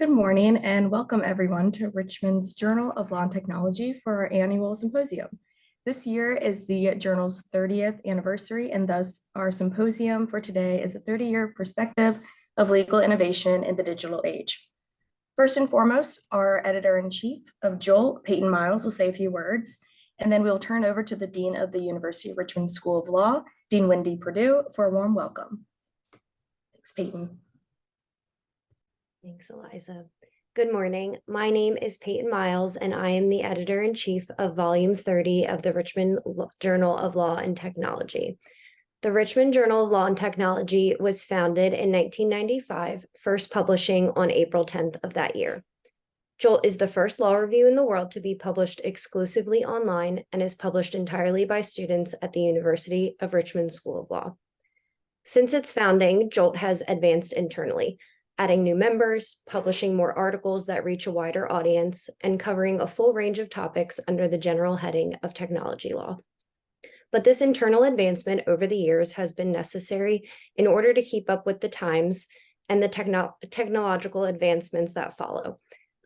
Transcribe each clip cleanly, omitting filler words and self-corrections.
Good morning and welcome everyone to Richmond's Journal of Law and Technology for our annual symposium. This year is the journal's 30th anniversary, and thus our symposium for today is a 30-year perspective of legal innovation in the digital age. First and foremost, our editor-in-chief of JOLT, Payton Miles, will say a few words, and then we'll turn over to the Dean of the University of Richmond School of Law, Dean Wendy Perdue, for a warm welcome. Thanks, Payton. Thanks, Eliza. Good morning. My name is Payton Miles, and I am the editor-in-chief of Volume 30 of the Richmond Journal of Law and Technology. The Richmond Journal of Law and Technology was founded in 1995, first publishing on April 10th of that year. JOLT is the first law review in the world to be published exclusively online and is published entirely by students at the University of Richmond School of Law. Since its founding, JOLT has advanced internally, adding new members, publishing more articles that reach a wider audience, and covering a full range of topics under the general heading of technology law. But this internal advancement over the years has been necessary in order to keep up with the times and the technological advancements that follow.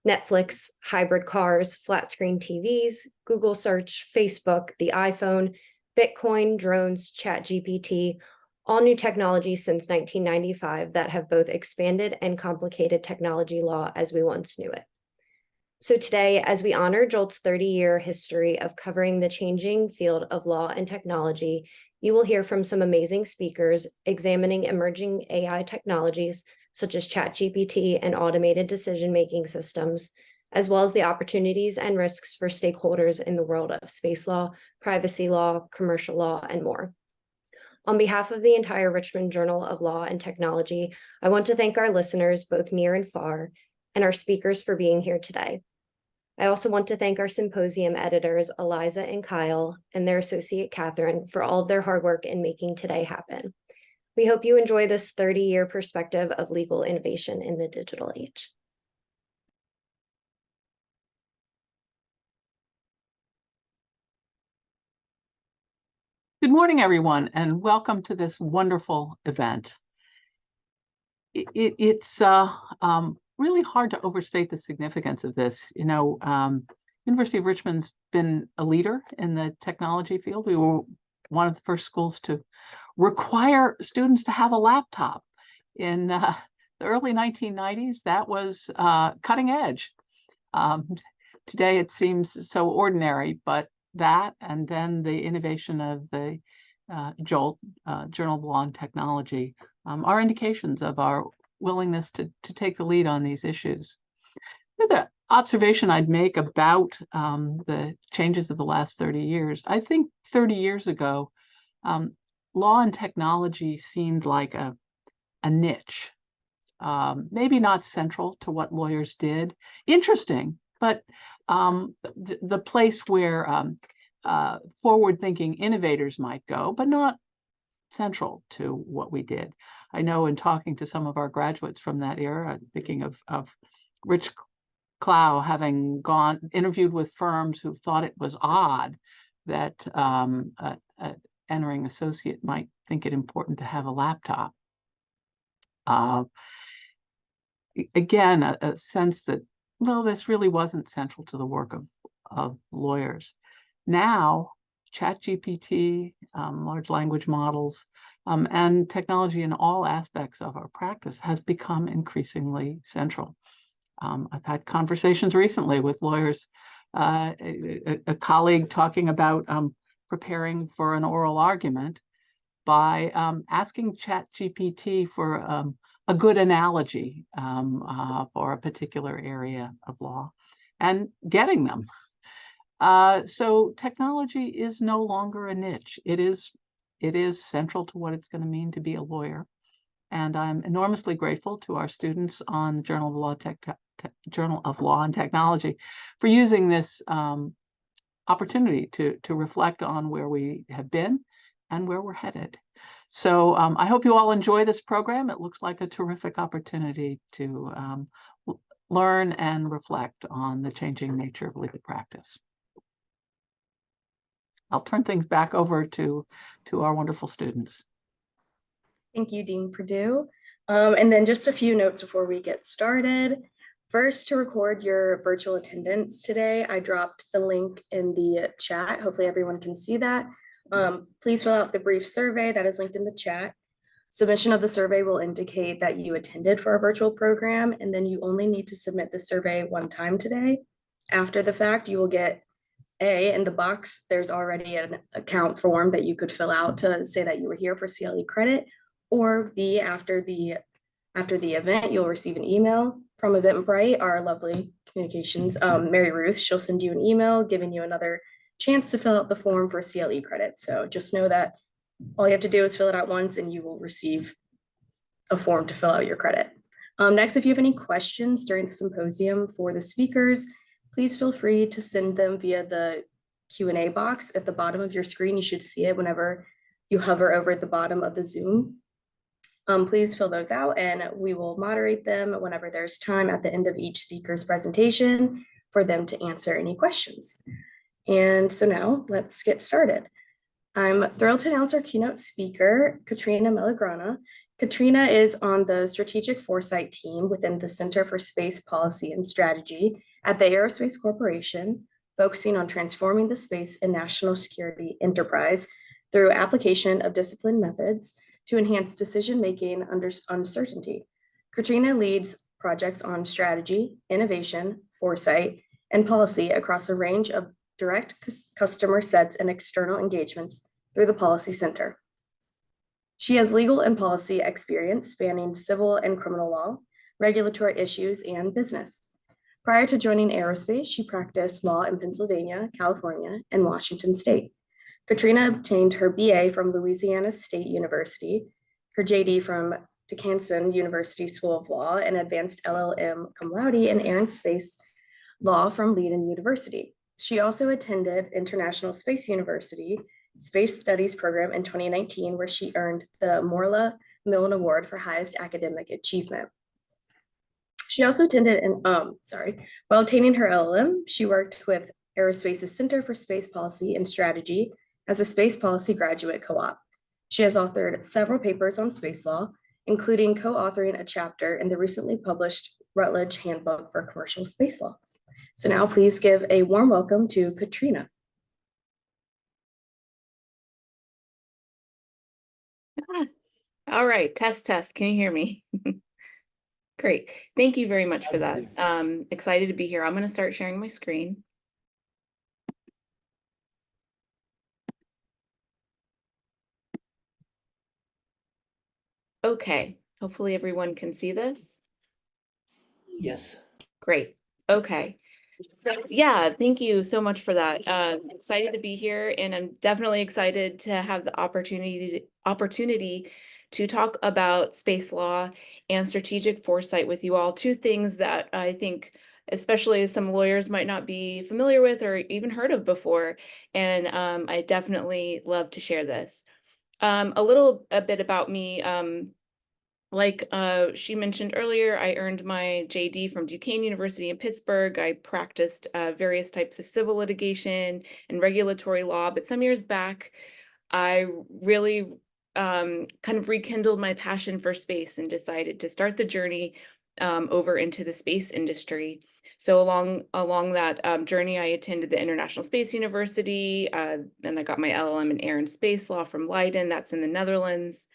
Netflix, hybrid cars, flat screen TVs, Google search, Facebook, the iPhone, Bitcoin, drones, ChatGPT, all new technologies since 1995 that have both expanded and complicated technology law as we once knew it. So today, as we honor JOLT's 30-year history of covering the changing field of law and technology, you will hear from some amazing speakers examining emerging AI technologies such as ChatGPT and automated decision-making systems, as well as the opportunities and risks for stakeholders in the world of space law, privacy law, commercial law, and more. On behalf of the entire Richmond Journal of Law and Technology, I want to thank our listeners, both near and far, and our speakers for being here today. I also want to thank our symposium editors, Eliza and Kyle, and their associate, Catherine, for all of their hard work in making today happen. We hope you enjoy this 30-year perspective of legal innovation in the digital age. Good morning, everyone, and welcome to this wonderful event. It's really hard to overstate the significance of this. University of Richmond's been a leader in the technology field. We were one of the first schools to require students to have a laptop. In the early 1990s, that was cutting edge. Today, it seems so ordinary, but that and then the innovation of the JOLT, Journal of Law and Technology, are indications of our willingness to take the lead on these issues. The observation I'd make about the changes of the last 30 years, I think 30 years ago, law and technology seemed like a niche, maybe not central to what lawyers did. Interesting, but the place where forward-thinking innovators might go, but not central to what we did. I know in talking to some of our graduates from that era, thinking of Rich Klau having interviewed with firms who thought it was odd that an entering associate might think it important to have a laptop. Again, a sense that, well, this really wasn't central to the work of lawyers. Now, ChatGPT, large language models, and technology in all aspects of our practice has become increasingly central. I've had conversations recently with lawyers, a colleague talking about preparing for an oral argument by asking ChatGPT for a good analogy for a particular area of law and getting them. So technology is no longer a niche. It is central to what it's going to mean to be a lawyer. And I'm enormously grateful to our students on the Journal of Law and Technology for using this opportunity to reflect on where we have been and where we're headed. So I hope you all enjoy this program. It looks like a terrific opportunity to learn and reflect on the changing nature of legal practice. I'll turn things back over to our wonderful students. Thank you, Dean Perdue. And then just a few notes before we get started. First, to record your virtual attendance today, I dropped the link in the chat. Hopefully everyone can see that. Please fill out the brief survey that is linked in the chat. Submission of the survey will indicate that you attended for our virtual program, and then you only need to submit the survey one time today. After the fact, you will get in the box, there's already an account form that you could fill out to say that you were here for CLE credit, or B, after the event, you'll receive an email from Eventbrite, our lovely communications, Mary Ruth. She'll send you an email giving you another chance to fill out the form for CLE credit. So just know that all you have to do is fill it out once and you will receive a form to fill out your credit. Next, if you have any questions during the symposium for the speakers, please feel free to send them via the Q&A box at the bottom of your screen. You should see it whenever you hover over at the bottom of the Zoom. Please fill those out and we will moderate them whenever there's time at the end of each speaker's presentation for them to answer any questions. And so now let's get started. I'm thrilled to announce our keynote speaker, Catrina Melograna. Catrina is on the Strategic Foresight team within the Center for Space Policy and Strategy at the Aerospace Corporation, focusing on transforming the space and national security enterprise through application of disciplined methods to enhance decision-making under uncertainty. Catrina leads projects on strategy, innovation, foresight, and policy across a range of direct customer sets and external engagements through the Policy Center. She has legal and policy experience spanning civil and criminal law, regulatory issues, and business. Prior to joining Aerospace, she practiced law in Pennsylvania, California, and Washington State. Catrina obtained her BA from Louisiana State University, her JD from Decency University School of Law, and advanced LLM cum laude in aerospace law from Leiden University. She also attended International Space University Space Studies program in 2019, where she earned the Morla Millen Award for highest academic achievement. She also attended, while obtaining her LLM, she worked with Aerospace's Center for Space Policy and Strategy as a space policy graduate co-op. She has authored several papers on space law, including co-authoring a chapter in the recently published Routledge Handbook for Commercial Space Law. So now please give a warm welcome to Catrina. All right, test. Can you hear me? Great. Thank you very much for that. Excited to be here. I'm going to start sharing my screen. Okay, hopefully everyone can see this. Yes. Great. Okay. So yeah, thank you so much for that. Excited to be here, and I'm definitely excited to have the opportunity to talk about space law and strategic foresight with you all. Two things that I think, especially some lawyers, might not be familiar with or even heard of before. And I definitely love to share this. A bit about me. Like she mentioned earlier, I earned my JD from Duquesne University in Pittsburgh. I practiced various types of civil litigation and regulatory law, but some years back, I really kind of rekindled my passion for space and decided to start the journey over into the space industry. So along that journey, I attended the International Space University, and I got my LLM in Air and Space Law from Leiden, that's in the Netherlands.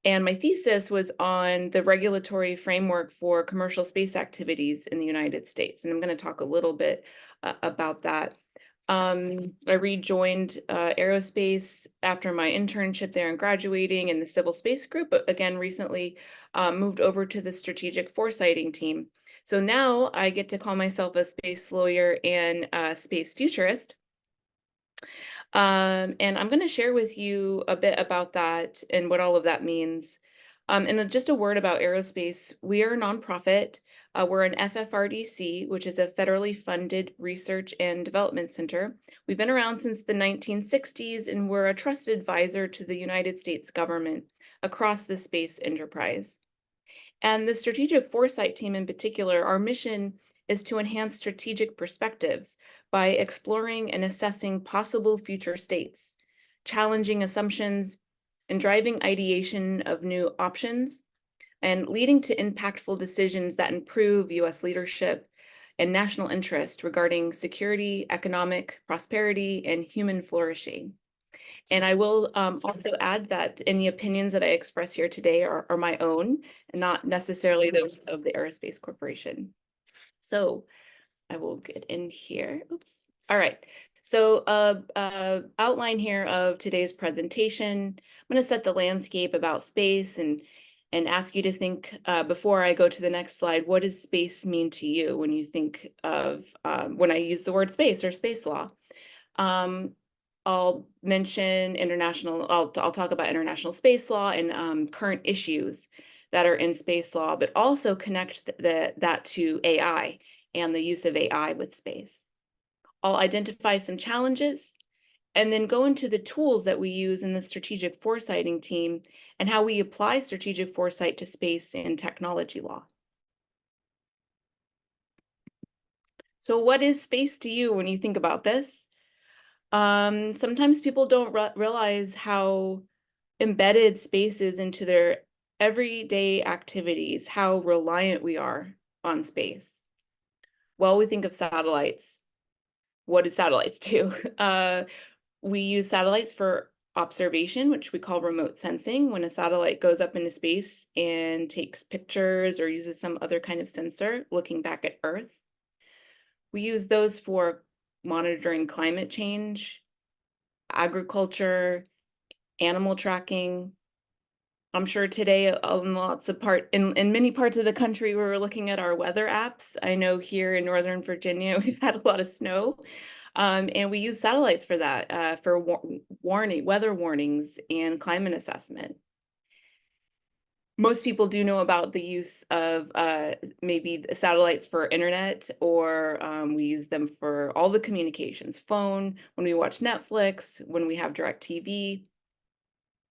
And my thesis was on the regulatory framework for commercial space activities in the United States. And I'm going to talk a little bit about that. I rejoined Aerospace after my internship there and graduating in the civil space group, but again, recently moved over to the strategic foresighting team. So now I get to call myself a space lawyer and a space futurist. And I'm going to share with you a bit about that and what all of that means. And just a word about Aerospace. We are a nonprofit. We're an FFRDC, which is a federally funded research and development center. We've been around since the 1960s, and we're a trusted advisor to the United States government across the space enterprise. And the strategic foresight team in particular, our mission is to enhance strategic perspectives by exploring and assessing possible future states, challenging assumptions, and driving ideation of new options and leading to impactful decisions that improve U.S. leadership and national interest regarding security, economic prosperity, and human flourishing. And I will also add that any opinions that I express here today are my own, and not necessarily those of the Aerospace Corporation. So I will get in here. Oops. All right. So outline here of today's presentation. I'm going to set the landscape about space and ask you to think before I go to the next slide, what does space mean to you when you think of when I use the word space or space law? I'll mention I'll talk about international space law and current issues that are in space law, but also connect that to AI and the use of AI with space. I'll identify some challenges and then go into the tools that we use in the strategic foresighting team and how we apply strategic foresight to space and technology law. So what is space to you when you think about this? Sometimes people don't realize how embedded space is into their everyday activities, how reliant we are on space. Well, we think of satellites. What do satellites do? We use satellites for observation, which we call remote sensing, when a satellite goes up into space and takes pictures or uses some other kind of sensor looking back at Earth. We use those for monitoring climate change, agriculture, animal tracking. I'm sure today in many parts of the country we're looking at our weather apps. I know here in Northern Virginia we've had a lot of snow, and we use satellites for that, for weather warnings and climate assessment. Most people do know about the use of maybe satellites for internet, or we use them for all the communications, phone, when we watch Netflix, when we have DirecTV.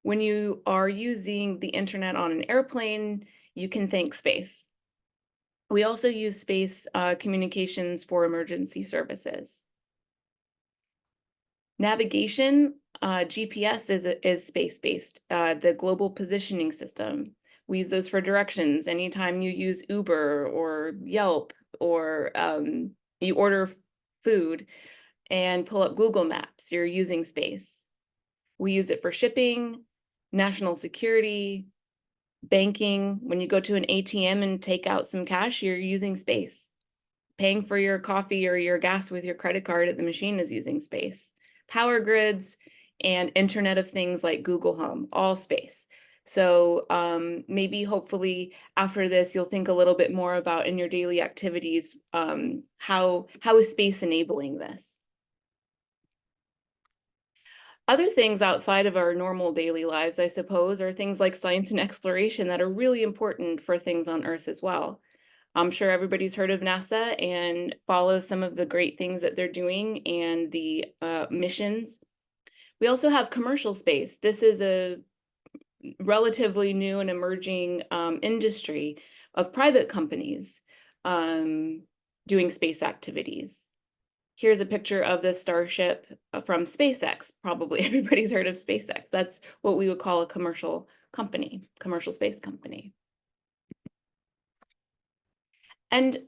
When you are using the internet on an airplane, you can thank space. We also use space communications for emergency services. Navigation, GPS is space-based, the global positioning system. We use those for directions. Anytime you use Uber or Yelp, or you order food and pull up Google Maps, you're using space. We use it for shipping, national security, banking. When you go to an ATM and take out some cash, you're using space. Paying for your coffee or your gas with your credit card at the machine is using space. Power grids and Internet of Things like Google Home, all space. So maybe hopefully after this, you'll think a little bit more about in your daily activities, how is space enabling this? Other things outside of our normal daily lives, I suppose, are things like science and exploration that are really important for things on Earth as well. I'm sure everybody's heard of NASA and follows some of the great things that they're doing and the missions. We also have commercial space. This is a relatively new and emerging industry of private companies doing space activities. Here's a picture of the Starship from SpaceX. Probably everybody's heard of SpaceX. That's what we would call a commercial company, commercial space company. And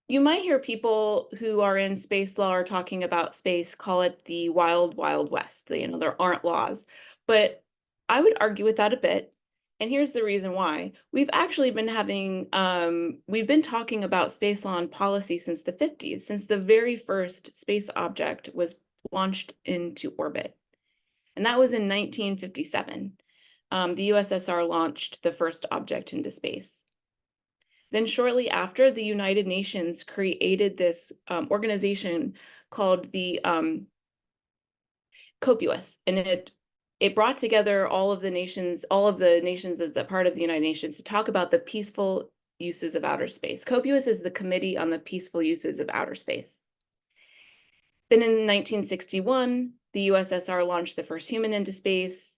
you might hear people who are in space law or talking about space call it the wild, wild west. There aren't laws, but I would argue with that a bit. And here's the reason why. We've actually been having, we've been talking about space law and policy since the 50s, since the very first space object was launched into orbit. And that was in 1957. The USSR launched the first object into space. Then shortly after, the United Nations created this organization called the COPUOS, and it brought together all of the nations as a part of the United Nations to talk about the peaceful uses of outer space. COPUOS is the Committee on the Peaceful Uses of Outer Space. Then in 1961, the USSR launched the first human into space.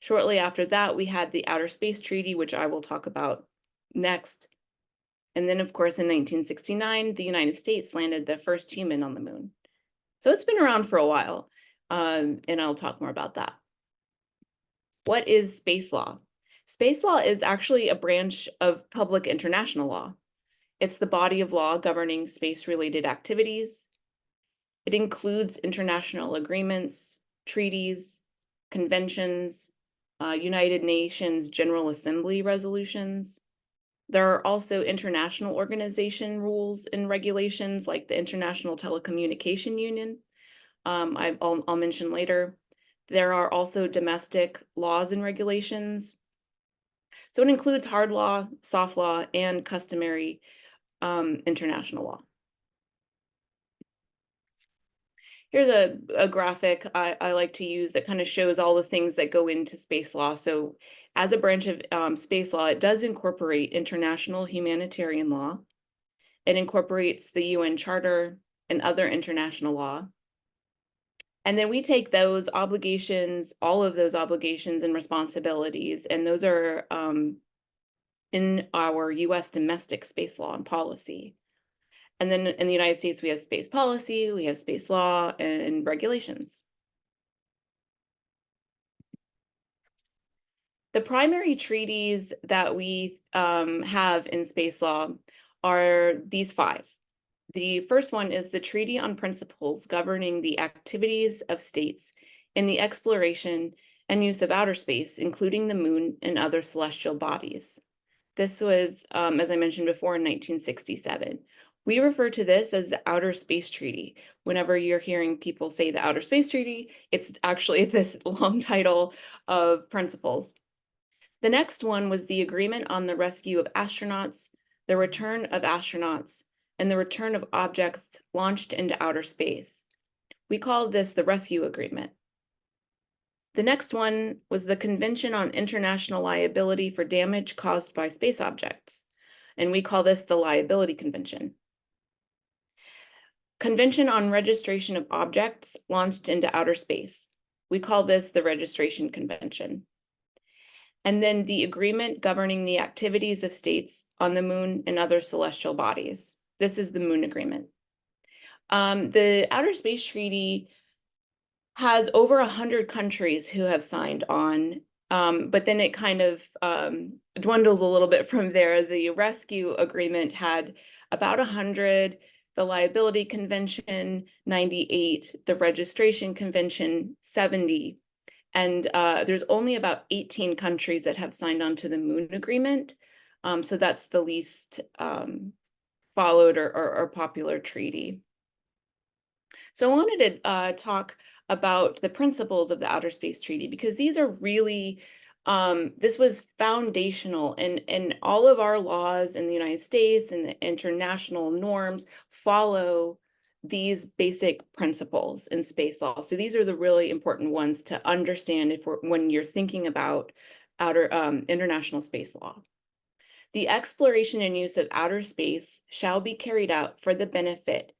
Shortly after that, we had the Outer Space Treaty, which I will talk about next. And then, of course, in 1969, the United States landed the first human on the moon. So it's been around for a while, and I'll talk more about that. What is space law? Space law is actually a branch of public international law. It's the body of law governing space-related activities. It includes international agreements, treaties, conventions, United Nations General Assembly resolutions. There are also international organization rules and regulations like the International Telecommunication Union, I'll mention later. There are also domestic laws and regulations. So it includes hard law, soft law, and customary international law. Here's a graphic I like to use that kind of shows all the things that go into space law. So as a branch of space law, it does incorporate international humanitarian law. It incorporates the UN Charter and other international law. And then we take those obligations, all of those obligations and responsibilities, and those are in our US domestic space law and policy. And then in the United States, we have space policy, we have space law and regulations. The primary treaties that we have in space law are these 5. The first one is the Treaty on Principles Governing the Activities of States in the Exploration and Use of Outer Space, including the Moon and other celestial bodies. This was, as I mentioned before, in 1967. We refer to this as the Outer Space Treaty. Whenever you're hearing people say the Outer Space Treaty, it's actually this long title of principles. The next one was the Agreement on the Rescue of Astronauts, the Return of Astronauts, and the Return of Objects Launched into Outer Space. We call this the Rescue Agreement. The next one was the Convention on International Liability for Damage Caused by Space Objects, and we call this the Liability Convention. Convention on Registration of Objects Launched into Outer Space. We call this the Registration Convention. And then the Agreement Governing the Activities of States on the Moon and Other Celestial Bodies. This is the Moon Agreement. The Outer Space Treaty has over 100 countries who have signed on, but then it kind of dwindles a little bit from there. The Rescue Agreement had about 100, the Liability Convention 98, the Registration Convention 70, and there's only about 18 countries that have signed on to the Moon Agreement. So that's the least followed or popular treaty. So I wanted to talk about the principles of the Outer Space Treaty, because these are really, this was foundational, and all of our laws in the United States and the international norms follow these basic principles in space law. So these are the really important ones to understand when you're thinking about international space law. The exploration and use of outer space shall be carried out for the benefit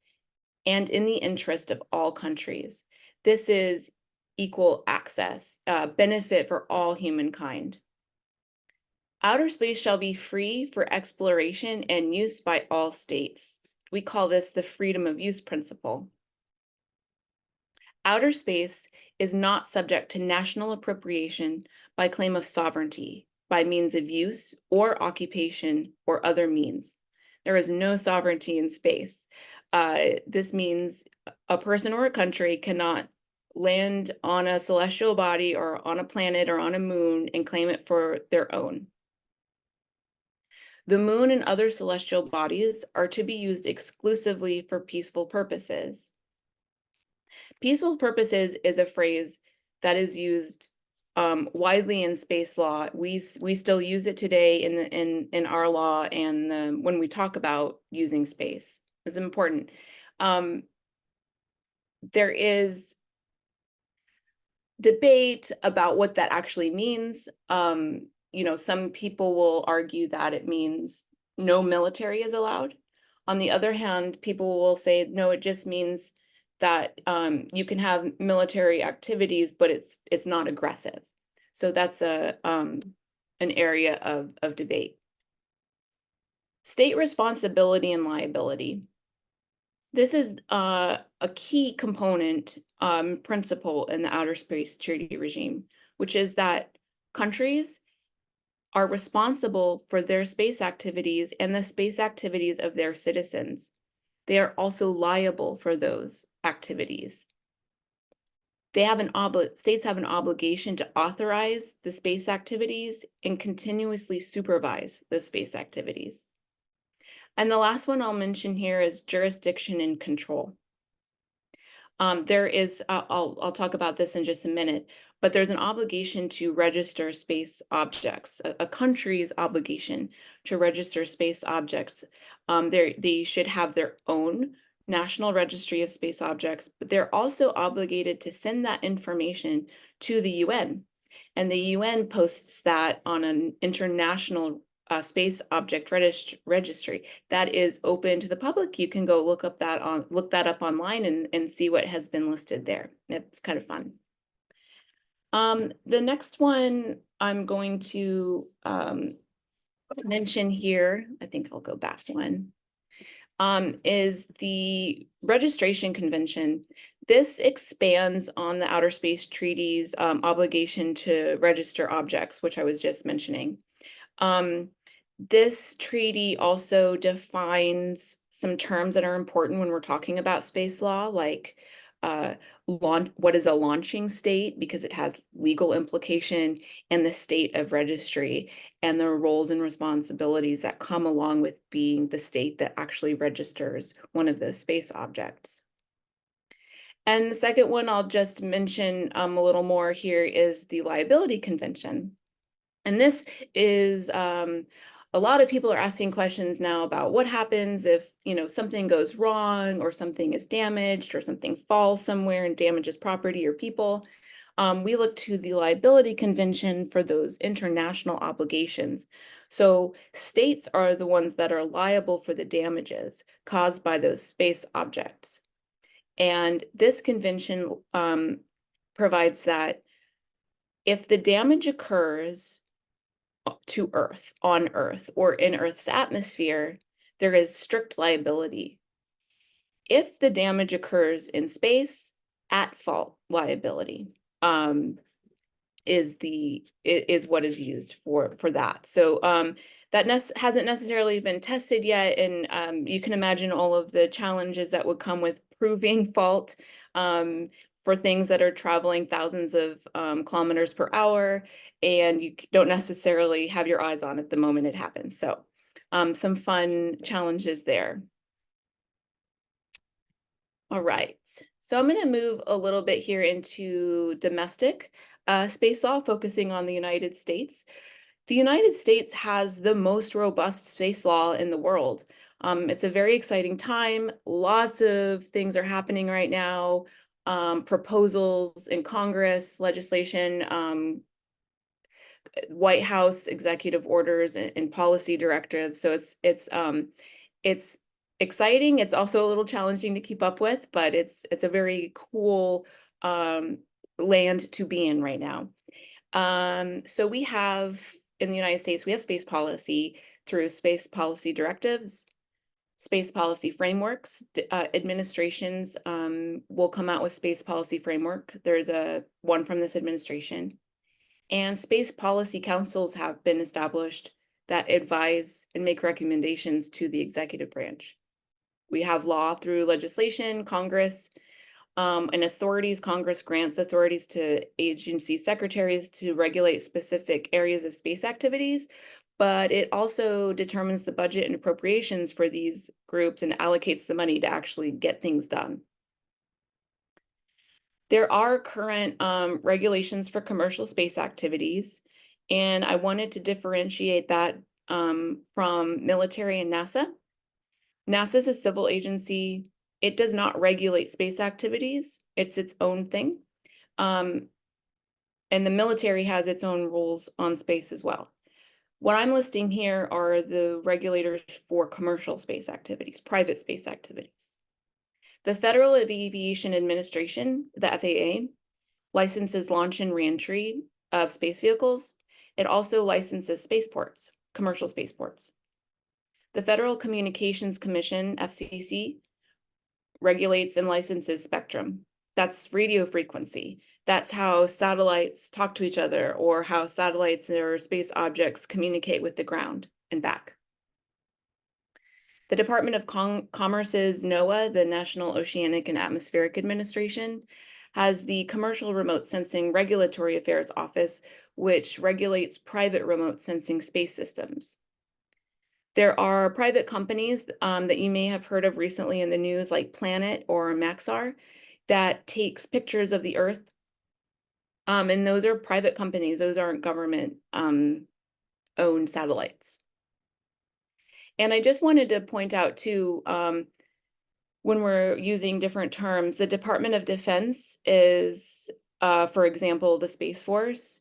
and in the interest of all countries. This is equal access, benefit for all humankind. Outer space shall be free for exploration and use by all states. We call this the freedom of use principle. Outer space is not subject to national appropriation by claim of sovereignty, by means of use or occupation or other means. There is no sovereignty in space. This means a person or a country cannot land on a celestial body or on a planet or on a moon and claim it for their own. The moon and other celestial bodies are to be used exclusively for peaceful purposes. Peaceful purposes is a phrase that is used widely in space law. We still use it today in our law, and when we talk about using space, it's important. There is debate about what that actually means. Some people will argue that it means no military is allowed. On the other hand, people will say, no, it just means that you can have military activities, but it's not aggressive. So that's an area of debate. State responsibility and liability. This is a key component principle in the Outer Space Treaty regime, which is that countries are responsible for their space activities and the space activities of their citizens. They are also liable for those activities. States have an obligation to authorize the space activities and continuously supervise the space activities. And the last one I'll mention here is jurisdiction and control. There is, I'll talk about this in just a minute, but there's an obligation to register space objects, a country's obligation to register space objects. They should have their own National Registry of Space Objects, but they're also obligated to send that information to the UN. And the UN posts that on an international space object registry that is open to the public. You can go look that up online and see what has been listed there. It's kind of fun. The next one I'm going to mention here, I think I'll go back one, is the registration convention. This expands on the Outer Space Treaty's obligation to register objects, which I was just mentioning. This treaty also defines some terms that are important when we're talking about space law, like what is a launching state, because it has legal implication, and the state of registry, and the roles and responsibilities that come along with being the state that actually registers one of those space objects. And the second one I'll just mention a little more here is the Liability Convention. And this is a lot of people are asking questions now about what happens if, something goes wrong, or something is damaged, or something falls somewhere and damages property or people. We look to the Liability Convention for those international obligations. So states are the ones that are liable for the damages caused by those space objects. And this convention provides that if the damage occurs to Earth, on Earth, or in Earth's atmosphere, there is strict liability. If the damage occurs in space, at-fault liability is what is used for that. So that hasn't necessarily been tested yet, and you can imagine all of the challenges that would come with proving fault for things that are traveling thousands of kilometers per hour, and you don't necessarily have your eyes on it the moment it happens. So some fun challenges there. All right, so I'm going to move a little bit here into domestic space law, focusing on the United States. The United States has the most robust space law in the world. It's a very exciting time. Lots of things are happening right now. Proposals in Congress, legislation, White House executive orders and policy directives. So it's exciting. It's also a little challenging to keep up with, but it's a very cool land to be in right now. So we have, in the United States, we have space policy through space policy directives, space policy frameworks. Administrations will come out with space policy framework. There's one from this administration. And space policy councils have been established that advise and make recommendations to the executive branch. We have law through legislation, Congress, and authorities. Congress grants authorities to agency secretaries to regulate specific areas of space activities, but it also determines the budget and appropriations for these groups and allocates the money to actually get things done. There are current regulations for commercial space activities, and I wanted to differentiate that from military and NASA. NASA is a civil agency. It does not regulate space activities. It's its own thing. And the military has its own rules on space as well. What I'm listing here are the regulators for commercial space activities, private space activities. The Federal Aviation Administration, the FAA, licenses launch and reentry of space vehicles. It also licenses spaceports, commercial spaceports. The Federal Communications Commission, FCC, regulates and licenses spectrum. That's radio frequency. That's how satellites talk to each other, or how satellites or space objects communicate with the ground and back. The Department of Commerce's NOAA, the National Oceanic and Atmospheric Administration, has the Commercial Remote Sensing Regulatory Affairs Office, which regulates private remote sensing space systems. There are private companies that you may have heard of recently in the news, like Planet or Maxar, that takes pictures of the Earth. And those are private companies. Those aren't government owned satellites. And I just wanted to point out too, when we're using different terms, the Department of Defense is, for example, the Space Force.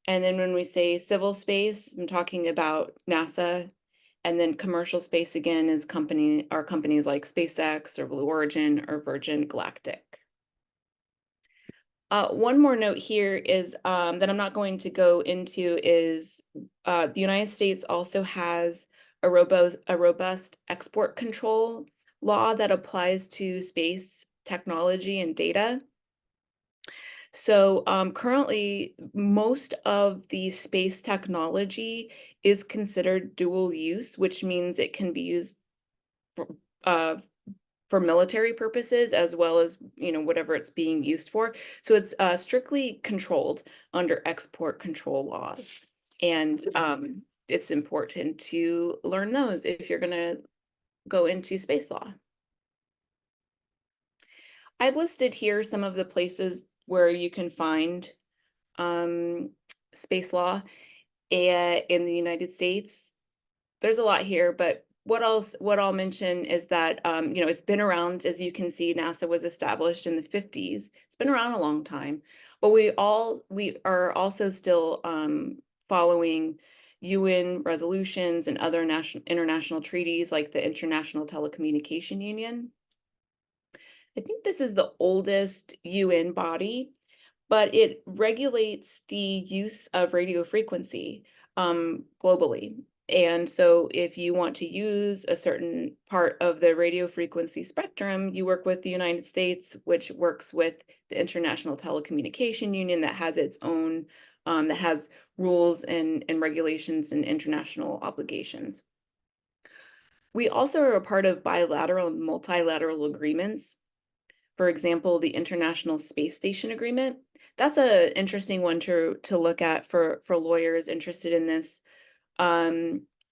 And then when we say civil space, I'm talking about NASA. And then commercial space again is companies like SpaceX or Blue Origin or Virgin Galactic. One more note here is that I'm not going to go into is the United States also has a robust export control law that applies to space technology and data. So currently, most of the space technology is considered dual use, which means it can be used for military purposes as well as, whatever it's being used for. So it's strictly controlled under export control laws. And it's important to learn those if you're going to go into space law. I've listed here some of the places where you can find space law in the United States. There's a lot here, but what I'll mention is that it's been around. As you can see, NASA was established in the 50s. It's been around a long time, but we are also still following UN resolutions and other international treaties like the International Telecommunication Union. I think this is the oldest UN body, but it regulates the use of radio frequency globally. And so if you want to use a certain part of the radio frequency spectrum, you work with the United States, which works with the International Telecommunication Union that has its own, that has rules and regulations and international obligations. We also are a part of bilateral and multilateral agreements. For example, the International Space Station Agreement. That's an interesting one to look at for lawyers interested in this.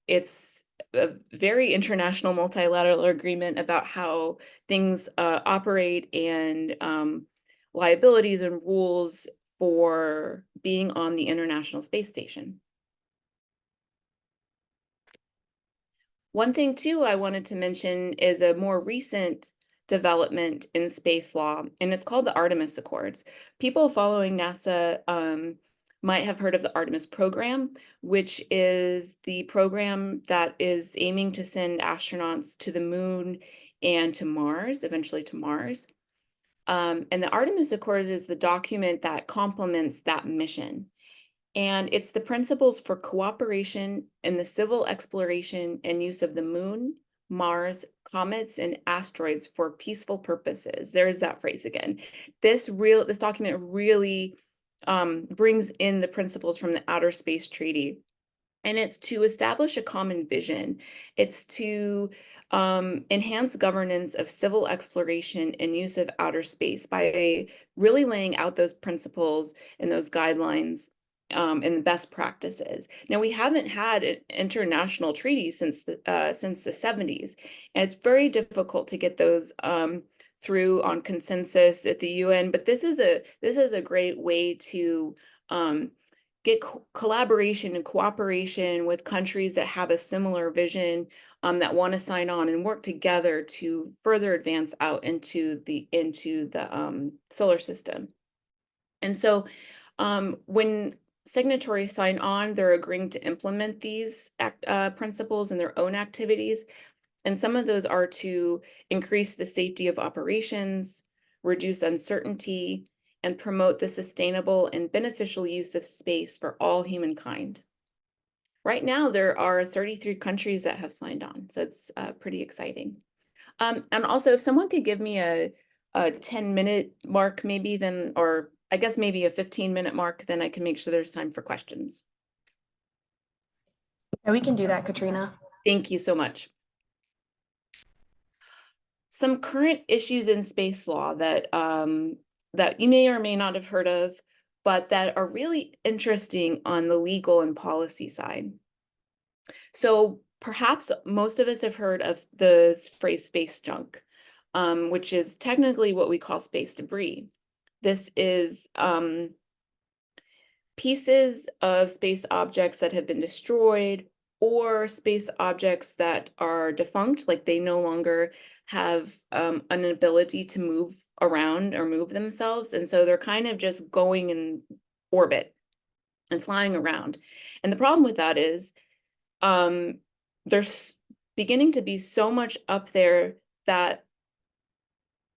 It's a very international multilateral agreement about how things operate and liabilities and rules for being on the International Space Station. One thing too I wanted to mention is a more recent development in space law, and it's called the Artemis Accords. People following NASA might have heard of the Artemis program, which is the program that is aiming to send astronauts to the moon and to Mars, eventually to Mars. And the Artemis Accords is the document that complements that mission. And it's the principles for cooperation in the civil exploration and use of the moon, Mars, comets, and asteroids for peaceful purposes. There's that phrase again. This document really brings in the principles from the Outer Space Treaty. And it's to establish a common vision. It's to enhance governance of civil exploration and use of outer space by really laying out those principles and those guidelines and the best practices. Now, we haven't had an international treaty since the 70s, and it's very difficult to get those through on consensus at the UN. But this is a great way to get collaboration and cooperation with countries that have a similar vision, that want to sign on and work together to further advance out into the solar system. And so when signatories sign on, they're agreeing to implement these principles in their own activities. And some of those are to increase the safety of operations, reduce uncertainty, and promote the sustainable and beneficial use of space for all humankind. Right now, there are 33 countries that have signed on, so it's pretty exciting. And also, if someone could give me a 10-minute mark maybe, then, or I guess maybe a 15-minute mark, then I can make sure there's time for questions. Yeah, we can do that, Katrina. Thank you so much. Some current issues in space law that that you may or may not have heard of, but that are really interesting on the legal and policy side. So perhaps most of us have heard of the phrase space junk, which is technically what we call space debris. This is pieces of space objects that have been destroyed, or space objects that are defunct, like they no longer have an ability to move around or move themselves. And so they're kind of just going in orbit and flying around. And the problem with that is there's beginning to be so much up there that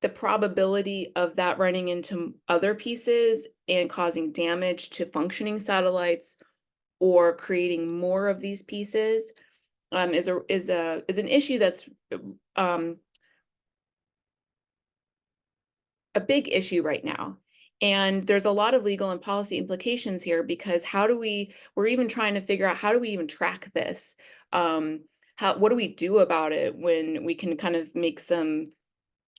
the probability of that running into other pieces and causing damage to functioning satellites or creating more of these pieces is an issue that's a big issue right now. And there's a lot of legal and policy implications here, because we're even trying to figure out, how do we even track this? What do we do about it when we can kind of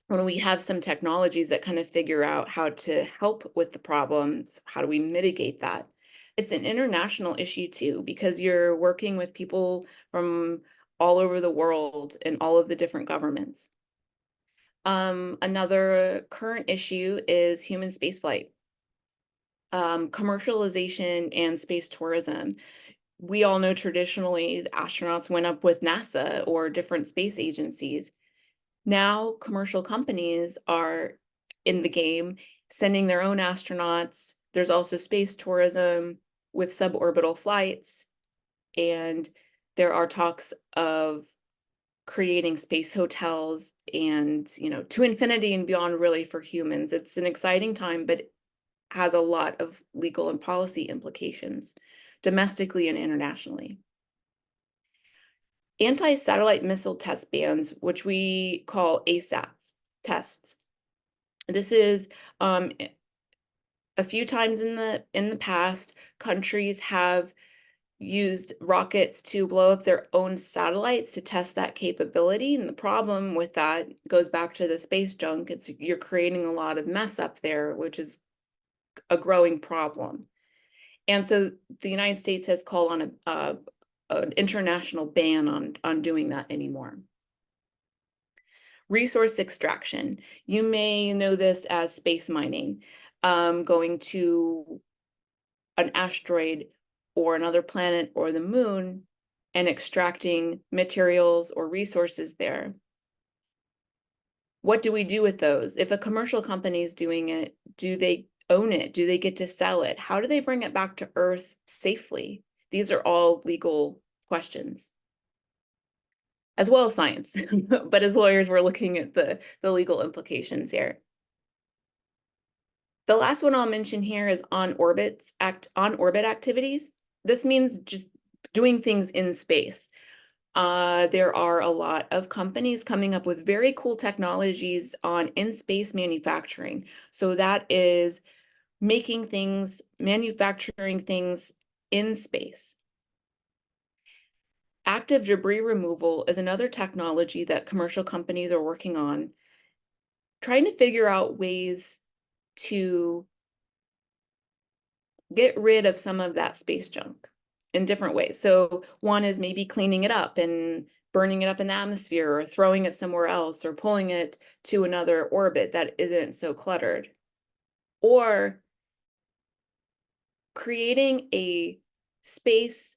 when we have some technologies that kind of figure out how to help with the problems? How do we mitigate that? It's an international issue too, because you're working with people from all over the world and all of the different governments. Another current issue is human spaceflight, commercialization and space tourism. We all know traditionally the astronauts went up with NASA or different space agencies. Now commercial companies are in the game, sending their own astronauts. There's also space tourism with suborbital flights, and there are talks of creating space hotels and, to infinity and beyond, really, for humans. It's an exciting time, but has a lot of legal and policy implications domestically and internationally. Anti-satellite missile test bans, which we call ASATs tests. This is a few times in the past, countries have used rockets to blow up their own satellites to test that capability. And the problem with that goes back to the space junk. You're creating a lot of mess up there, which is a growing problem. And so the United States has called on an international ban on doing that anymore. Resource extraction. You may know this as space mining, going to an asteroid or another planet or the moon and extracting materials or resources there. What do we do with those? If a commercial company is doing it, do they own it? Do they get to sell it? How do they bring it back to Earth safely? These are all legal questions, as well as science. But as lawyers, we're looking at the legal implications here. The last one I'll mention here is on-orbit activities. This means just doing things in space. There are a lot of companies coming up with very cool technologies on in-space manufacturing. So that is making things, manufacturing things in space. Active debris removal is another technology that commercial companies are working on, trying to figure out ways to get rid of some of that space junk in different ways. So one is maybe cleaning it up and burning it up in the atmosphere, or throwing it somewhere else, or pulling it to another orbit that isn't so cluttered, or creating a space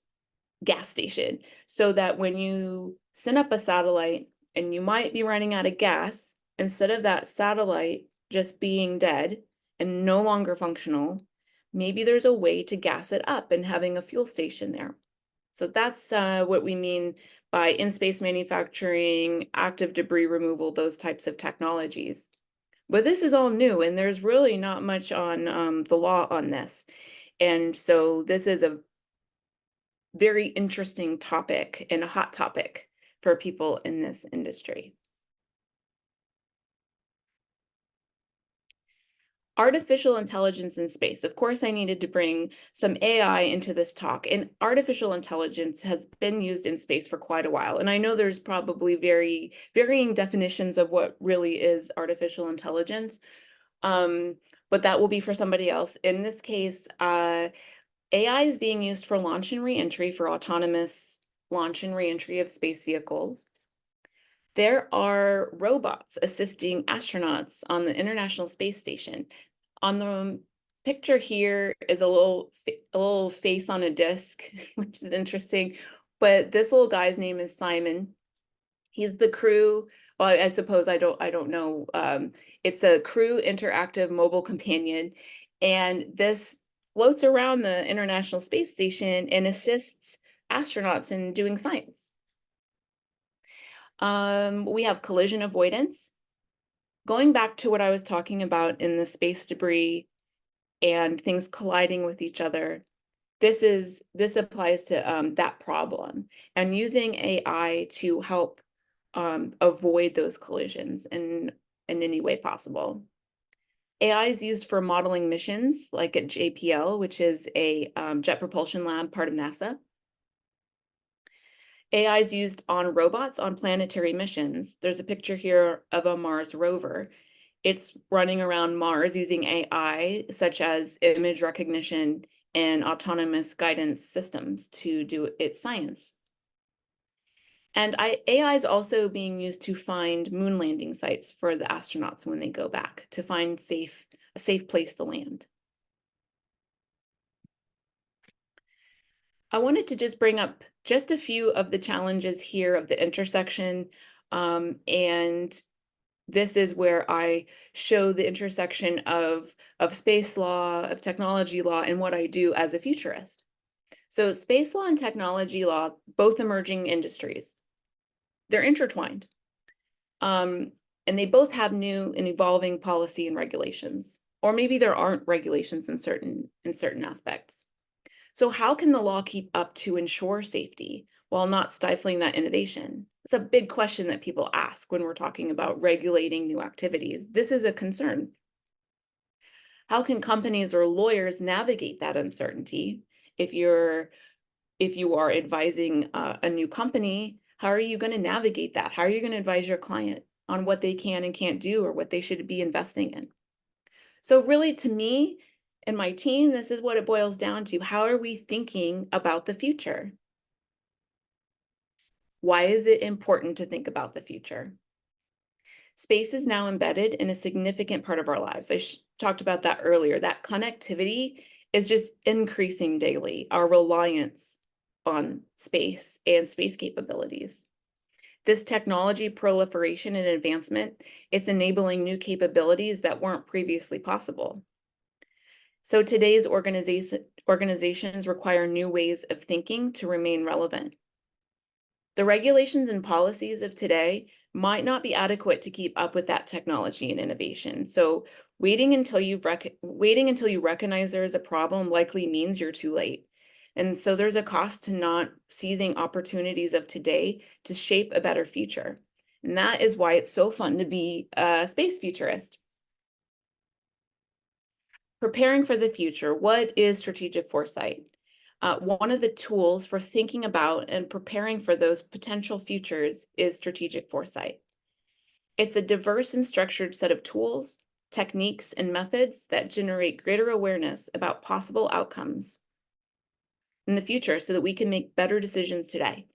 gas station so that when you send up a satellite and you might be running out of gas, instead of that satellite just being dead and no longer functional, maybe there's a way to gas it up and having a fuel station there. So that's what we mean by in-space manufacturing, active debris removal, those types of technologies. But this is all new, and there's really not much on the law on this. And so this is a very interesting topic and a hot topic for people in this industry. artificial intelligence in space. Of course, I needed to bring some AI into this talk, and artificial intelligence has been used in space for quite a while. And I know there's probably varying definitions of what really is artificial intelligence, but that will be for somebody else. In this case, AI is being used for launch and reentry, for autonomous launch and reentry of space vehicles. There are robots assisting astronauts on the International Space Station. On the picture here is a little face on a disc, which is interesting. But this little guy's name is Simon. He's the crew. Well, I suppose I don't know. It's a crew interactive mobile companion, and this floats around the International Space Station and assists astronauts in doing science. We have collision avoidance. Going back to what I was talking about in the space debris and things colliding with each other, this applies to that problem, and using AI to help avoid those collisions in any way possible. AI is used for modeling missions, like at JPL, which is a jet propulsion lab, part of NASA. AI is used on robots on planetary missions. There's a picture here of a Mars rover. It's running around Mars using AI, such as image recognition and autonomous guidance systems to do its science. And AI is also being used to find moon landing sites for the astronauts when they go back, to find a safe place to land. I wanted to just bring up just a few of the challenges here of the intersection. And this is where I show the intersection of space law, of technology law, and what I do as a futurist. So space law and technology law, both emerging industries, they're intertwined. And they both have new and evolving policy and regulations, or maybe there aren't regulations in certain aspects. So how can the law keep up to ensure safety while not stifling that innovation? It's a big question that people ask when we're talking about regulating new activities. This is a concern. How can companies or lawyers navigate that uncertainty? If you are advising a new company, how are you going to navigate that? How are you going to advise your client on what they can and can't do, or what they should be investing in? So really, to me and my team, this is what it boils down to. How are we thinking about the future? Why is it important to think about the future? Space is now embedded in a significant part of our lives. I talked about that earlier. That connectivity is just increasing daily, our reliance on space and space capabilities. This technology proliferation and advancement, it's enabling new capabilities that weren't previously possible. So today's organizations require new ways of thinking to remain relevant. The regulations and policies of today might not be adequate to keep up with that technology and innovation. So waiting until you recognize there is a problem likely means you're too late. And so there's a cost to not seizing opportunities of today to shape a better future. And that is why it's so fun to be a space futurist. Preparing for the future. What is strategic foresight? One of the tools for thinking about and preparing for those potential futures is strategic foresight. It's a diverse and structured set of tools, techniques, and methods that generate greater awareness about possible outcomes in the future so that we can make better decisions today.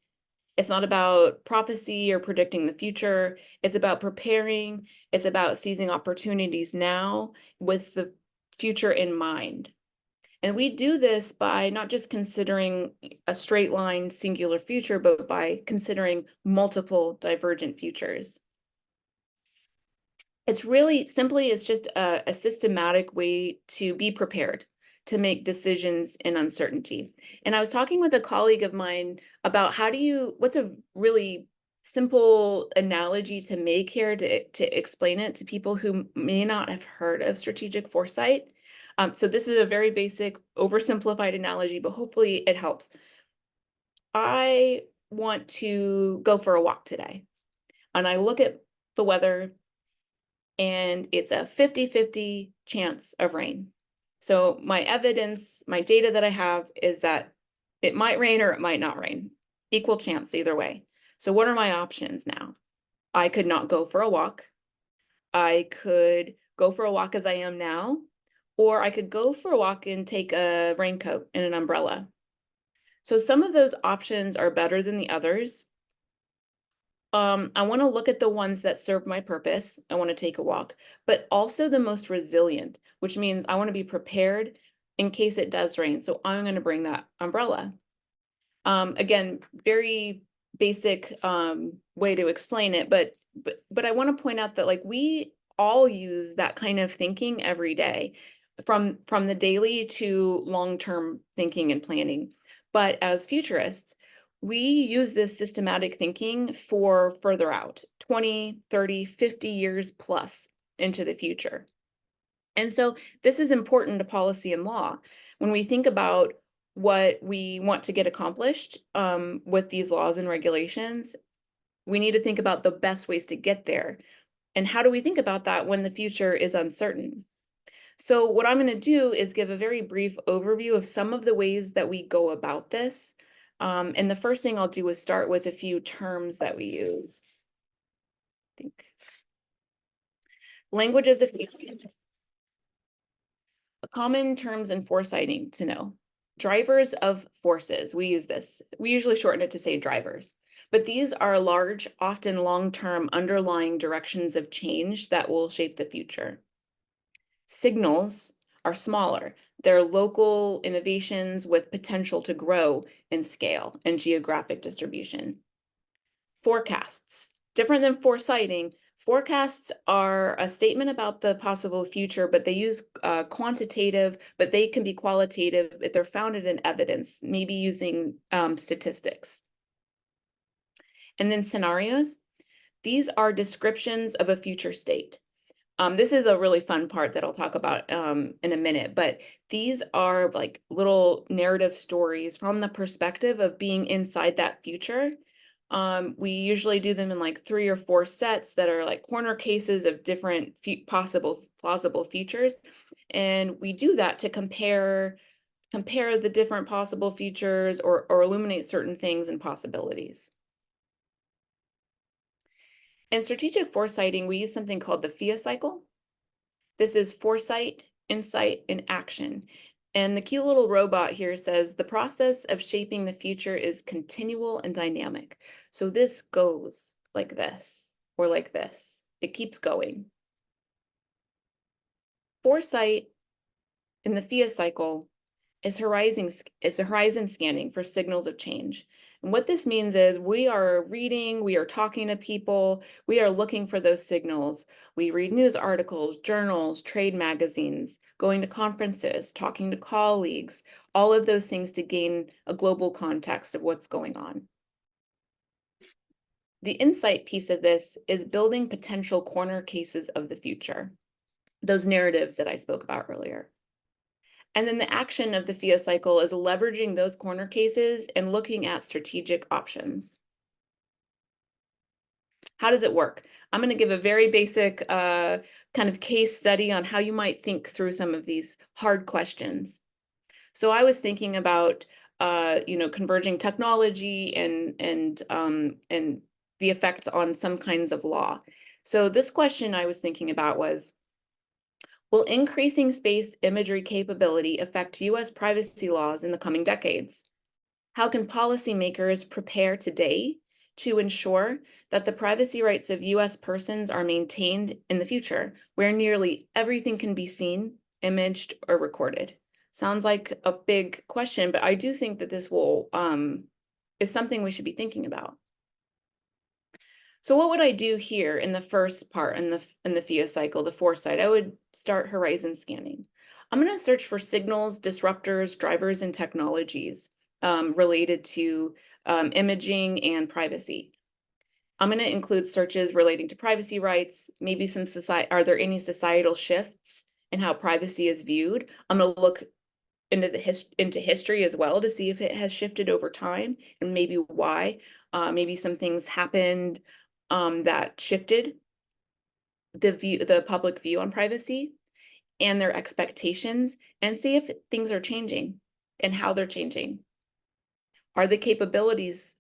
It's not about prophecy or predicting the future. It's about preparing. It's about seizing opportunities now with the future in mind. And we do this by not just considering a straight line singular future, but by considering multiple divergent futures. It's really simply, it's just a systematic way to be prepared to make decisions in uncertainty. And I was talking with a colleague of mine about what's a really simple analogy to make here to explain it to people who may not have heard of strategic foresight. So this is a very basic, oversimplified analogy, but hopefully it helps. I want to go for a walk today, and I look at the weather, and it's a 50-50 chance of rain. So my evidence, my data that I have is that it might rain or it might not rain. Equal chance either way. So what are my options now? I could not go for a walk. I could go for a walk as I am now, or I could go for a walk and take a raincoat and an umbrella. So some of those options are better than the others. I want to look at the ones that serve my purpose. I want to take a walk, but also the most resilient, which means I want to be prepared in case it does rain. So I'm going to bring that umbrella. Again, very basic way to explain it, but I want to point out that like we all use that kind of thinking every day, from the daily to long-term thinking and planning. But as futurists, we use this systematic thinking for further out, 20, 30, 50 years plus into the future. And so this is important to policy and law. When we think about what we want to get accomplished with these laws and regulations, we need to think about the best ways to get there. And how do we think about that when the future is uncertain? So what I'm going to do is give a very brief overview of some of the ways that we go about this. And the first thing I'll do is start with a few terms that we use. I think language of the future. Common terms in foresighting to know. Drivers of forces, we use this. We usually shorten it to say drivers, but these are large, often long-term underlying directions of change that will shape the future. Signals are smaller. They're local innovations with potential to grow in scale and geographic distribution. Forecasts, different than foresighting. Forecasts are a statement about the possible future, but they use quantitative, but they can be qualitative if they're founded in evidence, maybe using statistics. And then scenarios. These are descriptions of a future state. This is a really fun part that I'll talk about in a minute, but these are like little narrative stories from the perspective of being inside that future. We usually do them in like 3 or 4 sets that are like corner cases of different plausible futures. And we do that to compare the different possible futures or illuminate certain things and possibilities. In strategic foresighting, we use something called the FIA cycle. This is foresight, insight, and action. And the cute little robot here says the process of shaping the future is continual and dynamic. So this goes like this or like this. It keeps going. Foresight in the FIA cycle is horizon scanning for signals of change. And what this means is we are reading, we are talking to people, we are looking for those signals. We read news articles, journals, trade magazines, going to conferences, talking to colleagues, all of those things to gain a global context of what's going on. The insight piece of this is building potential corner cases of the future, those narratives that I spoke about earlier. And then the action of the FIA cycle is leveraging those corner cases and looking at strategic options. How does it work? I'm going to give a very basic kind of case study on how you might think through some of these hard questions. So I was thinking about converging technology and the effects on some kinds of law. So this question I was thinking about was, will increasing space imagery capability affect U.S. privacy laws in the coming decades? How can policymakers prepare today to ensure that the privacy rights of U.S. persons are maintained in the future, where nearly everything can be seen, imaged, or recorded? Sounds like a big question, but I do think that this is something we should be thinking about. So what would I do here in the first part in the FIA cycle, the foresight? I would start horizon scanning. I'm going to search for signals, disruptors, drivers, and technologies related to imaging and privacy. I'm going to include searches relating to privacy rights, maybe are there any societal shifts in how privacy is viewed? I'm going to look into history as well to see if it has shifted over time and maybe why. Maybe some things happened that shifted. the public view on privacy and their expectations, and see if things are changing and how they're changing. Are the capabilities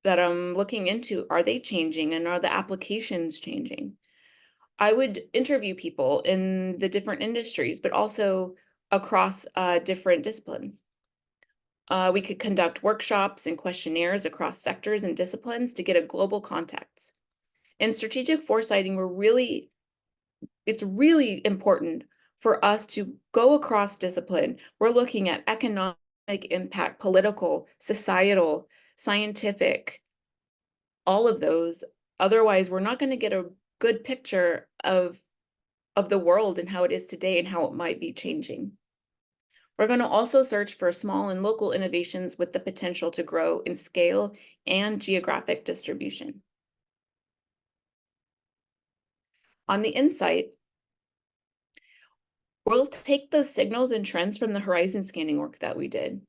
that I'm looking into, are they changing, and are the applications changing? I would interview people in the different industries, but also across different disciplines. We could conduct workshops and questionnaires across sectors and disciplines to get a global context. In strategic foresighting, it's really important for us to go across discipline. We're looking at economic impact, political, societal, scientific, all of those. Otherwise, we're not going to get a good picture of the world and how it is today and how it might be changing. We're going to also search for small and local innovations with the potential to grow in scale and geographic distribution. On the insight, we'll take those signals and trends from the horizon scanning work that we did,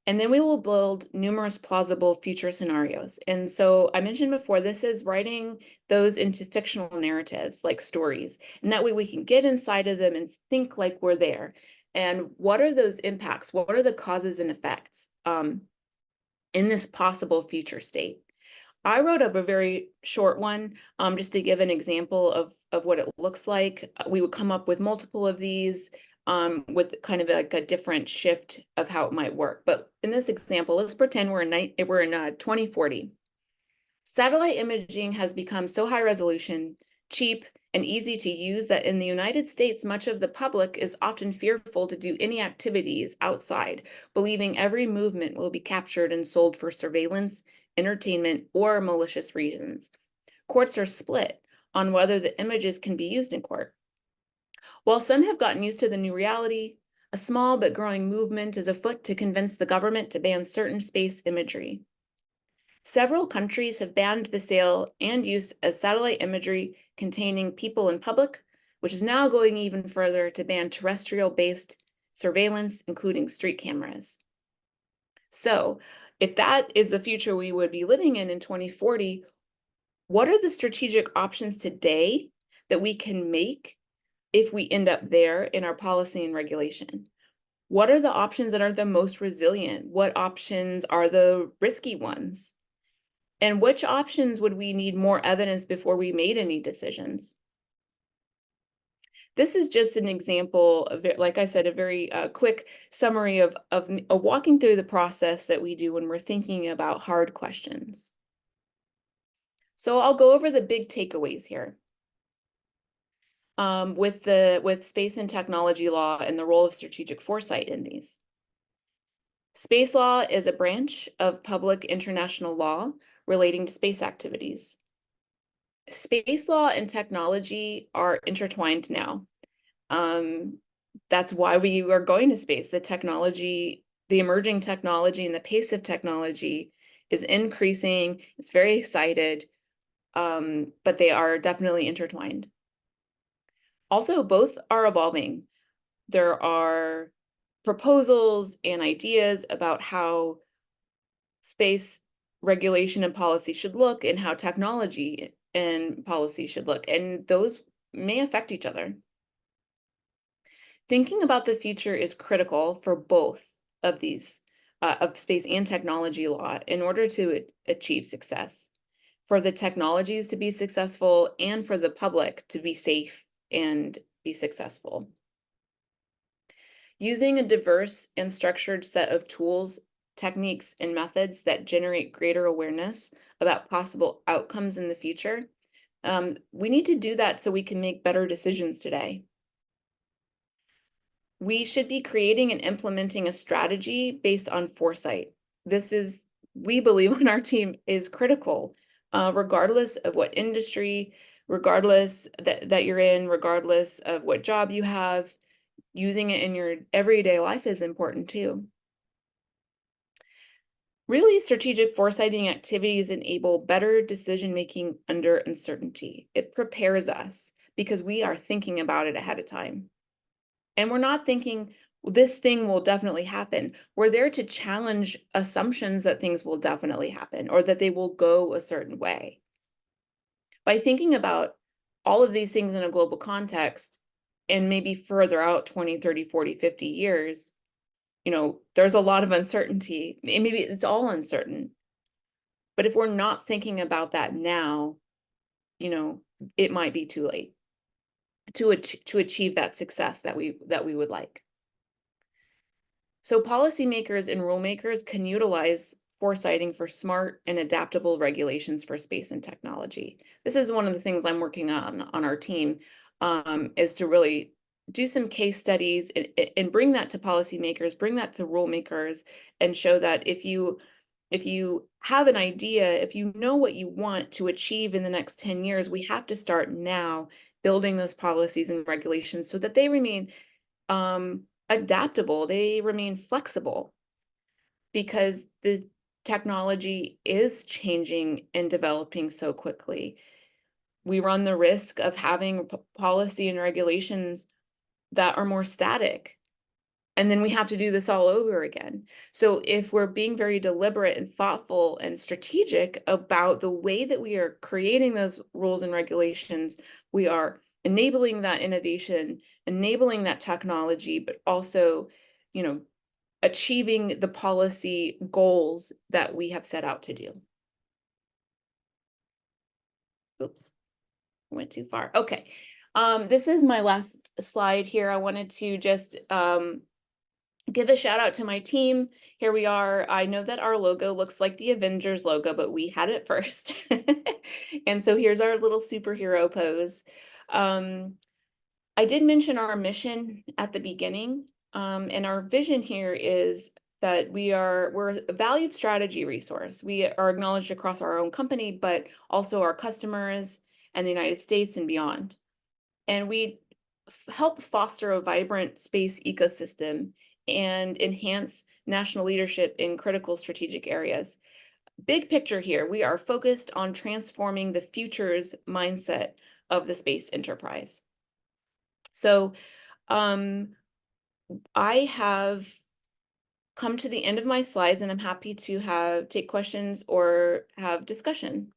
and then we will build numerous plausible future scenarios. And so I mentioned before, this is writing those into fictional narratives like stories, and that way we can get inside of them and think like we're there. And what are those impacts? What are the causes and effects in this possible future state? I wrote up a very short one just to give an example of what it looks like. We would come up with multiple of these with kind of like a different shift of how it might work. But in this example, let's pretend we're in 2040. Satellite imaging has become so high resolution, cheap, and easy to use that in the United States, much of the public is often fearful to do any activities outside, believing every movement will be captured and sold for surveillance, entertainment, or malicious reasons. Courts are split on whether the images can be used in court. While some have gotten used to the new reality, a small but growing movement is afoot to convince the government to ban certain space imagery. Several countries have banned the sale and use of satellite imagery containing people in public, which is now going even further to ban terrestrial-based surveillance, including street cameras. So, if that is the future we would be living in 2040, what are the strategic options today that we can make if we end up there in our policy and regulation? What are the options that are the most resilient? What options are the risky ones? And which options would we need more evidence before we made any decisions? This is just an example of, like I said, a very quick summary of walking through the process that we do when we're thinking about hard questions. So I'll go over the big takeaways here. With space and technology law and the role of strategic foresight in these. Space law is a branch of public international law relating to space activities. Space law and technology are intertwined now. That's why we are going to space. The technology, the emerging technology and the pace of technology is increasing. It's very excited, but they are definitely intertwined. Also, both are evolving. There are proposals and ideas about how space regulation and policy should look and how technology and policy should look, and those may affect each other. Thinking about the future is critical for both of these, of space and technology law, in order to achieve success, for the technologies to be successful and for the public to be safe and be successful. Using a diverse and structured set of tools, techniques, and methods that generate greater awareness about possible outcomes in the future. We need to do that so we can make better decisions today. We should be creating and implementing a strategy based on foresight. This is, we believe on our team, is critical, regardless of what industry, regardless that you're in, regardless of what job you have. Using it in your everyday life is important too. Really, strategic foresighting activities enable better decision-making under uncertainty. It prepares us because we are thinking about it ahead of time. And we're not thinking, well, this thing will definitely happen. We're there to challenge assumptions that things will definitely happen or that they will go a certain way. By thinking about all of these things in a global context, and maybe further out 20, 30, 40, 50 years, you know, there's a lot of uncertainty. Maybe it's all uncertain. But if we're not thinking about that now, you know, it might be too late to achieve that success that we would like. So policymakers and rulemakers can utilize foresighting for smart and adaptable regulations for space and technology. This is one of the things I'm working on our team, is to really do some case studies and bring that to policymakers, bring that to rulemakers, and show that if you have an idea, if you know what you want to achieve in the next 10 years, we have to start now building those policies and regulations so that they remain adaptable, they remain flexible, because the technology is changing and developing so quickly. We run the risk of having policy and regulations that are more static, and then we have to do this all over again. So if we're being very deliberate and thoughtful and strategic about the way that we are creating those rules and regulations, we are enabling that innovation, enabling that technology, but also, you know, achieving the policy goals that we have set out to do. Oops, I went too far. Okay. This is my last slide here. I wanted to just give a shout out to my team. Here we are. I know that our logo looks like the Avengers logo, but we had it first. And so here's our little superhero pose. I did mention our mission at the beginning, and our vision here is that we're a valued strategy resource. We are acknowledged across our own company, but also our customers and the United States and beyond. And we help foster a vibrant space ecosystem and enhance national leadership in critical strategic areas. Big picture here, we are focused on transforming the future's mindset of the space enterprise. So I have come to the end of my slides, and I'm happy to take questions or have discussion.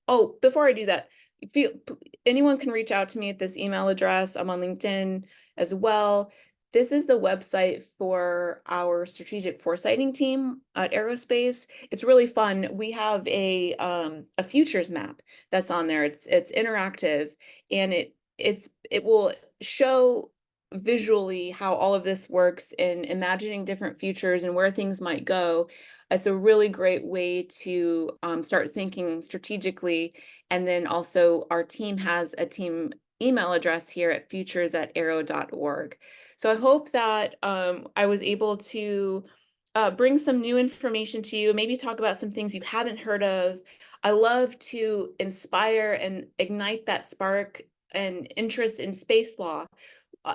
Oh, before I do that, anyone can reach out to me at this email address. I'm on LinkedIn as well. This is the website for our strategic foresighting team at Aerospace. It's really fun. We have a futures map that's on there. It's interactive, and it will show visually how all of this works in imagining different futures and where things might go. It's a really great way to start thinking strategically. And then also our team has a team email address here at futures@aero.org. So I hope that I was able to bring some new information to you, maybe talk about some things you haven't heard of. I love to inspire and ignite that spark and interest in space law.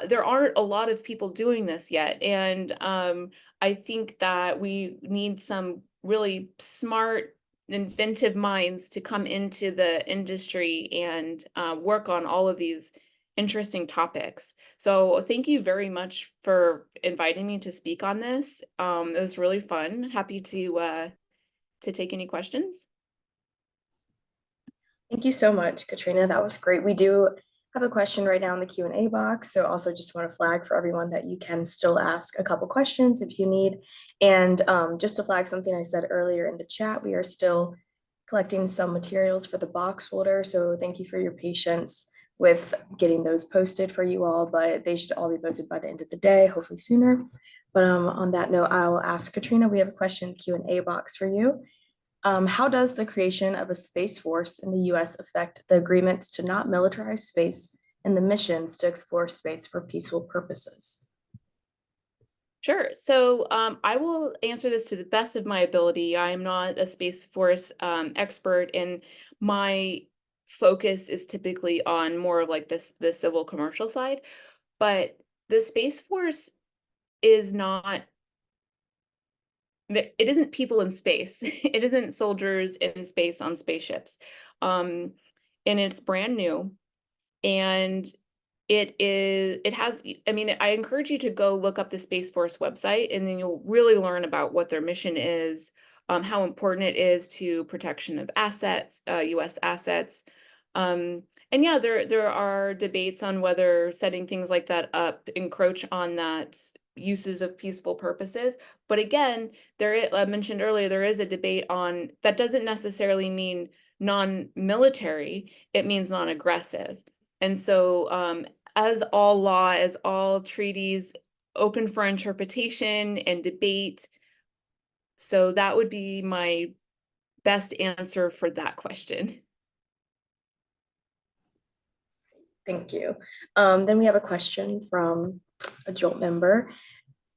There aren't a lot of people doing this yet, and I think that we need some really smart, inventive minds to come into the industry and work on all of these interesting topics. So thank you very much for inviting me to speak on this. It was really fun. Happy to take any questions. Thank you so much, Catrina. That was great. We do have a question right now in the Q&A box. So also just want to flag for everyone that you can still ask a couple questions if you need. And just to flag something I said earlier in the chat, we are still collecting some materials for the box folder. So thank you for your patience with getting those posted for you all, but they should all be posted by the end of the day, hopefully sooner. But on that note, I will ask Catrina, we have a question in the Q&A box for you. How does the creation of a space force in the US affect the agreements to not militarize space and the missions to explore space for peaceful purposes? Sure. So I will answer this to the best of my ability. I am not a Space Force expert, and my focus is typically on more of like the civil commercial side. But the Space Force is not, it isn't people in space. It isn't soldiers in space on spaceships. And it's brand new. And I mean, I encourage you to go look up the Space Force website, and then you'll really learn about what their mission is, how important it is to protection of assets, US assets, And yeah, there are debates on whether setting things like that up encroach on that uses of peaceful purposes. But again, I mentioned earlier, there is a debate on that doesn't necessarily mean non-military, it means non-aggressive. And so as all law, as all treaties, open for interpretation and debate. So that would be my best answer for that question. Thank you. Then we have a question from a JOLT member.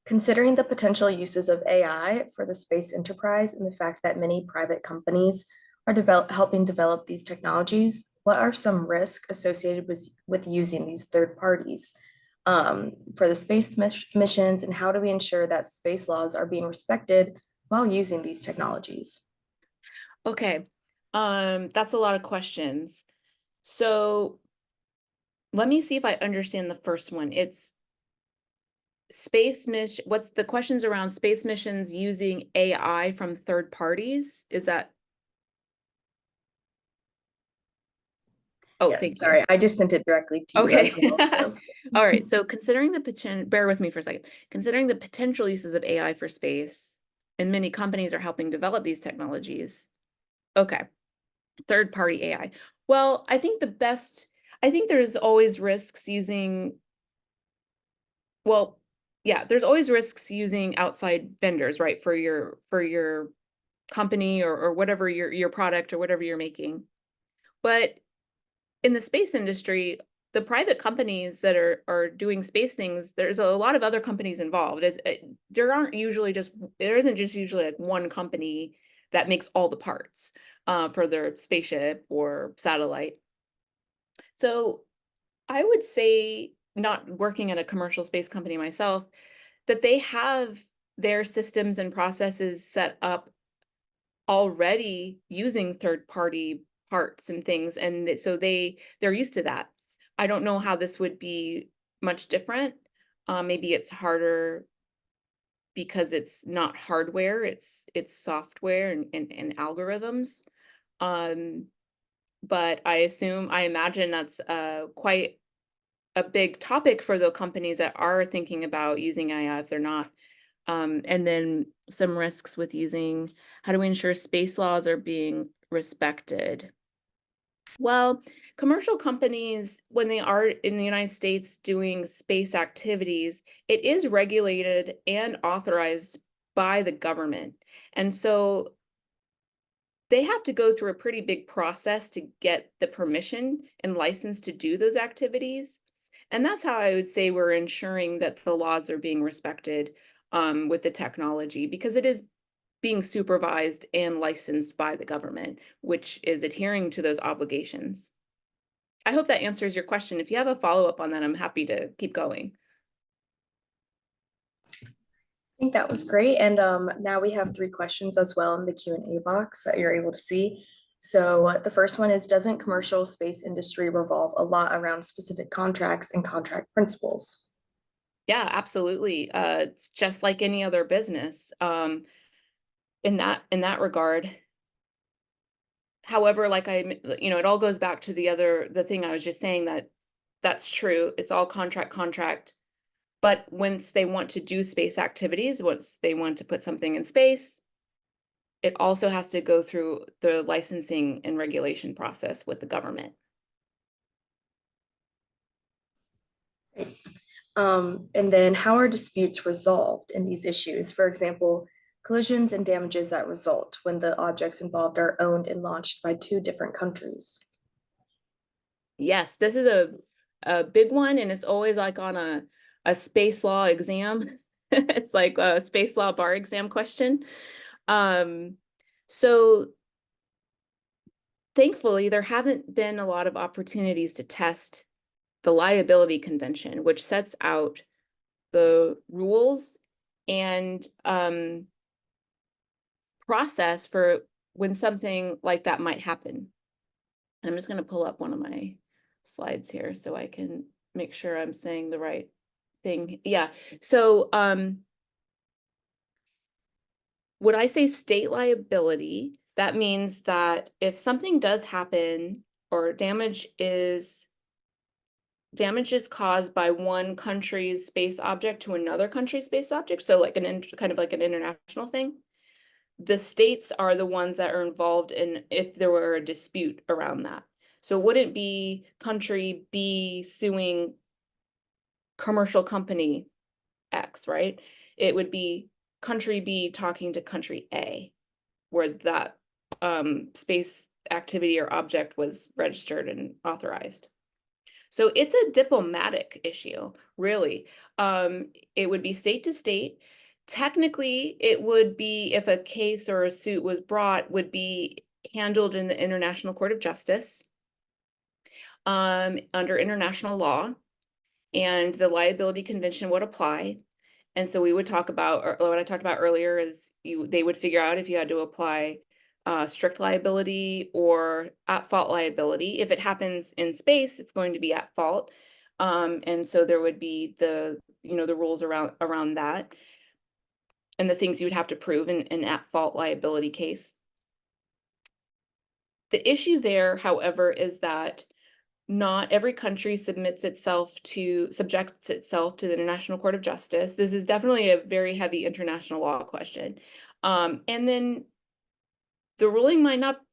Considering the potential uses of AI for the space enterprise and the fact that many private companies are helping develop these technologies, what are some risks associated with using these third parties for the space missions, and how do we ensure that space laws are being respected while using these technologies? Okay, that's a lot of questions. So let me see if I understand the first one. It's space mission. What's the questions around space missions using AI from third parties? Is that? Oh, Yes, thank you. sorry, I just sent it directly to you Okay. as well. So. All right. So considering the potential, bear with me for a second. Considering the potential uses of AI for space, and many companies are helping develop these technologies. Okay. Third party AI. Well, I think there's always risks using, well, yeah, there's always risks using outside vendors, right? For your company or whatever your product or whatever you're making. But in the space industry, the private companies that are doing space things, there's a lot of other companies involved. There isn't just usually like one company that makes all the parts for their spaceship or satellite. So I would say, not working at a commercial space company myself, that they have their systems and processes set up already using third-party parts and things, and so they're used to that. I don't know how this would be much different. Maybe it's harder because it's not hardware, it's software and algorithms. But I imagine that's quite a big topic for the companies that are thinking about using AI if they're not. And then some risks with using, how do we ensure space laws are being respected? Well, commercial companies, when they are in the United States doing space activities, it is regulated and authorized by the government. And so they have to go through a pretty big process to get the permission and license to do those activities. And that's how I would say we're ensuring that the laws are being respected with the technology, because it is being supervised and licensed by the government, which is adhering to those obligations. I hope that answers your question. If you have a follow-up on that, I'm happy to keep going. I think that was great. And now we have 3 questions as well in the Q&A box that you're able to see. So the first one is, doesn't commercial space industry revolve a lot around specific contracts and contract principles? Yeah, absolutely. It's just like any other business in that regard. However, like it all goes back to the thing I was just saying, that's true. It's all contract. But once they want to do space activities, once they want to put something in space, it also has to go through the licensing and regulation process with the government. And then how are disputes resolved in these issues? For example, collisions and damages that result when the objects involved are owned and launched by 2 different countries. Yes, this is a big one, and it's always like on a space law exam. It's like a space law bar exam question. So thankfully, there haven't been a lot of opportunities to test the liability convention, which sets out the rules and process for when something like that might happen. And I'm just going to pull up one of my slides here so I can make sure I'm saying the right thing. Yeah. So when I say state liability, that means that if something does happen damage is caused by one country's space object to another country's space object. So like kind of like an international thing. The states are the ones that are involved in if there were a dispute around that. So it wouldn't be country B suing commercial company X, right? It would be country B talking to country A, where that space activity or object was registered and authorized. So it's a diplomatic issue, really. It would be state to state. Technically, it would be, if a case or a suit was brought, would be handled in the International Court of Justice under international law, and the liability convention would apply. And so we would talk about, or what I talked about earlier is they would figure out if you had to apply strict liability or at fault liability. If it happens in space, it's going to be at fault. And so there would be the rules around that and the things you would have to prove in an at fault liability case. The issue there, however, is that not every country subjects itself to the International Court of Justice. This is definitely a very heavy international law question. And then the ruling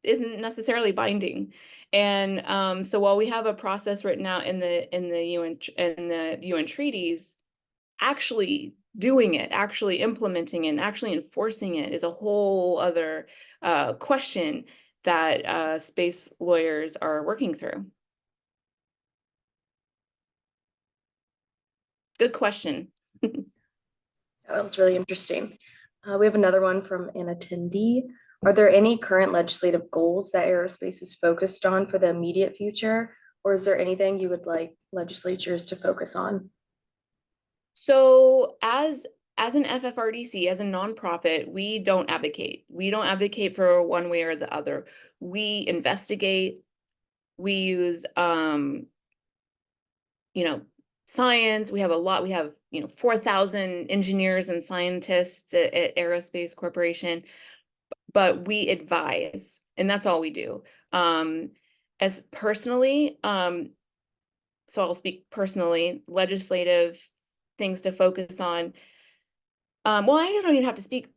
isn't necessarily binding. And so while we have a process written out in the UN treaties, actually doing it, actually implementing it, and actually enforcing it is a whole other question that space lawyers are working through. Good question. That was really interesting. We have another one from an attendee. Are there any current legislative goals that aerospace is focused on for the immediate future, or is there anything you would like legislatures to focus on? So as an FFRDC, as a nonprofit, we don't advocate. We don't advocate for one way or the other. We investigate. We use science. We have 4,000 engineers and scientists at Aerospace Corporation, but we advise, and that's all we do. As personally, so I'll speak personally, legislative things to focus on. Well, I don't even have to speak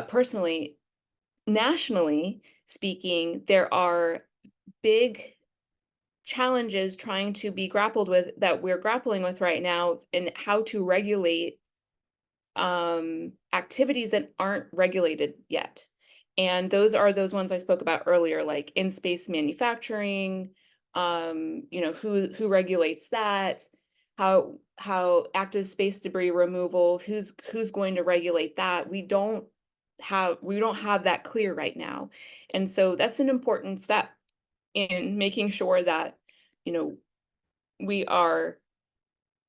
personally. Nationally speaking, there are big challenges trying to be grappled with that we're grappling with right now, and how to regulate activities that aren't regulated yet. And those are those ones I spoke about earlier, like in-space manufacturing, who regulates that, how active space debris removal, who's going to regulate that. We don't have that clear right now. And so that's an important step in making sure that we are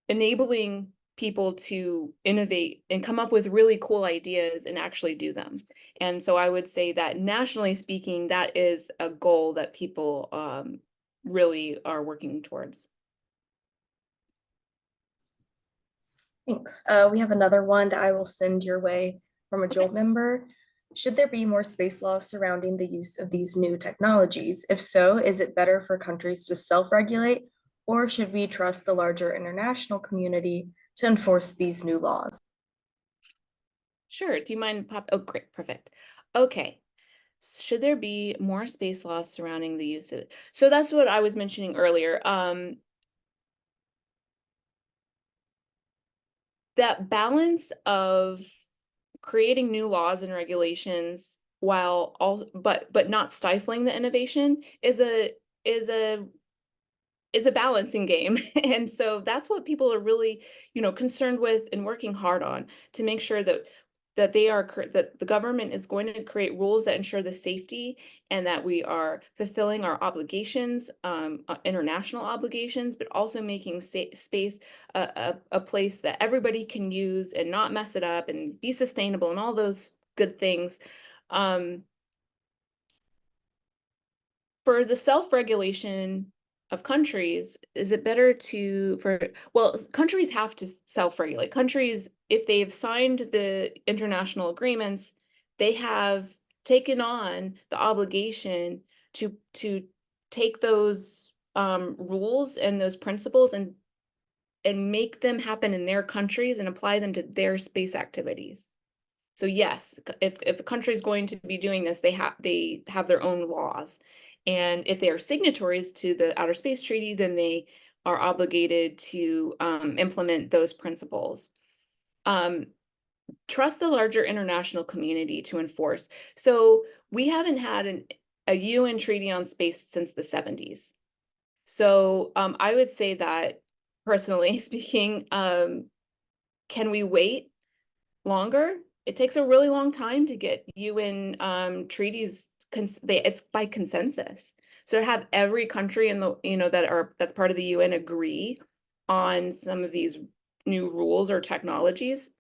enabling people to innovate and come up with really cool ideas and actually do them. And so I would say that nationally speaking, that is a goal that people really are working towards. Thanks. We have another one that I will send your way from a JOLT member. Should there be more space law surrounding the use of these new technologies? If so, is it better for countries to self-regulate, or should we trust the larger international community to enforce these new laws? Sure. Do you mind Oh, great. Perfect. Okay. Should there be more space laws surrounding the use of it? So that's what I was mentioning earlier. That balance of creating new laws and regulations but not stifling the innovation is a balancing game. And so that's what people are really concerned with and working hard on, to make sure that that the government is going to create rules that ensure the safety, and that we are fulfilling our obligations, international obligations, but also making space a place that everybody can use and not mess it up and be sustainable and all those good things. For the self-regulation of countries, is it better countries have to self-regulate. Countries, if they've signed the international agreements, they have taken on the obligation to take those rules and those principles and make them happen in their countries and apply them to their space activities. So yes, if a country is going to be doing this, they have their own laws. And if they are signatories to the Outer Space Treaty, then they are obligated to implement those principles. Trust the larger international community to enforce. So we haven't had a UN treaty on space since the 70s. So I would say that, personally speaking, can we wait longer? It takes a really long time to get UN treaties. It's by consensus. So to have every country in the that's part of the UN agree on some of these new rules or technologies,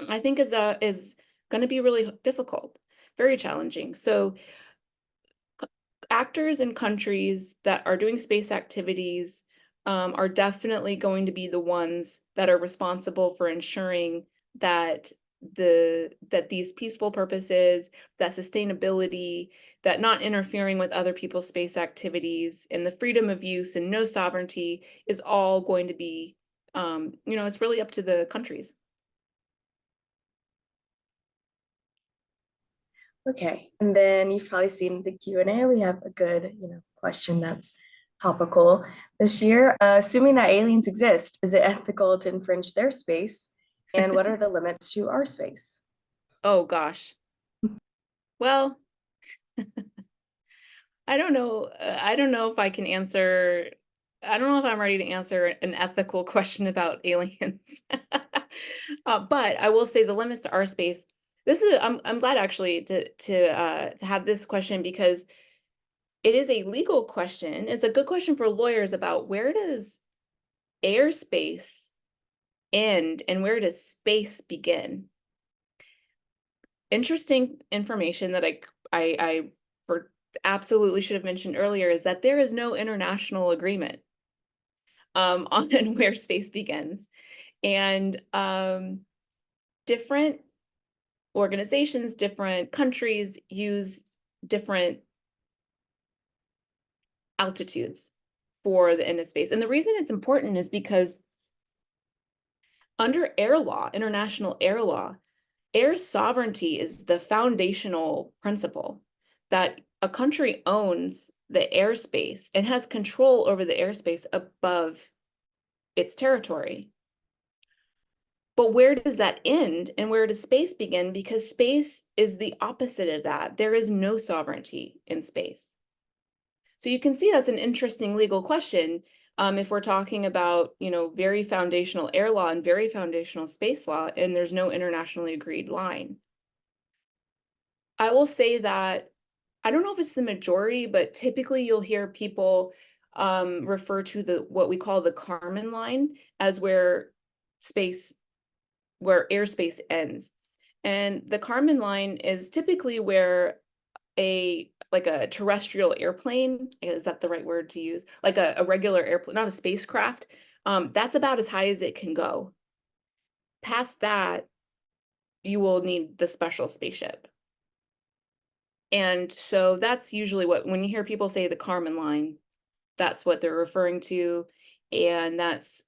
I think is going to be really difficult, very challenging. So actors in countries that are doing space activities are definitely going to be the ones that are responsible for ensuring that these peaceful purposes, that sustainability, that not interfering with other people's space activities, and the freedom of use and no sovereignty is all going to be, it's really up to the countries. Okay, and then you've probably seen the Q&A. We have a good, question that's topical this year. Assuming that aliens exist, is it ethical to infringe their space? And what are the limits to our space? Oh gosh. Well, I don't know. I don't know if I can answer. I don't know if I'm ready to answer an ethical question about aliens. But I will say the limits to our space. I'm glad actually to have this question, because it is a legal question. It's a good question for lawyers about where does airspace end and where does space begin. Interesting information that I absolutely should have mentioned earlier is that there is no international agreement on where space begins, and different organizations, different countries use different altitudes for the end of space. And the reason it's important is because under air law, international air law, air sovereignty is the foundational principle, that a country owns the airspace and has control over the airspace above its territory. But where does that end and where does space begin? Because space is the opposite of that. There is no sovereignty in space. So you can see that's an interesting legal question if we're talking about, very foundational air law and very foundational space law, and there's no internationally agreed line. I will say that I don't know if it's the majority, but typically you'll hear people refer to what we call the Kármán line as where airspace ends. And the Kármán line is typically where like a terrestrial airplane, is that the right word to use? Like a regular airplane, not a spacecraft. That's about as high as it can go. Past that, you will need the special spaceship. And so that's usually when you hear people say the Kármán line, that's what they're referring to. And that's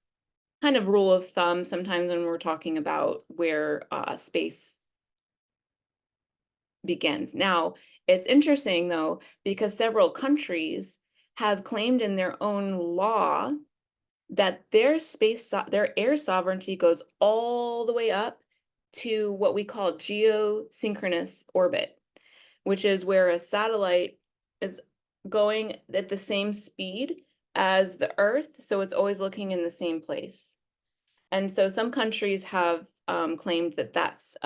kind of rule of thumb sometimes when we're talking about where space begins. Now, it's interesting though, because several countries have claimed in their own law that their air sovereignty goes all the way up to what we call geosynchronous orbit, which is where a satellite is going at the same speed as the Earth, so it's always looking in the same place. And so some countries have claimed that that's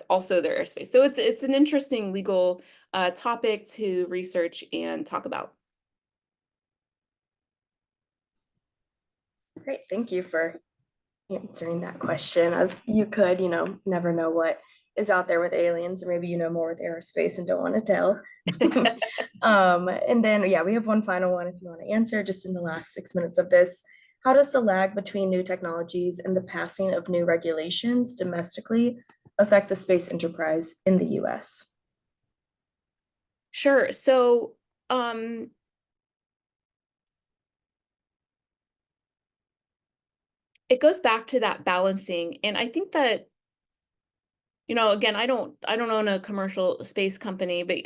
also their airspace. So it's an interesting legal topic to research and talk about. Great, thank you for answering that question. As you could, never know what is out there with aliens, or maybe more with aerospace and don't want to tell. And then, we have one final one if you want to answer, just in the last 6 minutes of this. How does the lag between new technologies and the passing of new regulations domestically affect the space enterprise in the US? Sure. So it goes back to that balancing. And I think that, again, I don't own a commercial space company, but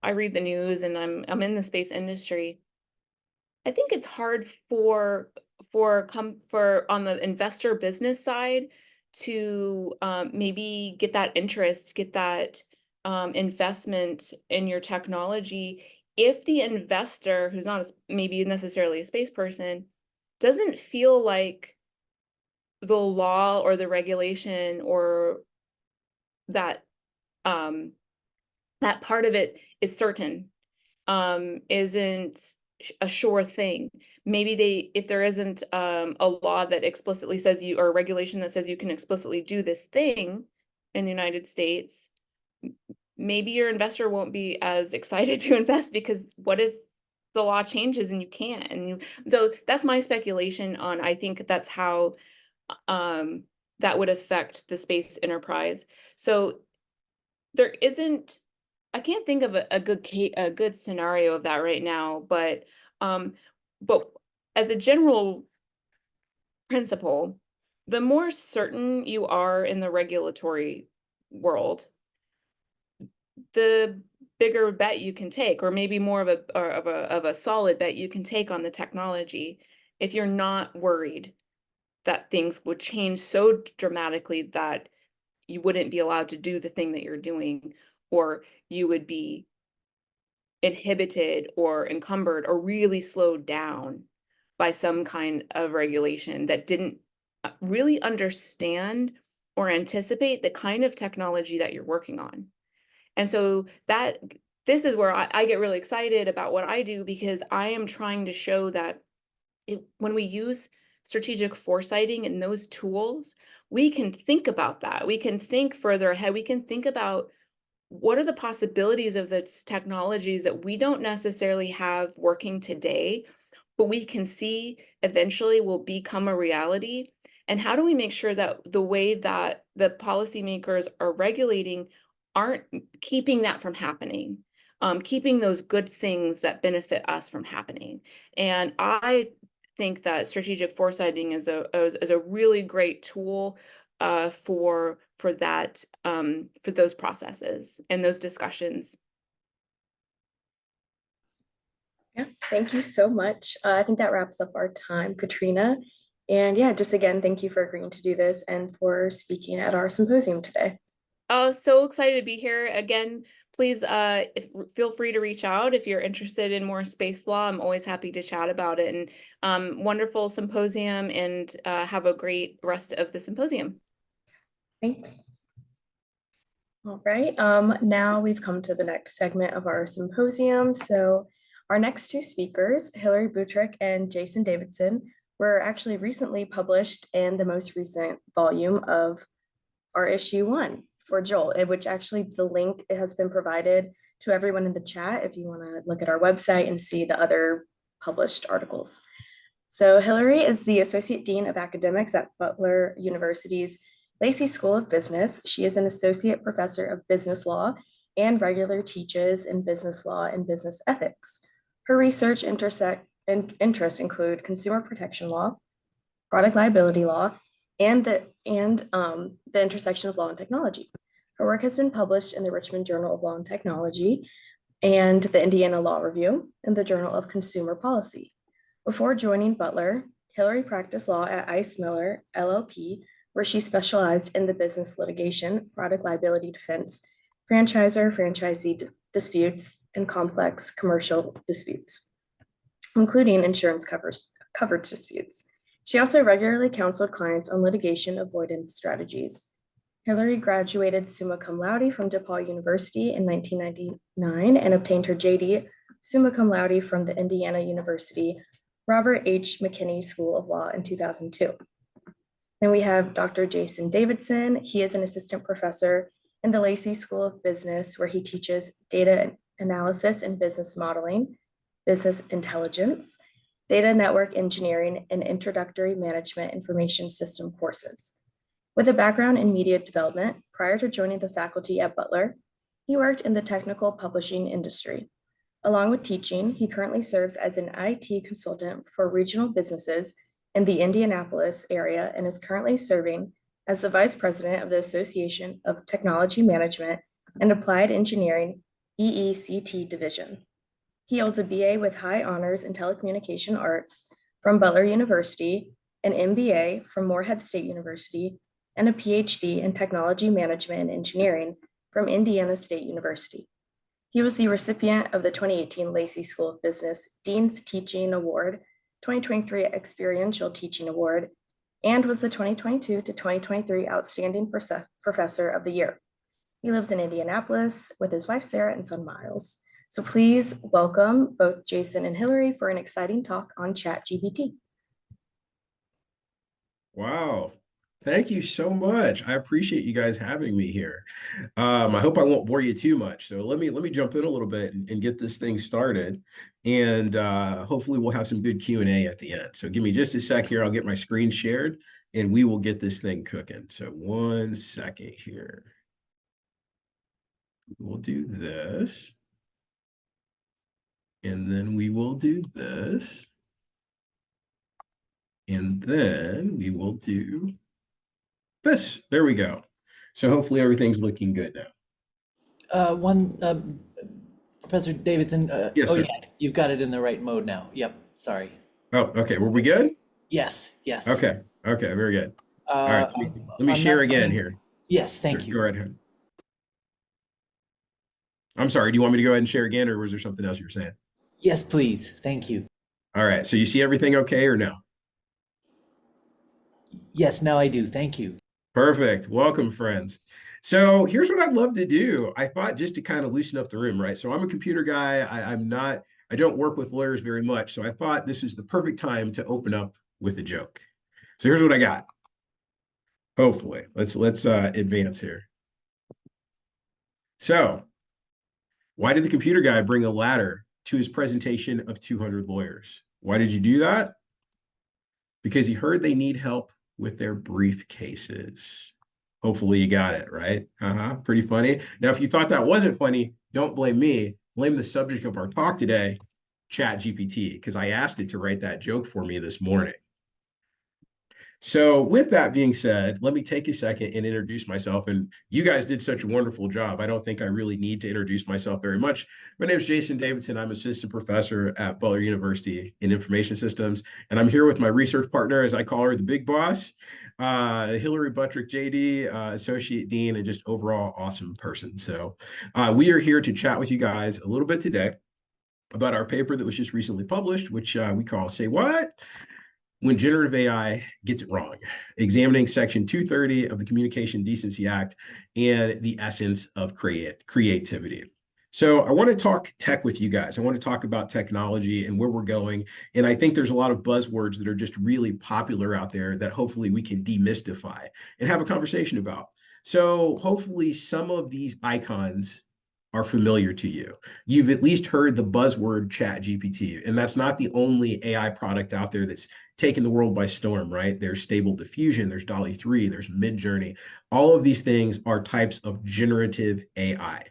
I read the news and I'm in the space industry. I think it's hard for on the investor business side to maybe get that interest, get that investment in your technology if the investor, who's not maybe necessarily a space person, doesn't feel like the law or the regulation or that that part of it is certain, isn't a sure thing. Maybe if there isn't a law that explicitly says or a regulation that says you can explicitly do this thing in the United States, maybe your investor won't be as excited to invest, because what if the law changes and you can't? So that's my speculation on, I think that's how that would affect the space enterprise. So there isn't, I can't think of a good scenario of that right now, but as a general principle, the more certain you are in the regulatory world, the bigger bet you can take, or maybe more of a solid bet you can take on the technology, if you're not worried that things would change so dramatically that you wouldn't be allowed to do the thing that you're doing, or you would be inhibited or encumbered or really slowed down by some kind of regulation that didn't really understand or anticipate the kind of technology that you're working on. And so this is where I get really excited about what I do, because I am trying to show that when we use strategic foresighting and those tools, we can think about that. We can think further ahead. We can think about what are the possibilities of the technologies that we don't necessarily have working today, but we can see eventually will become a reality. And how do we make sure that the way that the policymakers are regulating aren't keeping that from happening, keeping those good things that benefit us from happening? And I think that strategic foresighting is a really great tool for that, for those processes and those discussions. Yeah, thank you so much. I think that wraps up our time, Catrina. And yeah, just again, thank you for agreeing to do this and for speaking at our symposium today. So excited to be here again. Please feel free to reach out if you're interested in more space law. I'm always happy to chat about it. And wonderful symposium, and have a great rest of the symposium. Thanks. All right, now we've come to the next segment of our symposium. So our next two speakers, Hilary Buttrick and Jason Davidson, were actually recently published in the most recent volume of our issue 1 for JOLT, which actually the link, it has been provided to everyone in the chat if you want to look at our website and see the other published articles. So Hilary is the Associate Dean of Academics at Butler University's Lacy School of Business. She is an Associate Professor of Business Law and regularly teaches in business law and business ethics. Her research interests include consumer protection law, product liability law, and the intersection of law and technology. Her work has been published in the Richmond Journal of Law and Technology and the Indiana Law Review and the Journal of Consumer Policy. Before joining Butler, Hilary practiced law at Ice Miller LLP, where she specialized in the business litigation, product liability defense, franchisee disputes, and complex commercial disputes, including insurance coverage disputes. She also regularly counseled clients on litigation avoidance strategies. Hilary graduated summa cum laude from DePaul University in 1999 and obtained her JD summa cum laude from the Indiana University Robert H. McKinney School of Law in 2002. Then we have Dr. Jason Davidson. He is an assistant professor in the Lacy School of Business, where he teaches data analysis and business modeling, business intelligence, data network engineering, and introductory management information system courses. With a background in media development, prior to joining the faculty at Butler, he worked in the technical publishing industry. Along with teaching, he currently serves as an IT consultant for regional businesses in the Indianapolis area and is currently serving as the Vice President of the Association of Technology Management and Applied Engineering EECT Division. He holds a BA with high honors in telecommunication arts from Butler University, an MBA from Morehead State University, and a PhD in technology management and engineering from Indiana State University. He was the recipient of the 2018 Lacy School of Business Dean's Teaching Award, 2023 Experiential Teaching Award, and was the 2022 to 2023 Outstanding Professor of the Year. He lives in Indianapolis with his wife, Sarah, and son, Miles. So please welcome both Jason and Hilary for an exciting talk on ChatGPT. Wow. Thank you so much. I appreciate you guys having me here. I hope I won't bore you too much. So let me jump in a little bit and get this thing started. And hopefully we'll have some good Q&A at the end. So give me just a sec here. I'll get my screen shared and we will get this thing cooking. So 1 second here. We'll do this. And then we will do this. And then we will do this. There we go. So hopefully everything's looking good now. Professor Davidson. Yes, sir. Yeah, you've got it in the right mode now. Yep. Sorry. Oh, okay. Were we good? Yes. Yes. Okay. Okay. Very good. All right. Let me share again here. Yes. Thank you. Go right ahead. I'm sorry. Do you want me to go ahead and share again, or was there something else you were saying? Yes, please. Thank you. All right. So you see everything okay or no? Yes. Now I do. Thank you. Perfect. Welcome, friends. So here's what I'd love to do. I thought just to kind of loosen up the room, right? So I'm a computer guy. I don't work with lawyers very much. So I thought this was the perfect time to open up with a joke. So here's what I got. Hopefully, let's advance here. So why did the computer guy bring a ladder to his presentation of 200 lawyers? Why did you do that? Because he heard they need help with their briefcases. Hopefully you got it, right? Pretty funny. Now, if you thought that wasn't funny, don't blame me. Blame the subject of our talk today, ChatGPT, because I asked it to write that joke for me this morning. So with that being said, let me take a second and introduce myself. And you guys did such a wonderful job. I don't think I really need to introduce myself very much. My name is Jason Davidson. I'm assistant professor at Butler University in information systems. And I'm here with my research partner, as I call her, the big boss, Hilary Buttrick, JD, associate dean, and just overall awesome person. So we are here to chat with you guys a little bit today about our paper that was just recently published, which we call Say What? When generative AI gets it wrong, examining Section 230 of the Communication Decency Act and the essence of creativity. So I want to talk tech with you guys. I want to talk about technology and where we're going. And I think there's a lot of buzzwords that are just really popular out there that hopefully we can demystify and have a conversation about. So hopefully some of these icons are familiar to you. You've at least heard the buzzword ChatGPT, and that's not the only AI product out there that's taken the world by storm, right? There's Stable Diffusion, there's DALL-E 3, there's Midjourney. All of these things are types of generative AI.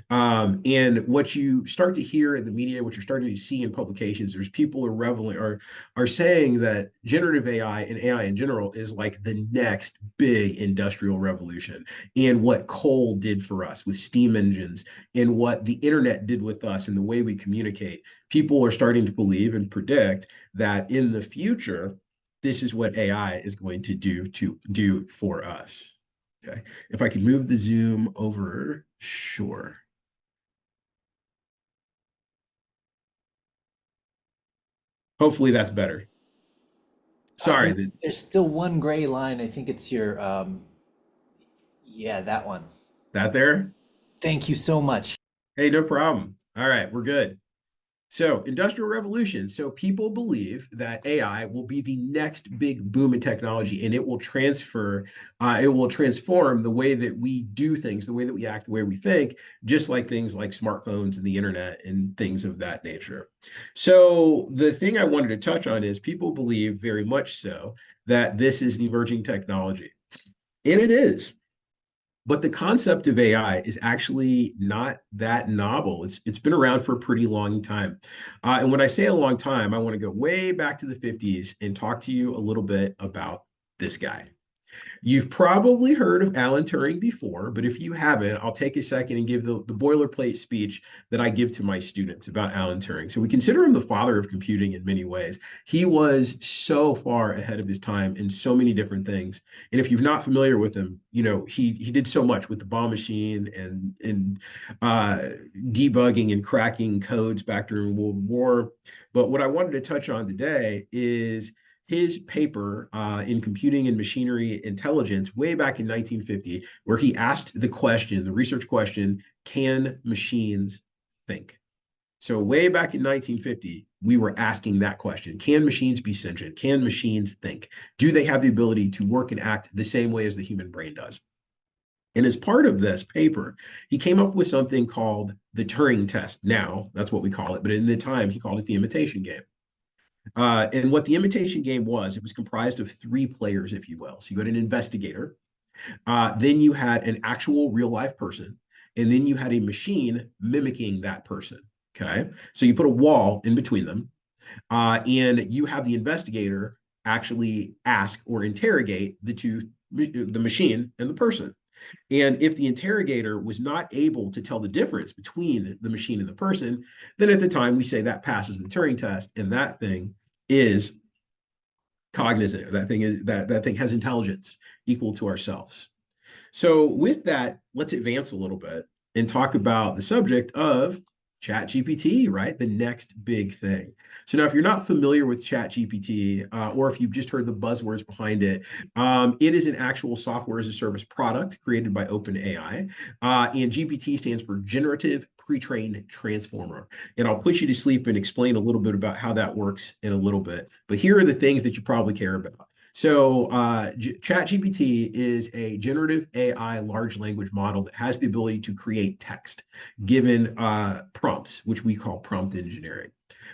And what you start to hear in the media, what you're starting to see in publications, there's people are saying that generative AI and AI in general is like the next big industrial revolution. And what coal did for us with steam engines and what the internet did with us and the way we communicate, people are starting to believe and predict that in the future, this is what AI is going to do for us. Okay, if I can move the zoom over, sure. Hopefully that's better. Sorry. There's still one gray line. I think it's your, yeah, that one. That there? Thank you so much. Hey, no problem. All right, we're good. So industrial revolution. So people believe that AI will be the next big boom in technology, and it will transform the way that we do things, the way that we act, the way we think, just like things like smartphones and the internet and things of that nature. So the thing I wanted to touch on is people believe very much so that this is an emerging technology, and it is. But the concept of AI is actually not that novel. It's been around for a pretty long time. And when I say a long time, I want to go way back to the 50s and talk to you a little bit about this guy. You've probably heard of Alan Turing before, but if you haven't, I'll take a second and give the boilerplate speech that I give to my students about Alan Turing. So we consider him the father of computing in many ways. He was so far ahead of his time in so many different things. And if you're not familiar with him, he did so much with the bomb machine and debugging and cracking codes back during World War. But what I wanted to touch on today is his paper in Computing and Machinery Intelligence way back in 1950, where he asked the research question, can machines think? So way back in 1950, we were asking that question. Can machines be sentient? Can machines think? Do they have the ability to work and act the same way as the human brain does? And as part of this paper, he came up with something called the Turing test. Now, that's what we call it. But in the time, he called it the imitation game. And what the imitation game was, it was comprised of 3 players, if you will. So you had an investigator, then you had an actual real life person, and then you had a machine mimicking that person. Okay. So you put a wall in between them, and you have the investigator actually ask or interrogate the machine and the person. And if the interrogator was not able to tell the difference between the machine and the person, then at the time we say that passes the Turing test, and that thing is cognizant. That thing has intelligence equal to ourselves. So with that, let's advance a little bit and talk about the subject of ChatGPT, right? The next big thing. So now, if you're not familiar with ChatGPT, or if you've just heard the buzzwords behind it, it is an actual software as a service product created by OpenAI. And GPT stands for Generative Pre-trained Transformer. And I'll put you to sleep and explain a little bit about how that works in a little bit. But here are the things that you probably care about. So ChatGPT is a generative AI large language model that has the ability to create text given prompts, which we call prompt engineering.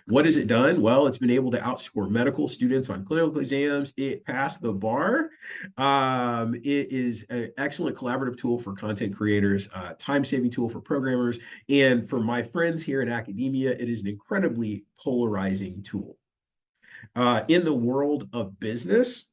What has it done? Well, it's been able to outscore medical students on clinical exams. It passed the bar. It is an excellent collaborative tool for content creators, time-saving tool for programmers, and for my friends here in academia, it is an incredibly polarizing tool. In the world of business,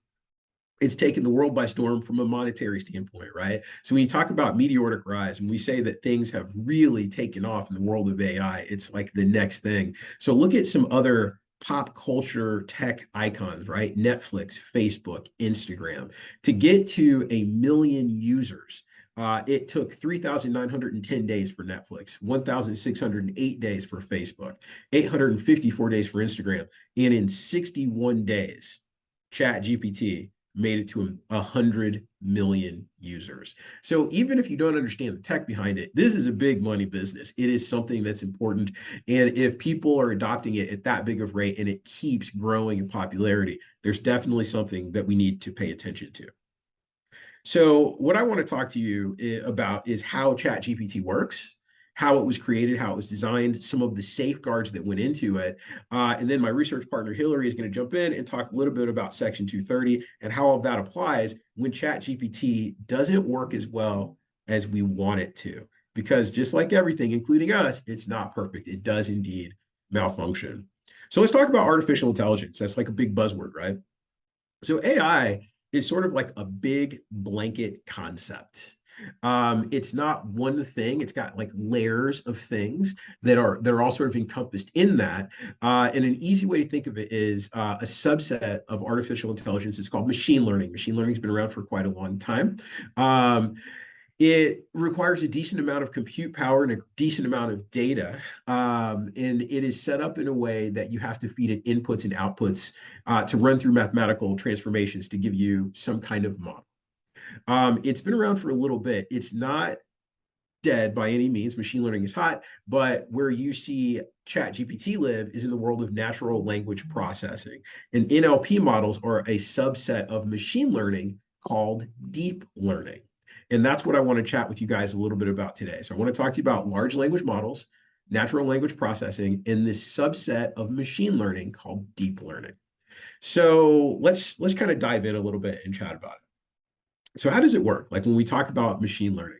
it's taken the world by storm from a monetary standpoint, right? So when you talk about meteoric rise, and we say that things have really taken off in the world of AI, it's like the next thing. So look at some other pop culture tech icons, right? Netflix, Facebook, Instagram. To get to 1 million users, it took 3,910 days for Netflix, 1,608 days for Facebook, 854 days for Instagram, and in 61 days, ChatGPT made it to 100 million users. So even if you don't understand the tech behind it, this is a big money business. It is something that's important. And if people are adopting it at that big of rate and it keeps growing in popularity, there's definitely something that we need to pay attention to. So what I want to talk to you about is how ChatGPT works, how it was created, how it was designed, some of the safeguards that went into it. And then my research partner, Hilary, is going to jump in and talk a little bit about Section 230 and how all of that applies when ChatGPT doesn't work as well as we want it to. Because just like everything, including us, it's not perfect. It does indeed malfunction. So let's talk about artificial intelligence. That's like a big buzzword, right? So AI is sort of like a big blanket concept. It's not one thing. It's got like layers of things that are all sort of encompassed in that. And an easy way to think of it is a subset of artificial intelligence. It's called machine learning. Machine learning has been around for quite a long time. It requires a decent amount of compute power and a decent amount of data. And it is set up in a way that you have to feed it inputs and outputs to run through mathematical transformations to give you some kind of model. It's been around for a little bit. It's not dead by any means. Machine learning is hot, but where you see ChatGPT live is in the world of natural language processing. And NLP models are a subset of machine learning called deep learning. And that's what I want to chat with you guys a little bit about today. So I want to talk to you about large language models, natural language processing, and this subset of machine learning called deep learning. So let's kind of dive in a little bit and chat about it. So how does it work? Like when we talk about machine learning,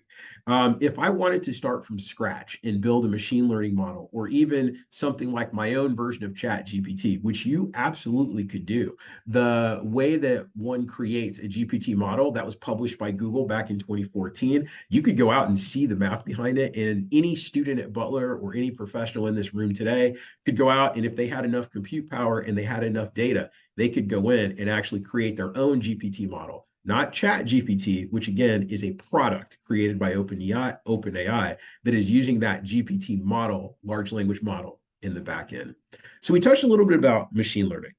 if I wanted to start from scratch and build a machine learning model, or even something like my own version of Chat GPT, which you absolutely could do, the way that one creates a GPT model that was published by Google back in 2014, you could go out and see the math behind it. And any student at Butler or any professional in this room today could go out, and if they had enough compute power and they had enough data, they could go in and actually create their own GPT model, not Chat GPT, which again is a product created by OpenAI that is using that GPT model, large language model, in the back end. So we touched a little bit about machine learning.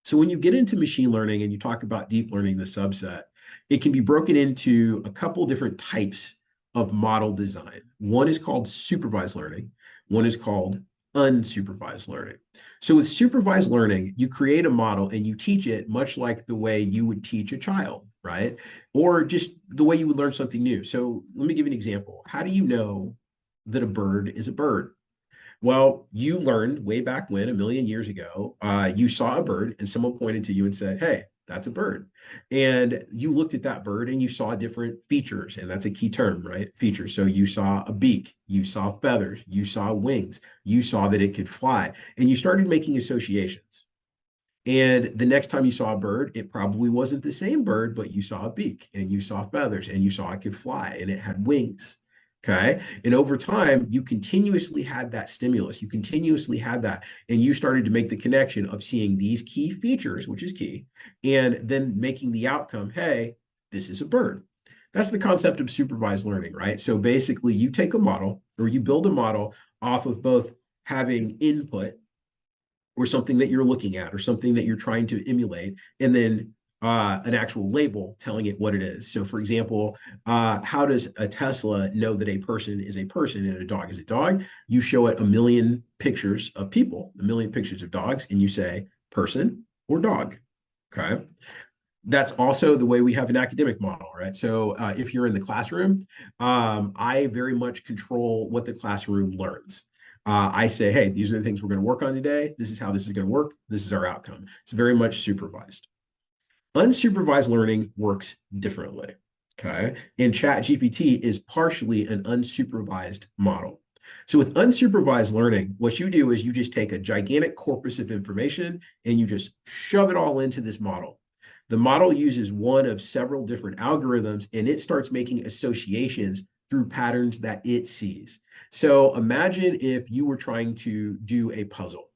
So when you get into machine learning and you talk about deep learning, the subset, it can be broken into a couple different types of model design. One is called supervised learning. One is called unsupervised learning. So with supervised learning, you create a model and you teach it much like the way you would teach a child, right? Or just the way you would learn something new. So let me give you an example. How do you know that a bird is a bird? Well, you learned way back when, a million years ago, you saw a bird and someone pointed to you and said, hey, that's a bird. And you looked at that bird and you saw different features. And that's a key term, right? Features. So you saw a beak, you saw feathers, you saw wings, you saw that it could fly, and you started making associations. And the next time you saw a bird, it probably wasn't the same bird, but you saw a beak and you saw feathers and you saw it could fly and it had wings. Okay. And over time, you continuously had that stimulus. You continuously had that. And you started to make the connection of seeing these key features, which is key, and then making the outcome, hey, this is a bird. That's the concept of supervised learning, right? So basically, you take a model or you build a model off of both having input or something that you're looking at or something that you're trying to emulate, and then an actual label telling it what it is. So for example, how does a Tesla know that a person is a person and a dog is a dog? You show it a million pictures of people, a million pictures of dogs, and you say person or dog, okay? That's also the way we have an academic model, right? So if you're in the classroom, I very much control what the classroom learns. I say, hey, these are the things we're going to work on today. This is how this is going to work. This is our outcome. It's very much supervised. Unsupervised learning works differently, okay? And ChatGPT is partially an unsupervised model. So with unsupervised learning, what you do is you just take a gigantic corpus of information and you just shove it all into this model. The model uses one of several different algorithms and it starts making associations through patterns that it sees. So imagine if you were trying to do a puzzle.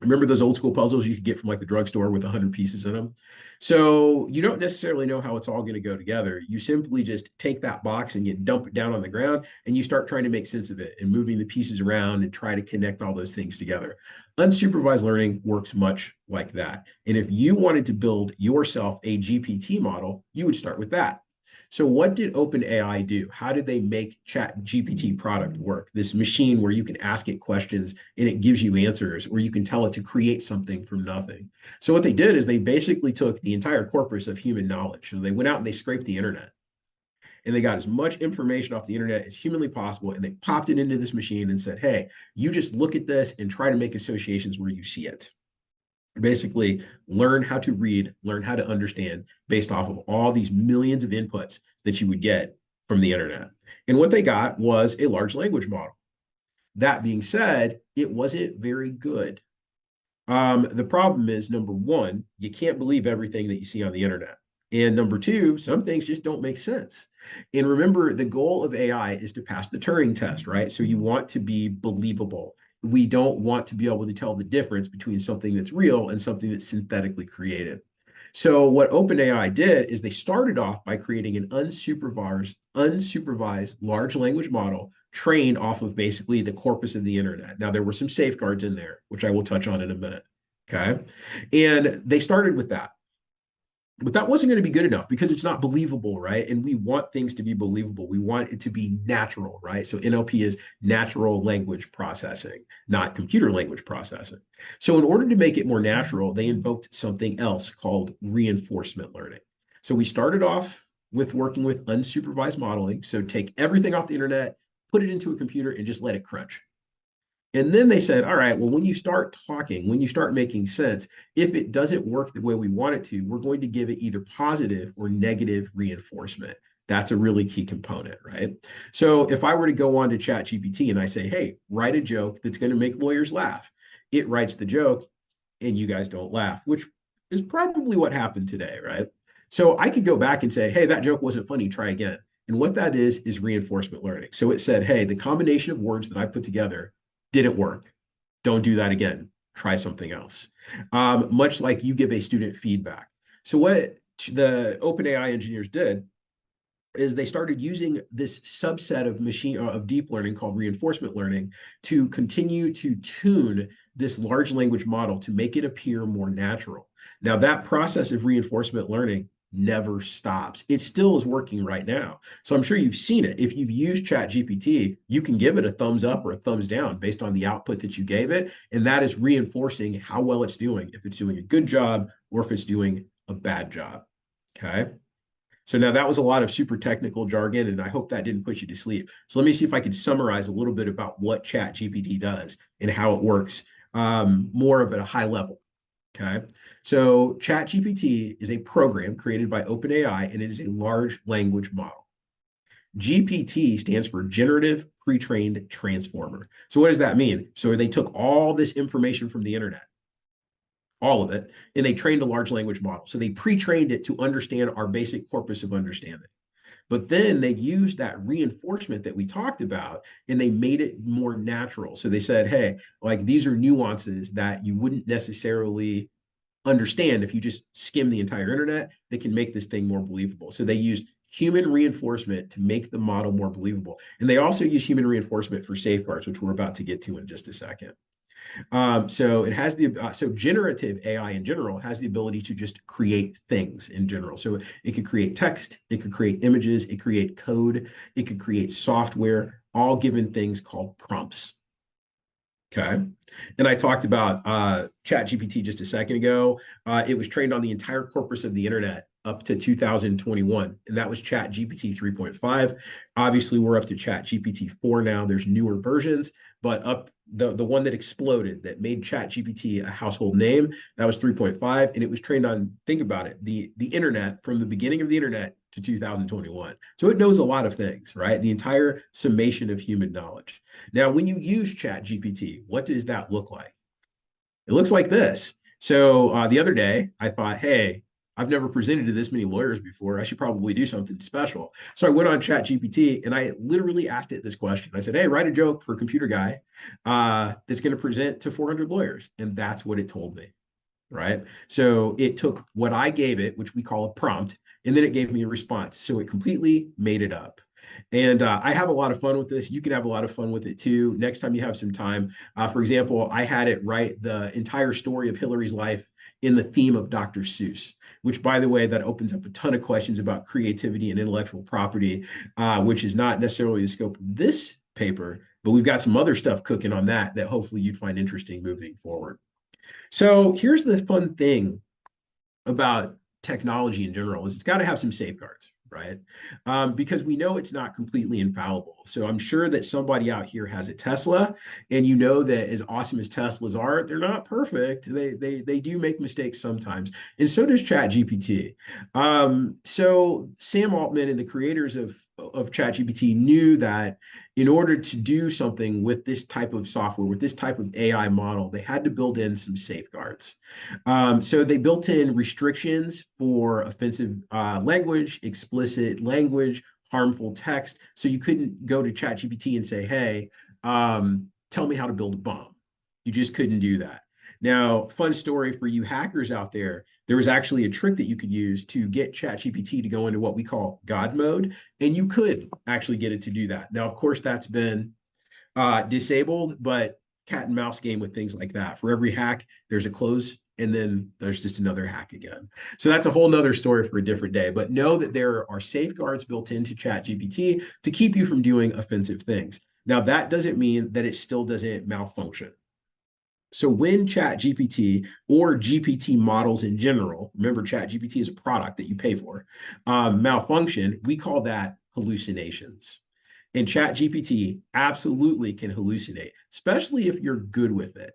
Remember those old school puzzles you could get from like the drugstore with 100 pieces in them? So you don't necessarily know how it's all going to go together. You simply just take that box and you dump it down on the ground and you start trying to make sense of it and moving the pieces around and try to connect all those things together. Unsupervised learning works much like that. And if you wanted to build yourself a GPT model, you would start with that. So what did OpenAI do? How did they make ChatGPT product work? This machine where you can ask it questions and it gives you answers, or you can tell it to create something from nothing. So what they did is they basically took the entire corpus of human knowledge. So they went out and they scraped the internet and they got as much information off the internet as humanly possible. And they popped it into this machine and said, hey, you just look at this and try to make associations where you see it. Basically learn how to read, learn how to understand based off of all these millions of inputs that you would get from the internet. And what they got was a large language model. That being said, it wasn't very good. The problem is, number one, you can't believe everything that you see on the internet. And number two, some things just don't make sense. And remember, the goal of AI is to pass the Turing test, right? So you want to be believable. We don't want to be able to tell the difference between something that's real and something that's synthetically created. So what OpenAI did is they started off by creating an unsupervised large language model trained off of basically the corpus of the internet. Now, there were some safeguards in there, which I will touch on in a minute. Okay. And they started with that. But that wasn't going to be good enough because it's not believable, right? And we want things to be believable. We want it to be natural, right? So NLP is natural language processing, not computer language processing. So in order to make it more natural, they invoked something else called reinforcement learning. So we started off with working with unsupervised modeling. So take everything off the internet, put it into a computer and just let it crunch. And then they said, all right, well, when you start talking, when you start making sense, if it doesn't work the way we want it to, we're going to give it either positive or negative reinforcement. That's a really key component, right? So if I were to go on to ChatGPT and I say, hey, write a joke that's going to make lawyers laugh, it writes the joke and you guys don't laugh, which is probably what happened today, right? So I could go back and say, hey, that joke wasn't funny, try again. And what that is reinforcement learning. So it said, hey, the combination of words that I put together didn't work. Don't do that again. Try something else. Much like you give a student feedback. So what the OpenAI engineers did is they started using this subset of deep learning called reinforcement learning to continue to tune this large language model to make it appear more natural. Now, that process of reinforcement learning never stops. It still is working right now. So I'm sure you've seen it. If you've used ChatGPT, you can give it a thumbs up or a thumbs down based on the output that you gave it. And that is reinforcing how well it's doing, if it's doing a good job or if it's doing a bad job. Okay. So now that was a lot of super technical jargon, and I hope that didn't put you to sleep. So let me see if I can summarize a little bit about what ChatGPT does and how it works, more of at a high level. Okay. So ChatGPT is a program created by OpenAI, and it is a large language model. GPT stands for Generative Pre-trained Transformer. So what does that mean? So they took all this information from the internet, all of it, and they trained a large language model. So they pre-trained it to understand our basic corpus of understanding. But then they used that reinforcement that we talked about and they made it more natural. So they said, hey, like these are nuances that you wouldn't necessarily understand if you just skim the entire internet. They can make this thing more believable. So they used human reinforcement to make the model more believable. And they also use human reinforcement for safeguards, which we're about to get to in just a second. So it has so generative AI in general has the ability to just create things in general. So it could create text, it could create images, it create code, it could create software, all given things called prompts. Okay. And I talked about ChatGPT just a second ago. It was trained on the entire corpus of the internet up to 2021, and that was ChatGPT 3.5. Obviously, we're up to ChatGPT 4 now. There's newer versions, but up the one that exploded, that made ChatGPT a household name, that was 3.5, and it was trained on, think about it, the internet from the beginning of the internet to 2021. So it knows a lot of things, right? The entire summation of human knowledge. Now, when you use ChatGPT, what does that look like? It looks like this. So the other day, I thought, hey, I've never presented to this many lawyers before. I should probably do something special. So I went on ChatGPT and I literally asked it this question. I said, hey, write a joke for Computer Guy that's going to present to 400 lawyers. And that's what it told me, right? So it took what I gave it, which we call a prompt, and then it gave me a response. So it completely made it up. And I have a lot of fun with this. You can have a lot of fun with it too. Next time you have some time, for example, I had it write the entire story of Hilary's life in the theme of Dr. Seuss, which, by the way, that opens up a ton of questions about creativity and intellectual property, which is not necessarily the scope of this paper, but we've got some other stuff cooking on that hopefully you'd find interesting moving forward. So here's the fun thing about technology in general is it's got to have some safeguards, right? Because we know it's not completely infallible. So I'm sure that somebody out here has a Tesla, and you know that as awesome as Teslas are, they're not perfect. They do make mistakes sometimes, and so does ChatGPT. So Sam Altman and the creators of ChatGPT knew that in order to do something with this type of software, with this type of AI model, they had to build in some safeguards. So they built in restrictions for offensive language, explicit language, harmful text. So you couldn't go to ChatGPT and say, hey, tell me how to build a bomb. You just couldn't do that. Now, fun story for you hackers out there, there was actually a trick that you could use to get ChatGPT to go into what we call God mode, and you could actually get it to do that. Now, of course, that's been disabled, but cat and mouse game with things like that. For every hack, there's a close, and then there's just another hack again. So that's a whole nother story for a different day. But know that there are safeguards built into ChatGPT to keep you from doing offensive things. Now, that doesn't mean that it still doesn't malfunction. So when ChatGPT or GPT models in general, remember ChatGPT is a product that you pay for, malfunction, we call that hallucinations. And ChatGPT absolutely can hallucinate, especially if you're good with it.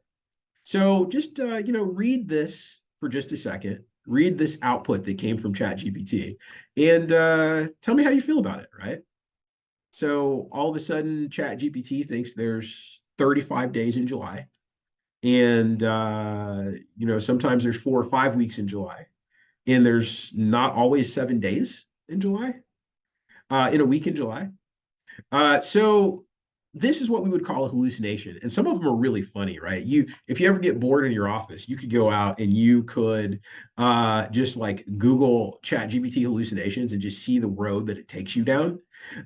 So just, read this for just a second. Read this output that came from ChatGPT and tell me how you feel about it, right? So all of a sudden, ChatGPT thinks there's 35 days in July. And, sometimes there's 4 or 5 weeks in July. And there's not always 7 days in July, in a week in July. So this is what we would call a hallucination. And some of them are really funny, right? If you ever get bored in your office, you could go out and you could just like Google ChatGPT hallucinations and just see the road that it takes you down.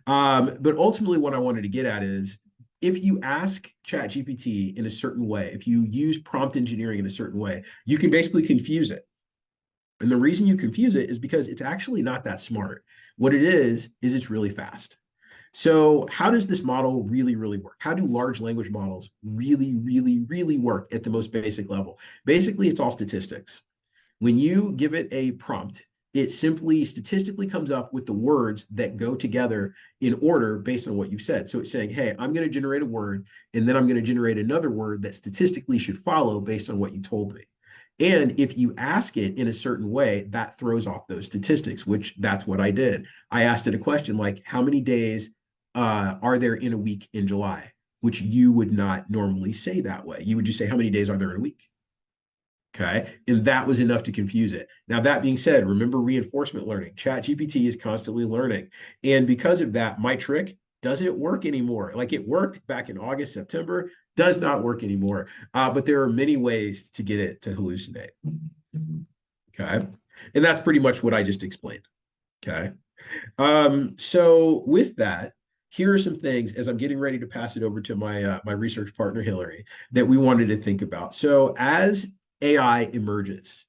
But ultimately, what I wanted to get at is if you ask ChatGPT in a certain way, if you use prompt engineering in a certain way, you can basically confuse it. And the reason you confuse it is because it's actually not that smart. What it is it's really fast. So how does this model really, really work? How do large language models really, really, really work at the most basic level? Basically, it's all statistics. When you give it a prompt, it simply statistically comes up with the words that go together in order based on what you've said. So it's saying, hey, I'm going to generate a word, and then I'm going to generate another word that statistically should follow based on what you told me. And if you ask it in a certain way, that throws off those statistics, which that's what I did. I asked it a question like, how many days are there in a week in July? Which you would not normally say that way. You would just say, how many days are there in a week? Okay. And that was enough to confuse it. Now, that being said, remember reinforcement learning. ChatGPT is constantly learning. And because of that, my trick doesn't work anymore. Like it worked back in August, September, does not work anymore. But there are many ways to get it to hallucinate. Okay. And that's pretty much what I just explained. Okay. So with that, here are some things as I'm getting ready to pass it over to my research partner, Hilary, that we wanted to think about. So as AI emerges,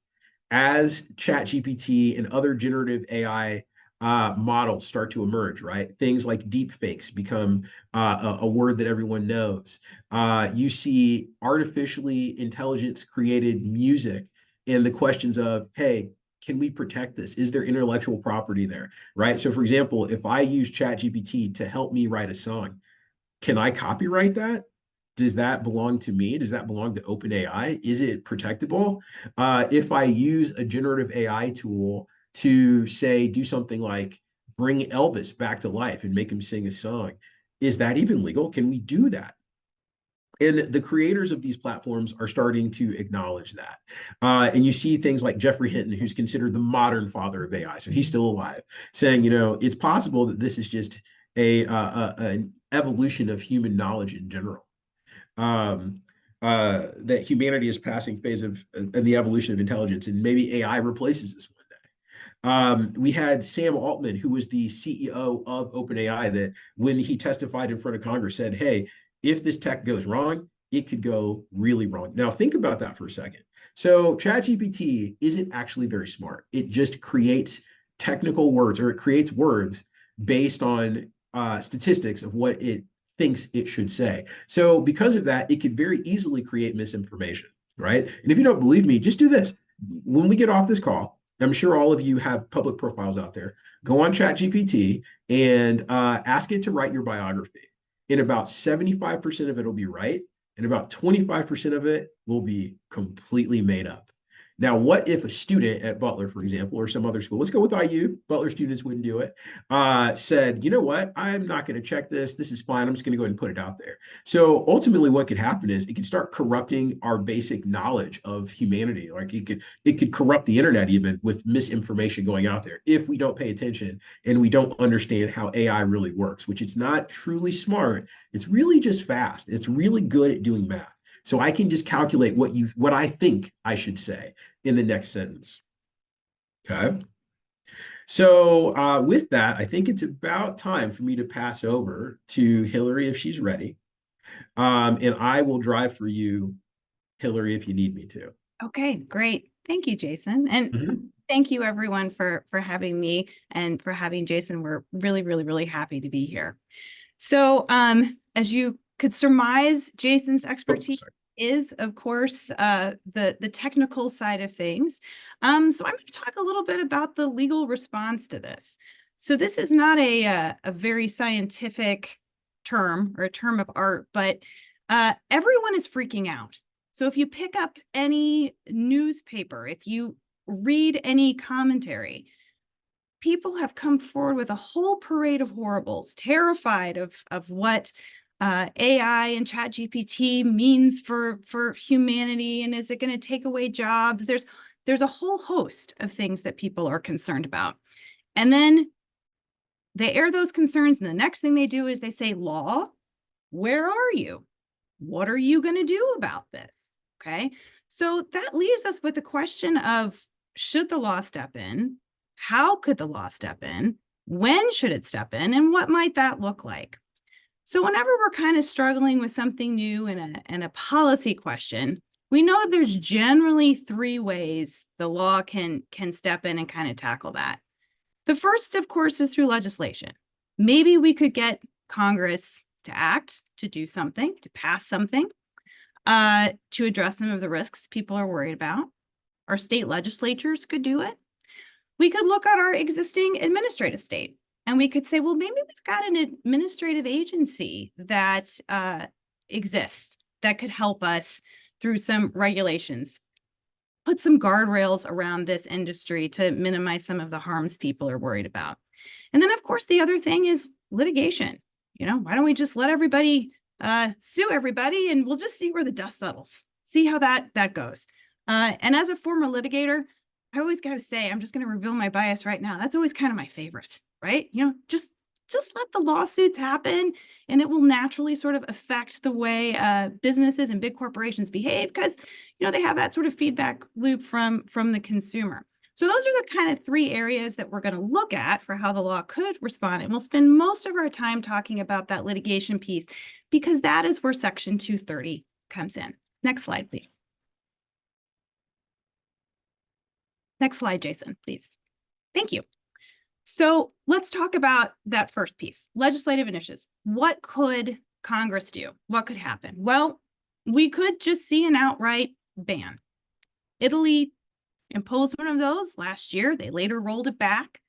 as ChatGPT and other generative AI models start to emerge, right? Things like deep fakes become a word that everyone knows. You see artificially intelligence created music and the questions of, hey, can we protect this? Is there intellectual property there, right? So for example, if I use ChatGPT to help me write a song, can I copyright that? Does that belong to me? Does that belong to OpenAI? Is it protectable? If I use a generative AI tool to say, do something like bring Elvis back to life and make him sing a song, is that even legal? Can we do that? And the creators of these platforms are starting to acknowledge that. And you see things like Jeffrey Hinton, who's considered the modern father of AI, so he's still alive, saying, it's possible that this is just an evolution of human knowledge in general. That humanity is passing phase of in the evolution of intelligence, and maybe AI replaces us one day. We had Sam Altman, who was the CEO of OpenAI, that when he testified in front of Congress said, hey, if this tech goes wrong, it could go really wrong. Now, think about that for a second. So ChatGPT isn't actually very smart. It just creates technical words, or it creates words based on statistics of what it thinks it should say. So because of that, it could very easily create misinformation, right? And if you don't believe me, just do this. When we get off this call, I'm sure all of you have public profiles out there. Go on ChatGPT and ask it to write your biography. And about 75% of it will be right, and about 25% of it will be completely made up. Now, what if a student at Butler, for example, or some other school, let's go with IU, Butler students wouldn't do it, said, you know what, I'm not going to check this. This is fine. I'm just going to go ahead and put it out there. So ultimately what could happen is it could start corrupting our basic knowledge of humanity. Like it could corrupt the internet even with misinformation going out there if we don't pay attention and we don't understand how AI really works, which it's not truly smart. It's really just fast. It's really good at doing math. So I can just calculate what I think I should say in the next sentence. Okay. So with that, I think it's about time for me to pass over to Hilary if she's ready. And I will drive for you, Hilary, if you need me to. Okay, great. Thank you, Jason. And thank you everyone for having me and for having Jason. We're really, really, really happy to be here. So as you could surmise, Jason's expertise is, of course, the technical side of things. So I'm going to talk a little bit about the legal response to this. So this is not a very scientific term or a term of art, but everyone is freaking out. So if you pick up any newspaper, if you read any commentary, people have come forward with a whole parade of horribles, terrified of what AI and ChatGPT means for humanity, and is it going to take away jobs? There's a whole host of things that people are concerned about. And then they air those concerns, and the next thing they do is they say, law, where are you? What are you going to do about this? Okay, so that leaves us with the question of, should the law step in? How could the law step in? When should it step in? And what might that look like? So whenever we're kind of struggling with something new and a policy question, we know there's generally 3 ways the law can step in and kind of tackle that. The first, of course, is through legislation. Maybe we could get Congress to act, to do something, to pass something, to address some of the risks people are worried about. Our state legislatures could do it. We could look at our existing administrative state, and we could say, well, maybe we've got an administrative agency that exists that could help us through some regulations, put some guardrails around this industry to minimize some of the harms people are worried about. And then, of course, the other thing is litigation. You know, why don't we just let everybody sue everybody, and we'll just see where the dust settles, see how that goes. And as a former litigator, I always got to say, I'm just going to reveal my bias right now. That's always kind of my favorite, right? You know, just let the lawsuits happen, and it will naturally sort of affect the way businesses and big corporations behave, because, you know, they have that sort of feedback loop from the consumer. So those are the kind of 3 areas that we're going to look at for how the law could respond. And we'll spend most of our time talking about that litigation piece, because that is where Section 230 comes in. Next slide, please. Next slide, Jason, please. Thank you. So let's talk about that first piece, legislative initiatives. What could Congress do? What could happen? Well, we could just see an outright ban. Italy imposed one of those last year. They later rolled it back.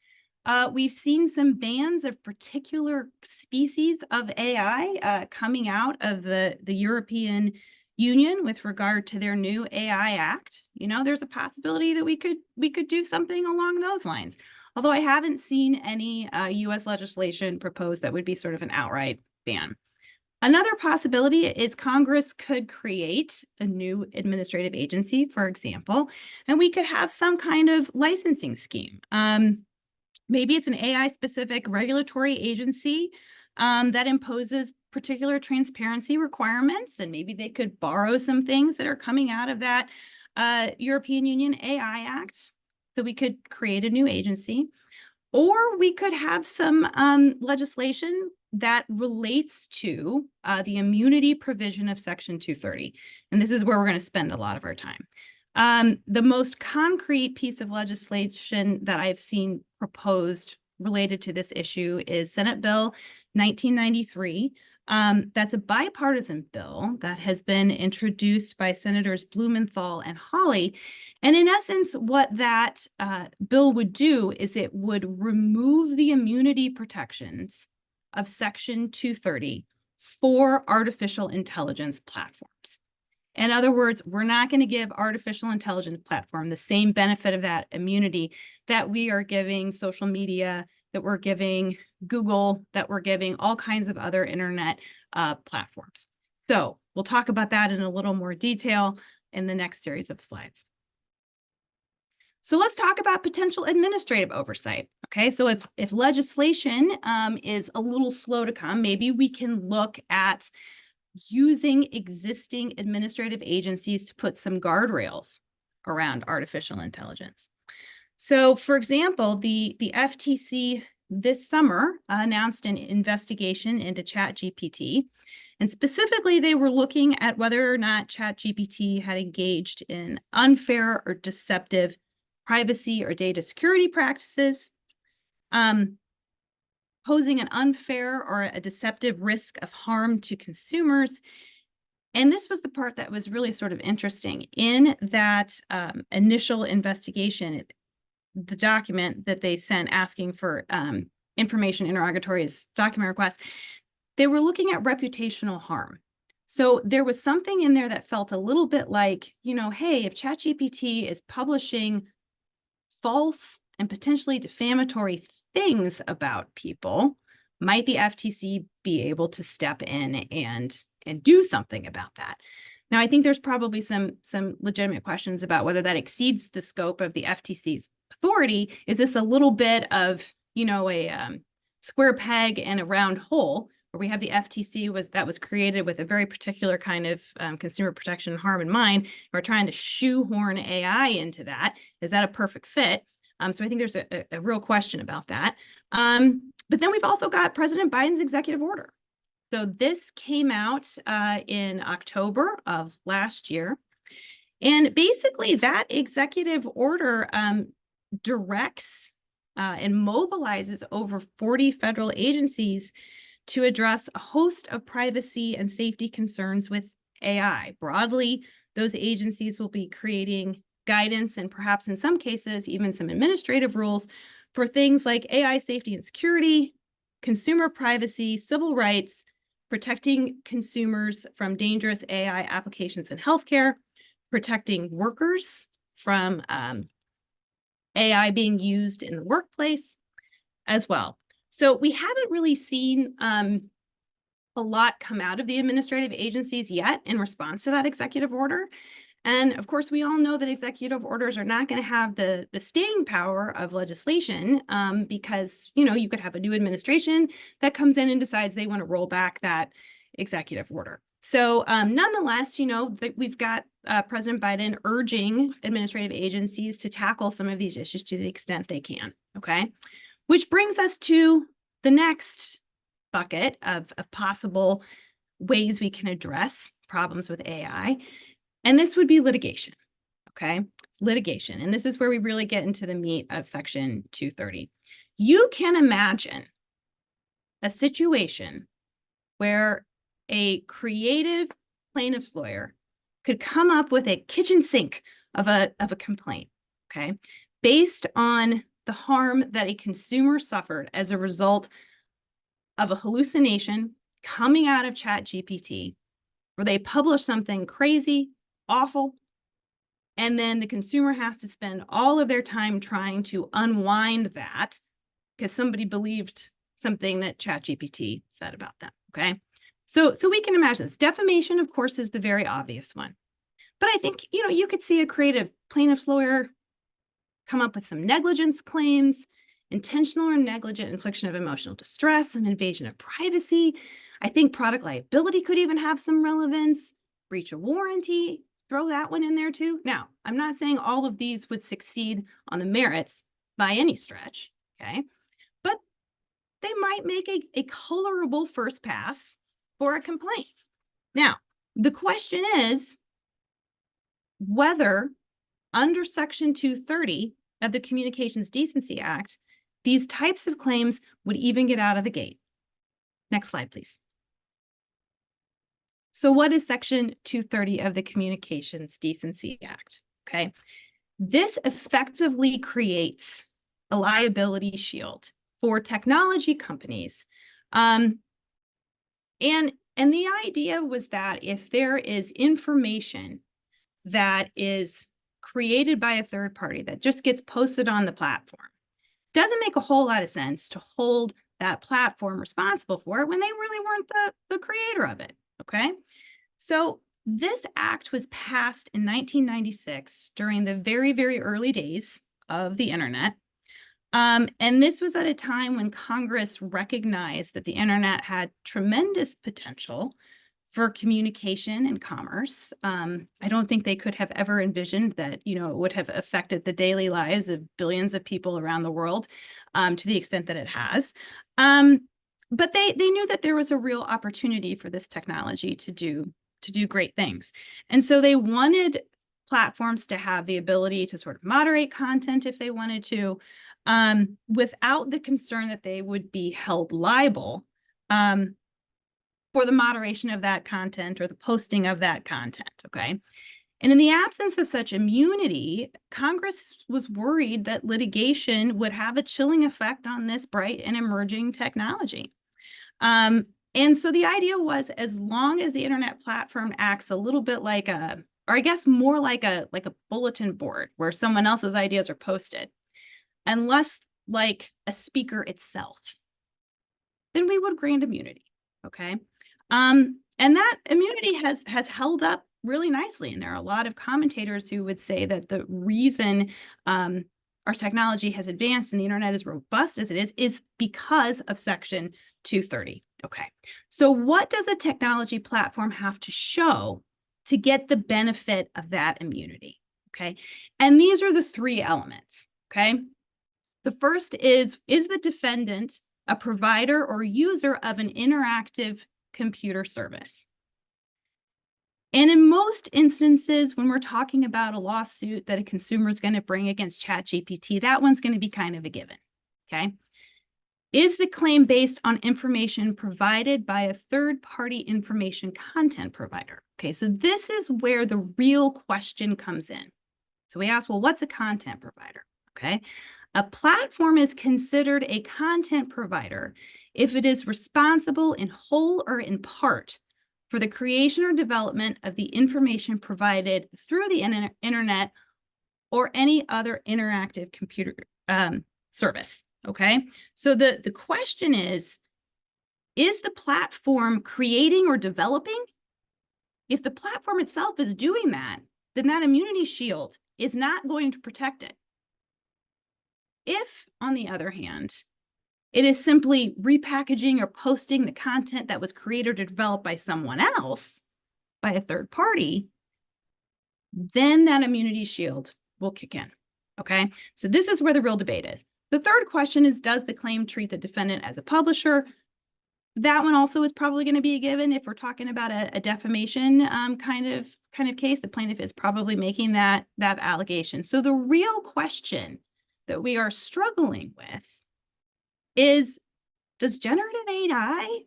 We've seen some bans of particular species of AI coming out of the European Union with regard to their new AI Act. You know, there's a possibility that we could do something along those lines. Although I haven't seen any US legislation proposed that would be sort of an outright ban. Another possibility is Congress could create a new administrative agency, for example, and we could have some kind of licensing scheme. Maybe it's an AI-specific regulatory agency that imposes particular transparency requirements, and maybe they could borrow some things that are coming out of that European Union AI Act. So we could create a new agency, or we could have some legislation that relates to the immunity provision of Section 230. And this is where we're going to spend a lot of our time. The most concrete piece of legislation that I've seen proposed related to this issue is Senate Bill 1993. That's a bipartisan bill that has been introduced by Senators Blumenthal and Hawley. And in essence, what that bill would do is it would remove the immunity protections of Section 230 for artificial intelligence platforms. In other words, we're not going to give artificial intelligence platform the same benefit of that immunity that we are giving social media, that we're giving Google, that we're giving all kinds of other internet platforms. So we'll talk about that in a little more detail in the next series of slides. So let's talk about potential administrative oversight. Okay, so if legislation is a little slow to come, maybe we can look at using existing administrative agencies to put some guardrails around artificial intelligence. So, for example, the FTC this summer announced an investigation into ChatGPT, and specifically they were looking at whether or not ChatGPT had engaged in unfair or deceptive privacy or data security practices, posing an unfair or a deceptive risk of harm to consumers. And this was the part that was really sort of interesting. In that initial investigation, the document that they sent asking for information interrogatories, document requests, they were looking at reputational harm. So there was something in there that felt a little bit like, hey, if ChatGPT is publishing false and potentially defamatory things about people, might the FTC be able to step in and do something about that? Now, I think there's probably some legitimate questions about whether that exceeds the scope of the FTC's authority. Is this a little bit of, a square peg and a round hole, where we have the FTC that was created with a very particular kind of consumer protection and harm in mind? We're trying to shoehorn AI into that. Is that a perfect fit? So I think there's a real question about that. But then we've also got President Biden's executive order. So this came out in October of last year. And basically that executive order directs and mobilizes over 40 federal agencies to address a host of privacy and safety concerns with AI. Broadly, those agencies will be creating guidance and perhaps in some cases, even some administrative rules for things like AI safety and security, consumer privacy, civil rights, protecting consumers from dangerous AI applications in healthcare, protecting workers from AI being used in the workplace as well. So we haven't really seen a lot come out of the administrative agencies yet in response to that executive order. And of course, we all know that executive orders are not going to have the staying power of legislation because, you could have a new administration that comes in and decides they want to roll back that executive order. So nonetheless, we've got President Biden urging administrative agencies to tackle some of these issues to the extent they can. Okay, which brings us to the next bucket of possible ways we can address problems with AI. And this would be litigation, okay? Litigation. And this is where we really get into the meat of Section 230. You can imagine a situation where a creative plaintiff's lawyer could come up with a kitchen sink of a complaint, okay? Based on the harm that a consumer suffered as a result of a hallucination coming out of ChatGPT, where they publish something crazy, awful, and then the consumer has to spend all of their time trying to unwind that because somebody believed something that ChatGPT said about them, okay? So we can imagine this. Defamation, of course, is the very obvious one. But I think, you could see a creative plaintiff's lawyer come up with some negligence claims, intentional or negligent infliction of emotional distress, an invasion of privacy. I think product liability could even have some relevance, breach of warranty, throw that one in there too. Now, I'm not saying all of these would succeed on the merits by any stretch, okay? But they might make a colorable first pass for a complaint. Now, the question is whether under Section 230 of the Communications Decency Act, these types of claims would even get out of the gate. Next slide, please. So what is Section 230 of the Communications Decency Act? Okay, this effectively creates a liability shield for technology companies. And the idea was that if there is information that is created by a third party that just gets posted on the platform, doesn't make a whole lot of sense to hold that platform responsible for it when they really weren't the creator of it, okay? So this act was passed in 1996 during the very, very early days of the internet. And this was at a time when Congress recognized that the internet had tremendous potential for communication and commerce. I don't think they could have ever envisioned that, it would have affected the daily lives of billions of people around the world to the extent that it has. But they knew that there was a real opportunity for this technology to do great things. And so they wanted platforms to have the ability to sort of moderate content if they wanted to, without the concern that they would be held liable for the moderation of that content or the posting of that content, okay? And in the absence of such immunity, Congress was worried that litigation would have a chilling effect on this bright and emerging technology. And so the idea was, as long as the internet platform acts a little bit like a, or I guess more like a bulletin board where someone else's ideas are posted, and less like a speaker itself, then we would grant immunity. Okay. And that immunity has held up really nicely. And there are a lot of commentators who would say that the reason our technology has advanced and the internet is robust as it is because of Section 230. Okay. So what does the technology platform have to show to get the benefit of that immunity? Okay. And these are the three elements. Okay. The first is the defendant a provider or user of an interactive computer service? And in most instances, when we're talking about a lawsuit that a consumer is going to bring against ChatGPT, that one's going to be kind of a given. Okay. Is the claim based on information provided by a third-party information content provider? Okay, so this is where the real question comes in. So we ask, well, what's a content provider? Okay. A platform is considered a content provider if it is responsible in whole or in part for the creation or development of the information provided through the internet or any other interactive computer service. Okay, so the question is the platform creating or developing? If the platform itself is doing that, then that immunity shield is not going to protect it. If, on the other hand, it is simply repackaging or posting the content that was created or developed by someone else, by a third party, then that immunity shield will kick in. Okay, so this is where the real debate is. The third question is, does the claim treat the defendant as a publisher? That one also is probably going to be a given. If we're talking about a defamation kind of case, the plaintiff is probably making that allegation. So the real question that we are struggling with is, does generative AI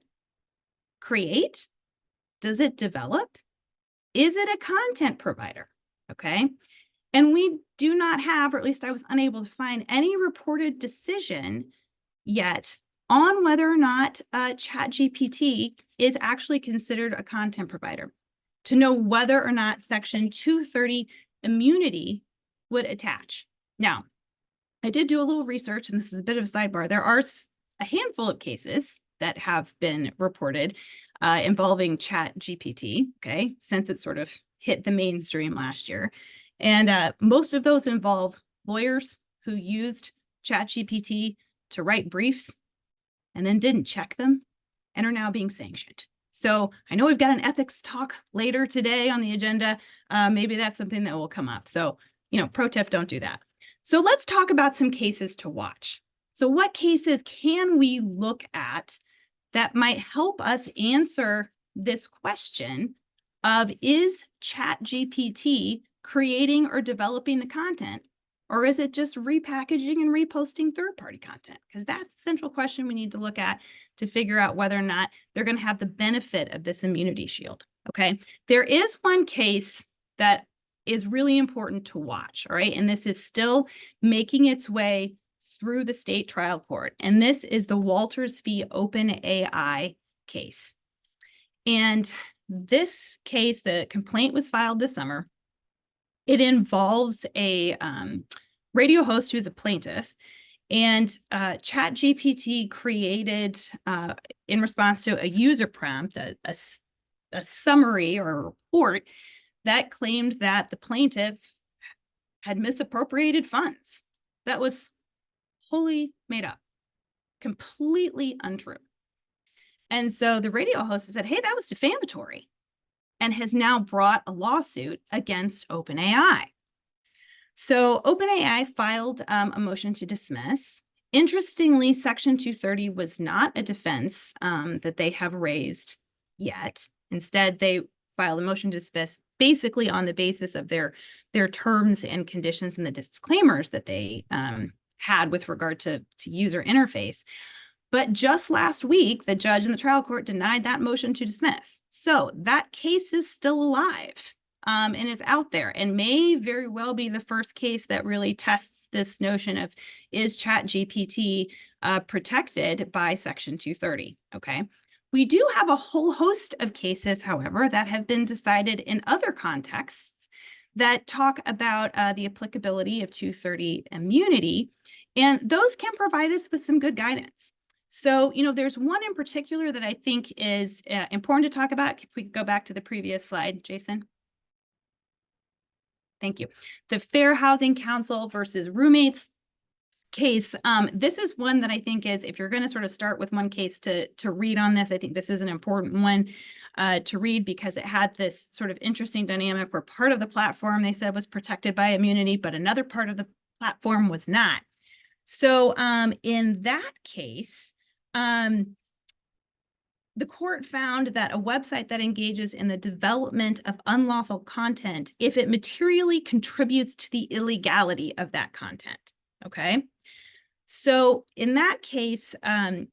create? Does it develop? Is it a content provider? Okay. And we do not have, or at least I was unable to find, any reported decision yet on whether or not ChatGPT is actually considered a content provider, to know whether or not Section 230 immunity would attach. Now, I did do a little research, and this is a bit of a sidebar. There are a handful of cases that have been reported involving ChatGPT, okay, since it sort of hit the mainstream last year. And most of those involve lawyers who used ChatGPT to write briefs and then didn't check them and are now being sanctioned. So I know we've got an ethics talk later today on the agenda. Maybe that's something that will come up. So, pro tip, don't do that. So let's talk about some cases to watch. So what cases can we look at that might help us answer this question of, is ChatGPT creating or developing the content, or is it just repackaging and reposting third-party content? Because that's the central question we need to look at to figure out whether or not they're going to have the benefit of this immunity shield. Okay, there is one case that is really important to watch, all right? And this is still making its way through the state trial court. And this is the Walters v. OpenAI case. And this case, the complaint was filed this summer. It involves a radio host who's a plaintiff, and ChatGPT created, in response to a user prompt, a summary or a report that claimed that the plaintiff had misappropriated funds. That was wholly made up, completely untrue. And so the radio host said, hey, that was defamatory, and has now brought a lawsuit against OpenAI. So OpenAI filed a motion to dismiss. Interestingly, Section 230 was not a defense that they have raised yet. Instead, they filed a motion to dismiss basically on the basis of their terms and conditions and the disclaimers that they had with regard to user interface. But just last week, the judge in the trial court denied that motion to dismiss. So that case is still alive and is out there, and may very well be the first case that really tests this notion of, is ChatGPT protected by Section 230? Okay. We do have a whole host of cases, however, that have been decided in other contexts that talk about the applicability of 230 immunity, and those can provide us with some good guidance. So, there's one in particular that I think is important to talk about. If we could go back to the previous slide, Jason. Thank you. The Fair Housing Council versus roommates case. This is one that I think is, if you're going to sort of start with one case to read on this, I think this is an important one to read, because it had this sort of interesting dynamic where part of the platform they said was protected by immunity, but another part of the platform was not. So in that case, the court found that a website that engages in the development of unlawful content, if it materially contributes to the illegality of that content, okay? So in that case, a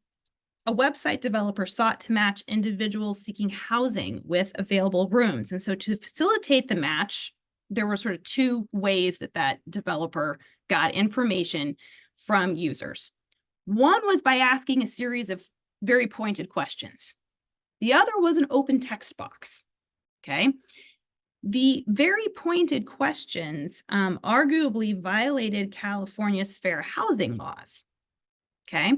website developer sought to match individuals seeking housing with available rooms. And so to facilitate the match, there were sort of two ways that that developer got information from users. One was by asking a series of very pointed questions. The other was an open text box, okay? The very pointed questions arguably violated California's fair housing laws, okay?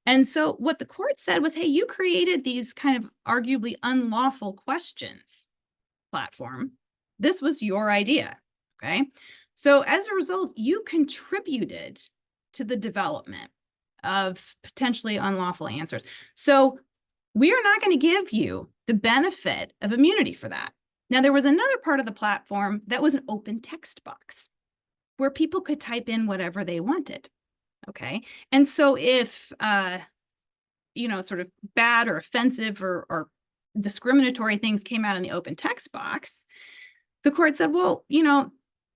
And so what the court said was, hey, you created these kind of arguably unlawful questions platform. This was your idea, okay? So as a result, you contributed to the development of potentially unlawful answers. So we are not going to give you the benefit of immunity for that. Now, there was another part of the platform that was an open text box where people could type in whatever they wanted, okay? And so if, sort of bad or offensive or discriminatory things came out in the open text box, the court said, well,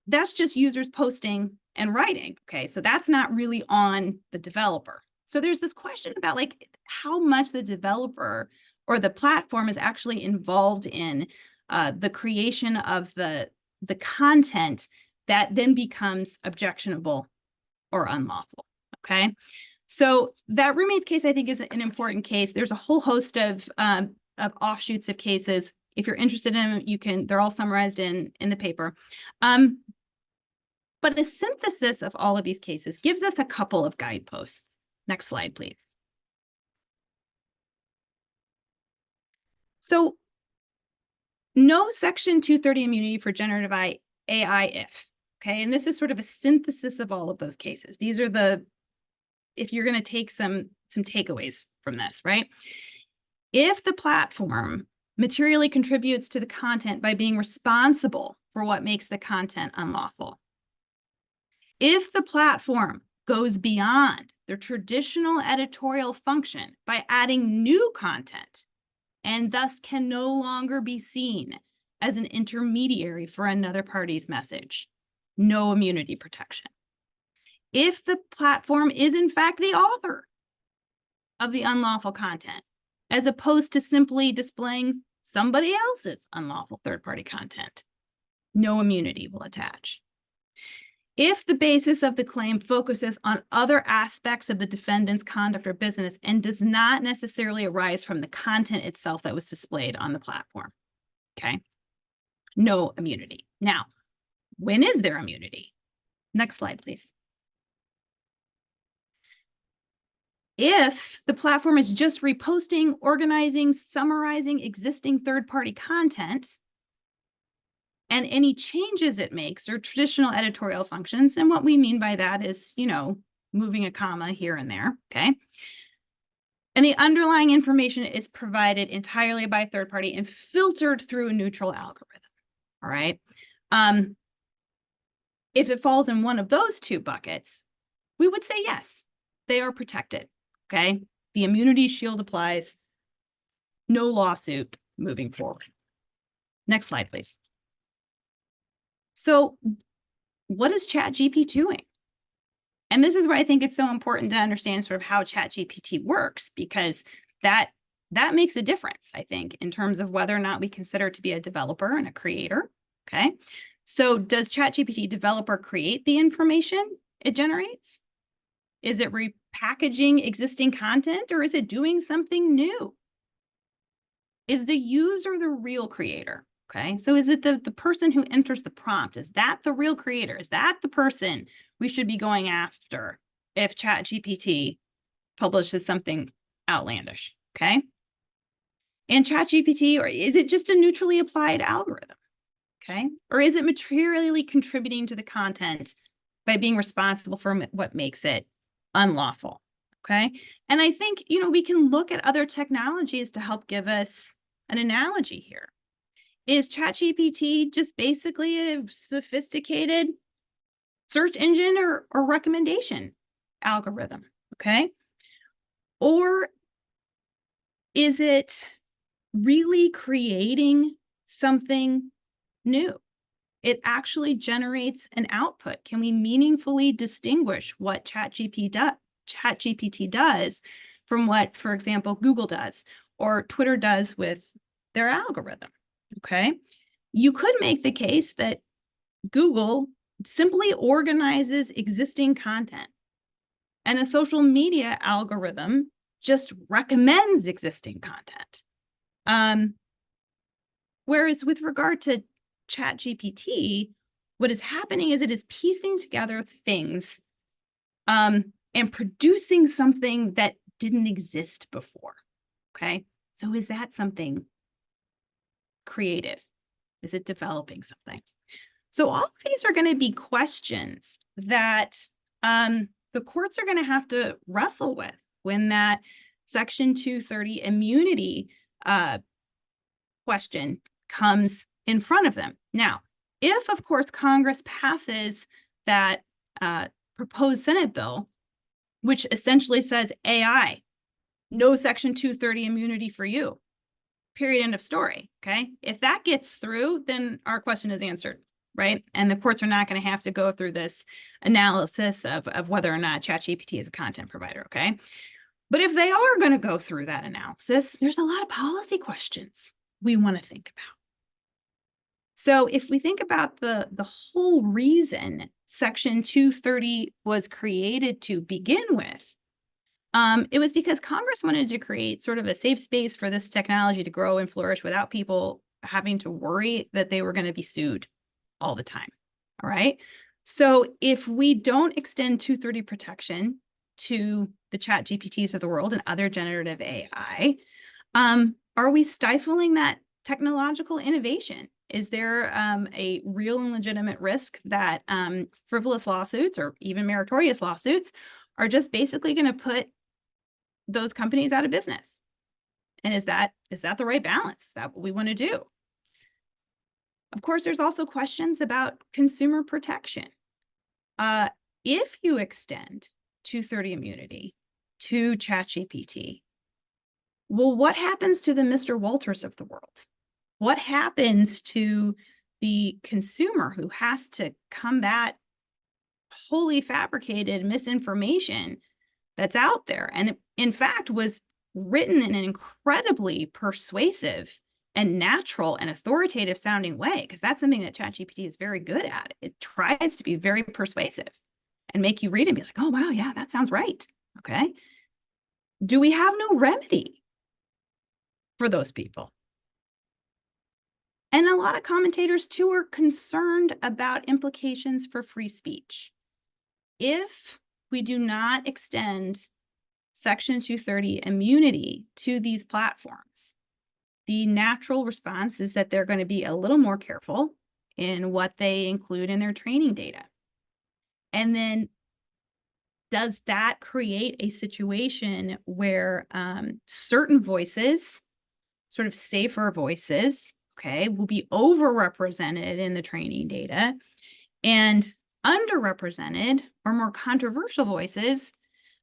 that's just users posting and writing, okay? So that's not really on the developer. So there's this question about like how much the developer or the platform is actually involved in the creation of the content that then becomes objectionable or unlawful, okay? So that roommates case, I think, is an important case. There's a whole host of offshoots of cases. If you're interested in them, you can, they're all summarized in the paper. But a synthesis of all of these cases gives us a couple of guideposts. Next slide, please. So no Section 230 immunity for generative AI if, okay? And this is sort of a synthesis of all of those cases. These are the, if you're going to take some takeaways from this, right? If the platform materially contributes to the content by being responsible for what makes the content unlawful, if the platform goes beyond their traditional editorial function by adding new content and thus can no longer be seen as an intermediary for another party's message, no immunity protection. If the platform is in fact the author of the unlawful content, as opposed to simply displaying somebody else's unlawful third-party content, no immunity will attach. If the basis of the claim focuses on other aspects of the defendant's conduct or business and does not necessarily arise from the content itself that was displayed on the platform, okay? No immunity. Now, when is there immunity? Next slide, please. If the platform is just reposting, organizing, summarizing existing third-party content, and any changes it makes are traditional editorial functions. And what we mean by that is, moving a comma here and there, okay? And the underlying information is provided entirely by a third party and filtered through a neutral algorithm, all right? If it falls in one of those two buckets, we would say yes, they are protected, okay? The immunity shield applies, no lawsuit moving forward. Next slide, please. So what is ChatGPT doing? And this is where I think it's so important to understand sort of how ChatGPT works, because that makes a difference, I think, in terms of whether or not we consider it to be a developer and a creator, okay? So does ChatGPT developer create the information it generates? Is it repackaging existing content, or is it doing something new? is the user the real creator? Okay, so is it the person who enters the prompt? Is that the real creator? Is that the person we should be going after if ChatGPT publishes something outlandish? Okay. And ChatGPT, or is it just a neutrally applied algorithm? Okay. Or is it materially contributing to the content by being responsible for what makes it unlawful? Okay. And I think, we can look at other technologies to help give us an analogy here. Is ChatGPT just basically a sophisticated search engine or recommendation algorithm? Okay. Or is it really creating something new? It actually generates an output. Can we meaningfully distinguish what ChatGPT does from what, for example, Google does or Twitter does with their algorithm? Okay. You could make the case that Google simply organizes existing content and a social media algorithm just recommends existing content. Whereas with regard to ChatGPT, what is happening is it is piecing together things and producing something that didn't exist before. Okay. So is that something creative? Is it developing something? So all of these are going to be questions that the courts are going to have to wrestle with when that Section 230 immunity question comes in front of them. Now, if, of course, Congress passes that proposed Senate bill, which essentially says AI, no Section 230 immunity for you, period, end of story, okay? If that gets through, then our question is answered, right? And the courts are not going to have to go through this analysis of whether or not ChatGPT is a content provider, okay? But if they are going to go through that analysis, there's a lot of policy questions we want to think about. So if we think about the whole reason Section 230 was created to begin with, it was because Congress wanted to create sort of a safe space for this technology to grow and flourish without people having to worry that they were going to be sued all the time. All right. So if we don't extend 230 protection to the ChatGPTs of the world and other generative AI, are we stifling that technological innovation? Is there a real and legitimate risk that frivolous lawsuits or even meritorious lawsuits are just basically going to put those companies out of business? And is that the right balance? Is that what we want to do? Of course, there's also questions about consumer protection. If you extend 230 immunity to ChatGPT, well, what happens to the Mr. Walters of the world? What happens to the consumer who has to combat wholly fabricated misinformation that's out there? And in fact, was written in an incredibly persuasive and natural and authoritative sounding way, because that's something that ChatGPT is very good at. It tries to be very persuasive and make you read and be like, oh, wow, yeah, that sounds right. Okay. Do we have no remedy for those people? And a lot of commentators, too, are concerned about implications for free speech. If we do not extend Section 230 immunity to these platforms, the natural response is that they're going to be a little more careful in what they include in their training data. And then does that create a situation where certain voices, sort of safer voices, okay, will be overrepresented in the training data, and underrepresented or more controversial voices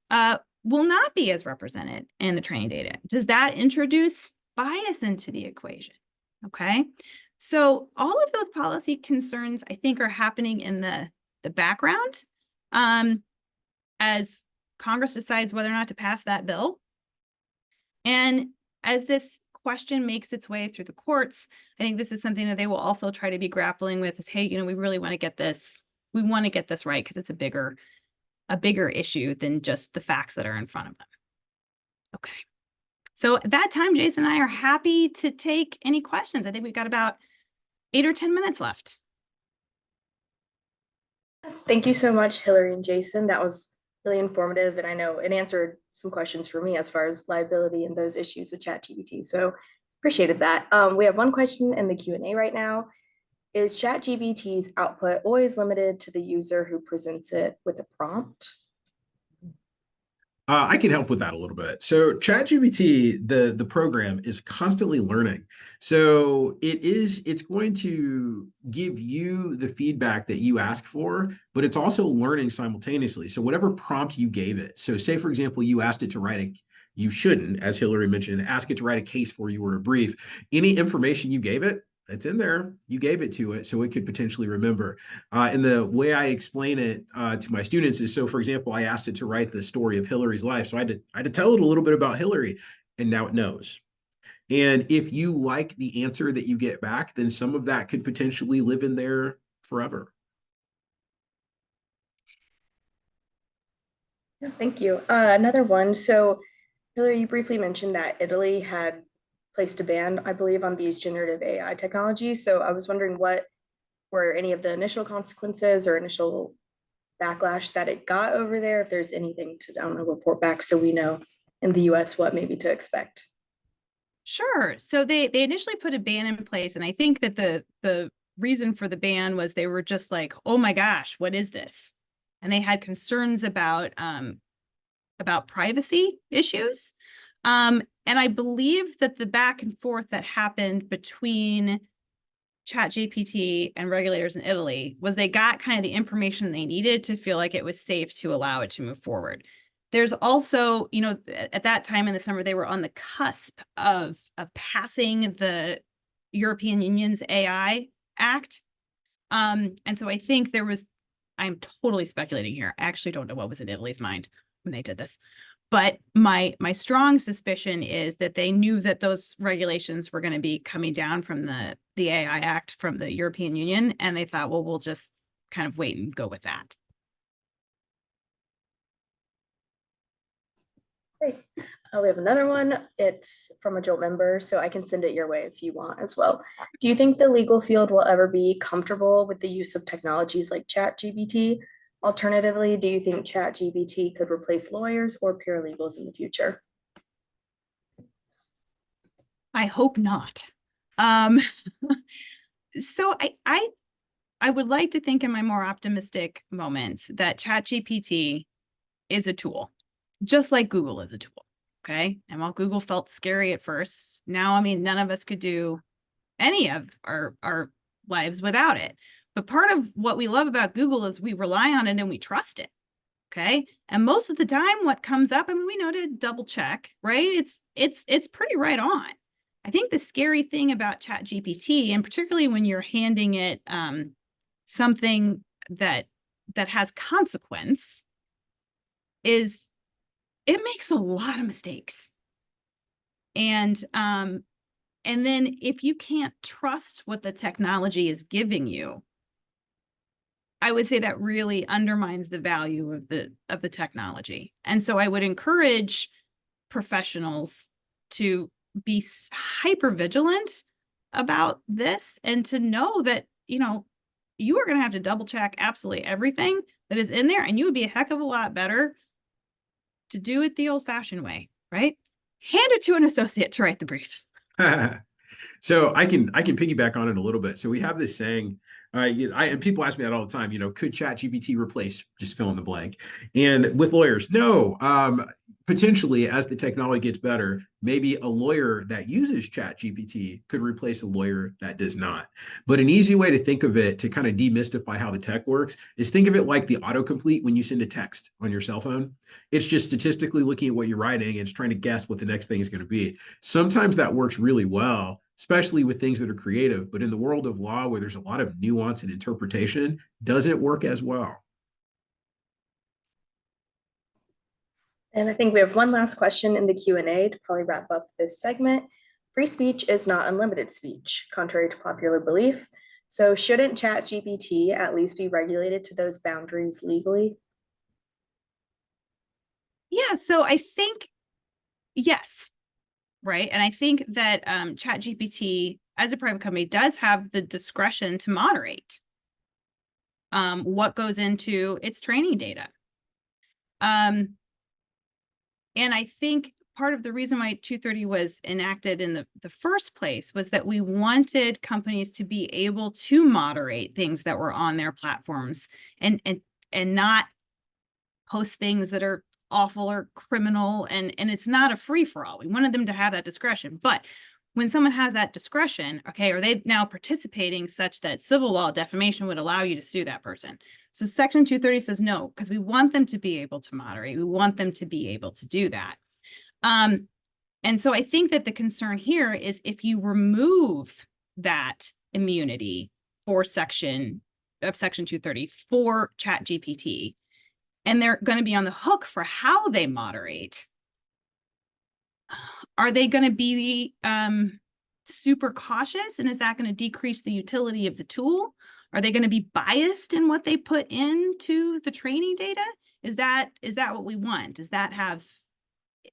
will not be as represented in the training data? Does that introduce bias into the equation? Okay, so all of those policy concerns, I think, are happening in the background as Congress decides whether or not to pass that bill. And as this question makes its way through the courts, I think this is something that they will also try to be grappling with, is, hey, we really want to get this, we want to get this right, because it's a bigger issue than just the facts that are in front of them. Okay. So at that time, Jason and I are happy to take any questions. I think we've got about 8 or 10 minutes left. Thank you so much, Hilary and Jason. That was really informative, and I know it answered some questions for me as far as liability and those issues with ChatGPT. So appreciated that. We have one question in the Q&A right now. Is ChatGPT's output always limited to the user who presents it with a prompt? I can help with that a little bit. So ChatGPT, the program is constantly learning. So it's going to give you the feedback that you ask for, but it's also learning simultaneously. So whatever prompt you gave it. So say, for example, you asked it to you shouldn't, as Hilary mentioned, ask it to write a case for you or a brief. Any information you gave it, it's in there. You gave it to it, so it could potentially remember. And the way I explain it to my students is, so for example, I asked it to write the story of Hilary's life. So I had to tell it a little bit about Hilary, and now it knows. And if you like the answer that you get back, then some of that could potentially live in there forever. Yeah, thank you. Another one. So Hilary, you briefly mentioned that Italy had placed a ban, I believe, on these generative AI technologies. So I was wondering what were any of the initial consequences or initial backlash that it got over there, if there's anything to, I don't know, report back so we know in the US what maybe to expect. Sure. So they initially put a ban in place, and I think that the reason for the ban was they were just like, oh my gosh, what is this? And they had concerns about privacy issues. And I believe that the back and forth that happened between ChatGPT and regulators in Italy was they got kind of the information they needed to feel like it was safe to allow it to move forward. There's also, you know, at that time in the summer, they were on the cusp of passing the European Union's AI Act. And so I think there was, I'm totally speculating here. I actually don't know what was in Italy's mind when they did this. But my strong suspicion is that they knew that those regulations were going to be coming down from the AI Act from the European Union, and they thought, well, we'll just kind of wait and go with that. Great. We have another one. It's from a JOLT member, so I can send it your way if you want as well. Do you think the legal field will ever be comfortable with the use of technologies like ChatGPT? Alternatively, do you think ChatGPT could replace lawyers or paralegals in the future? I hope not. So I would like to think in my more optimistic moments that ChatGPT is a tool, just like Google is a tool. Okay. And while Google felt scary at first, now, I mean, none of us could do any of our lives without it. But part of what we love about Google is we rely on it and we trust it. Okay. And most of the time what comes up, I mean, we know to double check, right? It's pretty right on. I think the scary thing about ChatGPT, and particularly when you're handing it something that has consequence, is it makes a lot of mistakes. And then if you can't trust what the technology is giving you, I would say that really undermines the value of the technology. And so I would encourage professionals to be hyper vigilant about this and to know that, you know, you are going to have to double check absolutely everything that is in there, and you would be a heck of a lot better to do it the old fashioned way, right? Hand it to an associate to write the brief. So I can piggyback on it a little bit. So we have this saying, and people ask me that all the time, you know, could ChatGPT replace just fill in the blank? And with lawyers, no. Potentially, as the technology gets better, maybe a lawyer that uses ChatGPT could replace a lawyer that does not. But an easy way to think of it, to kind of demystify how the tech works, is think of it like the autocomplete when you send a text on your cell phone. It's just statistically looking at what you're writing and it's trying to guess what the next thing is going to be. Sometimes that works really well, especially with things that are creative. But in the world of law, where there's a lot of nuance and interpretation, doesn't work as well. And I think we have one last question in the Q&A to probably wrap up this segment. Free speech is not unlimited speech, contrary to popular belief. So shouldn't ChatGPT at least be regulated to those boundaries legally? Yeah, so I think, yes. right? And I think that ChatGPT, as a private company, does have the discretion to moderate what goes into its training data. And I think part of the reason why 230 was enacted in the first place was that we wanted companies to be able to moderate things that were on their platforms and not post things that are awful or criminal, and it's not a free-for-all. We wanted them to have that discretion. But when someone has that discretion, okay, are they now participating such that civil law defamation would allow you to sue that person? So Section 230 says no, because we want them to be able to moderate. We want them to be able to do that. And so I think that the concern here is if you remove that immunity for Section 230 for ChatGPT, and they're going to be on the hook for how they moderate, are they going to be super cautious? And is that going to decrease the utility of the tool? Are they going to be biased in what they put into the training data? Is that what we want? Is that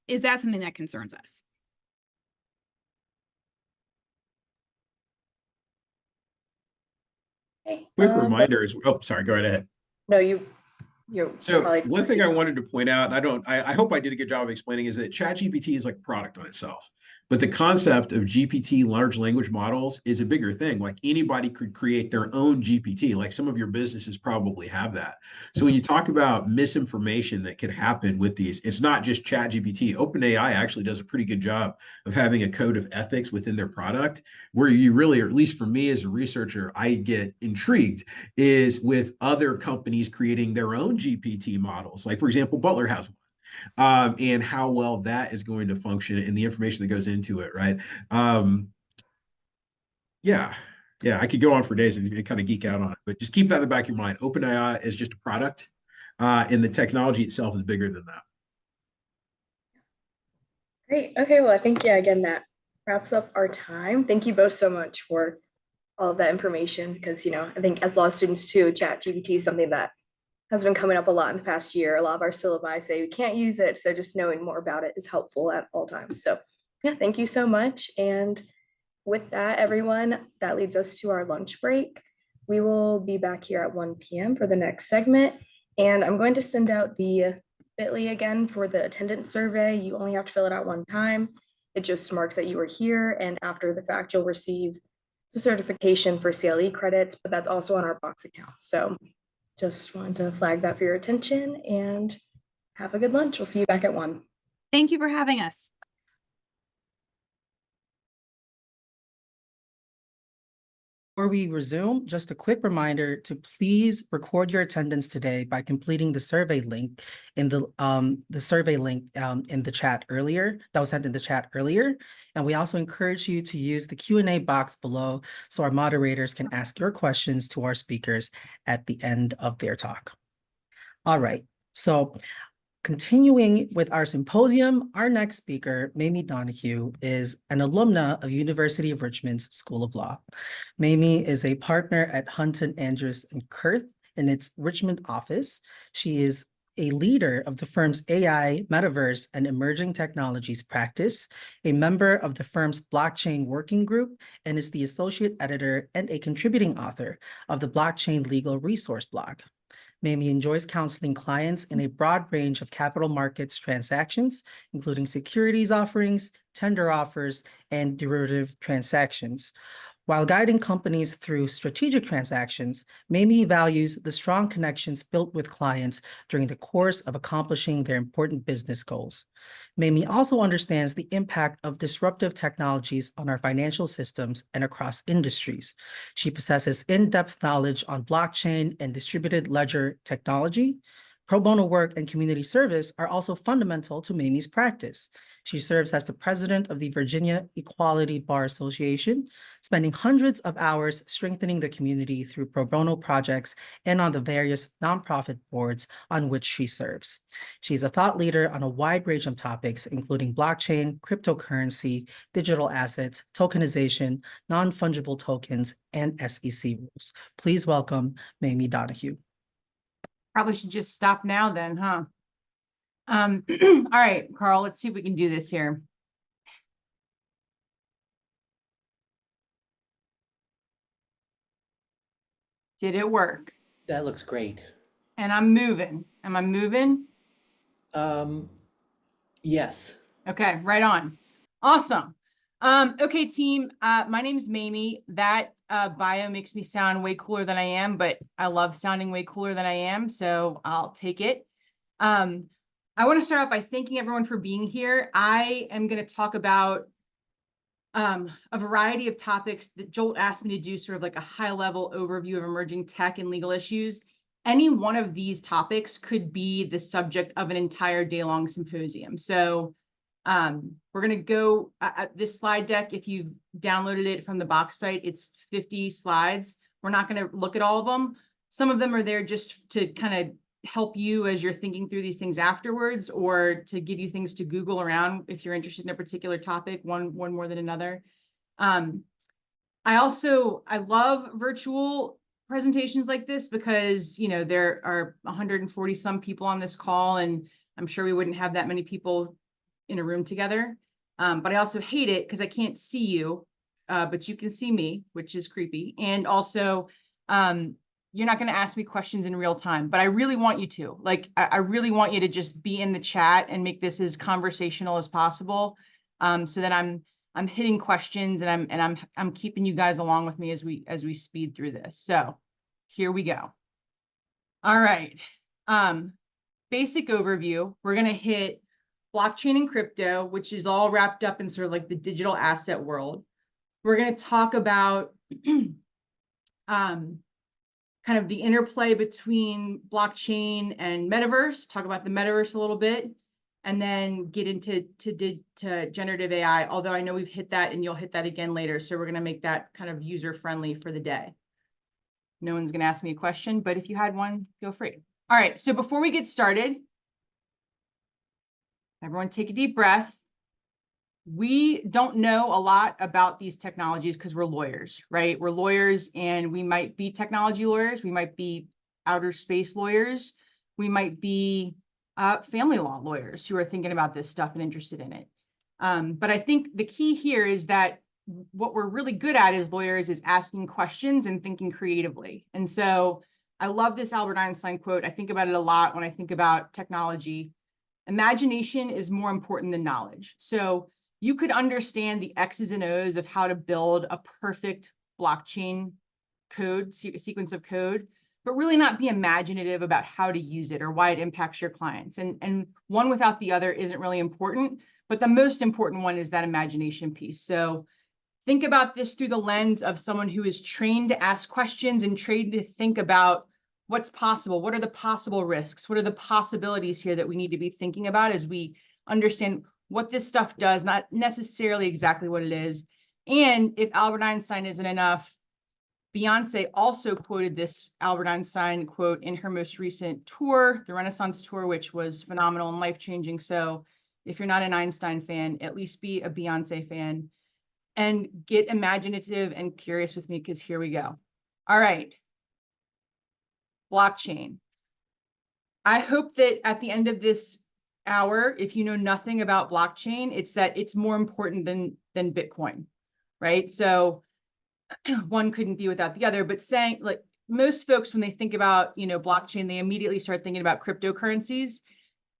something that concerns us? Quick reminder is, oh, sorry, go right ahead. No, you're So probably one thing I wanted to point out, and I hope I did a good job of explaining, is that ChatGPT is like a product on itself. But the concept of GPT, large language models, is a bigger thing. Like anybody could create their own GPT. Like some of your businesses probably have that. So when you talk about misinformation that could happen with these, it's not just ChatGPT. OpenAI actually does a pretty good job of having a code of ethics within their product, where you really, or at least for me as a researcher, I get intrigued is with other companies creating their own GPT models. Like, for example, Butler has one. And how well that is going to function and the information that goes into it, right? Yeah, I could go on for days and kind of geek out on it, but just keep that in the back of your mind. OpenAI is just a product, and the technology itself is bigger than that. great. Okay, well, I think, yeah, again, that wraps up our time. Thank you both so much for all of that information because, I think as law students too, ChatGPT is something that has been coming up a lot in the past year. A lot of our syllabi say we can't use it, so just knowing more about it is helpful at all times. So yeah, thank you so much. And with that, everyone, that leads us to our lunch break. We will be back here at 1 p.m. for the next segment. And I'm going to send out the bit.ly again for the attendance survey. You only have to fill it out one time. It just marks that you were here. And after the fact, you'll receive the certification for CLE credits, but that's also on our Box account. So just wanted to flag that for your attention and have a good lunch. We'll see you back at 1. Thank you for having us. Before we resume, just a quick reminder to please record your attendance today by completing the survey link in the in the chat earlier, that was sent in the chat earlier. And we also encourage you to use the Q&A box below so our moderators can ask your questions to our speakers at the end of their talk. All right, so continuing with our symposium, our next speaker, Mayme Donohue, is an alumna of University of Richmond's School of Law. Mayme is a partner at Hunton, Andrews & Kurth in its Richmond office. She is a leader of the firm's AI, Metaverse, and Emerging Technologies practice, a member of the firm's blockchain working group, and is the associate editor and a contributing author of the Blockchain Legal Resource blog. Mayme enjoys counseling clients in a broad range of capital markets transactions, including securities offerings, tender offers, and derivative transactions. While guiding companies through strategic transactions, Mayme values the strong connections built with clients during the course of accomplishing their important business goals. Mayme also understands the impact of disruptive technologies on our financial systems and across industries. She possesses in-depth knowledge on blockchain and distributed ledger technology. Pro bono work and community service are also fundamental to Mayme's practice. She serves as the president of the Virginia Equality Bar Association, spending hundreds of hours strengthening the community through pro bono projects and on the various nonprofit boards on which she serves. She's a thought leader on a wide range of topics, including blockchain, cryptocurrency, digital assets, tokenization, non-fungible tokens, and SEC rules. Please welcome Mayme Donohue. Probably should just stop now then, huh? All right, Carl, let's see if we can do this here. Did it work? That looks great. And I'm moving. Am I moving? Yes. Okay, right on. Awesome. Okay, team. My name is Mayme. That bio makes me sound way cooler than I am, but I love sounding way cooler than I am, so I'll take it. I want to start off by thanking everyone for being here. I am going to talk about a variety of topics that JOLT asked me to do, sort of like a high-level overview of emerging tech and legal issues. Any one of these topics could be the subject of an entire day-long symposium. So we're going to go at this slide deck. If you've downloaded it from the box site, it's 50 slides. We're not going to look at all of them. Some of them are there just to kind of help you as you're thinking through these things afterwards, or to give you things to Google around if you're interested in a particular topic, one more than another. I love virtual presentations like this because, you know, there are 140 some people on this call, and I'm sure we wouldn't have that many people in a room together. But I also hate it because I can't see you, but you can see me, which is creepy. And also, you're not going to ask me questions in real time, but I really want you to. Like, I really want you to just be in the chat and make this as conversational as possible, so that I'm hitting questions and I'm keeping you guys along with me as we speed through this. So here we go. All right. Basic overview. We're going to hit blockchain and crypto, which is all wrapped up in sort of like the digital asset world. We're going to talk about kind of the interplay between blockchain and Metaverse, talk about the Metaverse a little bit, and then get into generative AI, although I know we've hit that and you'll hit that again later. So we're going to make that kind of user-friendly for the day. No one's going to ask me a question, but if you had one, feel free. All right, so before we get started, everyone take a deep breath. We don't know a lot about these technologies because we're lawyers, right? We're lawyers, and we might be technology lawyers. We might be outer space lawyers. We might be family law lawyers who are thinking about this stuff and interested in it. But I think the key here is that what we're really good at as lawyers is asking questions and thinking creatively. And so I love this Albert Einstein quote. I think about it a lot when I think about technology. Imagination is more important than knowledge. So you could understand the X's and O's of how to build a perfect blockchain code, sequence of code, but really not be imaginative about how to use it or why it impacts your clients. And one without the other isn't really important, but the most important one is that imagination piece. So think about this through the lens of someone who is trained to ask questions and trained to think about what's possible. What are the possible risks? What are the possibilities here that we need to be thinking about as we understand what this stuff does, not necessarily exactly what it is. And if Albert Einstein isn't enough, Beyonce also quoted this Albert Einstein quote in her most recent tour, the Renaissance tour, which was phenomenal and life-changing. So if you're not an Einstein fan, at least be a Beyonce fan and get imaginative and curious with me, because here we go. All right. Blockchain. I hope that at the end of this hour, if you know nothing about blockchain, it's that it's more important than Bitcoin, right? So one couldn't be without the other, but saying, like, most folks, when they think about, you know, blockchain, they immediately start thinking about cryptocurrencies.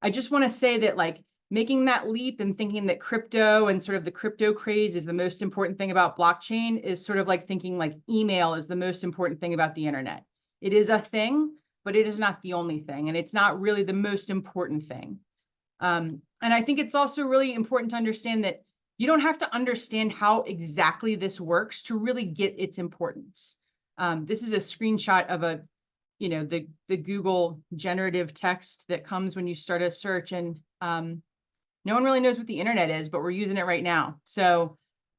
I just want to say that, like, making that leap and thinking that crypto and sort of the crypto craze is the most important thing about blockchain is sort of like thinking like email is the most important thing about the internet. It is a thing, but it is not the only thing, and it's not really the most important thing. And I think it's also really important to understand that you don't have to understand how exactly this works to really get its importance. This is a screenshot of a, you know, the Google generative text that comes when you start a search, and no one really knows what the internet is, but we're using it right now. So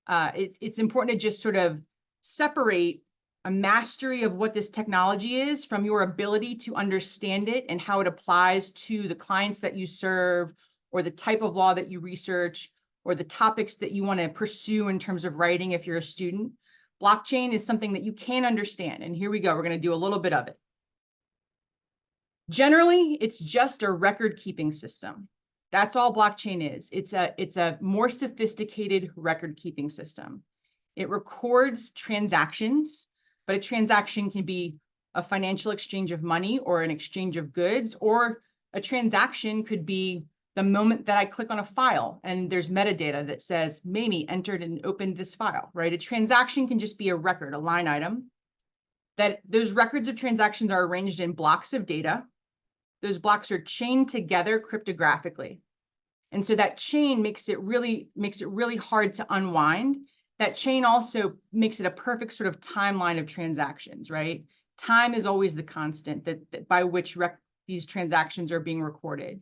it's important to just sort of separate a mastery of what this technology is from your ability to understand it and how it applies to the clients that you serve, or the type of law that you research, or the topics that you want to pursue in terms of writing if you're a student. Blockchain is something that you can understand. And here we go. We're going to do a little bit of it. Generally, it's just a record-keeping system. That's all blockchain is. It's a more sophisticated record-keeping system. It records transactions, but a transaction can be a financial exchange of money or an exchange of goods, or a transaction could be the moment that I click on a file and there's metadata that says Mayme entered and opened this file, right? A transaction can just be a record, a line item. That those records of transactions are arranged in blocks of data. Those blocks are chained together cryptographically. And so that chain makes it really hard to unwind. That chain also makes it a perfect sort of timeline of transactions, right? Time is always the constant that by which these transactions are being recorded.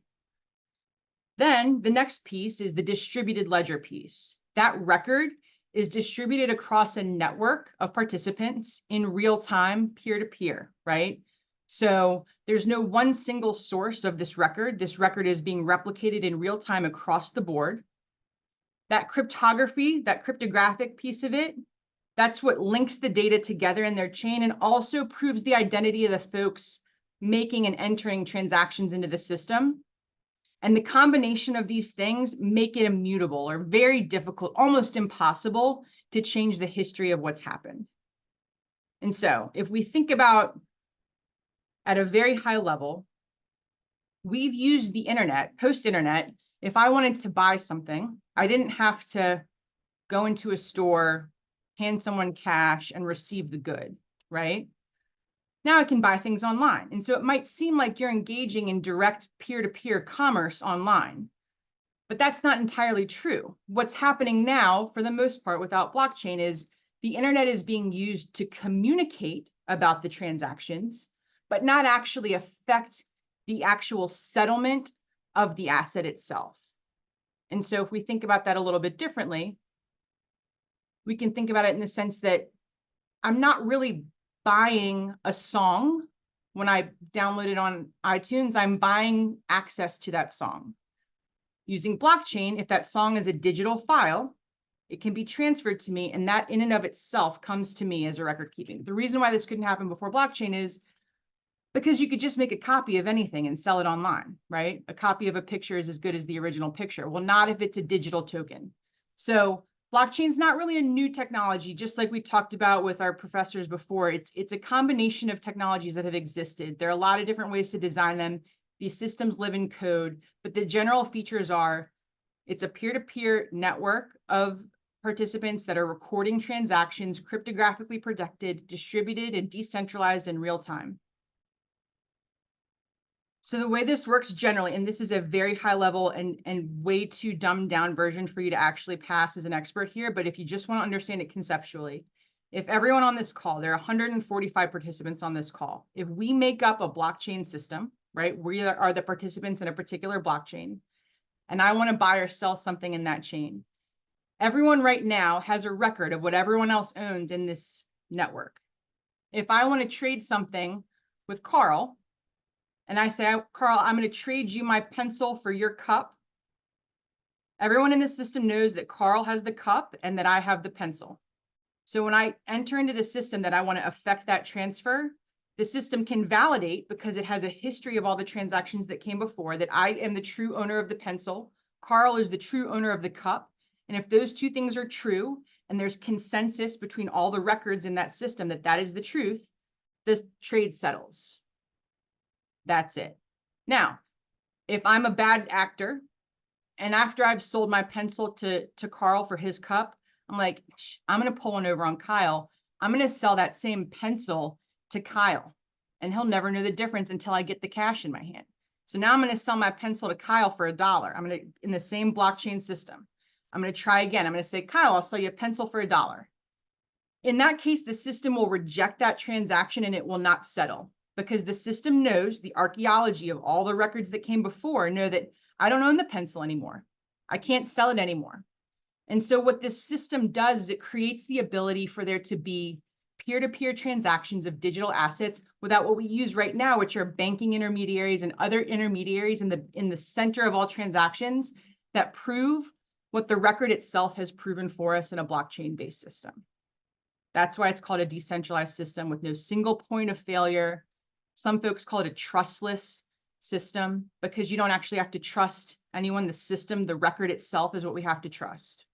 Then the next piece is the distributed ledger piece. That record is distributed across a network of participants in real time, peer-to-peer, right? So there's no one single source of this record. This record is being replicated in real time across the board. That cryptography, that cryptographic piece of it, that's what links the data together in their chain and also proves the identity of the folks making and entering transactions into the system. And the combination of these things make it immutable or very difficult, almost impossible to change the history of what's happened. And so if we think about at a very high level, we've used the internet, post-internet. If I wanted to buy something, I didn't have to go into a store, hand someone cash and receive the good, right? Now I can buy things online. And so it might seem like you're engaging in direct peer-to-peer commerce online, but that's not entirely true. What's happening now, for the most part, without blockchain is the internet is being used to communicate about the transactions, but not actually affect the actual settlement of the asset itself. And so if we think about that a little bit differently, we can think about it in the sense that I'm not really buying a song when I download it on iTunes. I'm buying access to that song. Using blockchain, if that song is a digital file, it can be transferred to me, and that in and of itself comes to me as a record keeping. The reason why this couldn't happen before blockchain is because you could just make a copy of anything and sell it online, right? A copy of a picture is as good as the original picture. Well, not if it's a digital token. So blockchain's not really a new technology, just like we talked about with our professors before. It's a combination of technologies that have existed. There are a lot of different ways to design them. These systems live in code, but the general features are, it's a peer-to-peer network of participants that are recording transactions, cryptographically protected, distributed, and decentralized in real time. So the way this works generally, and this is a very high level and way too dumbed down version for you to actually pass as an expert here, but if you just want to understand it conceptually, if everyone on this call, there are 145 participants on this call, if we make up a blockchain system, right, we are the participants in a particular blockchain, and I want to buy or sell something in that chain, everyone right now has a record of what everyone else owns in this network. If I want to trade something with Carl, and I say, Carl, I'm going to trade you my pencil for your cup, everyone in the system knows that Carl has the cup and that I have the pencil. So when I enter into the system that I want to affect that transfer, the system can validate, because it has a history of all the transactions that came before, that I am the true owner of the pencil, Carl is the true owner of the cup. And if those two things are true, and there's consensus between all the records in that system that that is the truth, the trade settles. That's it. Now, if I'm a bad actor, and after I've sold my pencil to Carl for his cup, I'm like, I'm going to pull one over on Kyle. I'm going to sell that same pencil to Kyle, and he'll never know the difference until I get the cash in my hand. So now I'm going to sell my pencil to Kyle for $1. I'm going to, in the same blockchain system, I'm going to try again. I'm going to say, Kyle, I'll sell you a pencil for $1. In that case, the system will reject that transaction and it will not settle, because the system knows, the archaeology of all the records that came before know that I don't own the pencil anymore. I can't sell it anymore. And so what this system does is it creates the ability for there to be peer-to-peer transactions of digital assets without what we use right now, which are banking intermediaries and other intermediaries in the center of all transactions that prove what the record itself has proven for us in a blockchain-based system. That's why it's called a decentralized system with no single point of failure. Some folks call it a trustless system, because you don't actually have to trust anyone. The system, the record itself, is what we have to trust.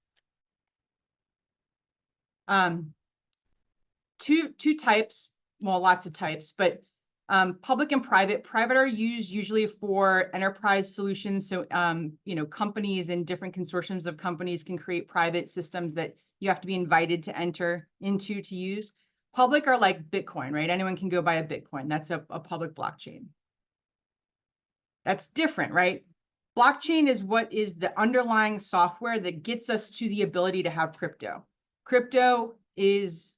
Two types well, lots of types, but public and private. Private are used usually for enterprise solutions. So, companies and different consortiums of companies can create private systems that you have to be invited to enter into to use. Public are like Bitcoin, right? Anyone can go buy a Bitcoin. That's a public blockchain. That's different, right? Blockchain is what is the underlying software that gets us to the ability to have crypto. Crypto is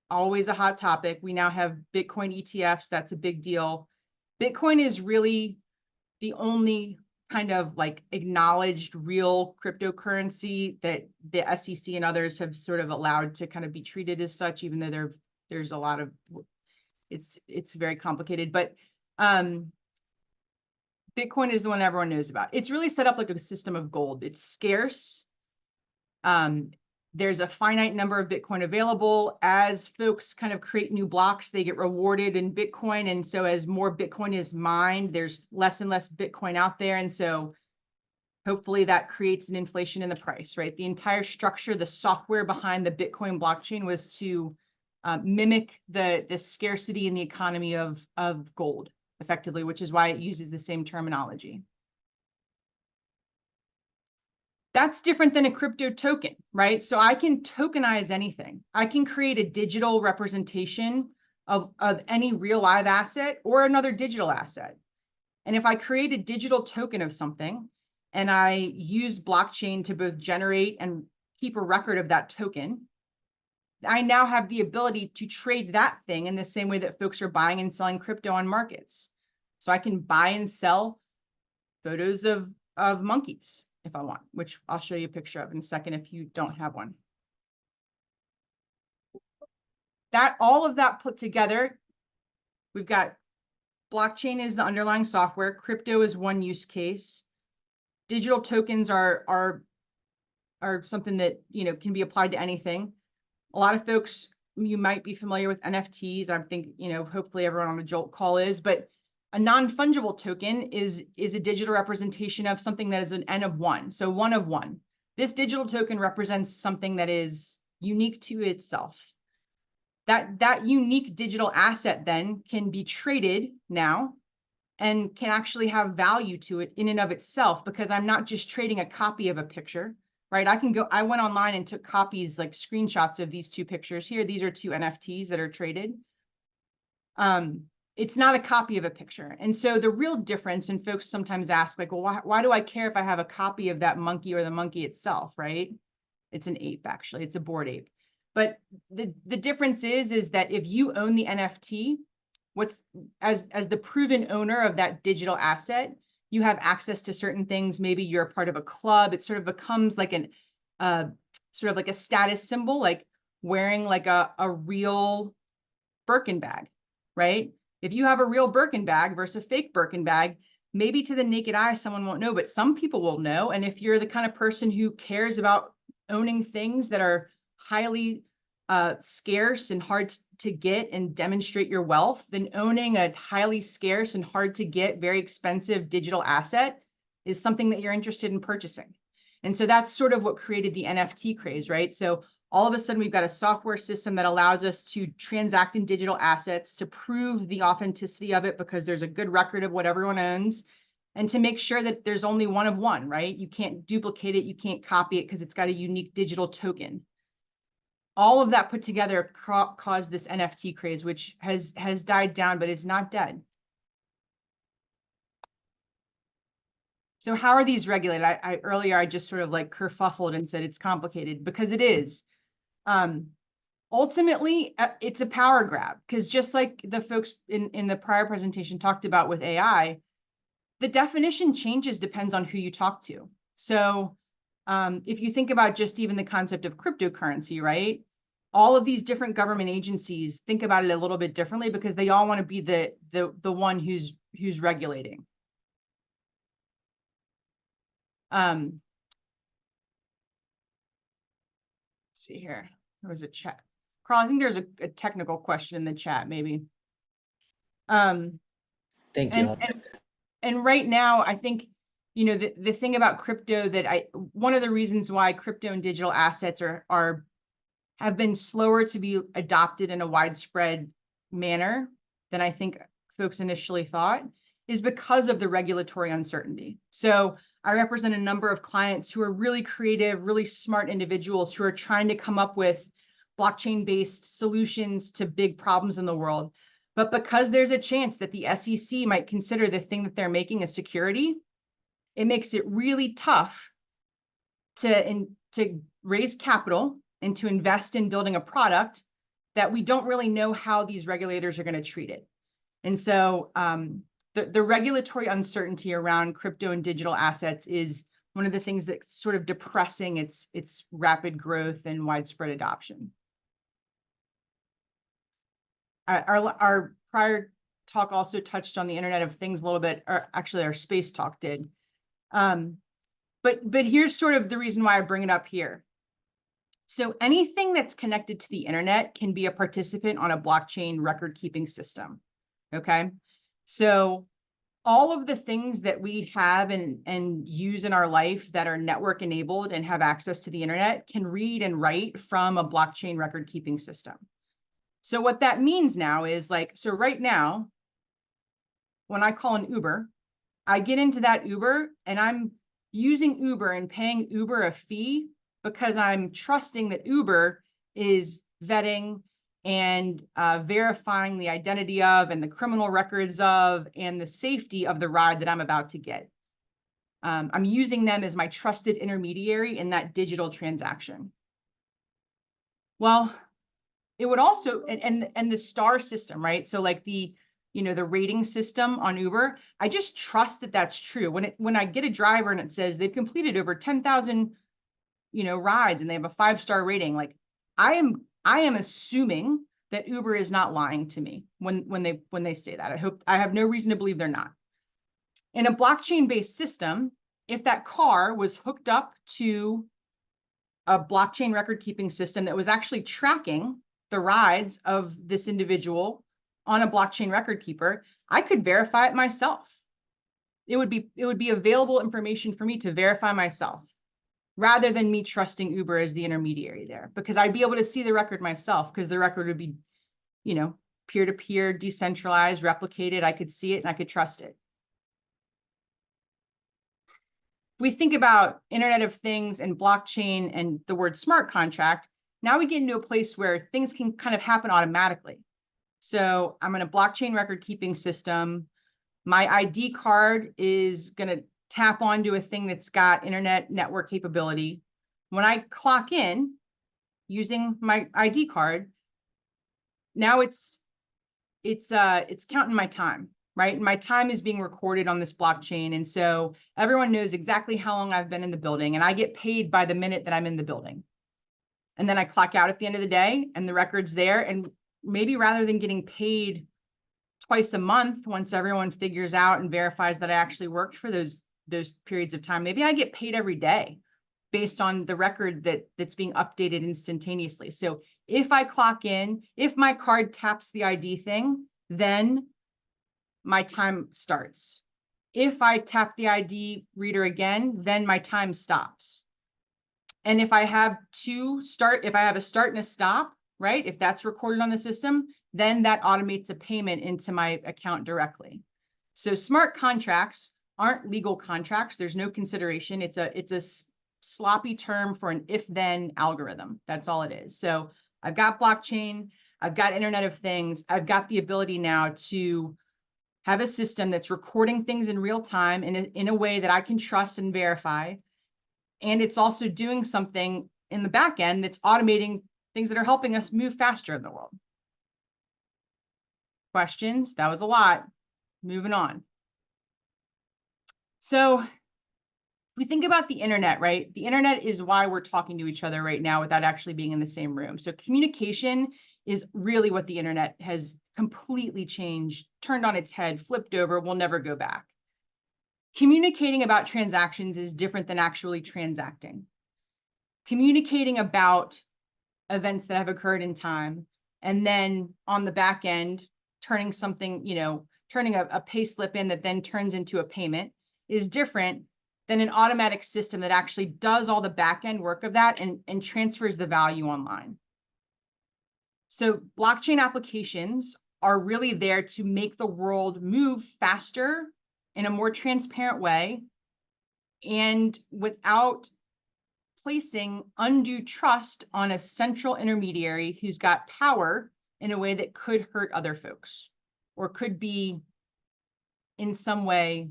always a hot topic. We now have Bitcoin ETFs. That's a big deal. Bitcoin is really the only kind of like acknowledged real cryptocurrency that the SEC and others have sort of allowed to kind of be treated as such, even though there's a lot of, it's very complicated, but Bitcoin is the one everyone knows about. It's really set up like a system of gold. It's scarce. There's a finite number of Bitcoin available. As folks kind of create new blocks, they get rewarded in Bitcoin. And so as more Bitcoin is mined, there's less and less Bitcoin out there. And so hopefully that creates an inflation in the price, right? The entire structure, the software behind the Bitcoin blockchain was to mimic the scarcity in the economy of gold effectively, which is why it uses the same terminology. That's different than a crypto token, right? So I can tokenize anything. I can create a digital representation of any real live asset or another digital asset. And if I create a digital token of something and I use blockchain to both generate and keep a record of that token, I now have the ability to trade that thing in the same way that folks are buying and selling crypto on markets. So I can buy and sell photos of monkeys if I want, which I'll show you a picture of in a second if you don't have one. All of that put together, we've got blockchain is the underlying software, crypto is one use case. Digital tokens are something that can be applied to anything. A lot of folks, you might be familiar with NFTs. I think hopefully everyone on the JOLT call is, but a non-fungible token is a digital representation of something that is an N of one, so one of one. This digital token represents something that is unique to itself. That unique digital asset then can be traded now and can actually have value to it in and of itself, because I'm not just trading a copy of a picture, right? I went online and took copies, like screenshots of these two pictures here. These are two NFTs that are traded. It's not a copy of a picture. And so the real difference, and folks sometimes ask, like, well, why do I care if I have a copy of that monkey or the monkey itself, right? It's an ape, actually. It's a bored ape. But the difference is that if you own the NFT, as the proven owner of that digital asset, you have access to certain things. Maybe you're a part of a club. It sort of becomes like sort of like a status symbol, like wearing like a real Birkin bag, right? If you have a real Birkin bag versus a fake Birkin bag, maybe to the naked eye, someone won't know, but some people will know. And if you're the kind of person who cares about owning things that are highly scarce and hard to get and demonstrate your wealth, then owning a highly scarce and hard to get, very expensive digital asset is something that you're interested in purchasing. And so that's sort of what created the NFT craze, right? So all of a sudden, we've got a software system that allows us to transact in digital assets, to prove the authenticity of it because there's a good record of what everyone owns, and to make sure that there's only one of one, right? You can't duplicate it, you can't copy it because it's got a unique digital token. All of that put together caused this NFT craze, which has died down, but is not dead. So how are these regulated? Earlier, I just sort of like kerfuffled and said it's complicated, because it is. Ultimately, it's a power grab, because just like the folks in the prior presentation talked about with AI, the definition changes depends on who you talk to. So if you think about just even the concept of cryptocurrency, right? All of these different government agencies think about it a little bit differently because they all want to be the one who's regulating. Let's see here. There was a chat. Carl, I think there's a technical question in the chat, maybe. Thank you. And right now, I think, the thing about crypto that one of the reasons why crypto and digital assets are have been slower to be adopted in a widespread manner than I think folks initially thought is because of the regulatory uncertainty. So I represent a number of clients who are really creative, really smart individuals who are trying to come up with blockchain-based solutions to big problems in the world. But because there's a chance that the SEC might consider the thing that they're making a security, it makes it really tough to raise capital and to invest in building a product that we don't really know how these regulators are going to treat it. And so the regulatory uncertainty around crypto and digital assets is one of the things that's sort of depressing its rapid growth and widespread adoption. Our prior talk also touched on the Internet of Things a little bit, or actually our space talk did. But here's sort of the reason why I bring it up here. So anything that's connected to the internet can be a participant on a blockchain record-keeping system, okay? So all of the things that we have and use in our life that are network enabled and have access to the internet can read and write from a blockchain record-keeping system. So what that means now is like, so right now, when I call an Uber, I get into that Uber and I'm using Uber and paying Uber a fee because I'm trusting that Uber is vetting and verifying the identity of and the criminal records of and the safety of the ride that I'm about to get. I'm using them as my trusted intermediary in that digital transaction. Well, it would also, and the star system, right? So like the rating system on Uber, I just trust that that's true. When I get a driver and it says they've completed over 10,000, rides and they have a 5-star rating, like I am assuming that Uber is not lying to me when they say that. I have no reason to believe they're not. In a blockchain-based system, if that car was hooked up to a blockchain record-keeping system that was actually tracking the rides of this individual on a blockchain record keeper, I could verify it myself. It would be available information for me to verify myself, rather than me trusting Uber as the intermediary there, because I'd be able to see the record myself, because the record would be, peer-to-peer, decentralized, replicated. I could see it and I could trust it. We think about Internet of Things and blockchain and the word smart contract. Now we get into a place where things can kind of happen automatically. So I'm in a blockchain record keeping system. My ID card is going to tap onto a thing that's got internet network capability. When I clock in using my ID card, now it's counting my time, right? And my time is being recorded on this blockchain. And so everyone knows exactly how long I've been in the building, and I get paid by the minute that I'm in the building. And then I clock out at the end of the day and the record's there. And maybe rather than getting paid twice a month, once everyone figures out and verifies that I actually worked for those periods of time, maybe I get paid every day based on the record that's being updated instantaneously. So if I clock in, if my card taps the ID thing, then my time starts. If I tap the ID reader again, then my time stops. And if I have a start and a stop, right? If that's recorded on the system, then that automates a payment into my account directly. So smart contracts aren't legal contracts. There's no consideration. It's a sloppy term for an if-then algorithm. That's all it is. So I've got blockchain, I've got Internet of Things, I've got the ability now to have a system that's recording things in real time in a way that I can trust and verify. And it's also doing something in the back end that's automating things that are helping us move faster in the world. Questions? That was a lot. Moving on. So we think about the internet, right? The internet is why we're talking to each other right now without actually being in the same room. So communication is really what the internet has completely changed, turned on its head, flipped over, will never go back. Communicating about transactions is different than actually transacting. Communicating about events that have occurred in time, and then on the back end, turning something, turning a pay slip in that then turns into a payment is different than an automatic system that actually does all the back end work of that and transfers the value online. So blockchain applications are really there to make the world move faster in a more transparent way and without placing undue trust on a central intermediary who's got power in a way that could hurt other folks or could be in some way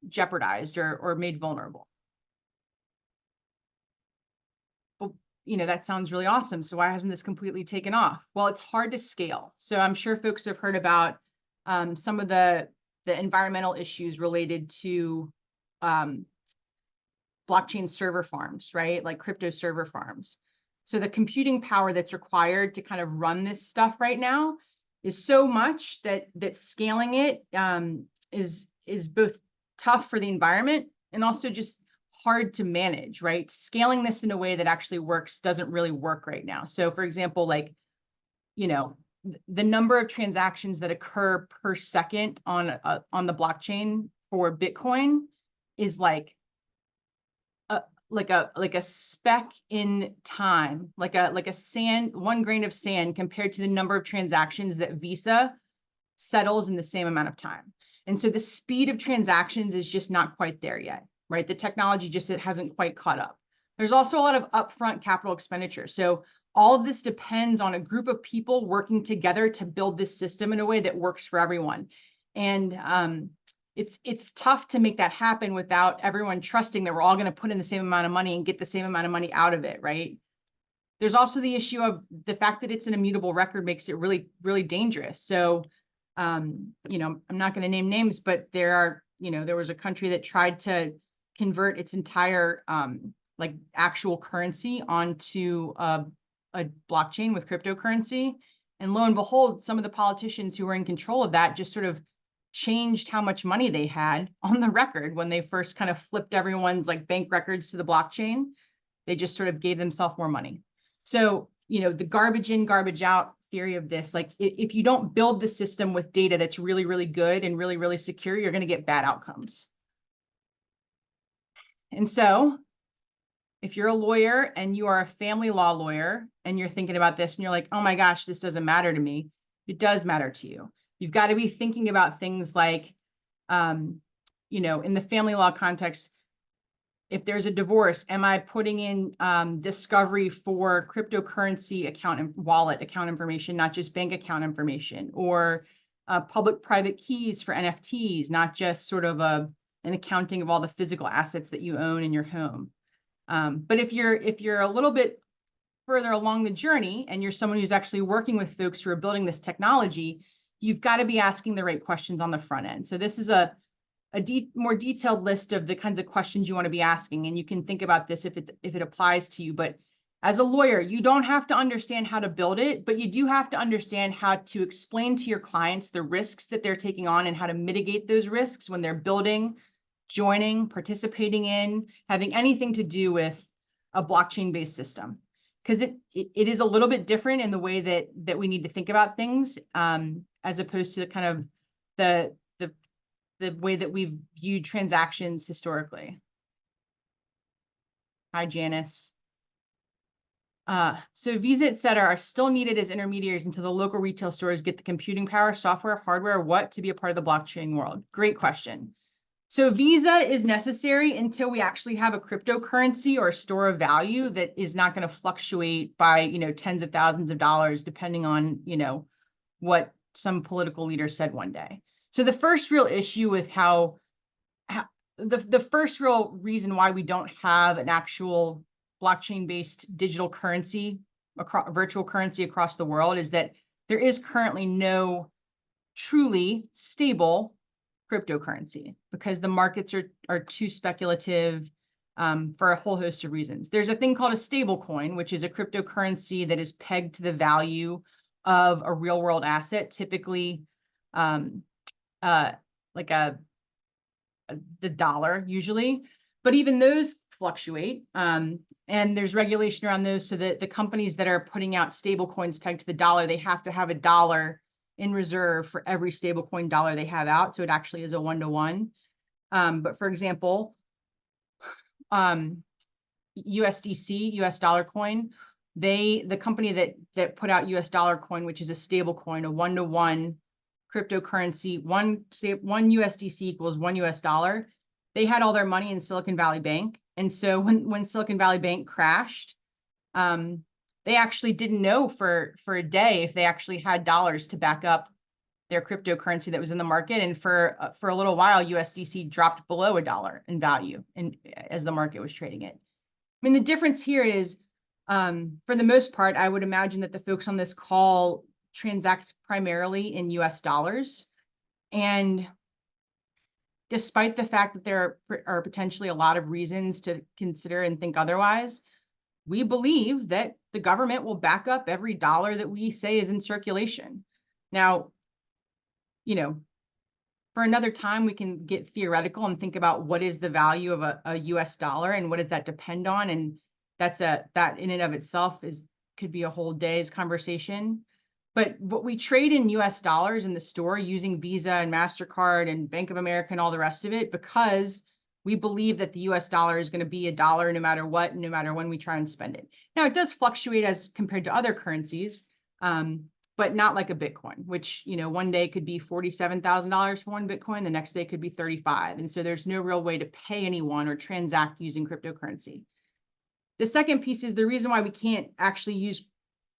jeopardized or made vulnerable. Well, you know, that sounds really awesome. So why hasn't this completely taken off? Well, it's hard to scale. So I'm sure folks have heard about some of the environmental issues related to blockchain server farms, right? Like crypto server farms. So the computing power that's required to kind of run this stuff right now is so much that scaling it is both tough for the environment and also just hard to manage, right? Scaling this in a way that actually works doesn't really work right now. So for example, like, you know, the number of transactions that occur per second on the blockchain for Bitcoin is like a speck in time, like a sand, 1 grain of sand compared to the number of transactions that Visa settles in the same amount of time. And so the speed of transactions is just not quite there yet, right? The technology just it hasn't quite caught up. There's also a lot of upfront capital expenditure. So all of this depends on a group of people working together to build this system in a way that works for everyone. And it's tough to make that happen without everyone trusting that we're all going to put in the same amount of money and get the same amount of money out of it, right? There's also the issue of the fact that it's an immutable record makes it really, really dangerous. So, you know, I'm not going to name names, but there was a country that tried to convert its entire like actual currency onto a blockchain with cryptocurrency. And lo and behold, some of the politicians who were in control of that just sort of changed how much money they had on the record when they first kind of flipped everyone's like bank records to the blockchain. They just sort of gave themselves more money. So, you know, the garbage in, garbage out theory of this, like if you don't build the system with data that's really, really good and really, really secure, you're going to get bad outcomes. And so if you're a lawyer and you are a family law lawyer and you're thinking about this and you're like, oh my gosh, this doesn't matter to me. It does matter to you. You've got to be thinking about things like, you know, in the family law context, if there's a divorce, am I putting in discovery for cryptocurrency account and wallet account information, not just bank account information, or public-private keys for NFTs, not just sort of an accounting of all the physical assets that you own in your home. But if you're a little bit further along the journey and you're someone who's actually working with folks who are building this technology, you've got to be asking the right questions on the front end. So this is a more detailed list of the kinds of questions you want to be asking. And you can think about this if it applies to you. But as a lawyer, you don't have to understand how to build it, but you do have to understand how to explain to your clients the risks that they're taking on and how to mitigate those risks when they're building, joining, participating in, having anything to do with a blockchain-based system. Because it is a little bit different in the way that we need to think about things, as opposed to the kind of the way that we've viewed transactions historically. Hi, Janice. So Visa, et cetera, are still needed as intermediaries until the local retail stores get the computing power, software, hardware, what to be a part of the blockchain world? Great question. So Visa is necessary until we actually have a cryptocurrency or a store of value that is not going to fluctuate by, you know, tens of thousands of dollars, depending on, you know, what some political leader said one day. So the first real issue with the first real reason why we don't have an actual blockchain-based digital currency, virtual currency across the world is that there is currently no truly stable cryptocurrency because the markets are too speculative for a whole host of reasons. There's a thing called a stable coin, which is a cryptocurrency that is pegged to the value of a real world asset, typically like the dollar usually, but even those fluctuate. And there's regulation around those so that the companies that are putting out stable coins pegged to the dollar, they have to have a dollar in reserve for every stablecoin dollar they have out. So it actually is a 1-to-1. But for example, USDC, US dollar coin, the company that put out US dollar coin, which is a stable coin, a 1-to-1 cryptocurrency, one USDC equals one US dollar. They had all their money in Silicon Valley Bank. And so when Silicon Valley Bank crashed, they actually didn't know for a day if they actually had dollars to back up their cryptocurrency that was in the market. And for a little while, USDC dropped below $1 in value as the market was trading it. I mean, the difference here is, for the most part, I would imagine that the folks on this call transact primarily in US dollars. And despite the fact that there are potentially a lot of reasons to consider and think otherwise, we believe that the government will back up every dollar that we say is in circulation. Now, you know, for another time, we can get theoretical and think about what is the value of a US dollar and what does that depend on? And that in and of itself could be a whole day's conversation. But what we trade in US dollars in the store using Visa and MasterCard and Bank of America and all the rest of it, because we believe that the US dollar is going to be $1 no matter what, no matter when we try and spend it. Now, it does fluctuate as compared to other currencies, but not like a Bitcoin, which, you know, one day could be $47,000 for one Bitcoin, the next day could be 35. And so there's no real way to pay anyone or transact using cryptocurrency. The second piece is the reason why we can't actually use,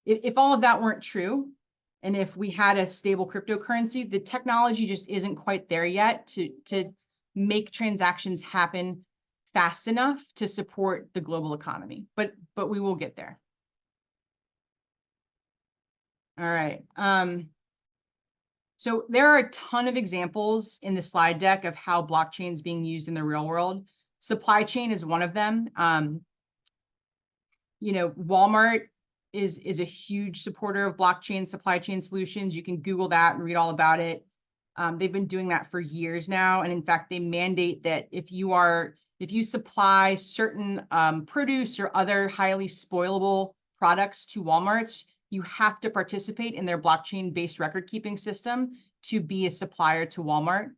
if all of that weren't true, and if we had a stable cryptocurrency, the technology just isn't quite there yet to make transactions happen fast enough to support the global economy. But we will get there. All right. So there are a ton of examples in the slide deck of how blockchain is being used in the real world. Supply chain is one of them. You know, Walmart is a huge supporter of blockchain supply chain solutions. You can Google that and read all about it. They've been doing that for years now. And in fact, they mandate that if you supply certain produce or other highly spoilable products to Walmart, you have to participate in their blockchain-based record keeping system to be a supplier to Walmart.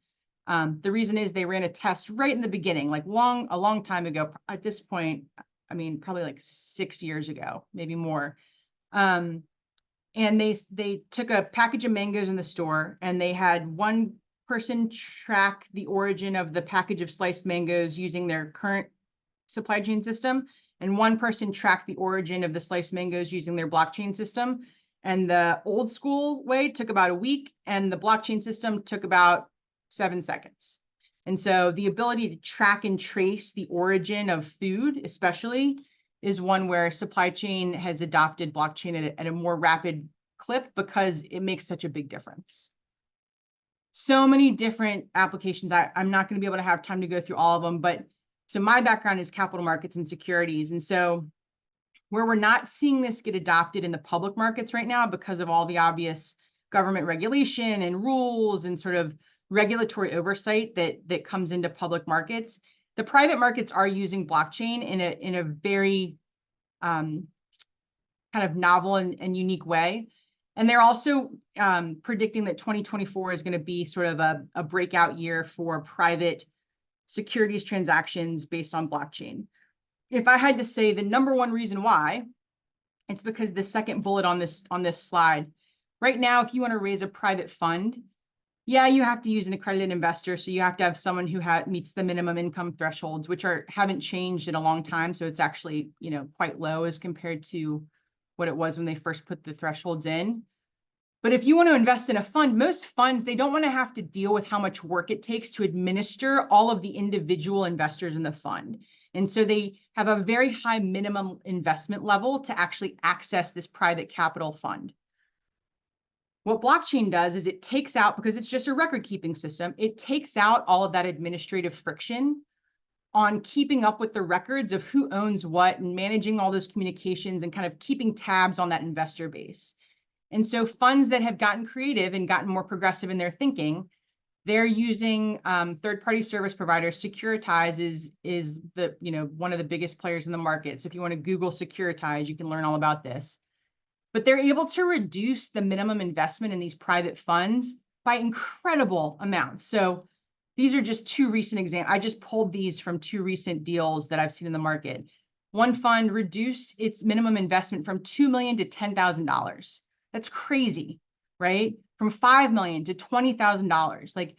The reason is they ran a test right in the beginning, like a long time ago. At this point, I mean, probably like 6 years ago, maybe more. And they took a package of mangoes in the store, and they had one person track the origin of the package of sliced mangoes using their current supply chain system, and one person track the origin of the sliced mangoes using their blockchain system. And the old school way took about a week, and the blockchain system took about 7 seconds. And so the ability to track and trace the origin of food, especially, is one where supply chain has adopted blockchain at a more rapid clip because it makes such a big difference. So many different applications. I'm not going to be able to have time to go through all of them, but so my background is capital markets and securities. And so where we're not seeing this get adopted in the public markets right now because of all the obvious government regulation and rules and sort of regulatory oversight that comes into public markets, the private markets are using blockchain in a very kind of novel and unique way. And they're also predicting that 2024 is going to be sort of a breakout year for private securities transactions based on blockchain. If I had to say the number one reason why, it's because the second bullet on this slide. Right now, if you want to raise a private fund, yeah, you have to use an accredited investor. So you have to have someone who meets the minimum income thresholds, which haven't changed in a long time. So it's actually, you know, quite low as compared to what it was when they first put the thresholds in. But if you want to invest in a fund, most funds, they don't want to have to deal with how much work it takes to administer all of the individual investors in the fund. And so they have a very high minimum investment level to actually access this private capital fund. What blockchain does is it takes out, because it's just a record keeping system, it takes out all of that administrative friction on keeping up with the records of who owns what and managing all those communications and kind of keeping tabs on that investor base. And so funds that have gotten creative and gotten more progressive in their thinking, they're using third-party service providers. Securitize is the, you know, one of the biggest players in the market. So if you want to Google Securitize, you can learn all about this. But they're able to reduce the minimum investment in these private funds by incredible amounts. So these are just two recent examples. I just pulled these from two recent deals that I've seen in the market. One fund reduced its minimum investment from $2 million to $10,000. That's crazy, right? From $5 million to $20,000. Like,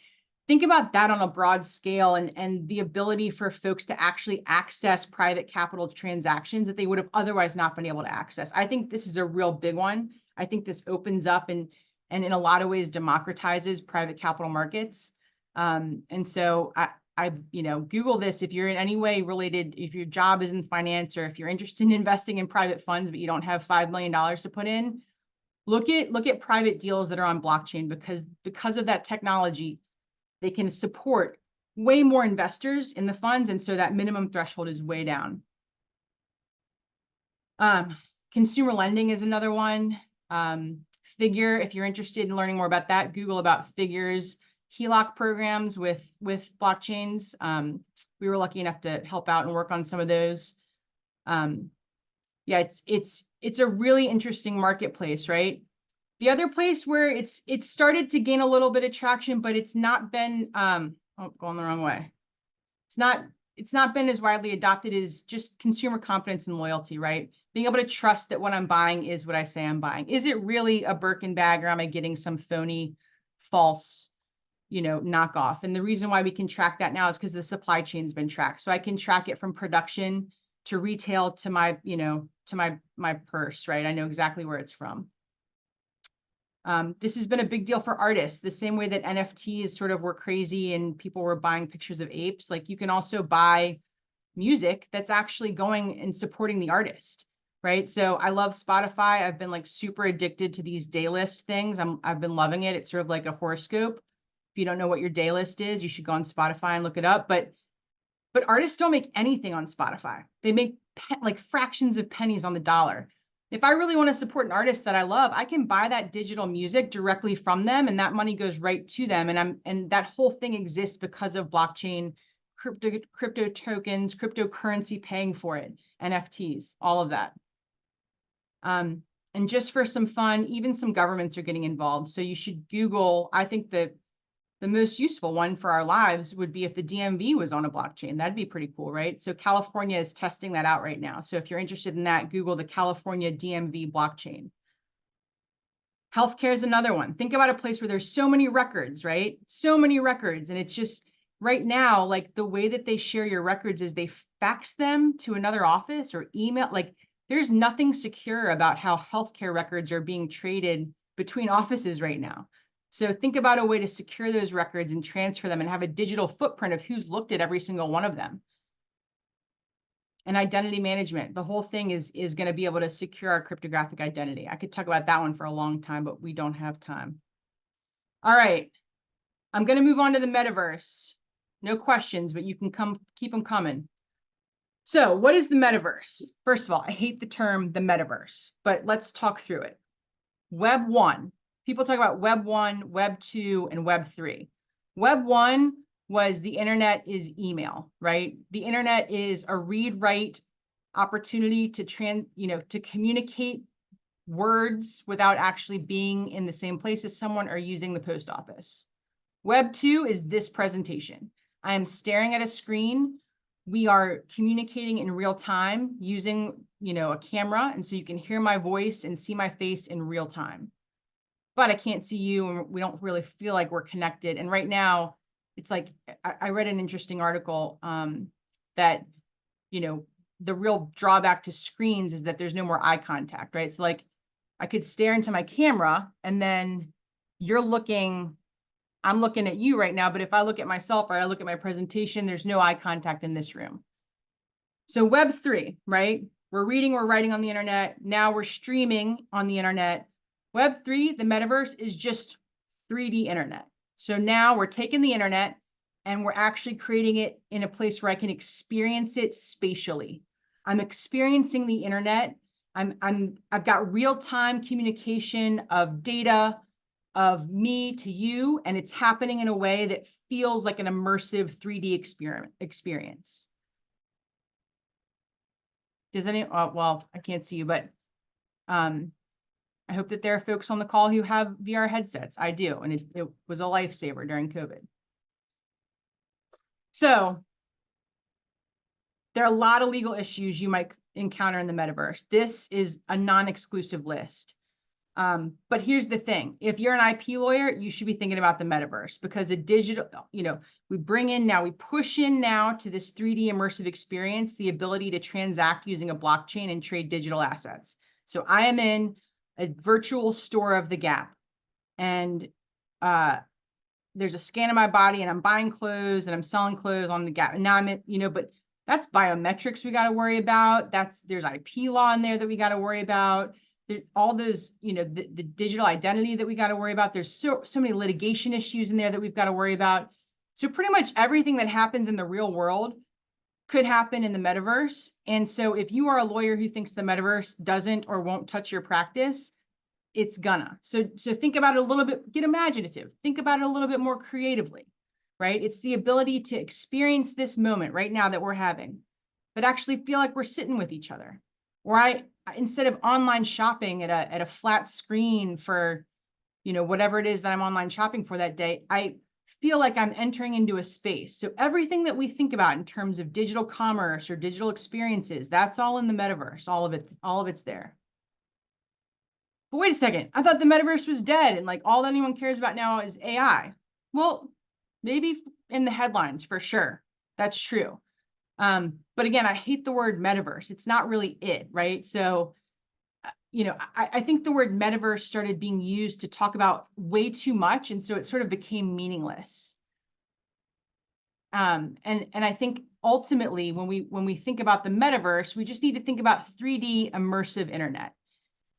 think about that on a broad scale, and the ability for folks to actually access private capital transactions that they would have otherwise not been able to access. I think this is a real big one. I think this opens up and in a lot of ways democratizes private capital markets. And so I Google this if you're in any way related, if your job is in finance, or if you're interested in investing in private funds, but you don't have $5 million to put in, look at private deals that are on blockchain, because of that technology, they can support way more investors in the funds. And so that minimum threshold is way down. Consumer lending is another one. Figure, if you're interested in learning more about that, Google about Figure's HELOC programs with blockchains. We were lucky enough to help out and work on some of those. Yeah, it's a really interesting marketplace, right? The other place where it's started to gain a little bit of traction, but it's not been going the wrong way. It's not been as widely adopted as just consumer confidence and loyalty, right? Being able to trust that what I'm buying is what I say I'm buying. Is it really a Birkin bag, or am I getting some phony, false, knockoff? And the reason why we can track that now is because the supply chain's been tracked. So I can track it from production to retail to my, to my purse, right? I know exactly where it's from. This has been a big deal for artists, the same way that NFTs sort of were crazy and people were buying pictures of apes. Like, you can also buy music that's actually going and supporting the artist, right? So I love Spotify. I've been like super addicted to these day list things. I've been loving it. It's sort of like a horoscope. If you don't know what your day list is, you should go on Spotify and look it up. But artists don't make anything on Spotify. They make like fractions of pennies on the dollar. If I really want to support an artist that I love, I can buy that digital music directly from them, and that money goes right to them. And that whole thing exists because of blockchain, crypto tokens, cryptocurrency paying for it, NFTs, all of that. And just for some fun, even some governments are getting involved. So you should Google. I think that the most useful one for our lives would be if the DMV was on a blockchain. That'd be pretty cool, right? So California is testing that out right now. So if you're interested in that, Google the California DMV blockchain. Healthcare is another one. Think about a place where there's so many records, right? So many records. And it's just right now, like, the way that they share your records is they fax them to another office or email. Like, there's nothing secure about how healthcare records are being traded between offices right now. So think about a way to secure those records and transfer them and have a digital footprint of who's looked at every single one of them. And identity management, the whole thing is going to be able to secure our cryptographic identity. I could talk about that one for a long time, but we don't have time. All right, I'm going to move on to the metaverse. No questions, but you can keep them coming. So what is the metaverse? First of all, I hate the term the metaverse, but let's talk through it. Web 1. People talk about Web 1, Web 2, and Web 3. Web 1 was the internet is email, right? The internet is a read-write opportunity to to communicate words without actually being in the same place as someone or using the post office. Web 2 is this presentation. I am staring at a screen. We are communicating in real time using, a camera, and so you can hear my voice and see my face in real time. But I can't see you, and we don't really feel like we're connected. And right now, it's like, I read an interesting article that, the real drawback to screens is that there's no more eye contact, right? So like, I could stare into my camera, and then I'm looking at you right now, but if I look at myself or I look at my presentation, there's no eye contact in this room. So Web 3, right? We're reading, we're writing on the internet. Now we're streaming on the internet. Web 3, the metaverse, is just 3D internet. So now we're taking the internet and we're actually creating it in a place where I can experience it spatially. I'm experiencing the internet. I've got real-time communication of data, of me to you, and it's happening in a way that feels like an immersive 3D experience. Does well, I can't see you, but I hope that there are folks on the call who have VR headsets. I do, and it was a lifesaver during COVID. So there are a lot of legal issues you might encounter in the metaverse. This is a non-exclusive list. But here's the thing. If you're an IP lawyer, you should be thinking about the metaverse, because a digital, we push in now to this 3D immersive experience, the ability to transact using a blockchain and trade digital assets. So I am in a virtual store of the Gap, and there's a scan of my body, and I'm buying clothes and I'm selling clothes on the Gap. And now I'm in, but that's biometrics we got to worry about. There's IP law in there that we got to worry about. There's all those, the digital identity that we got to worry about. There's so many litigation issues in there that we've got to worry about. So pretty much everything that happens in the real world could happen in the metaverse. And so if you are a lawyer who thinks the metaverse doesn't or won't touch your practice, it's gonna. So think about it a little bit, get imaginative. Think about it a little bit more creatively, right? It's the ability to experience this moment right now that we're having, but actually feel like we're sitting with each other. Or instead of online shopping at a flat screen for, whatever it is that I'm online shopping for that day, I feel like I'm entering into a space. So everything that we think about in terms of digital commerce or digital experiences, that's all in the metaverse. All of it's there. But wait a second, I thought the metaverse was dead and like all that anyone cares about now is AI. Well, maybe in the headlines for sure. That's true. But again, I hate the word metaverse. It's not really it, right? So, I think the word metaverse started being used to talk about way too much. And so it sort of became meaningless. And I think ultimately when we think about the metaverse, we just need to think about 3D immersive internet.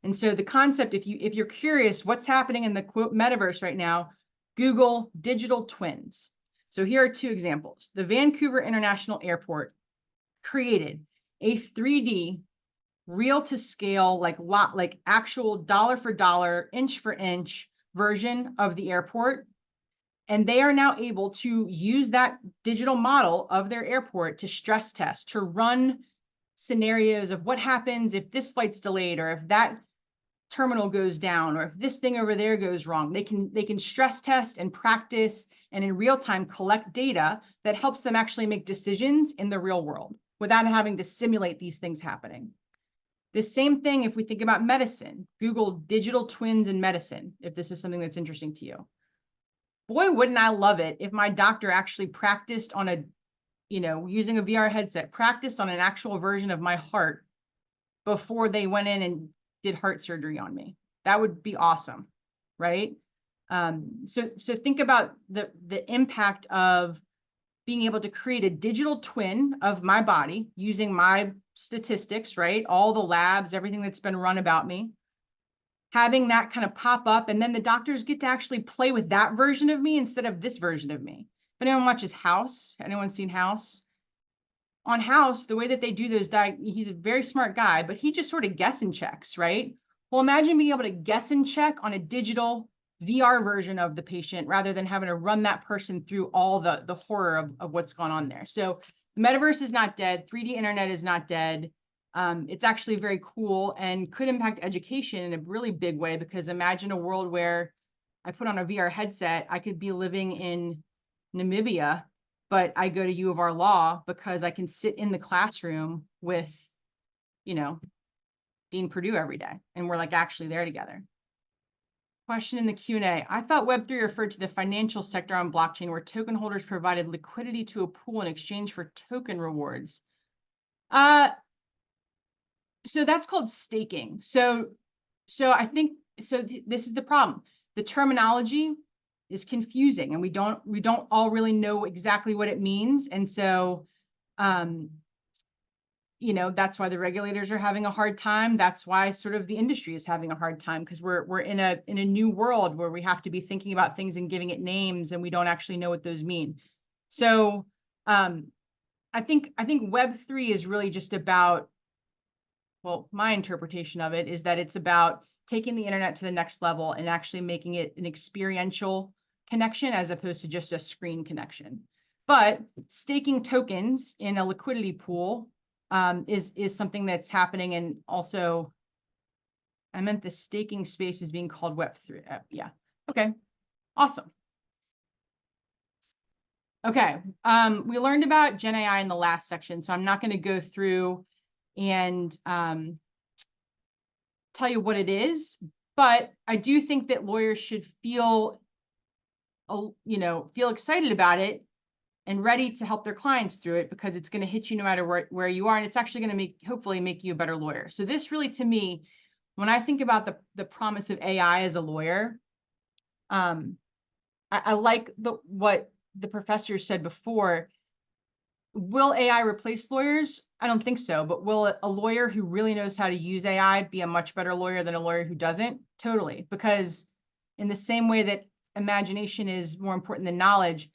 And so the concept, if you're curious what's happening in the quote metaverse right now, Google digital twins. So here are two examples. The Vancouver International Airport created a 3D real to scale, like actual dollar for dollar, inch for inch version of the airport. And they are now able to use that digital model of their airport to stress test, to run scenarios of what happens if this flight's delayed, or if that terminal goes down, or if this thing over there goes wrong. They can stress test and practice and in real time collect data that helps them actually make decisions in the real world without having to simulate these things happening. The same thing if we think about medicine. Google digital twins in medicine, if this is something that's interesting to you. Boy, wouldn't I love it if my doctor actually practiced on using a VR headset, practiced on an actual version of my heart before they went in and did heart surgery on me. That would be awesome, right? So think about the impact of being able to create a digital twin of my body using my statistics, right? All the labs, everything that's been run about me, having that kind of pop up, and then the doctors get to actually play with that version of me instead of this version of me. If anyone watches House, anyone seen House? On House, the way that they do those, he's a very smart guy, but he just sort of guess and checks, right? Well, imagine being able to guess and check on a digital VR version of the patient rather than having to run that person through all the horror of what's gone on there. So the metaverse is not dead. 3D internet is not dead. It's actually very cool and could impact education in a really big way, because imagine a world where I put on a VR headset, I could be living in Namibia, but I go to U of R Law because I can sit in the classroom with, Dean Perdue every day, and we're like actually there together. Question in the Q&A. I thought Web3 referred to the financial sector on blockchain where token holders provided liquidity to a pool in exchange for token rewards. So that's called staking. So I think, this is the problem. The terminology is confusing, and we don't all really know exactly what it means. And so, that's why the regulators are having a hard time. That's why sort of the industry is having a hard time, because we're in a new world where we have to be thinking about things and giving it names, and we don't actually know what those mean. So I think Web3 is really just about, well, my interpretation of it is that it's about taking the internet to the next level and actually making it an experiential connection as opposed to just a screen connection. But staking tokens in a liquidity pool is something that's happening. And also, I meant the staking space is being called Web3. Yeah. Okay. Awesome. Okay, we learned about Gen AI in the last section, so I'm not going to go through and tell you what it is, but I do think that lawyers should feel, feel excited about it and ready to help their clients through it, because it's going to hit you no matter where you are, and it's actually going to hopefully make you a better lawyer. So this really, to me, when I think about the promise of AI as a lawyer, I like what the professor said before. Will AI replace lawyers? I don't think so, but will a lawyer who really knows how to use AI be a much better lawyer than a lawyer who doesn't? Totally, because in the same way that imagination is more important than knowledge,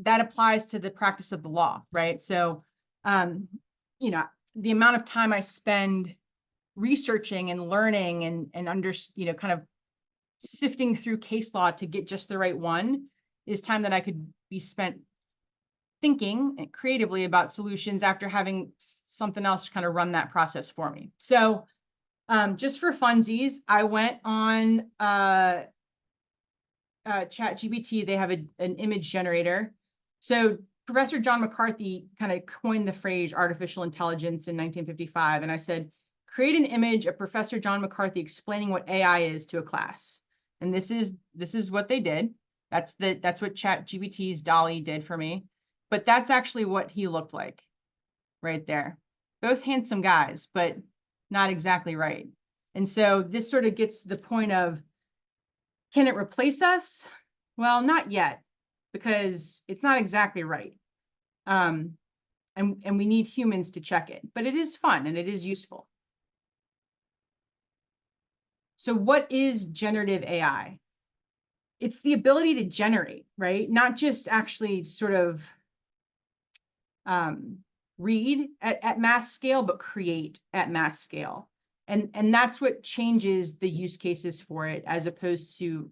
that applies to the practice of the law, right? So, the amount of time I spend researching and learning and kind of sifting through case law to get just the right one is time that I could be spent thinking creatively about solutions after having something else kind of run that process for me. So just for funsies, I went on ChatGPT. They have an image generator. So Professor John McCarthy kind of coined the phrase artificial intelligence in 1955. And I said, create an image of Professor John McCarthy explaining what AI is to a class. And this is what they did. That's what ChatGPT's DALL-E did for me. But that's actually what he looked like right there. Both handsome guys, but not exactly right. And so this sort of gets to the point of, can it replace us? Well, not yet, because it's not exactly right. And we need humans to check it, but it is fun and it is useful. So what is generative AI? It's the ability to generate, right? Not just actually sort of read at mass scale, but create at mass scale. And that's what changes the use cases for it, as opposed to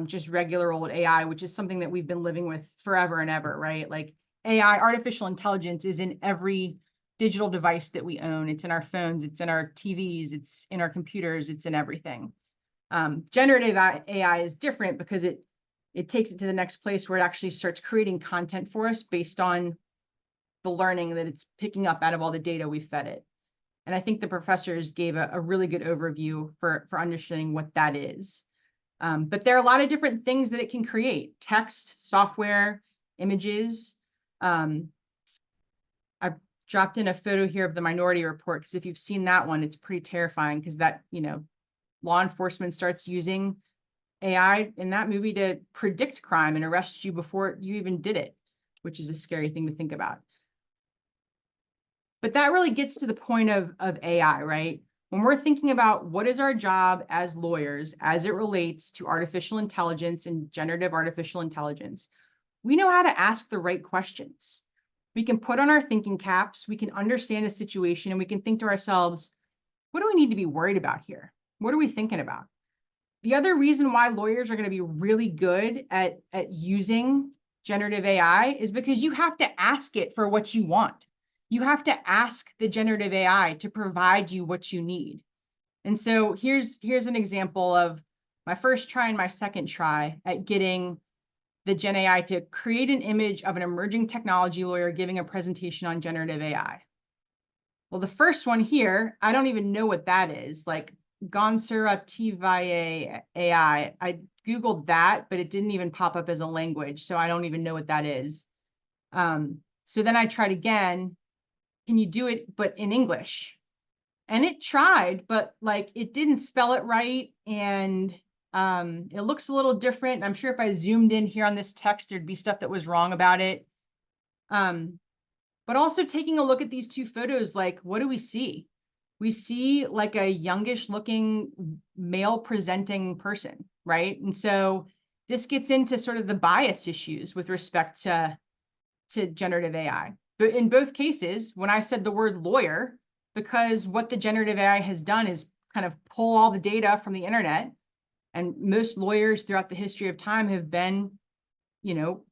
just regular old AI, which is something that we've been living with forever and ever, right? Like AI, artificial intelligence, is in every digital device that we own. It's in our phones, it's in our TVs, it's in our computers, it's in everything. Generative AI is different because it takes it to the next place where it actually starts creating content for us based on the learning that it's picking up out of all the data we fed it. And I think the professors gave a really good overview for understanding what that is. But there are a lot of different things that it can create: text, software, images. I've dropped in a photo here of the Minority Report, because if you've seen that one, it's pretty terrifying, because that, law enforcement starts using AI in that movie to predict crime and arrest you before you even did it, which is a scary thing to think about. But that really gets to the point of AI, right? When we're thinking about what is our job as lawyers as it relates to artificial intelligence and generative artificial intelligence, we know how to ask the right questions. We can put on our thinking caps, we can understand a situation, and we can think to ourselves, what do we need to be worried about here? What are we thinking about? The other reason why lawyers are going to be really good at using generative AI is because you have to ask it for what you want. You have to ask the generative AI to provide you what you need. And so here's an example of my first try and my second try at getting the Gen AI to create an image of an emerging technology lawyer giving a presentation on generative AI. Well, the first one here, I don't even know what that is, like Generative AI. I Googled that, but it didn't even pop up as a language, so I don't even know what that is. So then I tried again. Can you do it, but in English? And it tried, but like it didn't spell it right, and it looks a little different. I'm sure if I zoomed in here on this text, there'd be stuff that was wrong about it. But also taking a look at these two photos, like, what do we see? We see like a youngish looking male presenting person, right? And so this gets into sort of the bias issues with respect to generative AI. But in both cases, when I said the word lawyer, because what the generative AI has done is kind of pull all the data from the internet, and most lawyers throughout the history of time have been,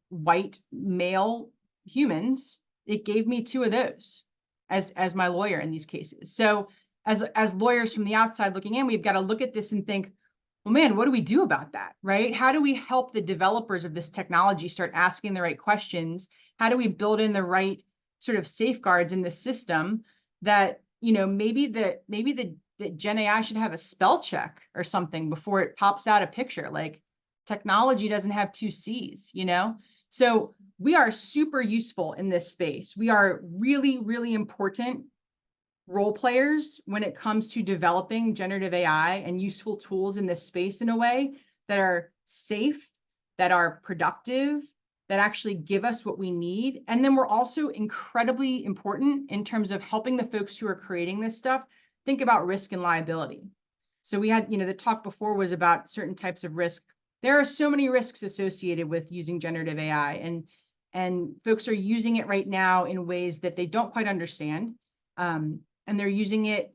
white male humans, it gave me two of those as my lawyer in these cases. So as lawyers from the outside looking in, we've got to look at this and think, well, man, what do we do about that, right? How do we help the developers of this technology start asking the right questions? How do we build in the right sort of safeguards in the system that, you know, maybe the Gen AI should have a spell check or something before it pops out a picture, like technology doesn't have 2 C's, you know? So we are super useful in this space. We are really, really important role players when it comes to developing generative AI and useful tools in this space in a way that are safe, that are productive, that actually give us what we need. And then we're also incredibly important in terms of helping the folks who are creating this stuff think about risk and liability. So we had, you know, the talk before was about certain types of risk. There are so many risks associated with using generative AI, and folks are using it right now in ways that they don't quite understand. And they're using it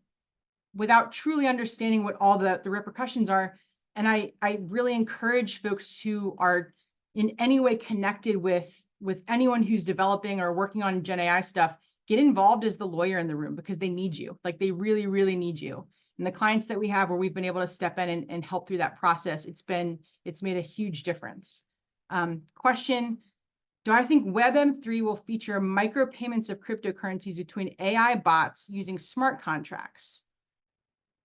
without truly understanding what all the repercussions are. And I really encourage folks who are in any way connected with anyone who's developing or working on Gen AI stuff, get involved as the lawyer in the room, because they need you. Like, they really, really need you. And the clients that we have where we've been able to step in and help through that process, it's made a huge difference. Question: do I think WebM3 will feature micropayments of cryptocurrencies between AI bots using smart contracts?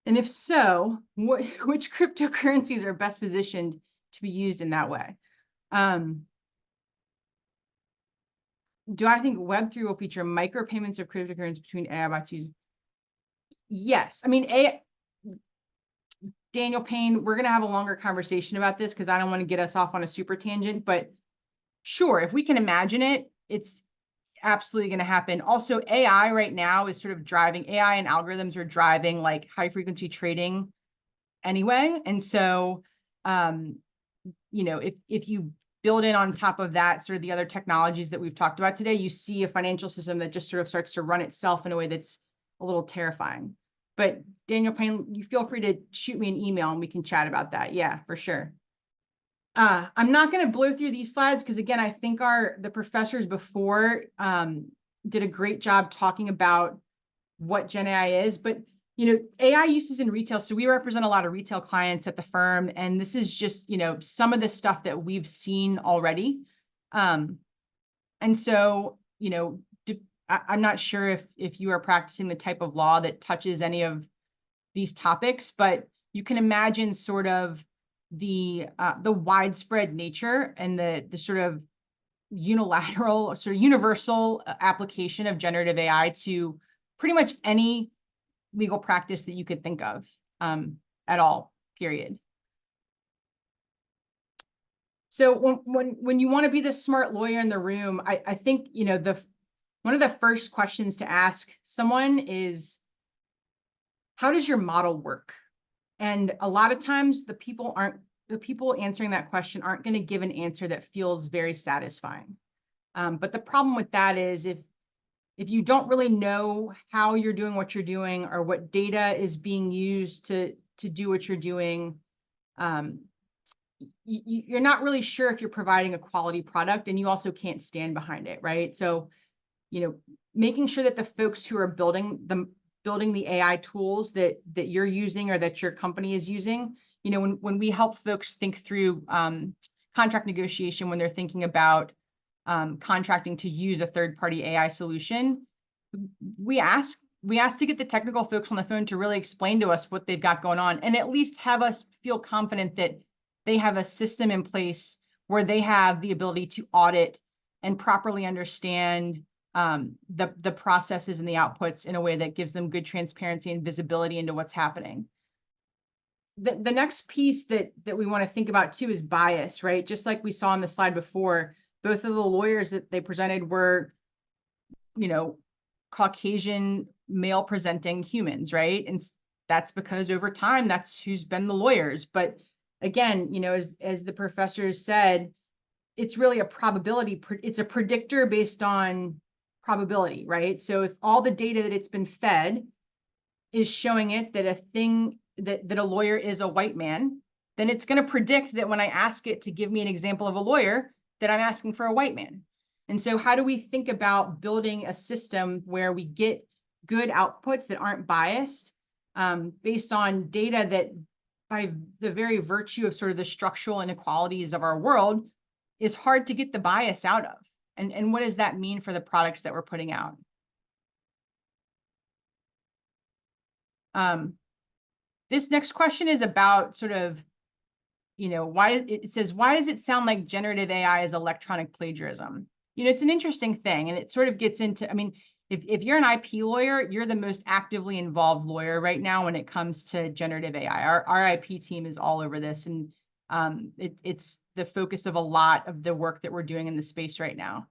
And if so, which cryptocurrencies are best positioned to be used in that way? Do I think Web3 will feature micropayments of cryptocurrencies between AI bots using? Yes. I mean, Daniel Payne, we're going to have a longer conversation about this because I don't want to get us off on a super tangent, but sure, if we can imagine it, it's absolutely going to happen. Also, AI right now is sort of driving, AI and algorithms are driving like high frequency trading anyway. And so, you know, if you build in on top of that, sort of the other technologies that we've talked about today, you see a financial system that just sort of starts to run itself in a way that's a little terrifying. But Daniel Payne, you feel free to shoot me an email and we can chat about that. Yeah, for sure. I'm not going to blow through these slides because, again, I think the professors before did a great job talking about what Gen AI is. But, you know, AI uses in retail. So we represent a lot of retail clients at the firm. And this is just, you know, some of the stuff that we've seen already. And so, you know, I'm not sure if you are practicing the type of law that touches any of these topics, but you can imagine sort of the widespread nature and the sort of unilateral, sort of universal application of generative AI to pretty much any legal practice that you could think of at all, period. So when you want to be the smart lawyer in the room, I think, you know, one of the first questions to ask someone is, how does your model work? And a lot of times the people answering that question aren't going to give an answer that feels very satisfying. But the problem with that is if you don't really know how you're doing what you're doing or what data is being used to do what you're doing, you're not really sure if you're providing a quality product, and you also can't stand behind it, right? So, you know, making sure that the folks who are building the AI tools that you're using or that your company is using, you know, when we help folks think through contract negotiation, when they're thinking about contracting to use a third-party AI solution, we ask to get the technical folks on the phone to really explain to us what they've got going on, and at least have us feel confident that they have a system in place where they have the ability to audit and properly understand the processes and the outputs in a way that gives them good transparency and visibility into what's happening. The next piece that we want to think about too is bias, right? Just like we saw on the slide before, both of the lawyers that they presented were, you know, Caucasian male presenting humans, right? And that's because over time, that's who's been the lawyers. But again, you know, as the professors said, it's really a probability, it's a predictor based on probability, right? So if all the data that it's been fed is showing it that a thing that a lawyer is a white man, then it's going to predict that when I ask it to give me an example of a lawyer, that I'm asking for a white man. And so how do we think about building a system where we get good outputs that aren't biased based on data the very virtue of sort of the structural inequalities of our world, is hard to get the bias out of. And what does that mean for the products that we're putting out? This next question is about sort of, it says, why does it sound like generative AI is electronic plagiarism? It's an interesting thing, and it sort of gets into, I mean, if you're an IP lawyer, you're the most actively involved lawyer right now when it comes to generative AI. Our IP team is all over this, and it's the focus of a lot of the work that we're doing in the space right now.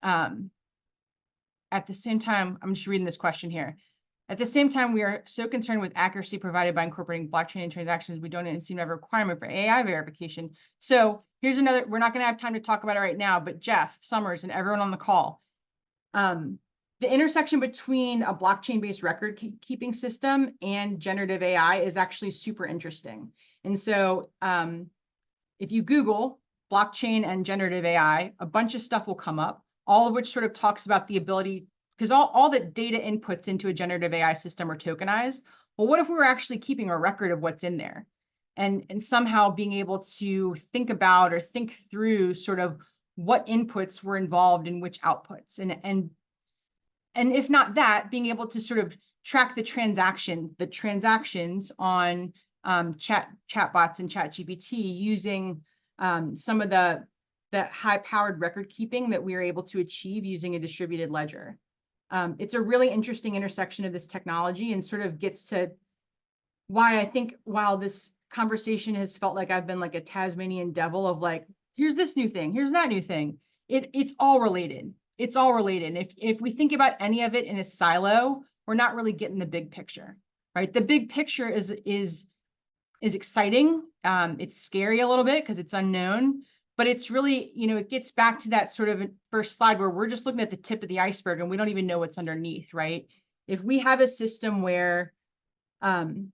At the same time, I'm just reading this question here. At the same time, we are so concerned with accuracy provided by incorporating blockchain and transactions, we don't seem to have a requirement for AI verification. So here's another, we're not going to have time to talk about it right now, but Jeff Summers and everyone on the call, the intersection between a blockchain-based record keeping system and generative AI is actually super interesting. And so if you Google blockchain and generative AI, a bunch of stuff will come up, all of which sort of talks about the ability, because all the data inputs into a generative AI system are tokenized. Well, what if we were actually keeping a record of what's in there, and somehow being able to think about or think through sort of what inputs were involved in which outputs, and if not that, being able to sort of track the transactions on chatbots and ChatGPT using some of the high-powered record keeping that we are able to achieve using a distributed ledger. It's a really interesting intersection of this technology, and sort of gets to why I think, while this conversation has felt like I've been like a Tasmanian devil of like, here's this new thing, here's that new thing. It's all related. It's all related. If we think about any of it in a silo, we're not really getting the big picture, right? The big picture is exciting. It's scary a little bit because it's unknown. But it's really, it gets back to that sort of first slide where we're just looking at the tip of the iceberg and we don't even know what's underneath, right? If we have a system where, I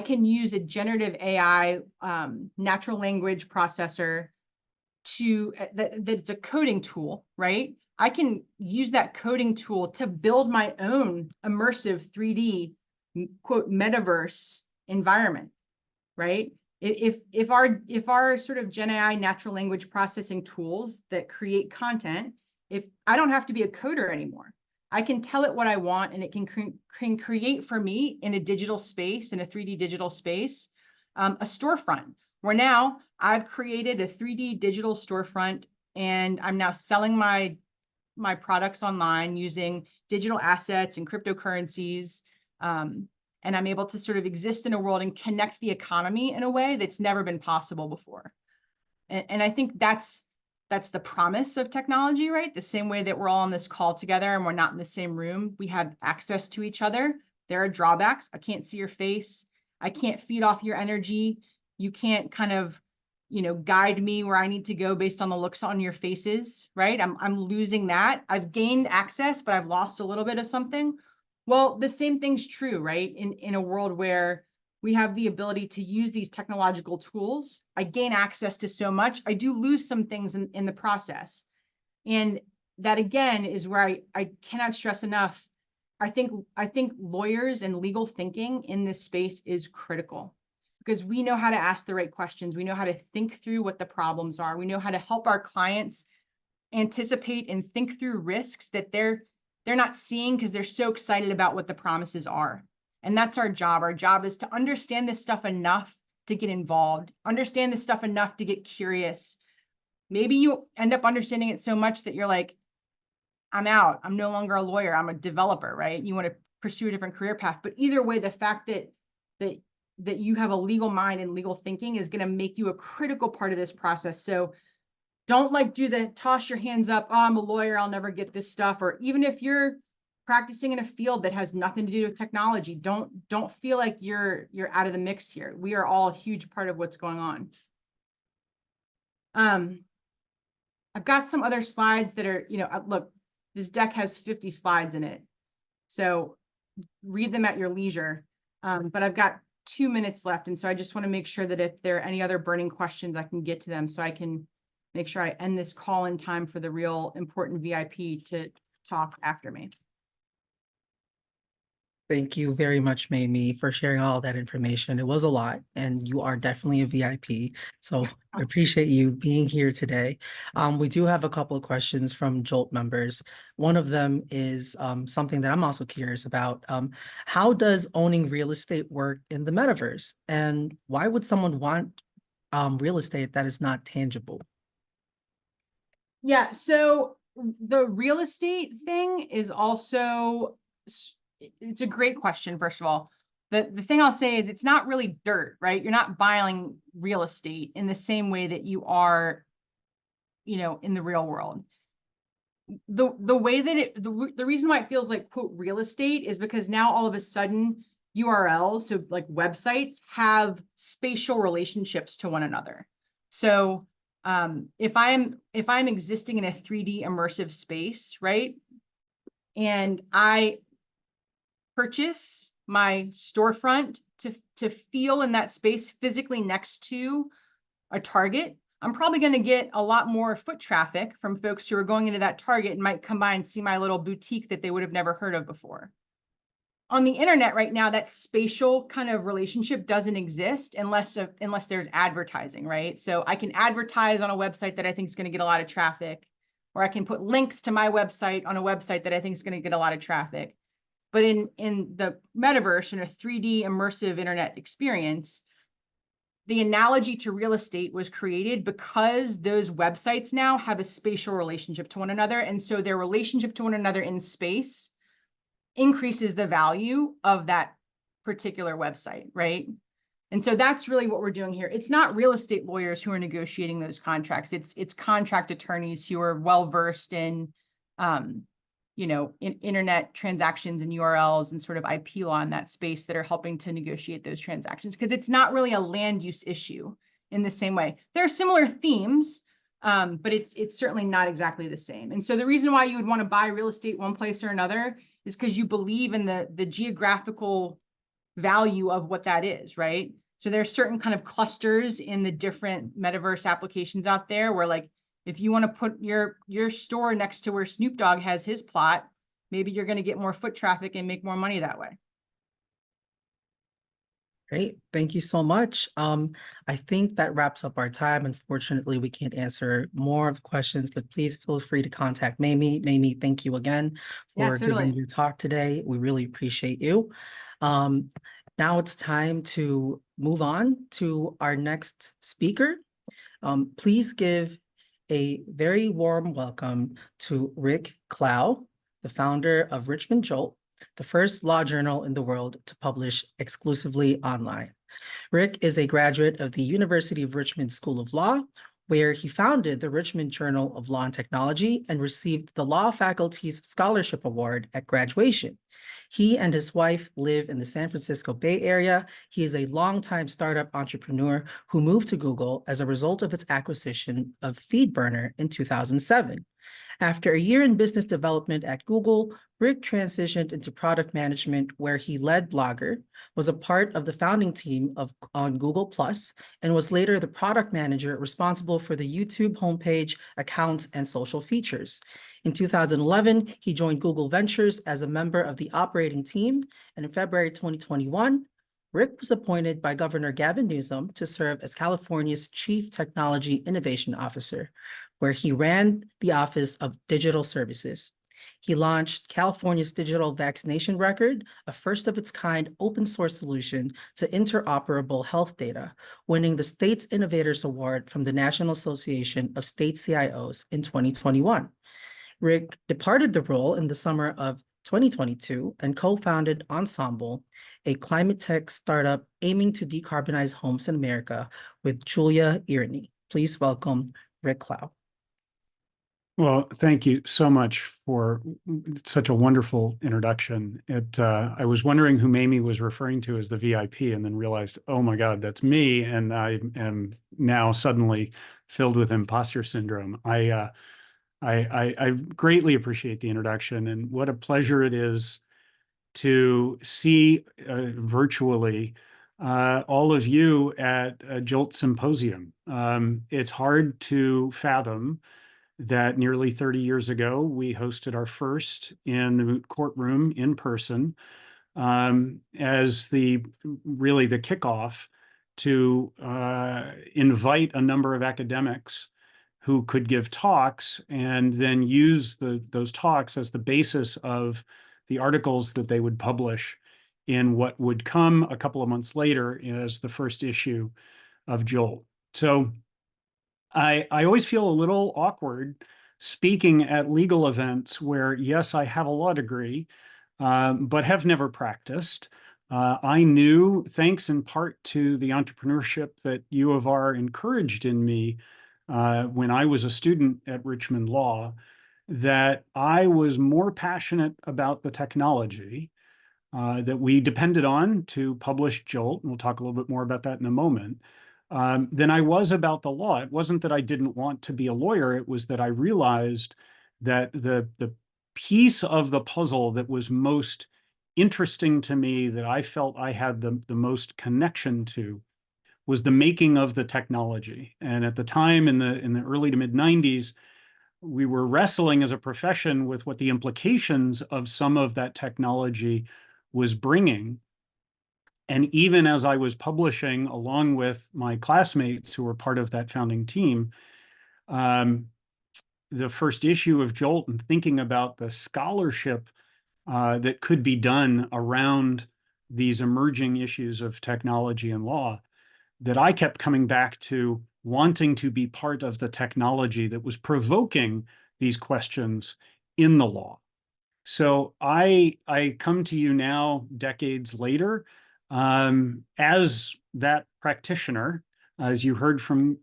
can use a generative AI natural language processor that it's a coding tool, right? I can use that coding tool to build my own immersive 3D, quote, metaverse environment, right? If our sort of Gen AI natural language processing tools that create content, if I don't have to be a coder anymore, I can tell it what I want, and it can create for me in a digital space, in a 3D digital space, a storefront where now I've created a 3D digital storefront, and I'm now selling my products online using digital assets and cryptocurrencies. And I'm able to sort of exist in a world and connect the economy in a way that's never been possible before. And I think that's the promise of technology, right? The same way that we're all on this call together and we're not in the same room, we have access to each other. There are drawbacks. I can't see your face. I can't feed off your energy. You can't kind of, guide me where I need to go based on the looks on your faces, right? I'm losing that. I've gained access, but I've lost a little bit of something. Well, the same thing's true, right? In a world where we have the ability to use these technological tools, I gain access to so much, I do lose some things in the process. And that, again, is where I cannot stress enough. I think lawyers and legal thinking in this space is critical, because we know how to ask the right questions. We know how to think through what the problems are. We know how to help our clients anticipate and think through risks that they're not seeing because they're so excited about what the promises are. And that's our job. Our job is to understand this stuff enough to get involved, understand this stuff enough to get curious. Maybe you end up understanding it so much that you're like, I'm out. I'm no longer a lawyer. I'm a developer, right? You want to pursue a different career path. But either way, the fact that you have a legal mind and legal thinking is going to make you a critical part of this process. So don't toss your hands up, oh, I'm a lawyer, I'll never get this stuff. Or even if you're practicing in a field that has nothing to do with technology, don't feel like you're out of the mix here. We are all a huge part of what's going on. I've got some other slides that are, look, this deck has 50 slides in it, so read them at your leisure. But I've got 2 minutes left, and so I just want to make sure that if there are any other burning questions, I can get to them so I can make sure I end this call in time for the real important VIP to talk after me. Thank you very much, Mayme, for sharing all that information. It was a lot, and you are definitely a VIP. So I appreciate you being here today. We do have a couple of questions from JOLT members. One of them is something that I'm also curious about. How does owning real estate work in the metaverse? And why would someone want real estate that is not tangible? Yeah, so the real estate thing is also, it's a great question, first of all. The thing I'll say is it's not really dirt, right? You're not buying real estate in the same way that you are, in the real world. The way that the reason why it feels like quote real estate is because now all of a sudden URLs, so like websites, have spatial relationships to one another. So if I'm existing in a 3D immersive space, right, and I purchase my storefront to feel in that space physically next to a Target, I'm probably going to get a lot more foot traffic from folks who are going into that Target and might come by and see my little boutique that they would have never heard of before. On the internet right now, that spatial kind of relationship doesn't exist unless there's advertising, right? So I can advertise on a website that I think is going to get a lot of traffic, or I can put links to my website on a website that I think is going to get a lot of traffic. But in the metaverse, in a 3D immersive internet experience, the analogy to real estate was created because those websites now have a spatial relationship to one another. And so their relationship to one another in space increases the value of that particular website, right? And so that's really what we're doing here. It's not real estate lawyers who are negotiating those contracts. It's contract attorneys who are well-versed in, in internet transactions and URLs and sort of IP law in that space that are helping to negotiate those transactions, because it's not really a land use issue in the same way. There are similar themes, but it's certainly not exactly the same. And so the reason why you would want to buy real estate one place or another is because you believe in the geographical value of what that is, right? So there's certain kind of clusters in the different metaverse applications out there where, like, if you want to put your store next to where Snoop Dogg has his plot, maybe you're going to get more foot traffic and make more money that way. Great, thank you so much. I think that wraps up our time. Unfortunately, we can't answer more of the questions, but please feel free to contact Mayme. Mayme, thank you again for giving your talk today. We really appreciate you. Now it's time to move on to our next speaker. Please give a very warm welcome to Rick Klau, the founder of Richmond JOLT, the first law journal in the world to publish exclusively online. Rick is a graduate of the University of Richmond School of Law, where he founded the Richmond Journal of Law and Technology and received the Law Faculty's Scholarship Award at graduation. He and his wife live in the San Francisco Bay Area. He is a longtime startup entrepreneur who moved to Google as a result of its acquisition of FeedBurner in 2007. After a year in business development at Google, Rick transitioned into product management, where he led Blogger, was a part of the founding team on Google+, and was later the product manager responsible for the YouTube homepage, accounts, and social features. In 2011, he joined Google Ventures as a member of the operating team, and in February 2021, Rick was appointed by Governor Gavin Newsom to serve as California's Chief Technology Innovation Officer, where he ran the Office of Digital Services. He launched California's Digital Vaccination Record, a first-of-its-kind open-source solution to interoperable health data, winning the State's Innovators Award from the National Association of State CIOs in 2021. Rick departed the role in the summer of 2022 and co-founded Onsemble, a climate tech startup aiming to decarbonize homes in America, with Julia Irony. Please welcome Rick Klau. Well, thank you so much for such a wonderful introduction. I was wondering who Mayme was referring to as the VIP, and then realized, oh my God, that's me. And I am now suddenly filled with imposter syndrome. I greatly appreciate the introduction, and what a pleasure it is to see virtually all of you at a JOLT Symposium. It's hard to fathom that nearly 30 years ago, we hosted our first in the courtroom in person. as really the kickoff to invite a number of academics who could give talks and then use those talks as the basis of the articles that they would publish in what would come a couple of months later as the first issue of JOLT. So I always feel a little awkward speaking at legal events where, yes, I have a law degree, but have never practiced. I knew, thanks in part to the entrepreneurship that U of R encouraged in me when I was a student at Richmond Law, that I was more passionate about the technology that we depended on to publish JOLT, and we'll talk a little bit more about that in a moment, than I was about the law. It wasn't that I didn't want to be a lawyer, it was that I realized that the piece of the puzzle that was most interesting to me, that I felt I had the most connection to, was the making of the technology. And at the time, in the early to mid 90s, we were wrestling as a profession with what the implications of some of that technology was bringing. And even as I was publishing, along with my classmates who were part of that founding team, the first issue of JOLT, and thinking about the scholarship that could be done around these emerging issues of technology and law, that I kept coming back to wanting to be part of the technology that was provoking these questions in the law. So I come to you now, decades later, as that practitioner, as you heard from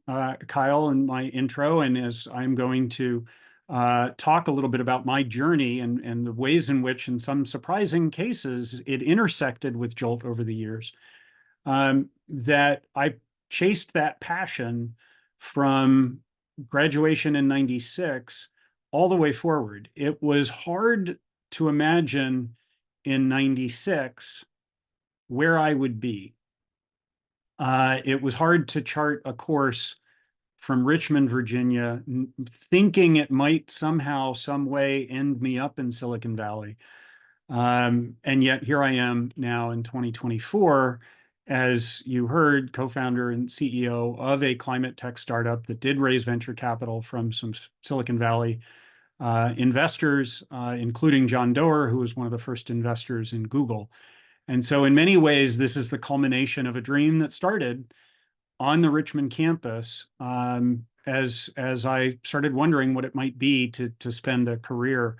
Kyle in my intro, and as I'm going to talk a little bit about my journey and the ways in which, in some surprising cases, it intersected with JOLT over the years, that I chased that passion from graduation in '96 all the way forward. It was hard to imagine in '96 where I would be. It was hard to chart a course from Richmond, Virginia, thinking it might somehow, some way end me up in Silicon Valley. And yet here I am now in 2024, as you heard, co-founder and CEO of a climate tech startup that did raise venture capital from some Silicon Valley investors, including John Doerr, who was one of the first investors in Google. And so in many ways, this is the culmination of a dream that started on the Richmond campus as I started wondering what it might be to spend a career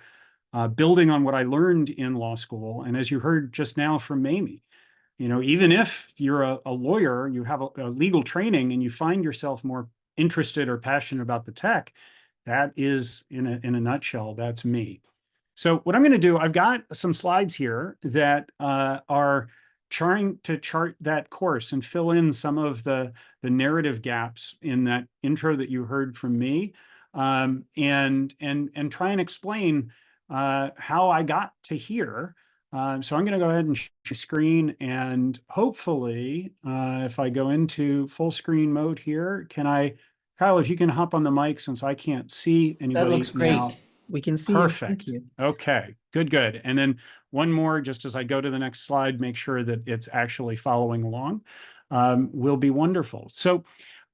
building on what I learned in law school. And as you heard just now from Mayme, even if you're a lawyer, you have a legal training, and you find yourself more interested or passionate about the tech, that is, in a nutshell, that's me. So what I'm going to do, I've got some slides here that are trying to chart that course and fill in some of the narrative gaps in that intro that you heard from me, and try and explain how I got to here. So I'm going to go ahead and share screen, and hopefully, if I go into full screen mode here, Kyle, if you can hop on the mic, since I can't see anybody. That looks great. Now. We can see Perfect. you. Okay, good. And then one more, just as I go to the next slide, make sure that it's actually following along, will be wonderful. So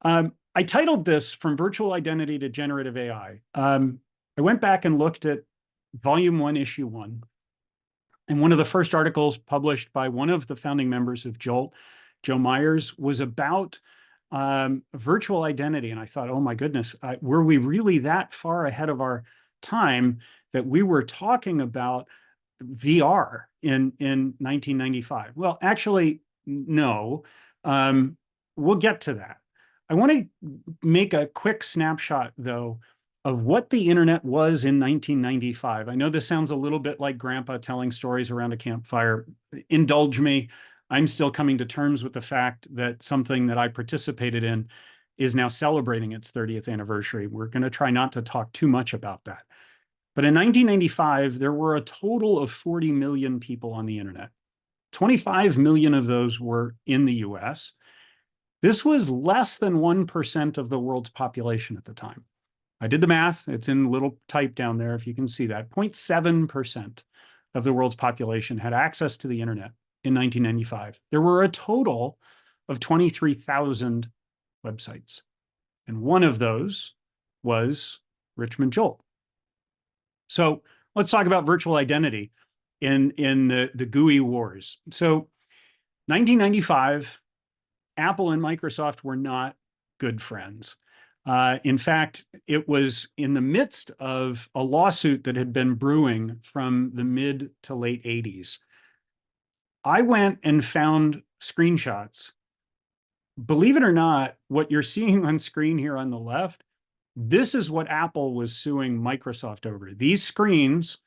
I titled this From Virtual Identity to Generative AI. I went back and looked at Volume 1, Issue 1. And one of the first articles published by one of the founding members of JOLT, Joe Myers, was about virtual identity. And I thought, oh my goodness, were we really that far ahead of our time that we were talking about VR in 1995? Well, actually, no. We'll get to that. I want to make a quick snapshot, though, of what the internet was in 1995. I know this sounds a little bit like grandpa telling stories around a campfire. Indulge me. I'm still coming to terms with the fact that something that I participated in is now celebrating its 30th anniversary. We're going to try not to talk too much about that. But in 1995, there were a total of 40 million people on the internet. 25 million of those were in the US. This was less than 1% of the world's population at the time. I did the math. It's in little type down there, if you can see that. 0.7% of the world's population had access to the internet in 1995. There were a total of 23,000 websites. And one of those was Richmond JOLT. So let's talk about virtual identity in the GUI wars. So 1995, Apple and Microsoft were not good friends. In fact, it was in the midst of a lawsuit that had been brewing from the mid to late 80s. I went and found screenshots. Believe it or not, what you're seeing on screen here on the left, this is what Apple was suing Microsoft over. These screens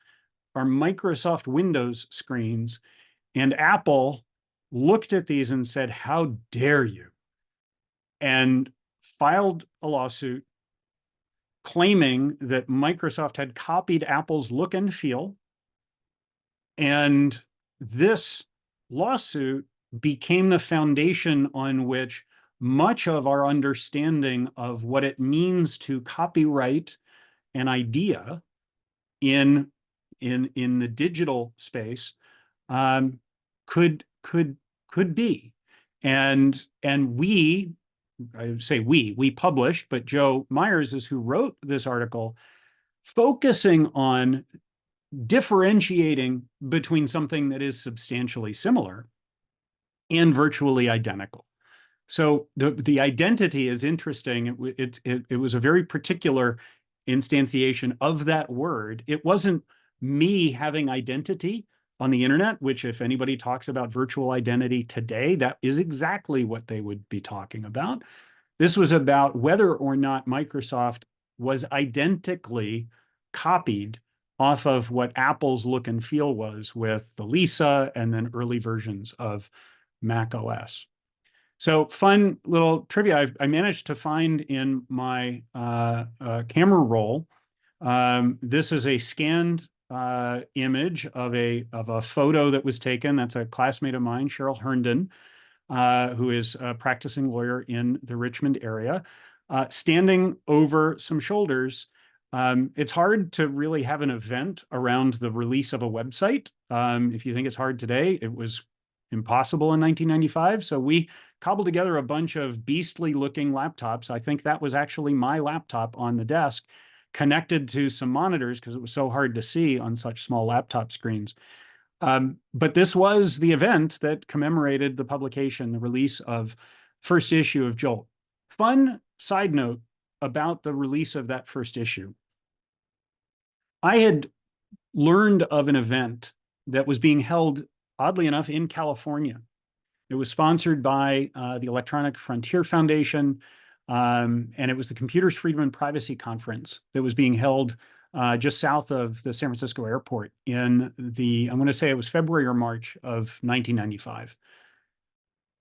are Microsoft Windows screens, and Apple looked at these and said, "How dare you?" and filed a lawsuit claiming that Microsoft had copied Apple's look and feel. And this lawsuit became the foundation on which much of our understanding of what it means to copyright an idea in the digital space could be. And we published, but Joe Myers is who wrote this article, focusing on differentiating between something that is substantially similar and virtually identical. So the identity is interesting. It was a very particular instantiation of that word. It wasn't me having identity on the internet, which if anybody talks about virtual identity today, that is exactly what they would be talking about. This was about whether or not Microsoft was identically copied off of what Apple's look and feel was with the Lisa and then early versions of Mac OS. So fun little trivia I managed to find in my camera roll. This is a scanned image of a photo that was taken. That's a classmate of mine, Cheryl Herndon, who is a practicing lawyer in the Richmond area, standing over some shoulders. It's hard to really have an event around the release of a website. If you think it's hard today, it was impossible in 1995. So we cobbled together a bunch of beastly looking laptops. I think that was actually my laptop on the desk, connected to some monitors because it was so hard to see on such small laptop screens. But this was the event that commemorated the publication, the release of first issue of JOLT. Fun side note about the release of that first issue. I had learned of an event that was being held, oddly enough, in California. It was sponsored by the Electronic Frontier Foundation, and it was the Computers, Freedom, and Privacy Conference that was being held just south of the San Francisco airport in I'm going to say it was February or March of 1995.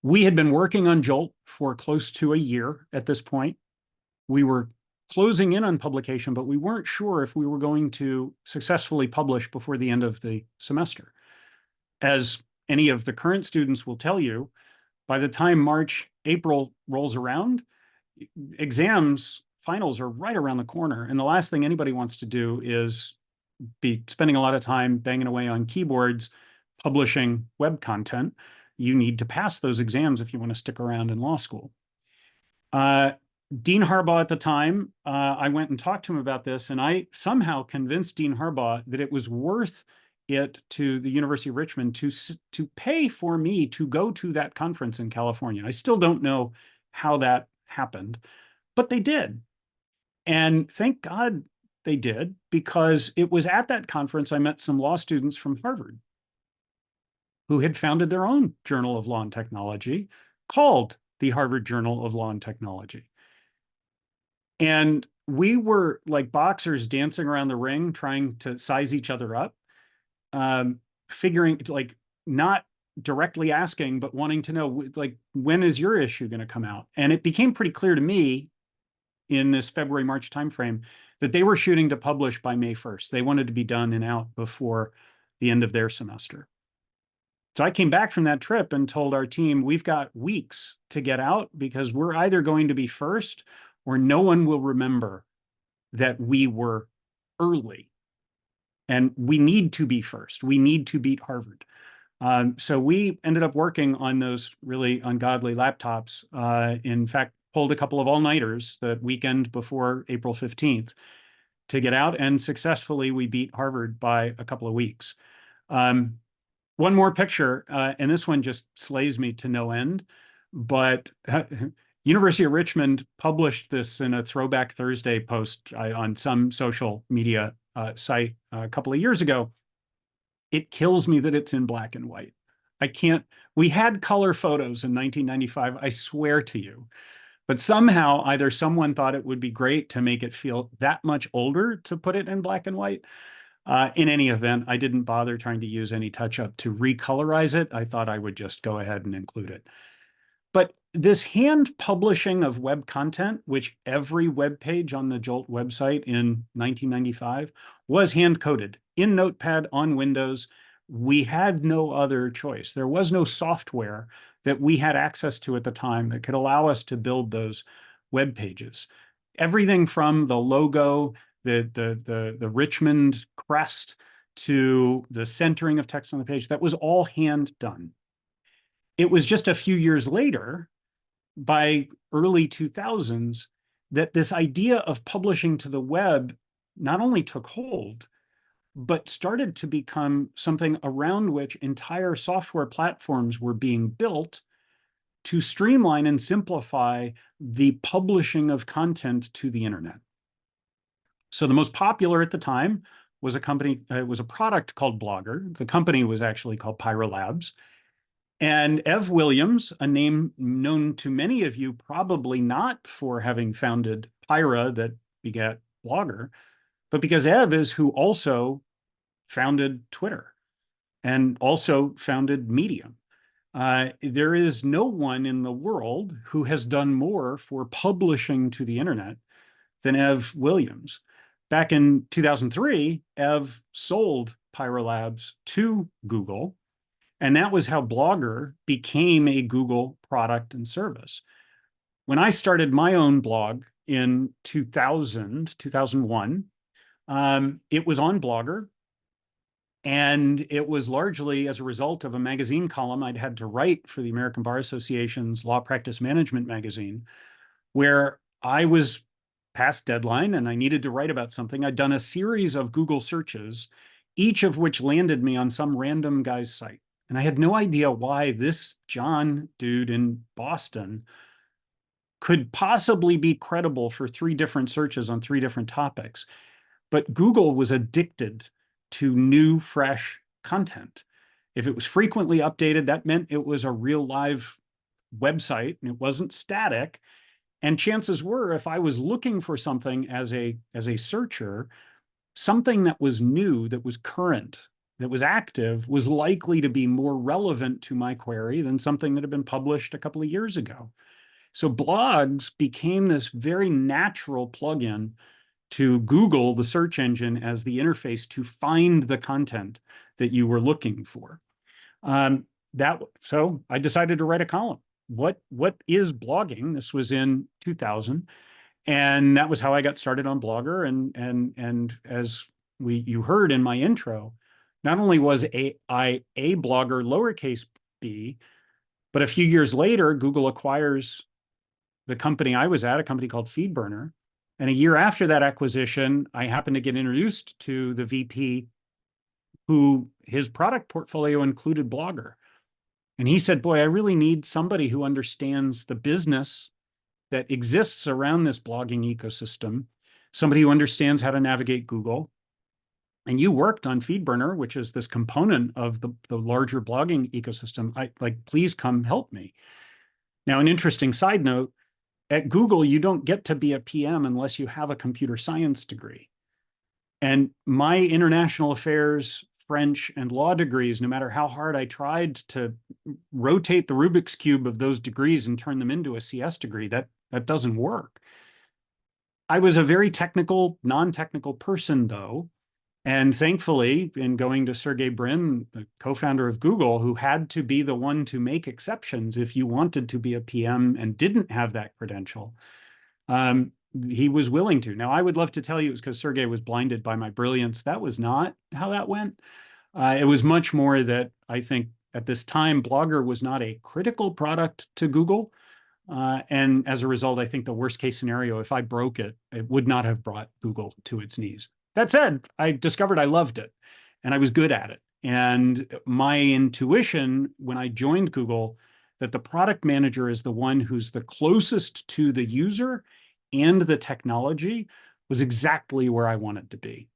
We had been working on JOLT for close to a year at this point. We were closing in on publication, but we weren't sure if we were going to successfully publish before the end of the semester. As any of the current students will tell you, by the time April rolls around, exams, finals are right around the corner. And the last thing anybody wants to do is be spending a lot of time banging away on keyboards, publishing web content. You need to pass those exams if you want to stick around in law school. Dean Harbaugh at the time, I went and talked to him about this, and I somehow convinced Dean Harbaugh that it was worth it to the University of Richmond to pay for me to go to that conference in California. I still don't know how that happened, but they did. And thank God they did, because it was at that conference I met some law students from Harvard who had founded their own Journal of Law and Technology called the Harvard Journal of Law and Technology. And we were like boxers dancing around the ring, trying to size each other up, figuring, like, not directly asking, but wanting to know, like, when is your issue going to come out? And it became pretty clear to me in this February, March timeframe that they were shooting to publish by May 1st. They wanted to be done and out before the end of their semester. So I came back from that trip and told our team, we've got weeks to get out because we're either going to be first or no one will remember that we were early. And we need to be first. We need to beat Harvard. So we ended up working on those really ungodly laptops. In fact, pulled a couple of all-nighters the weekend before April 15th to get out, and successfully we beat Harvard by a couple of weeks. One more picture, and this one just slays me to no end, but University of Richmond published this in a Throwback Thursday post on some social media site a couple of years ago. It kills me that it's in black and white. We had color photos in 1995, I swear to you. But somehow either someone thought it would be great to make it feel that much older to put it in black and white. In any event, I didn't bother trying to use any touch-up to recolorize it. I thought I would just go ahead and include it. But this hand publishing of web content, which every web page on the JOLT website in 1995 was hand-coded in Notepad on Windows. We had no other choice. There was no software that we had access to at the time that could allow us to build those web pages. Everything from the logo, the Richmond crest, to the centering of text on the page, that was all hand done. It was just a few years later, by early 2000s, that this idea of publishing to the web not only took hold, but started to become something around which entire software platforms were being built to streamline and simplify the publishing of content to the internet. So the most popular at the time was a product called Blogger. The company was actually called Pyra Labs. And Ev Williams, a name known to many of you, probably not for having founded Pyra that begat Blogger, but because Ev is who also founded Twitter and also founded Medium. There is no one in the world who has done more for publishing to the internet than Ev Williams. Back in 2003, Ev sold Pyra Labs to Google, and that was how Blogger became a Google product and service. When I started my own blog in 2001, it was on Blogger, and it was largely as a result of a magazine column I'd had to write for the American Bar Association's Law Practice Management magazine, where I was past deadline and I needed to write about something. I'd done a series of Google searches, each of which landed me on some random guy's site. And I had no idea why this John dude in Boston could possibly be credible for 3 different searches on 3 different topics. But Google was addicted to new, fresh content. If it was frequently updated, that meant it was a real live website and it wasn't static. And chances were, if I was looking for something as a searcher, something that was new, that was current, that was active, was likely to be more relevant to my query than something that had been published a couple of years ago. So blogs became this very natural plugin to Google, the search engine, as the interface to find the content that you were looking for. So I decided to write a column. What is blogging? This was in 2000. And that was how I got started on Blogger. And as you heard in my intro, not only was I a blogger, lowercase b, but a few years later, Google acquires the company I was at, a company called FeedBurner. And a year after that acquisition, I happened to get introduced to the VP who his product portfolio included Blogger. And he said, boy, I really need somebody who understands the business that exists around this blogging ecosystem, somebody who understands how to navigate Google. And you worked on FeedBurner, which is this component of the larger blogging ecosystem. Please come help me. Now, an interesting side note, at Google, you don't get to be a PM unless you have a computer science degree. And my international affairs, French, and law degrees, no matter how hard I tried to rotate the Rubik's Cube of those degrees and turn them into a CS degree, that doesn't work. I was a very technical, non-technical person, though. And thankfully, in going to Sergey Brin, the co-founder of Google, who had to be the one to make exceptions if you wanted to be a PM and didn't have that credential, he was willing to. Now, I would love to tell you it was because Sergey was blinded by my brilliance. That was not how that went. It was much more that I think at this time, Blogger was not a critical product to Google. And as a result, I think the worst case scenario, if I broke it, it would not have brought Google to its knees. That said, I discovered I loved it and I was good at it. And my intuition when I joined Google, that the product manager is the one who's the closest to the user and the technology, was exactly where I wanted to be.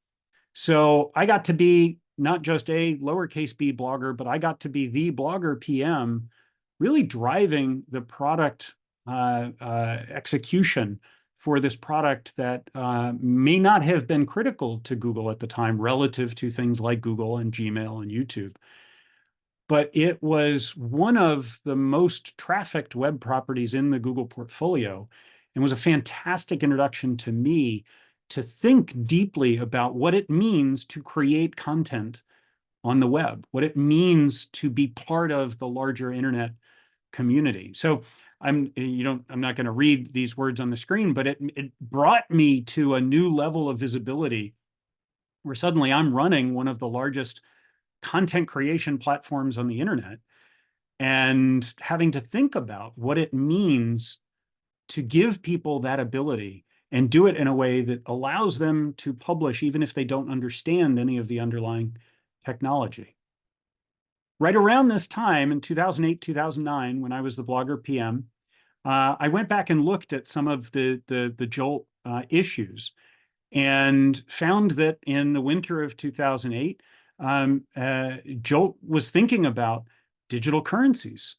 So I got to be not just a lowercase b blogger, but I got to be the blogger PM, really driving the product execution for this product that may not have been critical to Google at the time relative to things like Google and Gmail and YouTube. But it was one of the most trafficked web properties in the Google portfolio and was a fantastic introduction to me to think deeply about what it means to create content on the web, what it means to be part of the larger internet community. So I'm not going to read these words on the screen, but it brought me to a new level of visibility where suddenly I'm running one of the largest content creation platforms on the internet and having to think about what it means to give people that ability and do it in a way that allows them to publish even if they don't understand any of the underlying technology. Right around this time in 2008, 2009, when I was the Blogger PM, I went back and looked at some of the JOLT issues and found that in the winter of 2008, JOLT was thinking about digital currencies.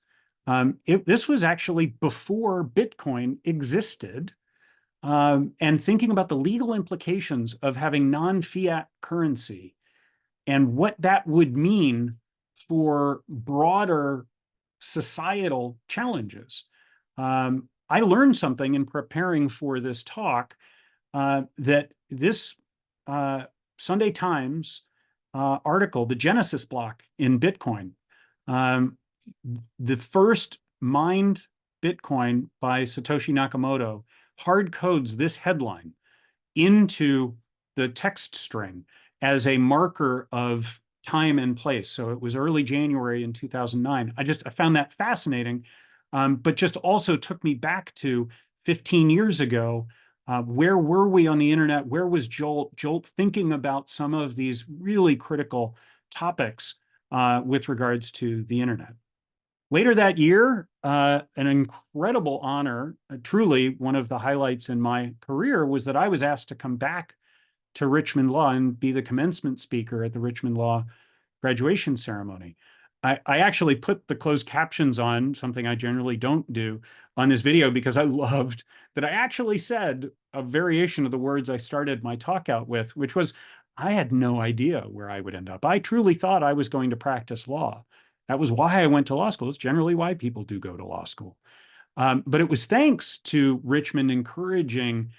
This was actually before Bitcoin existed, and thinking about the legal implications of having non-fiat currency and what that would mean for broader societal challenges. I learned something in preparing for this talk that this Sunday Times article, the Genesis block in Bitcoin, the first mined Bitcoin by Satoshi Nakamoto hard codes this headline into the text string as a marker of time and place. So it was early January in 2009. I found that fascinating, but just also took me back to 15 years ago. Where were we on the internet? Where was JOLT? JOLT thinking about some of these really critical topics with regards to the internet. Later that year, an incredible honor, truly one of the highlights in my career, was that I was asked to come back to Richmond Law and be the commencement speaker at the Richmond Law graduation ceremony. I actually put the closed captions on, something I generally don't do, on this video because I loved that I actually said a variation of the words I started my talk out with, which was, I had no idea where I would end up. I truly thought I was going to practice law. That was why I went to law school. It's generally why people do go to law school. But it was thanks to Richmond encouraging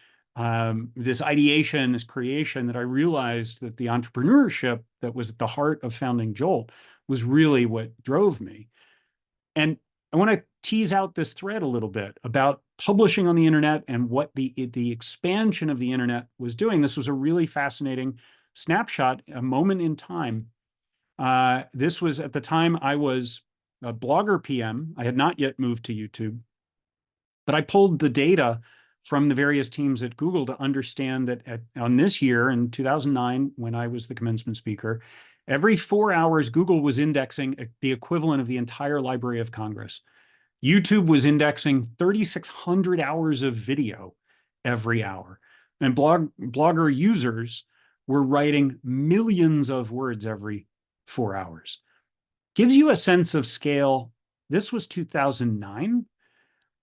this ideation, this creation, that I realized that the entrepreneurship that was at the heart of founding JOLT was really what drove me. And I want to tease out this thread a little bit about publishing on the internet and what the expansion of the internet was doing. This was a really fascinating snapshot, a moment in time. This was at the time I was a Blogger PM. I had not yet moved to YouTube, but I pulled the data from the various teams at Google to understand that on this year, in 2009, when I was the commencement speaker, every 4 hours, Google was indexing the equivalent of the entire Library of Congress. YouTube was indexing 3,600 hours of video every hour. And Blogger users were writing millions of words every 4 hours. Gives you a sense of scale. This was 2009.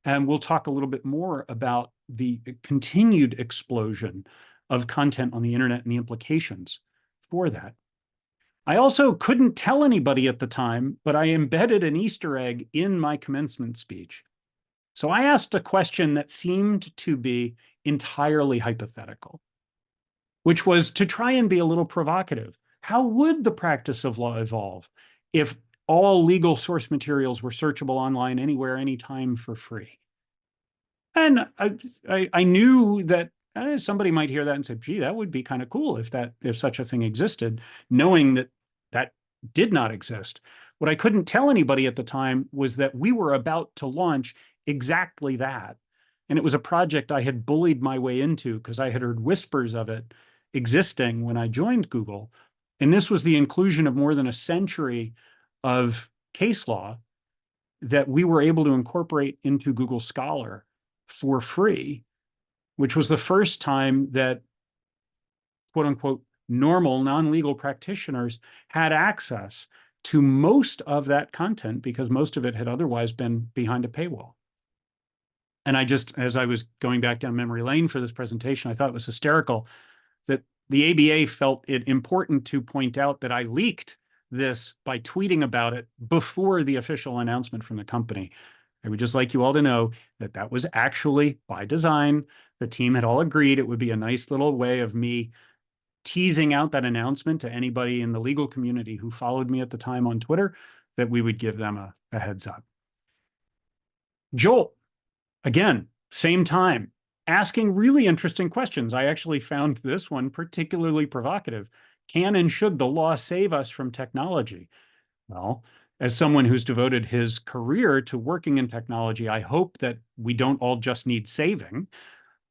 And we'll talk a little bit more about the continued explosion of content on the internet and the implications for that. I also couldn't tell anybody at the time, but I embedded an Easter egg in my commencement speech. So I asked a question that seemed to be entirely hypothetical, which was to try and be a little provocative. How would the practice of law evolve if all legal source materials were searchable online anywhere, anytime for free? And I knew that somebody might hear that and say, gee, that would be kind of cool if such a thing existed, knowing that that did not exist. What I couldn't tell anybody at the time was that we were about to launch exactly that. And it was a project I had bullied my way into because I had heard whispers of it existing when I joined Google. And this was the inclusion of more than a century of case law that we were able to incorporate into Google Scholar for free, which was the first time that quote unquote normal non-legal practitioners had access to most of that content because most of it had otherwise been behind a paywall. And I just, as I was going back down memory lane for this presentation, I thought it was hysterical that the ABA felt it important to point out that I leaked this by tweeting about it before the official announcement from the company. I would just like you all to know that that was actually by design. The team had all agreed it would be a nice little way of me teasing out that announcement to anybody in the legal community who followed me at the time on Twitter, that we would give them a heads up. JOLT, again, same time, asking really interesting questions. I actually found this one particularly provocative. Can and should the law save us from technology? Well, as someone who's devoted his career to working in technology, I hope that we don't all just need saving,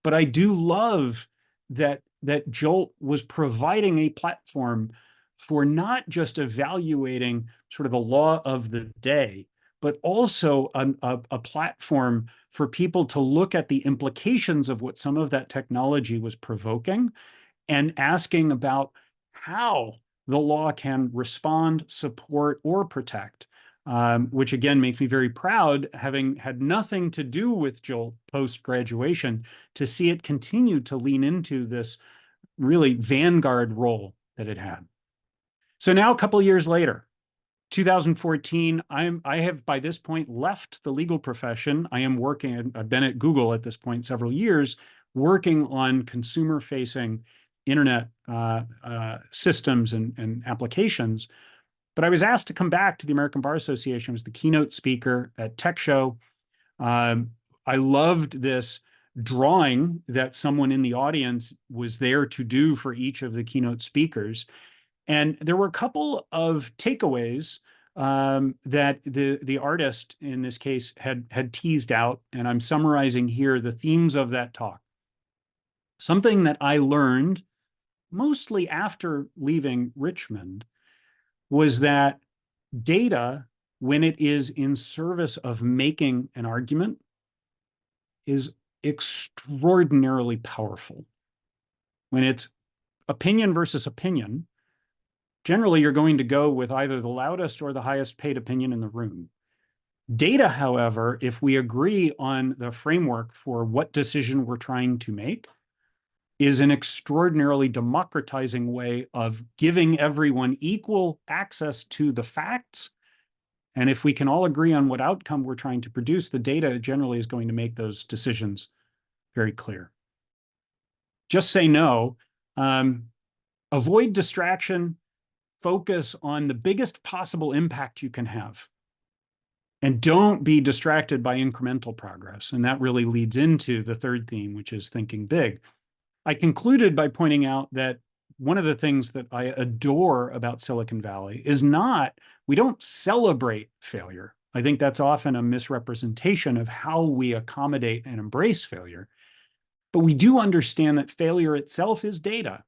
but I do love that JOLT was providing a platform for not just evaluating sort of the law of the day, but also a platform for people to look at the implications of what some of that technology was provoking and asking about how the law can respond, support, or protect, which again makes me very proud, having had nothing to do with JOLT post-graduation, to see it continue to lean into this really vanguard role that it had. So now a couple of years later, 2014, I have by this point left the legal profession. I am working, I've been at Google at this point several years, working on consumer-facing internet systems and applications. But I was asked to come back to the American Bar Association. I was the keynote speaker at Tech Show. I loved this drawing that someone in the audience was there to do for each of the keynote speakers. And there were a couple of takeaways that the artist in this case had teased out, and I'm summarizing here the themes of that talk. Something that I learned mostly after leaving Richmond was that data, when it is in service of making an argument, is extraordinarily powerful. When it's opinion versus opinion, generally you're going to go with either the loudest or the highest paid opinion in the room. Data, however, if we agree on the framework for what decision we're trying to make, is an extraordinarily democratizing way of giving everyone equal access to the facts. And if we can all agree on what outcome we're trying to produce, the data generally is going to make those decisions very clear. Just say no. Avoid distraction. Focus on the biggest possible impact you can have. And don't be distracted by incremental progress. And that really leads into the third theme, which is thinking big. I concluded by pointing out that one of the things that I adore about Silicon Valley is not, we don't celebrate failure. I think that's often a misrepresentation of how we accommodate and embrace failure. But we do understand that failure itself is data.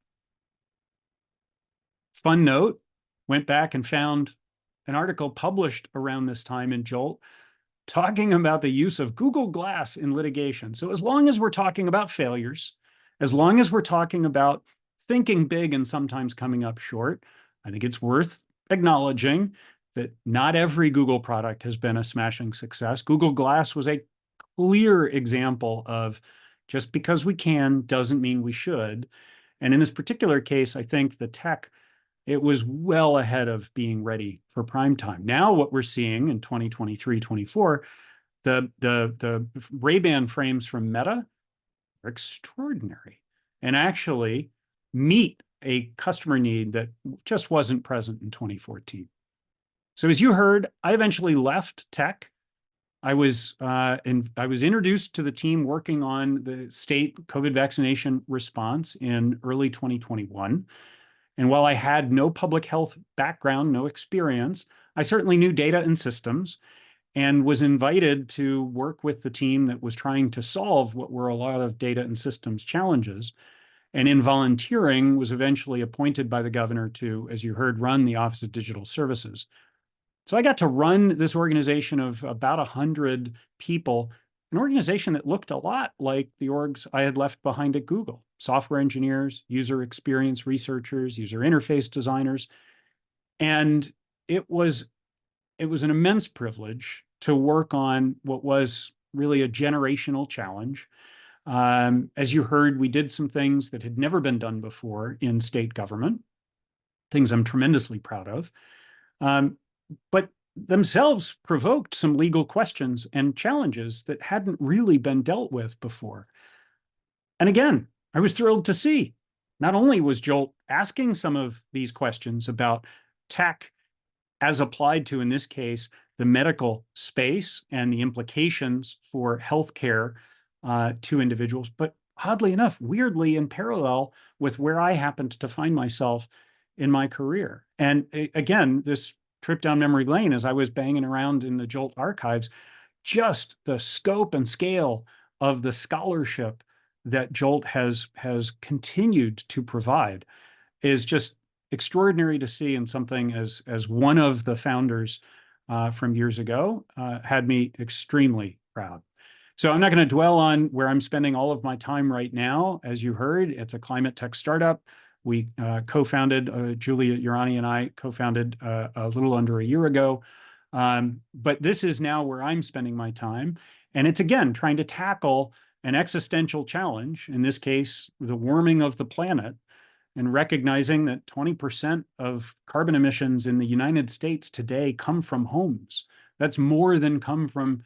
Fun note, went back and found an article published around this time in JOLT talking about the use of Google Glass in litigation. So as long as we're talking about failures, as long as we're talking about thinking big and sometimes coming up short, I think it's worth acknowledging that not every Google product has been a smashing success. Google Glass was a clear example of just because we can doesn't mean we should. And in this particular case, I think the tech, it was well ahead of being ready for prime time. Now what we're seeing in 2023, 24, the Ray-Ban frames from Meta are extraordinary and actually meet a customer need that just wasn't present in 2014. So as you heard, I eventually left tech I was introduced to the team working on the state COVID vaccination response in early 2021. And while I had no public health background, no experience, I certainly knew data and systems and was invited to work with the team that was trying to solve what were a lot of data and systems challenges. And in volunteering, was eventually appointed by the governor to, as you heard, run the Office of Digital Services. So I got to run this organization of about 100 people, an organization that looked a lot like the orgs I had left behind at Google: software engineers, user experience researchers, user interface designers. And it was an immense privilege to work on what was really a generational challenge. As you heard, we did some things that had never been done before in state government, things I'm tremendously proud of. But themselves provoked some legal questions and challenges that hadn't really been dealt with before. And again, I was thrilled to see not only was JOLT asking some of these questions about tech as applied to, in this case, the medical space and the implications for healthcare to individuals, but oddly enough, weirdly in parallel with where I happened to find myself in my career. And again, this trip down memory lane as I was banging around in the JOLT archives, just the scope and scale of the scholarship that JOLT has continued to provide is just extraordinary to see, and something as one of the founders from years ago had me extremely proud. So I'm not going to dwell on where I'm spending all of my time right now. As you heard, it's a climate tech startup. We co-founded, Julia Urani and I co-founded a little under a year ago. But this is now where I'm spending my time. And it's, again, trying to tackle an existential challenge, in this case, the warming of the planet, and recognizing that 20% of carbon emissions in the United States today come from homes. That's more than come from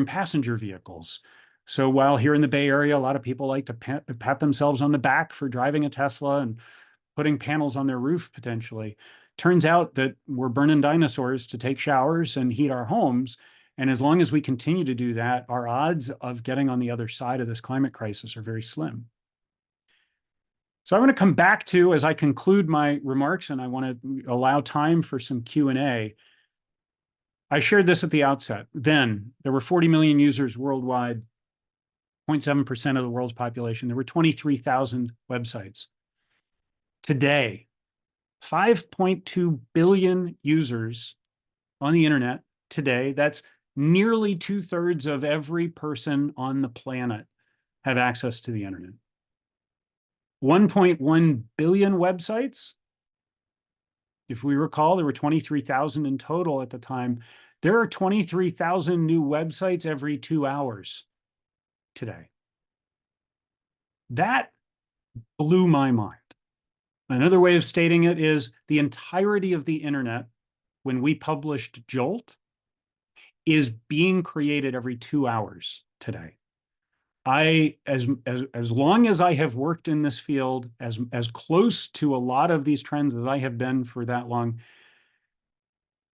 passenger vehicles. So while here in the Bay Area, a lot of people like to pat themselves on the back for driving a Tesla and putting panels on their roof potentially, turns out that we're burning dinosaurs to take showers and heat our homes. And as long as we continue to do that, our odds of getting on the other side of this climate crisis are very slim. So I want to come back to, as I conclude my remarks, and I want to allow time for some Q&A. I shared this at the outset. Then there were 40 million users worldwide, 0.7% of the world's population. There were 23,000 websites. Today, 5.2 billion users on the internet today. That's nearly 2/3 of every person on the planet have access to the internet. 1.1 billion websites. If we recall, there were 23,000 in total at the time. There are 23,000 new websites every 2 hours today. That blew my mind. Another way of stating it is the entirety of the internet, when we published JOLT, is being created every 2 hours today. As long as I have worked in this field, as close to a lot of these trends as I have been for that long,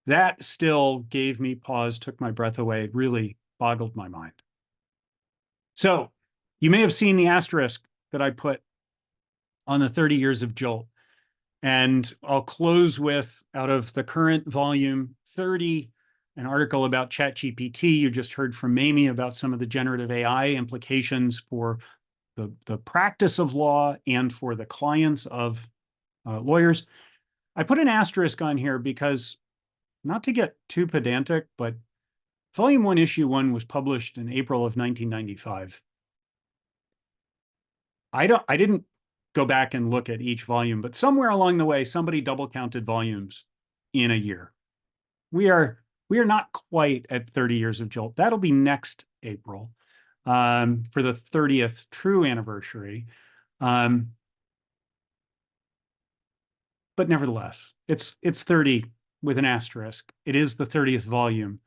that still gave me pause, took my breath away, it really boggled my mind. So you may have seen the asterisk that I put on the 30 years of JOLT. And I'll close with, out of the current volume 30, an article about ChatGPT. You just heard from Mayme about some of the generative AI implications for the practice of law and for the clients of lawyers. I put an asterisk on here because, not to get too pedantic, but Volume 1, Issue 1 was published in April of 1995. I didn't go back and look at each volume, but somewhere along the way, somebody double counted volumes in a year. We are not quite at 30 years of JOLT. That'll be next April for the 30th true anniversary. But nevertheless, it's 30 with an asterisk. It is the 30th volume,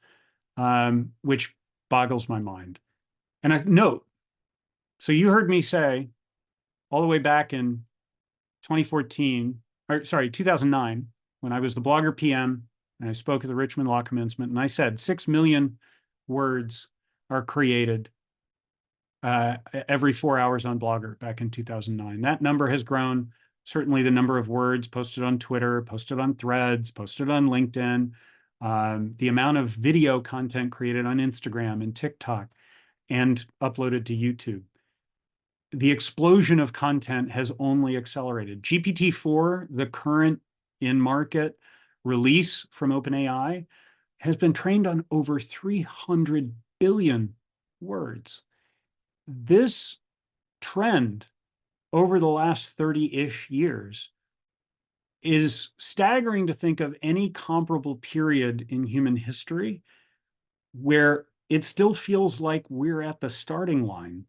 which boggles my mind. And a note, so you heard me say all the way back in 2009, when I was the Blogger PM, and I spoke at the Richmond Law Commencement, and I said 6 million words are created every 4 hours on Blogger back in 2009. That number has grown. Certainly the number of words posted on Twitter, posted on Threads, posted on LinkedIn, the amount of video content created on Instagram and TikTok and uploaded to YouTube. The explosion of content has only accelerated. GPT-4, the current in-market release from OpenAI, has been trained on over 300 billion words. This trend over the last 30-ish years is staggering to think of any comparable period in human history where it still feels like we're at the starting line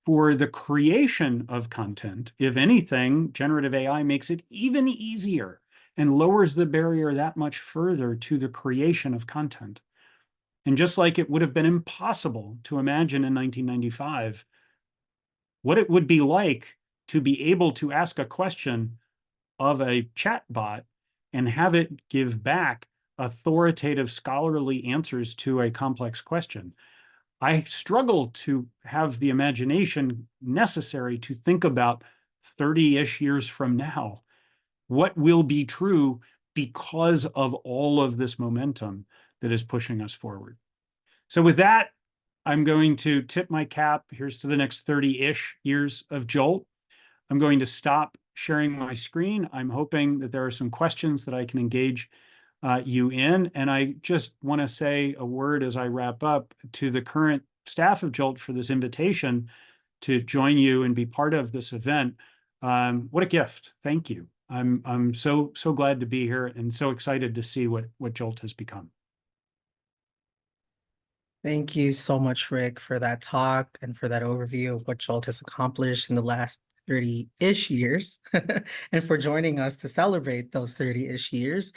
for the creation of content. If anything, generative AI makes it even easier and lowers the barrier that much further to the creation of content. And just like it would have been impossible to imagine in 1995 what it would be like to be able to ask a question of a chatbot and have it give back authoritative scholarly answers to a complex question. I struggle to have the imagination necessary to think about 30-ish years from now, what will be true because of all of this momentum that is pushing us forward. So with that, I'm going to tip my cap. Here's to the next 30-ish years of JOLT. I'm going to stop sharing my screen. I'm hoping that there are some questions that I can engage you in. And I just want to say a word as I wrap up to the current staff of JOLT for this invitation to join you and be part of this event. What a gift. Thank you. I'm so glad to be here and so excited to see what JOLT has become. Thank you so much, Rick, for that talk and for that overview of what JOLT has accomplished in the last 30-ish years and for joining us to celebrate those 30-ish years.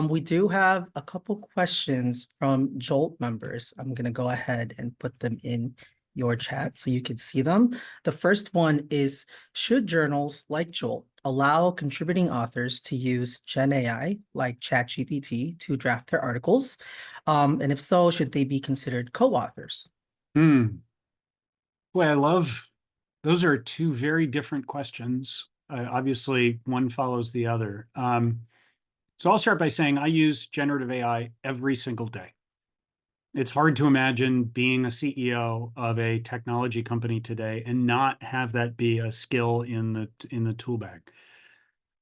We do have a couple questions from JOLT members. I'm going to go ahead and put them in your chat so you can see them. The first one is, should journals like JOLT allow contributing authors to use Gen AI like ChatGPT to draft their articles? And if so, should they be considered co-authors? Boy, those are two very different questions. Obviously, one follows the other. So I'll start by saying I use generative AI every single day. It's hard to imagine being a CEO of a technology company today and not have that be a skill in the tool bag.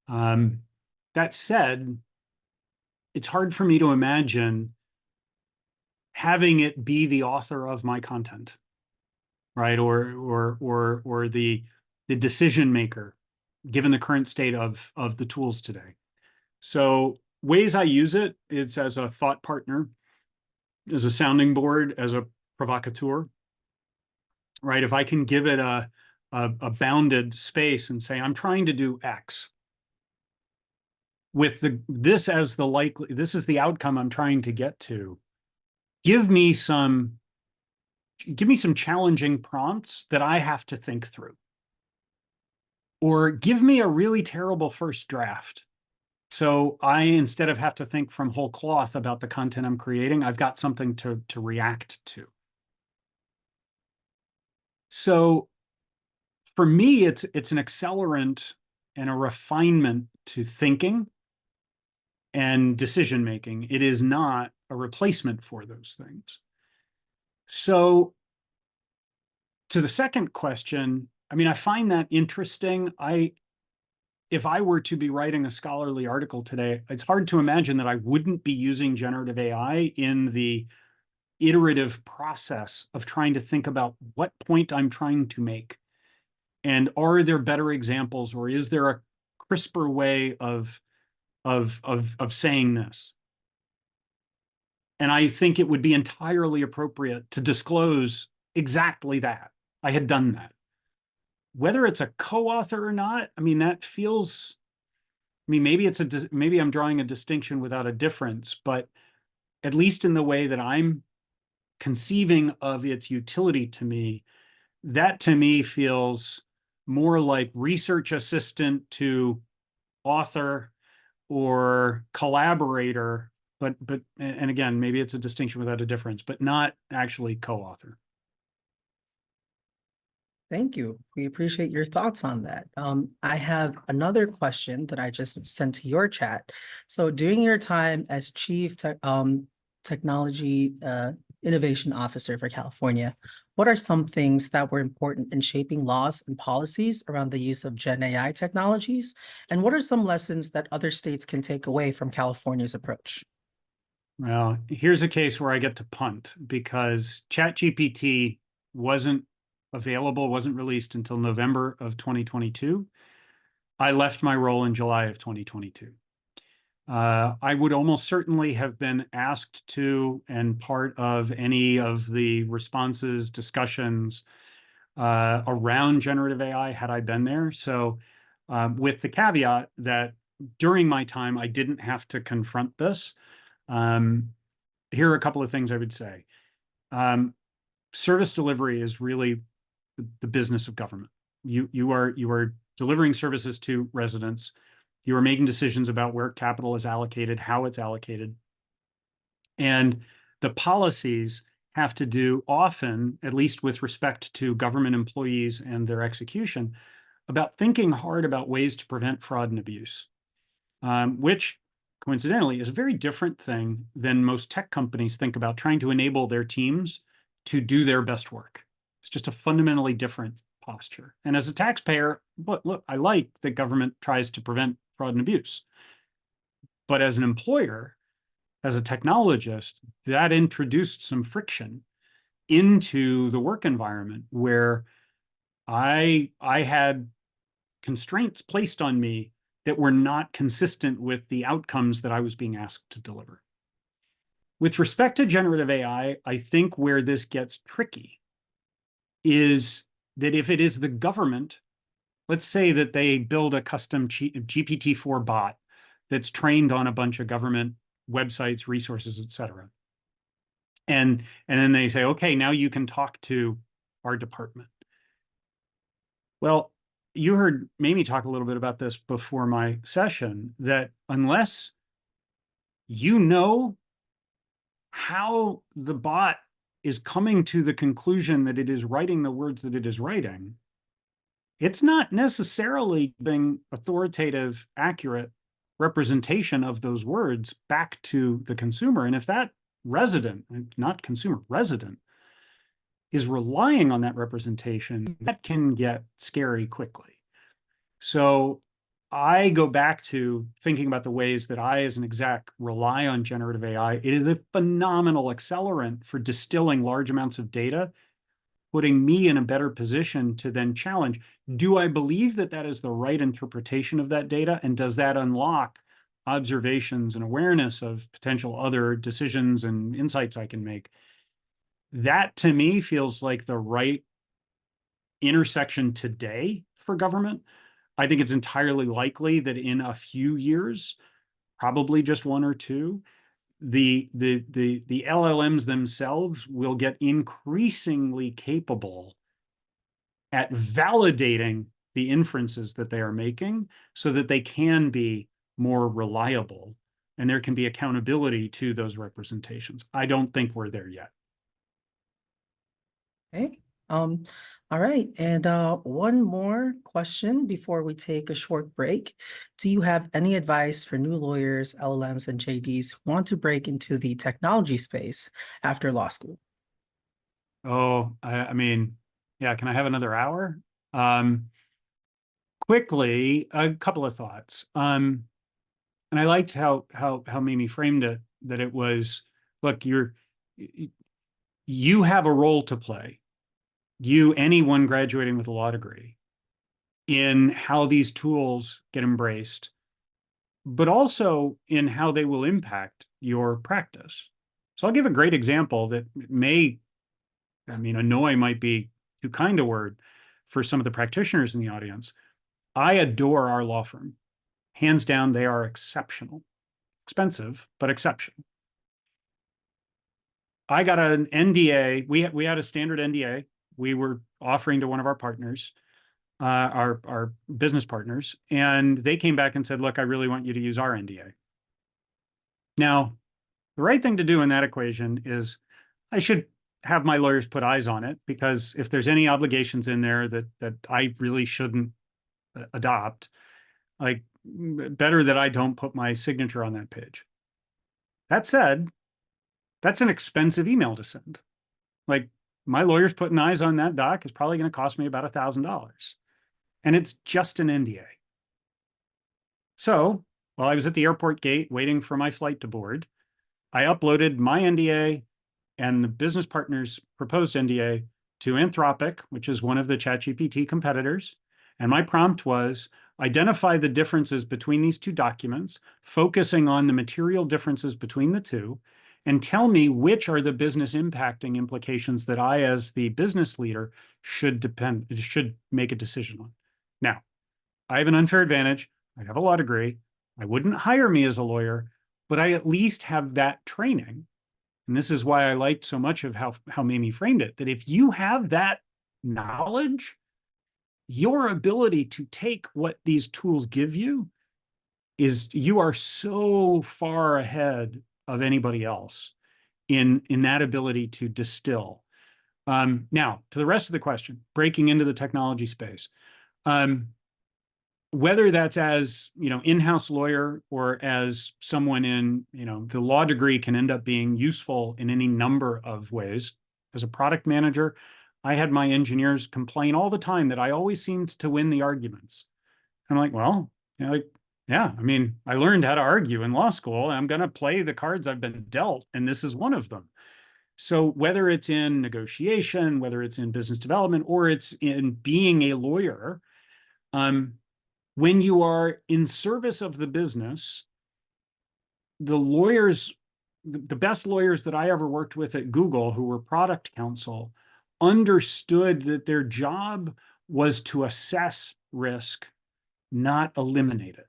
That said, it's hard for me to imagine having it be the author of my content, right? Or the decision maker, given the current state of the tools today. So ways I use it is as a thought partner, as a sounding board, as a provocateur, right? If I can give it a bounded space and say, I'm trying to do X, with this is the outcome I'm trying to get to. Give me some challenging prompts that I have to think through. Or give me a really terrible first draft. So I, instead of have to think from whole cloth about the content I'm creating, I've got something to react to. So for me, it's an accelerant and a refinement to thinking and decision-making. It is not a replacement for those things. So to the second question, I mean, I find that interesting. If I were to be writing a scholarly article today, it's hard to imagine that I wouldn't be using generative AI in the iterative process of trying to think about what point I'm trying to make. And are there better examples, or is there a crisper way of saying this? And I think it would be entirely appropriate to disclose exactly that. I had done that. Whether it's a co-author or not, I mean, that feels, I mean, maybe I'm drawing a distinction without a difference, but at least in the way that I'm conceiving of its utility to me, that to me feels more like research assistant to author or collaborator and again, maybe it's a distinction without a difference, but not actually co-author. Thank you. We appreciate your thoughts on that. I have another question that I just sent to your chat. So during your time as Technology Innovation Officer for California, what are some things that were important in shaping laws and policies around the use of Gen AI technologies? And what are some lessons that other states can take away from California's approach? Well, here's a case where I get to punt because ChatGPT wasn't available, wasn't released until November of 2022. I left my role in July of 2022. I would almost certainly have been asked to and part of any of the responses, discussions around generative AI had I been there. So with the caveat that during my time, I didn't have to confront this. Here are a couple of things I would say. Service delivery is really the business of government. You are delivering services to residents. You are making decisions about where capital is allocated, how it's allocated. And the policies have to do often, at least with respect to government employees and their execution, about thinking hard about ways to prevent fraud and abuse, which coincidentally is a very different thing than most tech companies think about trying to enable their teams to do their best work. It's just a fundamentally different posture. And as a taxpayer, look, I like that government tries to prevent fraud and abuse. But as an employer, as a technologist, that introduced some friction into the work environment where I had constraints placed on me that were not consistent with the outcomes that I was being asked to deliver. With respect to generative AI, I think where this gets tricky is that if it is the government, let's say that they build a custom GPT-4 bot that's trained on a bunch of government websites, resources, et cetera. And then they say, okay, now you can talk to our department. Well, you heard Mayme talk a little bit about this before my session, that unless you know how the bot is coming to the conclusion that it is writing the words that it is writing, it's not necessarily being authoritative, accurate representation of those words back to the consumer. And if that resident, not consumer, resident, is relying on that representation, that can get scary quickly. So I go back to thinking about the ways that I, as an exec, rely on generative AI. It is a phenomenal accelerant for distilling large amounts of data, putting me in a better position to then challenge, do I believe that that is the right interpretation of that data? And does that unlock observations and awareness of potential other decisions and insights I can make? That, to me, feels like the right intersection today for government. I think it's entirely likely that in a few years, probably just one or two, the LLMs themselves will get increasingly capable at validating the inferences that they are making so that they can be more reliable and there can be accountability to those representations. I don't think we're there yet. Okay. All right. And one more question before we take a short break. Do you have any advice for new lawyers, LLMs, and JDs who want to break into the technology space after law school? Oh, I mean, yeah, can I have another hour? Quickly, a couple of thoughts. And I liked how Mayme framed it, that it was, look, you have a role to play. Anyone graduating with a law degree, in how these tools get embraced, but also in how they will impact your practice. So I'll give a great example that annoy might be too kind a word for some of the practitioners in the audience. I adore our law firm. Hands down, they are exceptional. Expensive, but exceptional. I got an NDA. We had a standard NDA. We were offering to one of our partners, our business partners, and they came back and said, look, I really want you to use our NDA. Now, The right thing to do in that equation is I should have my lawyers put eyes on it, because if there's any obligations in there that I really shouldn't adopt, like, better that I don't put my signature on that page. That said, that's an expensive email to send. Like, my lawyers putting eyes on that doc is probably going to cost me about $1,000. And it's just an NDA. So while I was at the airport gate waiting for my flight to board, I uploaded my NDA and the business partner's proposed NDA to Anthropic, which is one of the ChatGPT competitors. And my prompt was, identify the differences between these two documents, focusing on the material differences between the two, and tell me which are the business impacting implications that I, as the business leader, should make a decision on. Now, I have an unfair advantage. I have a law degree. I wouldn't hire me as a lawyer, but I at least have that training. And this is why I liked so much of how Mayme framed it, that if you have that knowledge, your ability to take what these tools give you is, you are so far ahead of anybody else in that ability to distill. Now, to the rest of the question, breaking into the technology space. Whether that's as, in-house lawyer or as someone in, the law degree can end up being useful in any number of ways. As a product manager, I had my engineers complain all the time that I always seemed to win the arguments. I'm like, well, yeah, I mean, I learned how to argue in law school, and I'm going to play the cards I've been dealt, and this is one of them. So whether it's in negotiation, whether it's in business development, or it's in being a lawyer, when you are in service of the business, the best lawyers that I ever worked with at Google, who were product counsel, understood that their job was to assess risk, not eliminate it.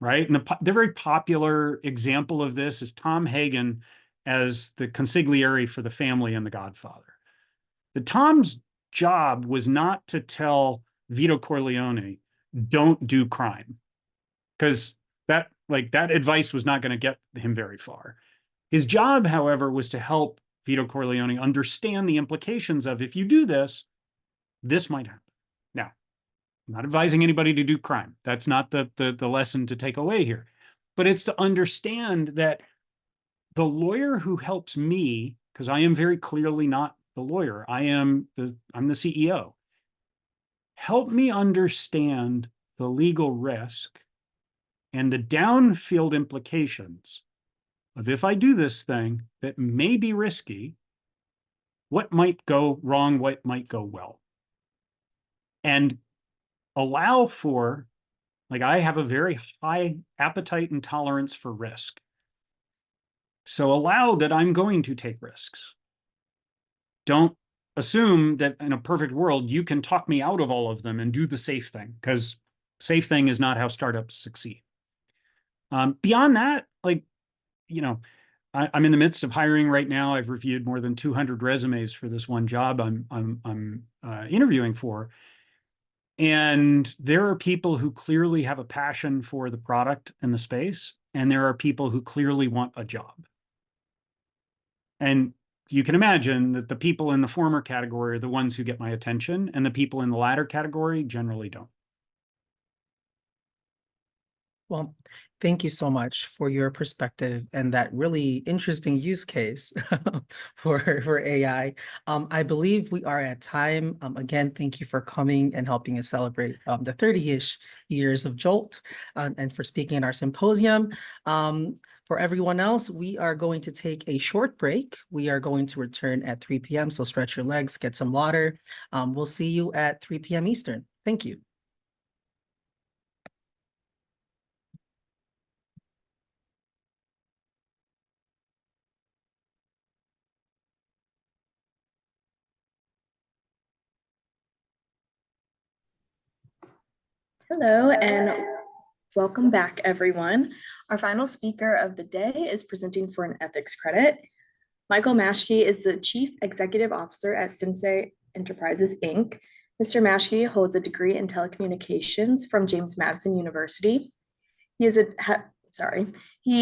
Right? And the very popular example of this is Tom Hagen as the consigliere for the family in The Godfather. Tom's job was not to tell Vito Corleone, don't do crime, because that advice was not going to get him very far. His job, however, was to help Vito Corleone understand the implications of, if you do this, this might happen. Now, I'm not advising anybody to do crime. That's not the lesson to take away here. But it's to understand that the lawyer who helps me, because I am very clearly not the lawyer, I'm the CEO, help me understand the legal risk and the downfield implications of, if I do this thing that may be risky, what might go wrong, what might go well. And allow for, I have a very high appetite and tolerance for risk. So allow that I'm going to take risks. Don't assume that in a perfect world, you can talk me out of all of them and do the safe thing, because safe thing is not how startups succeed. Beyond that, I'm in the midst of hiring right now. I've reviewed more than 200 resumes for this one job I'm interviewing for. And there are people who clearly have a passion for the product and the space, and there are people who clearly want a job. And you can imagine that the people in the former category are the ones who get my attention, and the people in the latter category generally don't. Well, thank you so much for your perspective and that really interesting use case for AI. I believe we are at time. Again, thank you for coming and helping us celebrate the 30-ish years of JOLT, and for speaking at our symposium. For everyone else, we are going to take a short break. We are going to return at 3 p.m. So stretch your legs, get some water. We'll see you at 3 p.m. Eastern. Thank you. Hello and welcome back, everyone. Our final speaker of the day is presenting for an ethics credit. Michael Maschke is the Chief Executive Officer at Sensei Enterprises, Inc. Mr. Maschke holds a degree in telecommunications from James Madison University. He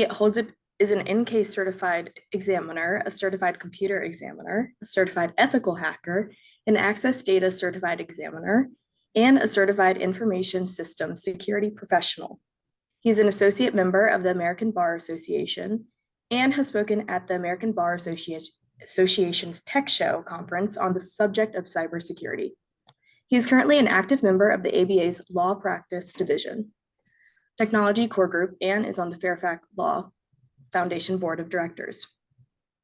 holds a is an NK certified examiner, a certified computer examiner, a certified ethical hacker, an access data certified examiner, and a certified information systems security professional. He's an associate member of the American Bar Association and has spoken at the American Bar Association's Tech Show conference on the subject of cybersecurity. He is currently an active member of the ABA's Law Practice Division, Technology Core Group, and is on the Fairfax Law Foundation Board of Directors.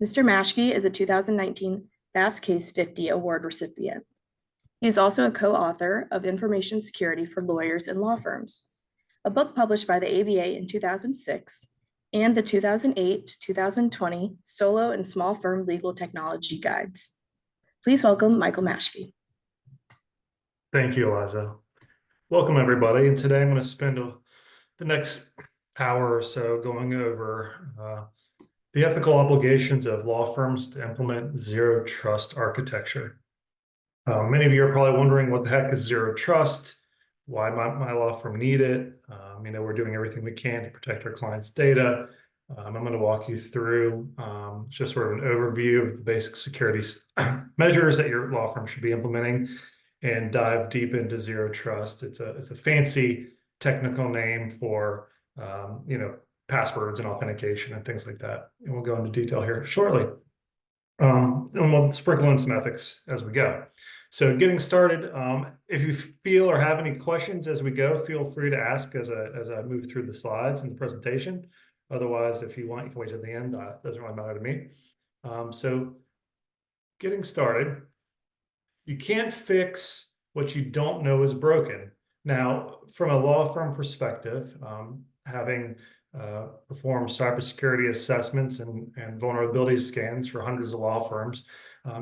Mr. Maschke is a 2019 Fast Case 50 Award recipient. He is also a co-author of Information Security for Lawyers and Law Firms, a book published by the ABA in 2006, and the 2008 to 2020 Solo and Small Firm Legal Technology Guides. Please welcome Michael Maschke. Thank you, Eliza. Welcome, everybody. And today I'm going to spend the next hour or so going over the ethical obligations of law firms to implement zero trust architecture. Many of you are probably wondering what the heck is zero trust, why my law firm need it. We're doing everything we can to protect our clients' data. I'm going to walk you through just sort of an overview of the basic security measures that your law firm should be implementing and dive deep into zero trust. It's a fancy technical name for passwords and authentication and things like that. And we'll go into detail here shortly. And we'll sprinkle in some ethics as we go. So getting started, if you feel or have any questions as we go, feel free to ask as I move through the slides and the presentation. Otherwise, if you want, you can wait till the end. It doesn't really matter to me. So getting started, you can't fix what you don't know is broken. Now, from a law firm perspective, having performed cybersecurity assessments and vulnerability scans for hundreds of law firms,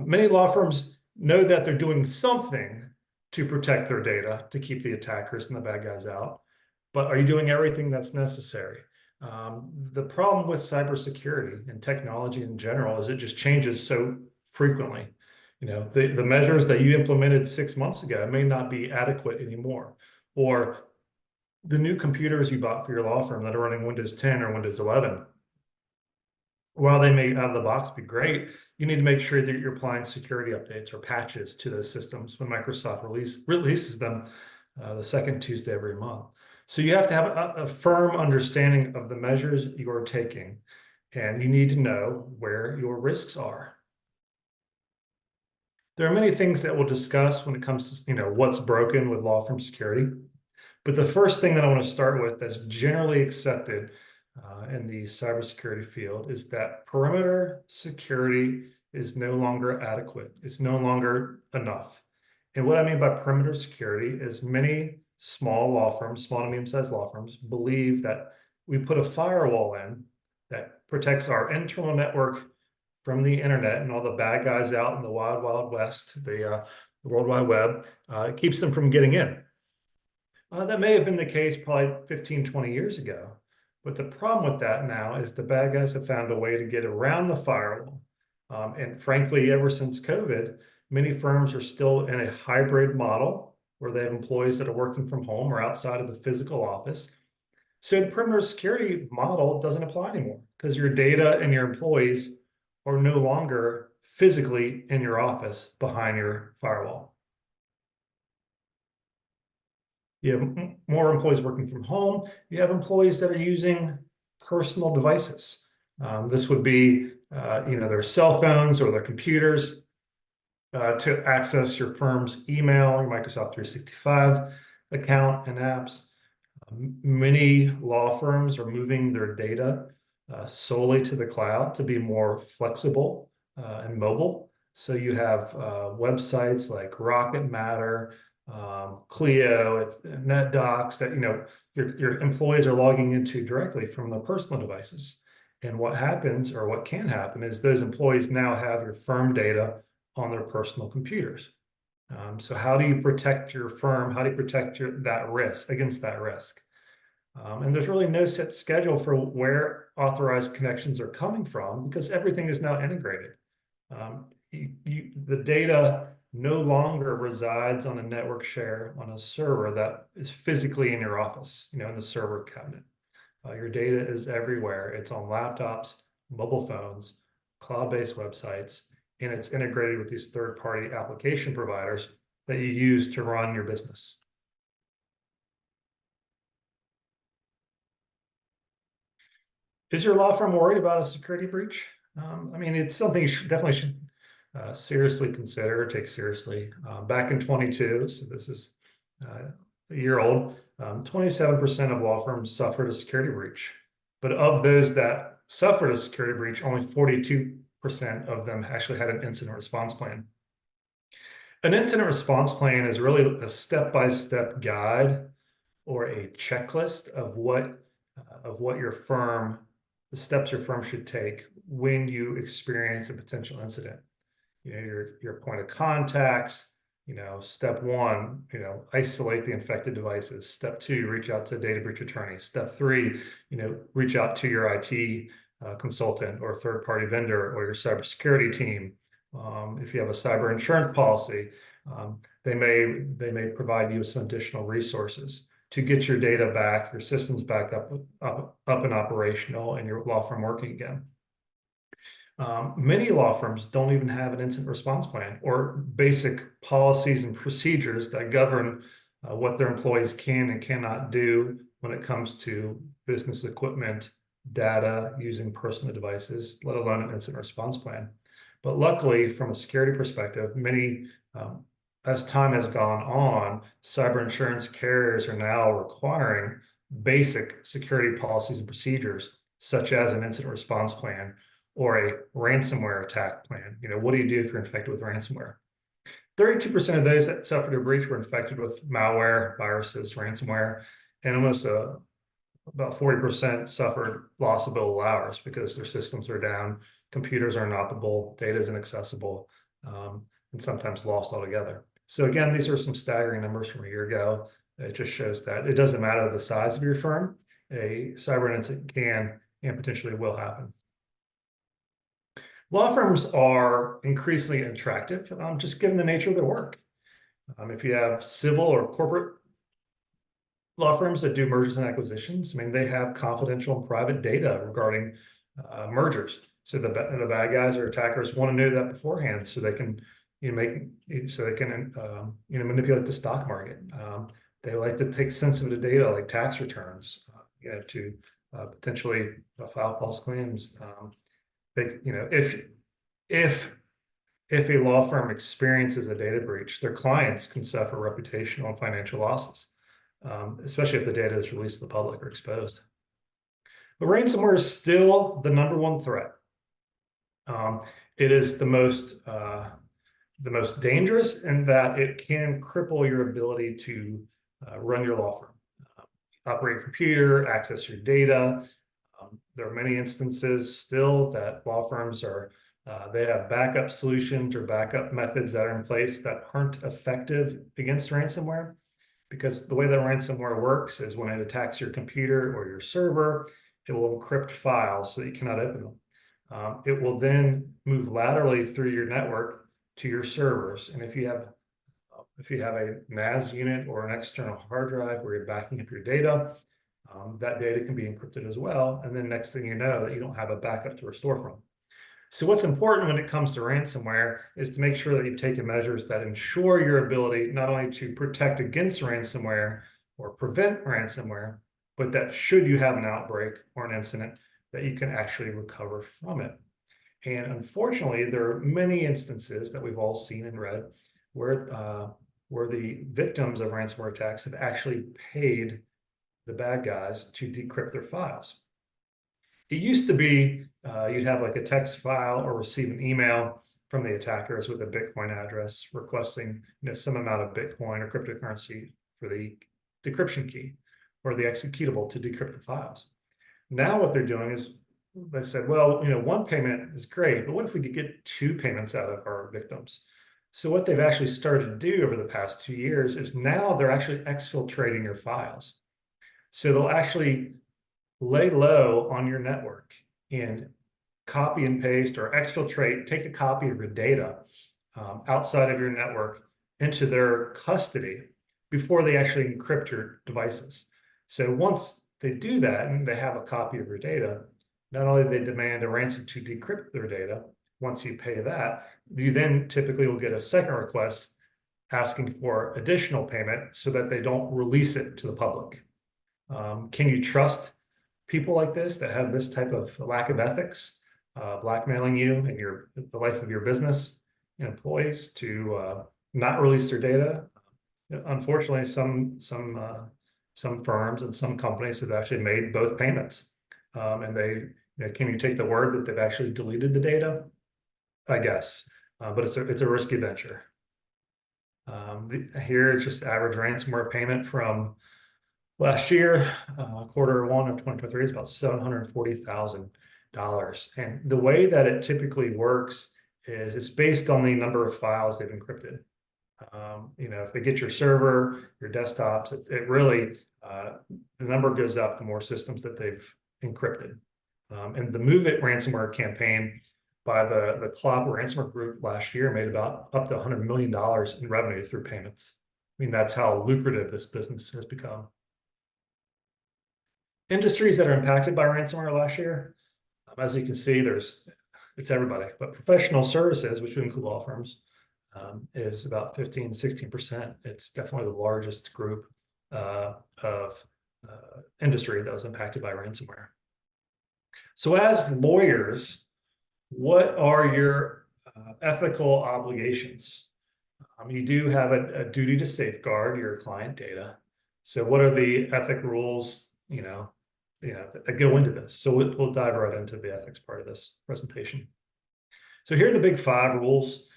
many law firms know that they're doing something to protect their data, to keep the attackers and the bad guys out. But are you doing everything that's necessary? The problem with cybersecurity and technology in general is it just changes so frequently. The measures that you implemented 6 months ago may not be adequate anymore. Or the new computers you bought for your law firm that are running Windows 10 or Windows 11, while they may out of the box be great, you need to make sure that you're applying security updates or patches to those systems when Microsoft releases them the second Tuesday every month. So you have to have a firm understanding of the measures you're taking, and you need to know where your risks are. There are many things that we'll discuss when it comes to what's broken with law firm security. But the first thing that I want to start with that's generally accepted in the cybersecurity field is that perimeter security is no longer adequate. It's no longer enough. And what I mean by perimeter security is many small law firms, small to medium-sized law firms, believe that we put a firewall in that protects our internal network from the internet and all the bad guys out in the wild, wild west, the World Wide Web. It keeps them from getting in. That may have been the case probably 15, 20 years ago. But the problem with that now is the bad guys have found a way to get around the firewall. And frankly, ever since COVID, many firms are still in a hybrid model where they have employees that are working from home or outside of the physical office. So the perimeter security model doesn't apply anymore because your data and your employees are no longer physically in your office behind your firewall. You have more employees working from home. You have employees that are using personal devices. This would be, their cell phones or their computers to access your firm's email, your Microsoft 365 account and apps. Many law firms are moving their data solely to the cloud to be more flexible and mobile. So you have websites like Rocket Matter, Clio, NetDocs that your employees are logging into directly from their personal devices. And what happens, or what can happen, is those employees now have your firm data on their personal computers. So how do you protect your firm? How do you protect that risk against that risk? And there's really no set schedule for where authorized connections are coming from because everything is now integrated. The data no longer resides on a network share on a server that is physically in your office, in the server cabinet. Your data is everywhere. It's on laptops, mobile phones, cloud-based websites, and it's integrated with these third-party application providers that you use to run your business. Is your law firm worried about a security breach? I mean, it's something you definitely should seriously consider, take seriously. Back in 22, so this is a year old, 27% of law firms suffered a security breach. But of those that suffered a security breach, only 42% of them actually had an incident response plan. An incident response plan is really a step-by-step guide or a checklist of what your firm, the steps your firm should take when you experience a potential incident. You know, your point of contacts, you know, step one, you know, isolate the infected devices. Step two, reach out to a data breach attorney. Step three, you know, reach out to your IT consultant or third-party vendor or your cybersecurity team. If you have a cyber insurance policy, they may provide you with some additional resources to get your data back, your systems back up and operational, and your law firm working again. Many law firms don't even have an incident response plan or basic policies and procedures that govern what their employees can and cannot do when it comes to business equipment, data, using personal devices, let alone an incident response plan. But luckily, from a security perspective, many, as time has gone on, cyber insurance carriers are now requiring basic security policies and procedures, such as an incident response plan or a ransomware attack plan. You know, what do you do if you're infected with ransomware? 32% of those that suffered a breach were infected with malware, viruses, ransomware, and almost about 40% suffered loss of billable hours because their systems are down, computers are inoperable, data is inaccessible, and sometimes lost altogether. So again, these are some staggering numbers from a year ago. It just shows that it doesn't matter the size of your firm, a cyber incident can and potentially will happen. Law firms are increasingly attractive, just given the nature of their work. If you have civil or corporate law firms that do mergers and acquisitions, I mean, they have confidential and private data regarding mergers. So the bad guys or attackers want to know that beforehand, so they can manipulate the stock market. They like to take sensitive data like tax returns, to potentially file false claims. If a law firm experiences a data breach, their clients can suffer reputational and financial losses, especially if the data is released to the public or exposed. But ransomware is still the #1 threat. It is the most dangerous in that it can cripple your ability to run your law firm, operate your computer, access your data. There are many instances still that law firms they have backup solutions or backup methods that are in place that aren't effective against ransomware, because the way that ransomware works is when it attacks your computer or your server, it will encrypt files so that you cannot open them. It will then move laterally through your network to your servers. And if you have a NAS unit or an external hard drive where you're backing up your data, that data can be encrypted as well. And then next thing you know, that you don't have a backup to restore from. So what's important when it comes to ransomware is to make sure that you've taken measures that ensure your ability not only to protect against ransomware or prevent ransomware, but that should you have an outbreak or an incident, that you can actually recover from it. And unfortunately, there are many instances that we've all seen and read where the victims of ransomware attacks have actually paid the bad guys to decrypt their files. It used to be you'd have like a text file or receive an email from the attackers with a Bitcoin address requesting some amount of Bitcoin or cryptocurrency for the decryption key or the executable to decrypt the files. Now what they're doing is they said, well, one payment is great, but what if we could get 2 payments out of our victims? So what they've actually started to do over the past 2 years is now they're actually exfiltrating your files. So they'll actually lay low on your network and copy and paste or exfiltrate, take a copy of your data outside of your network into their custody before they actually encrypt your devices. So once they do that and they have a copy of your data, not only do they demand a ransom to decrypt their data, once you pay that, you then typically will get a second request asking for additional payment so that they don't release it to the public. Can you trust people like this that have this type of lack of ethics, blackmailing you and the life of your business and employees to not release their data? Unfortunately, some firms and some companies have actually made both payments, and can you take the word that they've actually deleted the data? I guess, but it's a risky venture. Here it's just average ransomware payment from last year, Q1 of 2023 is about $740,000. And the way that it typically works is it's based on the number of files they've encrypted. If they get your server, your desktops, it really, the number goes up the more systems that they've encrypted. And the Move It ransomware campaign by the Klau ransomware group last year made about up to $100 million in revenue through payments. I mean, that's how lucrative this business has become. Industries that are impacted by ransomware last year, as you can see, it's everybody, but professional services, which would include law firms, is about 15-16%. It's definitely the largest group of industry that was impacted by ransomware. So as lawyers, what are your ethical obligations? You do have a duty to safeguard your client data. So what are the ethic rules, that go into this? So we'll dive right into the ethics part of this presentation. So here are the big 5 rules,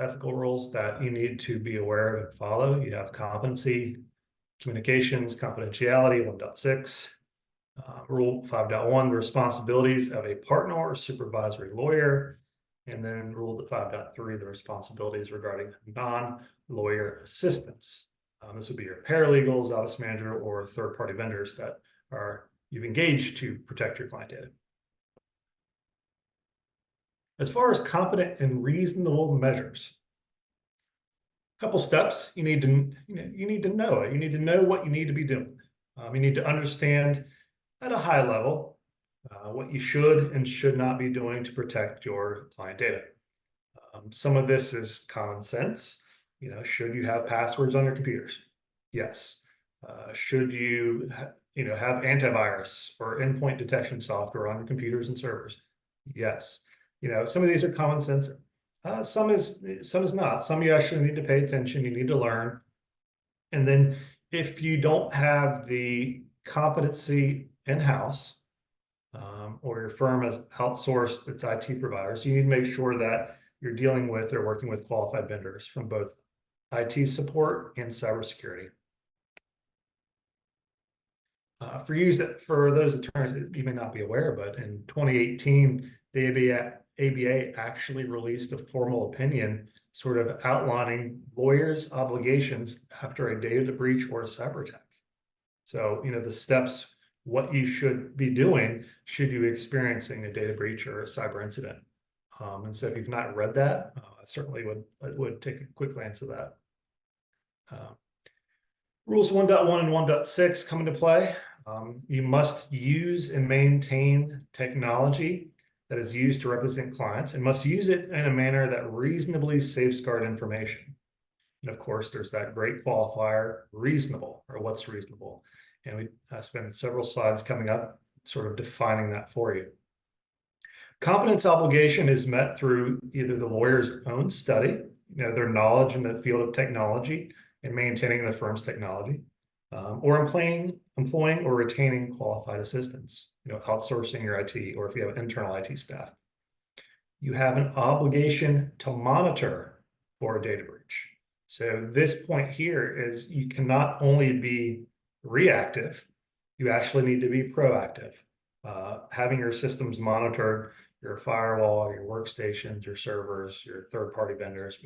ethical rules that you need to be aware of and follow. You have competency, communications, confidentiality, 1.6. Rule 5.1, the responsibilities of a partner or supervisory lawyer. And then rule 5.3, the responsibilities regarding non-lawyer assistants. This would be your paralegals, office manager, or third-party vendors that you've engaged to protect your client data. As far as competent and reasonable measures, a couple steps you need to know it. You need to know what you need to be doing. You need to understand at a high level what you should and should not be doing to protect your client data. Some of this is common sense. Should you have passwords on your computers? Yes. Should you have antivirus or endpoint detection software on your computers and servers? Yes. Some of these are common sense. Some is not. Some you actually need to pay attention. You need to learn. And then if you don't have the competency in-house, or your firm has outsourced its IT providers, you need to make sure that you're dealing with or working with qualified vendors from both IT support and cybersecurity. For those attorneys that you may not be aware, but in 2018, the ABA actually released a formal opinion sort of outlining lawyers' obligations after a data breach or a cyber attack. So, the steps, what you should be doing should you be experiencing a data breach or a cyber incident. And so if you've not read that, I certainly would take a quick glance at that. Rules 1.1 and 1.6 come into play. You must use and maintain technology that is used to represent clients and must use it in a manner that reasonably safeguard information. And of course, there's that great qualifier, reasonable, or what's reasonable. And I spent several slides coming up sort of defining that for you. Competence obligation is met through either the lawyer's own study, their knowledge in the field of technology and maintaining the firm's technology, or employing or retaining qualified assistants, outsourcing your IT, or if you have internal IT staff. You have an obligation to monitor for a data breach. So this point here is you cannot only be reactive, you actually need to be proactive. Having your systems monitored, your firewall, your workstations, your servers, your third-party vendors,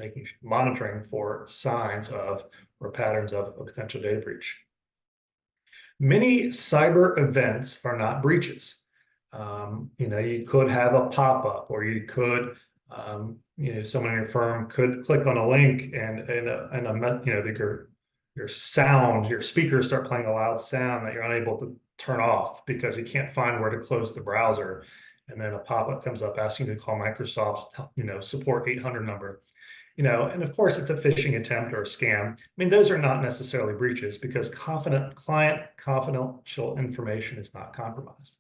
monitoring for signs of or patterns of a potential data breach. Many cyber events are not breaches. You could have a pop-up, or you could, someone in your firm could click on a link and your sound, your speakers start playing a loud sound that you're unable turn off because you can't find where to close the browser. And then a pop-up comes up asking you to call Microsoft, support 800 number. And of course it's a phishing attempt or a scam. I mean, those are not necessarily breaches because client confidential information is not compromised.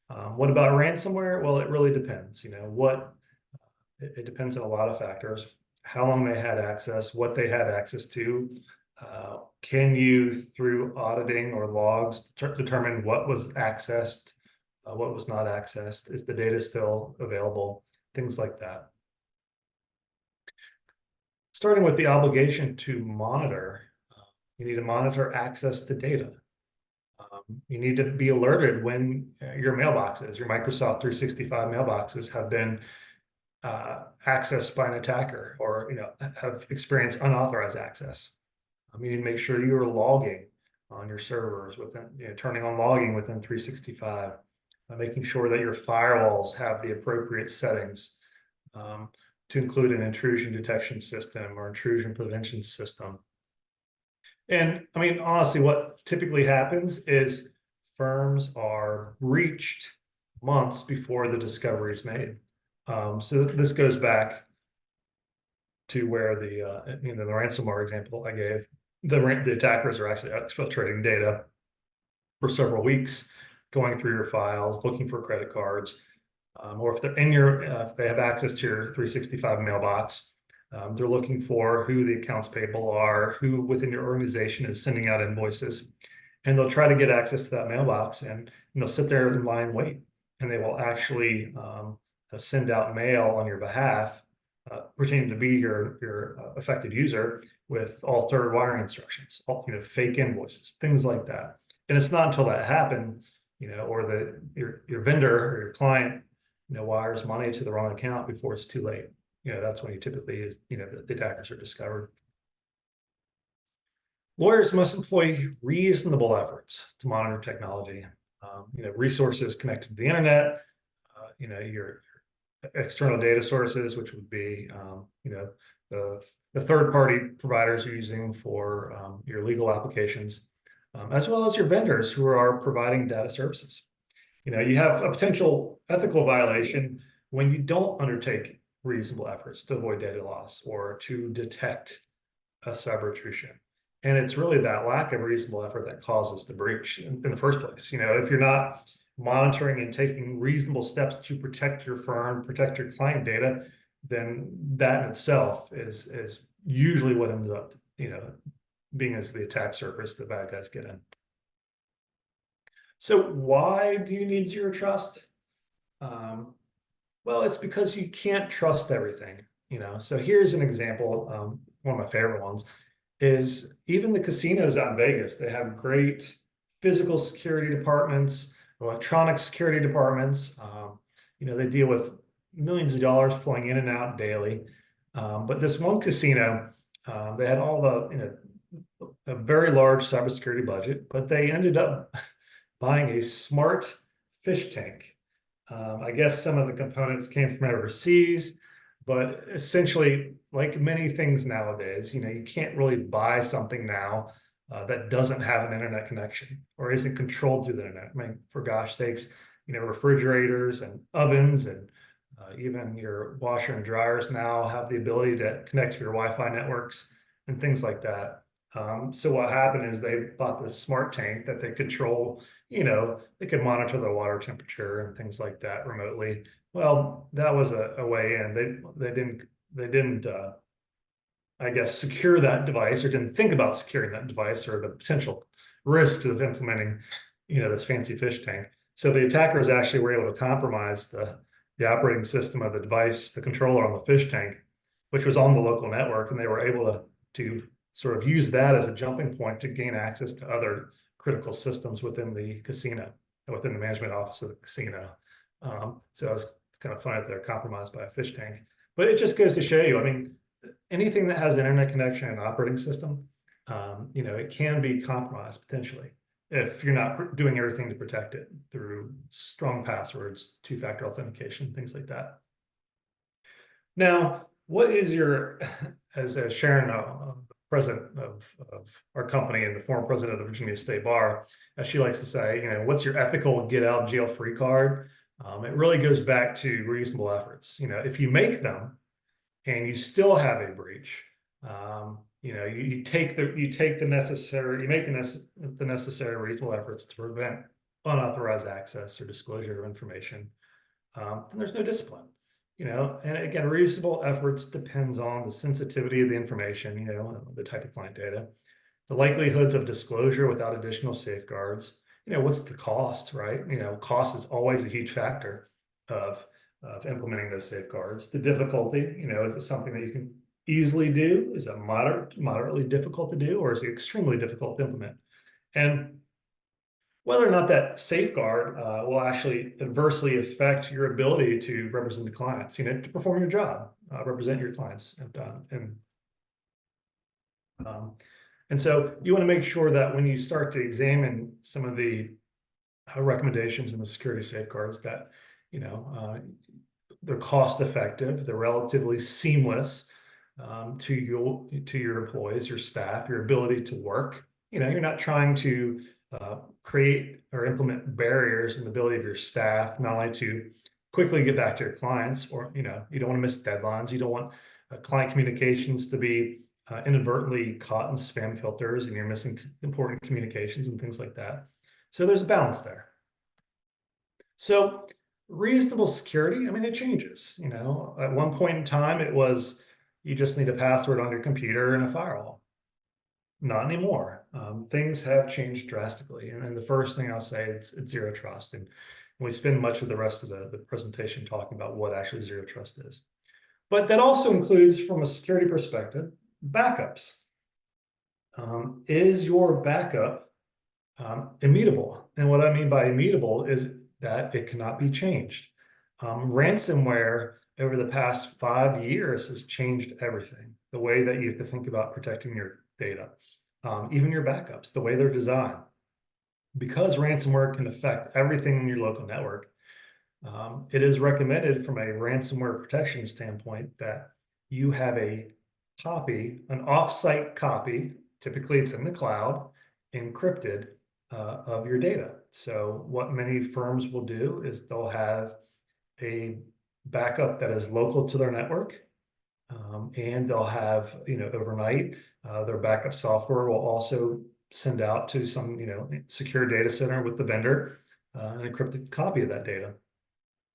What about ransomware? Well, it really depends. It depends on a lot of factors. How long they had access, what they had access to. Can you, through auditing or logs, determine what was accessed, what was not accessed? Is the data still available? Things like that. Starting with the obligation to monitor, you need to monitor access to data. You need to be alerted when your mailboxes, your Microsoft 365 mailboxes have been accessed by an attacker or have experienced unauthorized access. You need to make sure you are logging on your servers within, turning on logging within 365, making sure that your firewalls have the appropriate settings to include an intrusion detection system or intrusion prevention system. And I mean, honestly, what typically happens is firms are breached months before the discovery is made. So this goes back to where the ransomware example I gave. The attackers are actually exfiltrating data for several weeks, going through your files, looking for credit cards, or if they're if they have access to your 365 mailbox, they're looking for who the accounts payable are, who within your organization is sending out invoices, and they'll try to get access to that mailbox, and they'll sit there and lie in wait, and they will actually send out mail on your behalf, pretending to be your affected user with altered wiring instructions, fake invoices, things like that. And it's not until that happened, or your vendor or your client, wires money to the wrong account before it's too late. That's when you typically the attackers are discovered. Lawyers must employ reasonable efforts to monitor technology. Resources connected to the internet, your external data sources, which would be, the third-party providers you're using for your legal applications, as well as your vendors who are providing data services. You have a potential ethical violation when you don't undertake reasonable efforts to avoid data loss or to detect a cyber intrusion. And it's really that lack of reasonable effort that causes the breach in the first place. If you're not monitoring and taking reasonable steps to protect your firm, protect your client data, then that in itself is usually what ends up, being as the attack surface the bad guys get in. So why do you need zero trust? Well, it's because you can't trust everything, So here's an example. One of my favorite ones is even the casinos out in Vegas. They have great physical security departments, electronic security departments. They deal with millions of dollars flowing in and out daily. But this one casino, they had all a very large cybersecurity budget, but they ended up buying a smart fish tank. I guess some of the components came from overseas, but essentially, like many things nowadays, you can't really buy something now that doesn't have an internet connection or isn't controlled through the internet. I mean, for gosh sakes, refrigerators and ovens and even your washer and dryers now have the ability to connect to your Wi-Fi networks and things like that. So what happened is they bought this smart tank that they control, they could monitor the water temperature and things like that remotely. Well, that was a way in. They didn't I guess secure that device or didn't think about securing that device or the potential risks of implementing, this fancy fish tank. So the attackers actually were able to compromise the operating system of the device, the controller on the fish tank, which was on the local network, and they were able to sort of use that as a jumping point to gain access to other critical systems within the casino, within the management office of the casino. So it's kind of funny that they're compromised by a fish tank. But it just goes to show you, I mean, anything that has an internet connection and operating system, it can be compromised potentially if you're not doing everything to protect it through strong passwords, two-factor authentication, things like that. Now, what is as Sharon president of our company and the former president of the Virginia State Bar, as she likes to say, what's your ethical get out of jail free card? It really goes back to reasonable efforts. If you make them and you still have a breach, you make the necessary reasonable efforts to prevent unauthorized access or disclosure of information, then there's no discipline. And again, reasonable efforts depends on the sensitivity of the information, the type of client data, the likelihoods of disclosure without additional safeguards. What's the cost, right? Cost is always a huge factor of implementing those safeguards. The difficulty, is it something that you can easily do? Is it moderately difficult to do, or is it extremely difficult to implement? And whether or not that safeguard will actually adversely affect your ability to represent the clients, to perform your job, represent your clients. And so you want to make sure that when you start to examine some of the recommendations in the security safeguards that, they're cost effective, they're relatively seamless to your employees, your staff, your ability to work. You're not trying to create or implement barriers in the ability of your staff, not only to quickly get back to your clients, or you don't want to miss deadlines. You don't want client communications to be inadvertently caught in spam filters and you're missing important communications and things like that. So there's a balance there. So reasonable security, it changes. At one point in time, it was you just need a password on your computer and a firewall. Not anymore. Things have changed drastically. And the first thing I'll say, it's zero trust. And we spend much of the rest of the presentation talking about what actually zero trust is. But that also includes, from a security perspective, backups. Is your backup immutable? And what I mean by immutable is that it cannot be changed. Ransomware over the past 5 years has changed everything. The way that you have to think about protecting your data, even your backups, the way they're designed. Because ransomware can affect everything in your local network, it is recommended from a ransomware protection standpoint that you have a copy, an offsite copy, typically it's in the cloud, encrypted of your data. So what many firms will do is they'll have a backup that is local to their network, and they'll have, overnight, their backup software will also send out to some, secure data center with the vendor an encrypted copy of that data.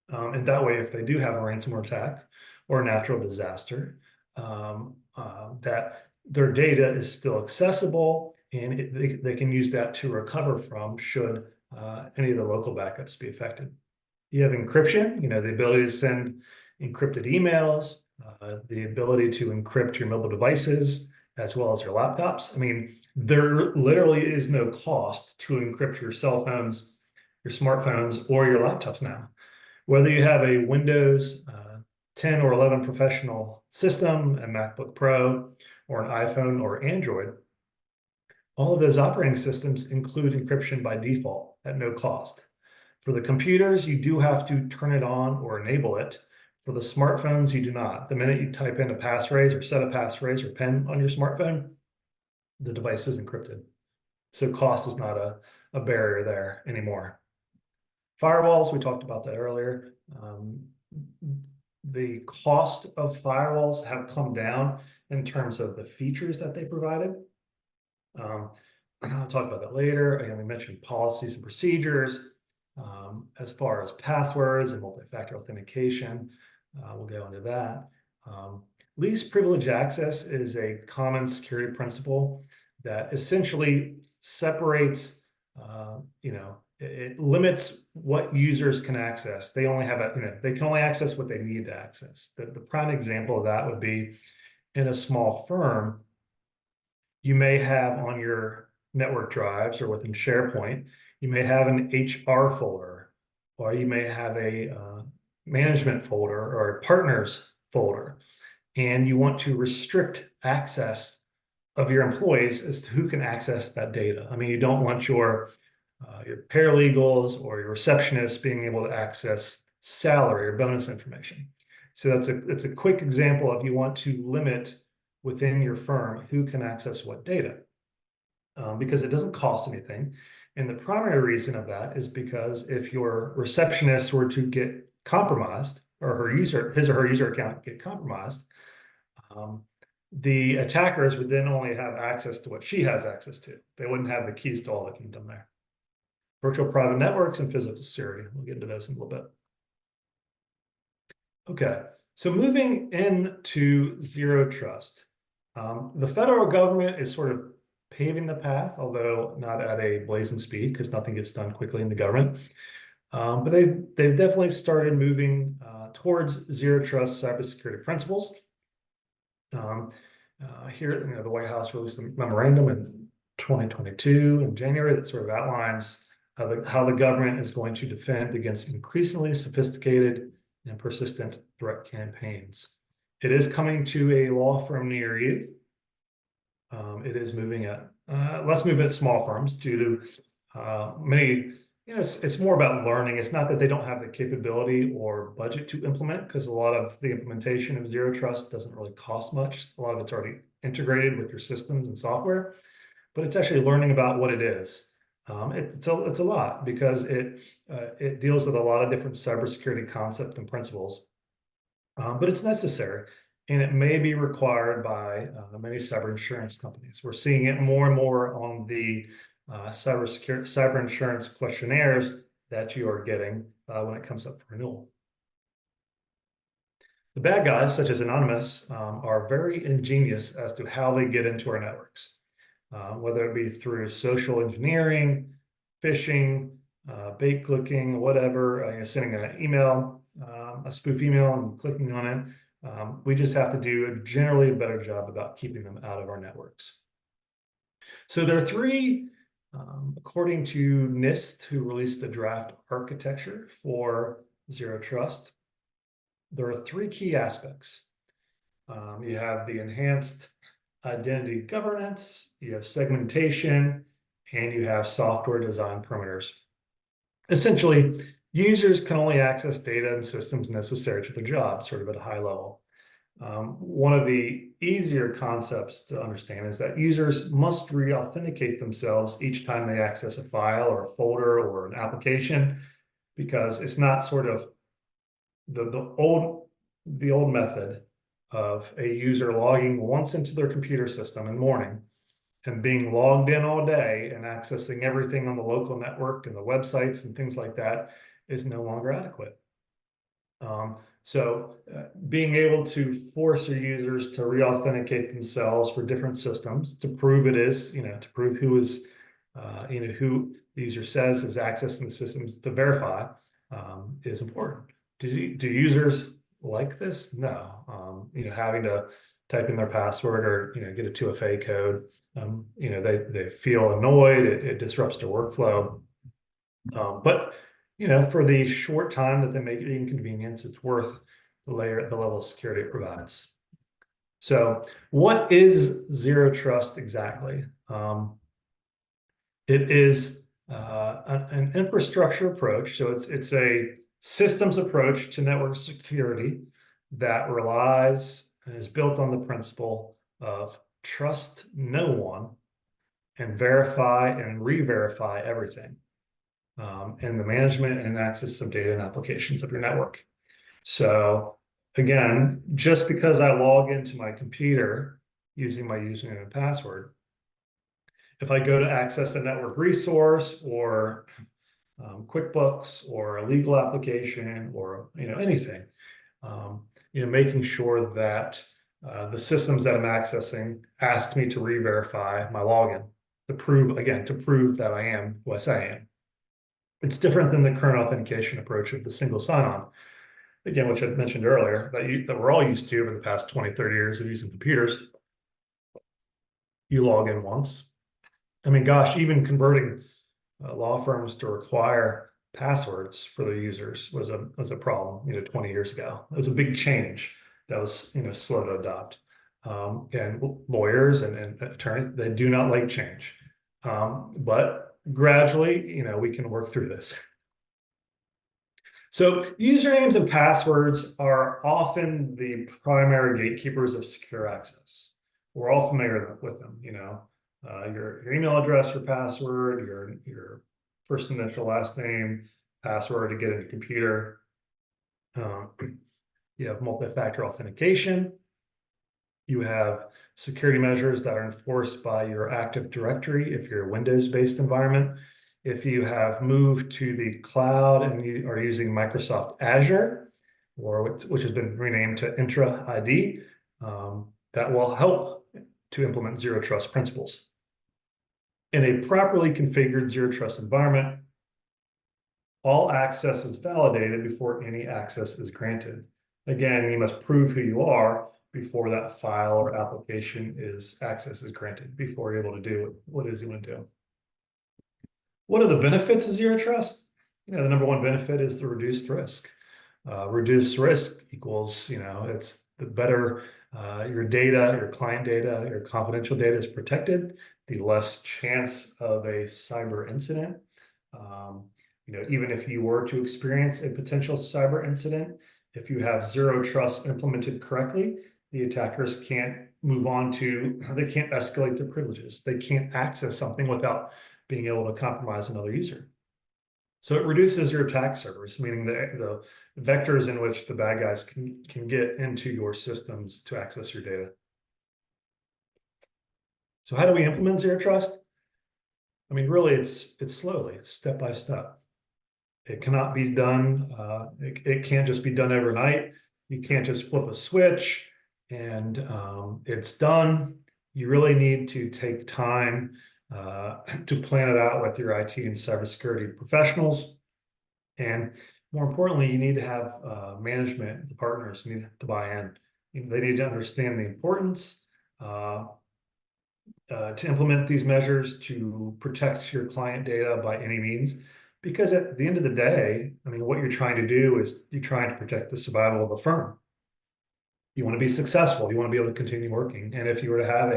And that way, if they do have a ransomware attack or a natural disaster, that their data is still accessible and they can use that to recover from should any of the local backups be affected. You have encryption, the ability to send encrypted emails, the ability to encrypt your mobile devices as well as your laptops. There literally is no cost to encrypt your cell phones, your smartphones, or your laptops now. Whether you have a Windows 10 or 11 professional system, a MacBook Pro, or an iPhone or Android, all of those operating systems include encryption by default at no cost. For the computers, you do have to turn it on or enable it. For the smartphones, you do not. The minute you type in a passphrase or set a passphrase or PIN on your smartphone, the device is encrypted. So cost is not a barrier there anymore. Firewalls, we talked about that earlier. The cost of firewalls have come down in terms of the features that they provided. I'll talk about that later. Again, we mentioned policies and procedures as far as passwords and multi-factor authentication. We'll go into that. Least privilege access is a common security principle that essentially separates, it limits what users can access. They only have they can only access what they need to access. The prime example of that would be in a small firm, you may have on your network drives or within SharePoint, you may have an HR folder, or you may have a management folder or a partners folder, and you want to restrict access of your employees as to who can access that data. You don't want your paralegals or your receptionists being able to access salary or bonus information. So that's a quick example of you want to limit within your firm who can access what data, because it doesn't cost anything. And the primary reason of that is because if your receptionist were to get compromised, or his or her user account get compromised, the attackers would then only have access to what she has access to. They wouldn't have the keys to all the kingdom there. Virtual private networks and physical security. We'll get into those in a little bit. Okay, so moving into zero trust. The federal government is sort of paving the path, although not at a blazing speed, because nothing gets done quickly in the government. But they've definitely started moving towards zero trust cybersecurity principles. Here, the White House released a memorandum in 2022 in January that sort of outlines how the government is going to defend against increasingly sophisticated and persistent threat campaigns. It is coming to a law firm near you. It is moving at, let's move at small firms due to many, it's more about learning. It's not that they don't have the capability or budget to implement, because a lot of the implementation of zero trust doesn't really cost much. A lot of it's already integrated with your systems and software, but it's actually learning about what it is. It's a lot, because it deals with a lot of different cybersecurity concepts and principles, but it's necessary, and it may be required by many cyber insurance companies. We're seeing it more and more on the cyber insurance questionnaires that you are getting when it comes up for renewal. The bad guys, such as Anonymous, are very ingenious as to how they get into our networks. Whether it be through social engineering, phishing, bait clicking, whatever, sending an email, a spoof email and clicking on it. We just have to do generally a better job about keeping them out of our networks. So there are three, according to NIST, who released a draft architecture for zero trust, there are three key aspects. You have the enhanced identity governance, you have segmentation, and you have software design perimeters. Essentially, users can only access data and systems necessary to their job, sort of at a high level. One of the easier concepts to understand is that users must re-authenticate themselves each time they access a file or a folder or an application, because it's not sort of the old method of a user logging once into their computer system in the morning and being logged in all day and accessing everything on the local network and the websites and things like that is no longer adequate. So being able to force your users to re-authenticate themselves for different systems to prove it is, to prove who is, who the user says is accessing the systems to verify is important. Do users like this? No. Having to type in their password or get a 2FA code, they feel annoyed. It disrupts their workflow. But for the short time that they make it inconvenience, it's worth the level of security it provides. So, what is zero trust exactly? It is an infrastructure approach. So it's a systems approach to network security that relies and is built on the principle of trust no one and verify and re-verify everything in the management and access of data and applications of your network. So again, just because I log into my computer using my username and password, if I go to access a network resource or QuickBooks or a legal application or anything, making sure that the systems that I'm accessing ask me to re-verify my login to prove that I am who I say I am. It's different than the current authentication approach of the single sign-on, again, which I mentioned earlier, that we're all used to over the past 20, 30 years of using computers. You log in once. I mean, gosh, even converting law firms to require passwords for their users was a problem, 20 years ago. It was a big change that was, slow to adopt. And lawyers and attorneys, they do not like change. But gradually, we can work through this. So usernames and passwords are often the primary gatekeepers of secure access. We're all familiar with them, your email address, your password, your first initial, last name, password to get into your computer. You have multi-factor authentication. You have security measures that are enforced by your Active Directory if you're a Windows-based environment. If you have moved to the cloud and you are using Microsoft Azure, which has been renamed to Intra ID, that will help to implement zero trust principles. In a properly configured zero trust environment, all access is validated before any access is granted. Again, you must prove who you are before that file or application access is granted, before you're able to do what it is you want to do. What are the benefits of zero trust? The number one benefit is the reduced risk. Reduced risk equals, it's the better your data, your client data, your confidential data is protected, the less chance of a cyber incident. Even if you were to experience a potential cyber incident, if you have zero trust implemented correctly, the attackers can't they can't escalate their privileges. They can't access something without being able to compromise another user. So it reduces your attack surface, meaning the vectors in which the bad guys can get into your systems to access your data. So how do we implement zero trust? Really, it's slowly, step by step. It cannot be done. It can't just be done overnight. You can't just flip a switch and it's done. You really need to take time to plan it out with your IT and cybersecurity professionals. And more importantly, you need to have management, the partners need to buy in. They need to understand the importance to implement these measures to protect your client data by any means. Because at the end of the day, what you're trying to do is you're trying to protect the survival of the firm. You want to be successful. You want to be able to continue working. And if you were to have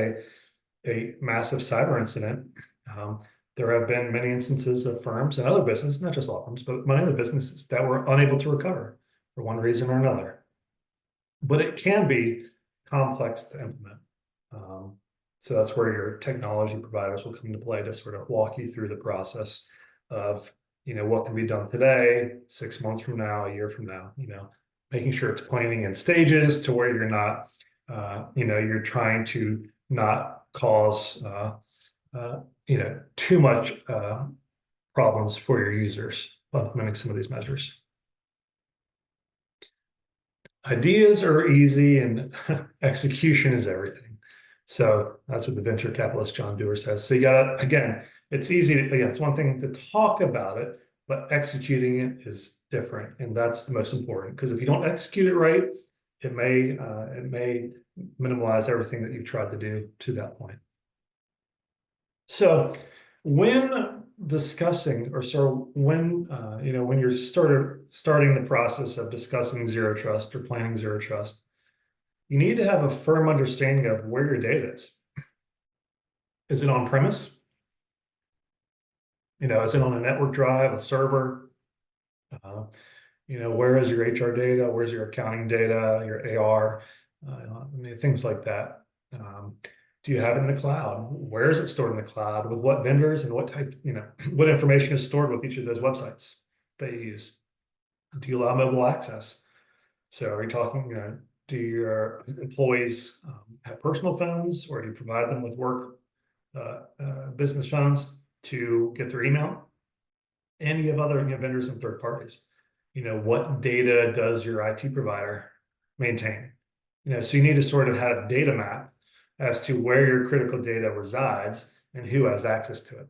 a massive cyber incident, there have been many instances of firms and other businesses, not just law firms, but many other businesses that were unable to recover for one reason or another. But it can be complex to implement. So that's where your technology providers will come into play to sort of walk you through the process of what can be done today, 6 months from now, a year from now, making sure it's planning in stages to where you're not, you're trying to not cause, too much problems for your users by implementing some of these measures. Ideas are easy and execution is everything. So that's what the venture capitalist John Doerr says. So you gotta, again, it's easy to, again, it's one thing to talk about it, but executing it is different. And that's the most important, because if you don't execute it right, it may minimize everything that you've tried to do to that point. So when discussing, when you're starting the process of discussing zero trust or planning zero trust, you need to have a firm understanding of where your data is. Is it on premise? Is it on a network drive, a server? Where is your HR data? Where's your accounting data, your AR? Things like that. Do you have it in the cloud? Where is it stored in the cloud? With what vendors and what type, what information is stored with each of those websites that you use? Do you allow mobile access? So are you talking, do your employees have personal phones, or do you provide them with work business phones to get their email? And you have other vendors and third parties. What data does your IT provider maintain? So you need to sort of have a data map as to where your critical data resides and who has access to it.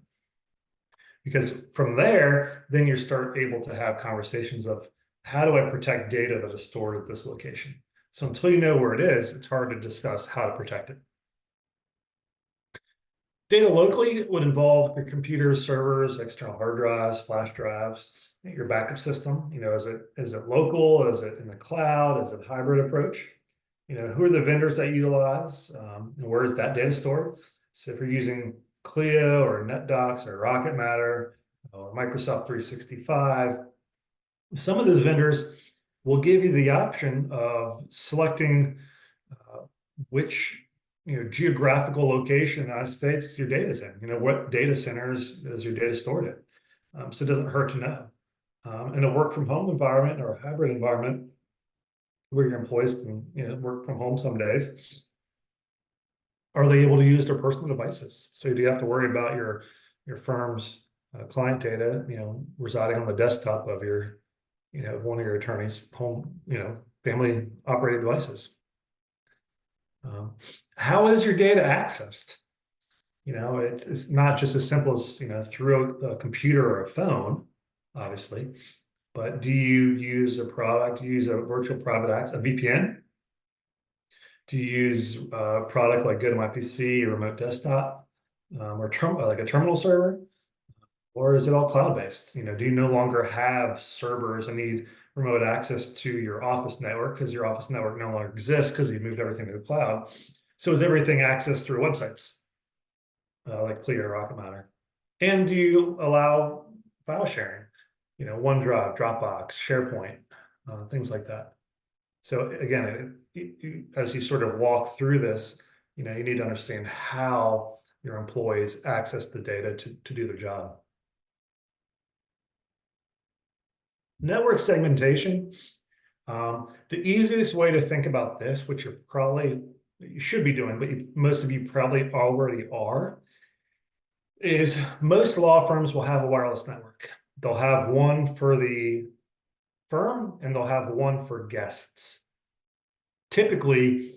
Because from there, then you start able to have conversations of, how do I protect data that is stored at this location? So until you know where it is, it's hard to discuss how to protect it. Data locally would involve your computers, servers, external hard drives, flash drives, your backup system. Is it local? Is it in the cloud? Is it a hybrid approach? Who are the vendors that you utilize? And where is that data stored? So if you're using Clio or NetDocs or Rocket Matter or Microsoft 365, some of those vendors will give you the option of selecting which geographical location in the United States your data's in. What data centers is your data stored in? So it doesn't hurt to know. In a work from home environment or a hybrid environment where your employees can work from home some days, are they able to use their personal devices? So do you have to worry about your firm's client data, residing on the desktop of your, one of your attorney's home, family operated devices? How is your data accessed? It's not just as simple as, through a computer or a phone, obviously, but do you use a product, do you use a virtual private access, a VPN? Do you use a product like GoToMyPC or remote desktop, or like a terminal server? Or is it all cloud-based? Do you no longer have servers and need remote access to your office network because your office network no longer exists because you moved everything to the cloud? So is everything accessed through websites like Clear, Rocket Matter? And do you allow file sharing? OneDrive, Dropbox, SharePoint, things like that. So again, as you sort of walk through this, you need to understand how your employees access the data to do their job. Network segmentation. The easiest way to think about this, which you should be doing, but most of you probably already are, is most law firms will have a wireless network. They'll have one for the firm and they'll have one for guests. Typically,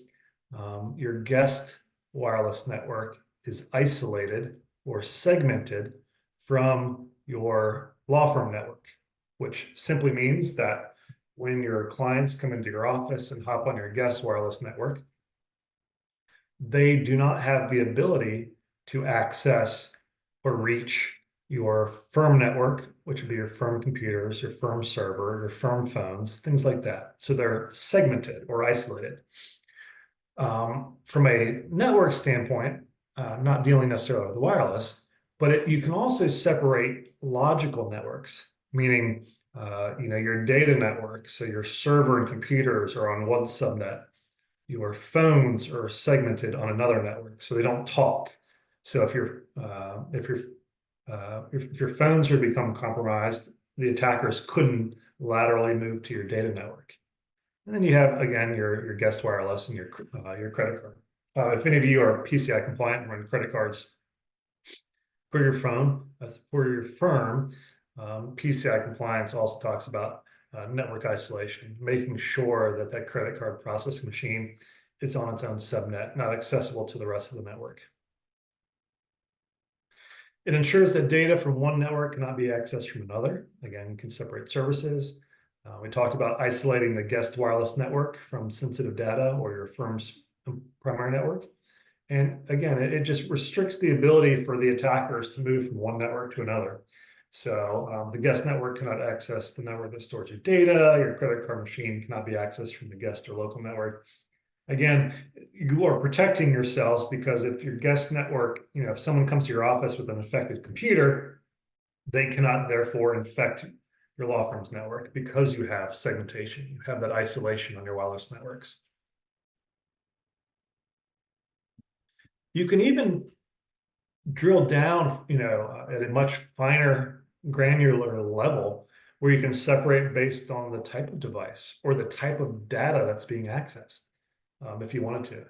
your guest wireless network is isolated or segmented from your law firm network, which simply means that when your clients come into your office and hop on your guest wireless network, they do not have the ability to access or reach your firm network, which would be your firm computers, your firm server, your firm phones, things like that. So they're segmented or isolated. From a network standpoint, not dealing necessarily with wireless, but you can also separate logical networks, meaning your data network. So your server and computers are on one subnet. Your phones are segmented on another network, so they don't talk. So if your phones are become compromised, the attackers couldn't laterally move to your data network. And then you have, again, your guest wireless and your credit card. If any of you are PCI compliant and run credit cards for your phone, for your firm, PCI compliance also talks about network isolation, making sure that that credit card processing machine is on its own subnet, not accessible to the rest of the network. It ensures that data from one network cannot be accessed from another. Again, you can separate services. We talked about isolating the guest wireless network from sensitive data or your firm's primary network. And again, it just restricts the ability for the attackers to move from one network to another. So the guest network cannot access the network that stores your data. Your credit card machine cannot be accessed from the guest or local network. Again, you are protecting yourselves because if your guest network, if someone comes to your office with an infected computer, they cannot therefore infect your law firm's network because you have segmentation. You have that isolation on your wireless networks. You can even drill down, at a much finer granular level where you can separate based on the type of device or the type of data that's being accessed, if you wanted to.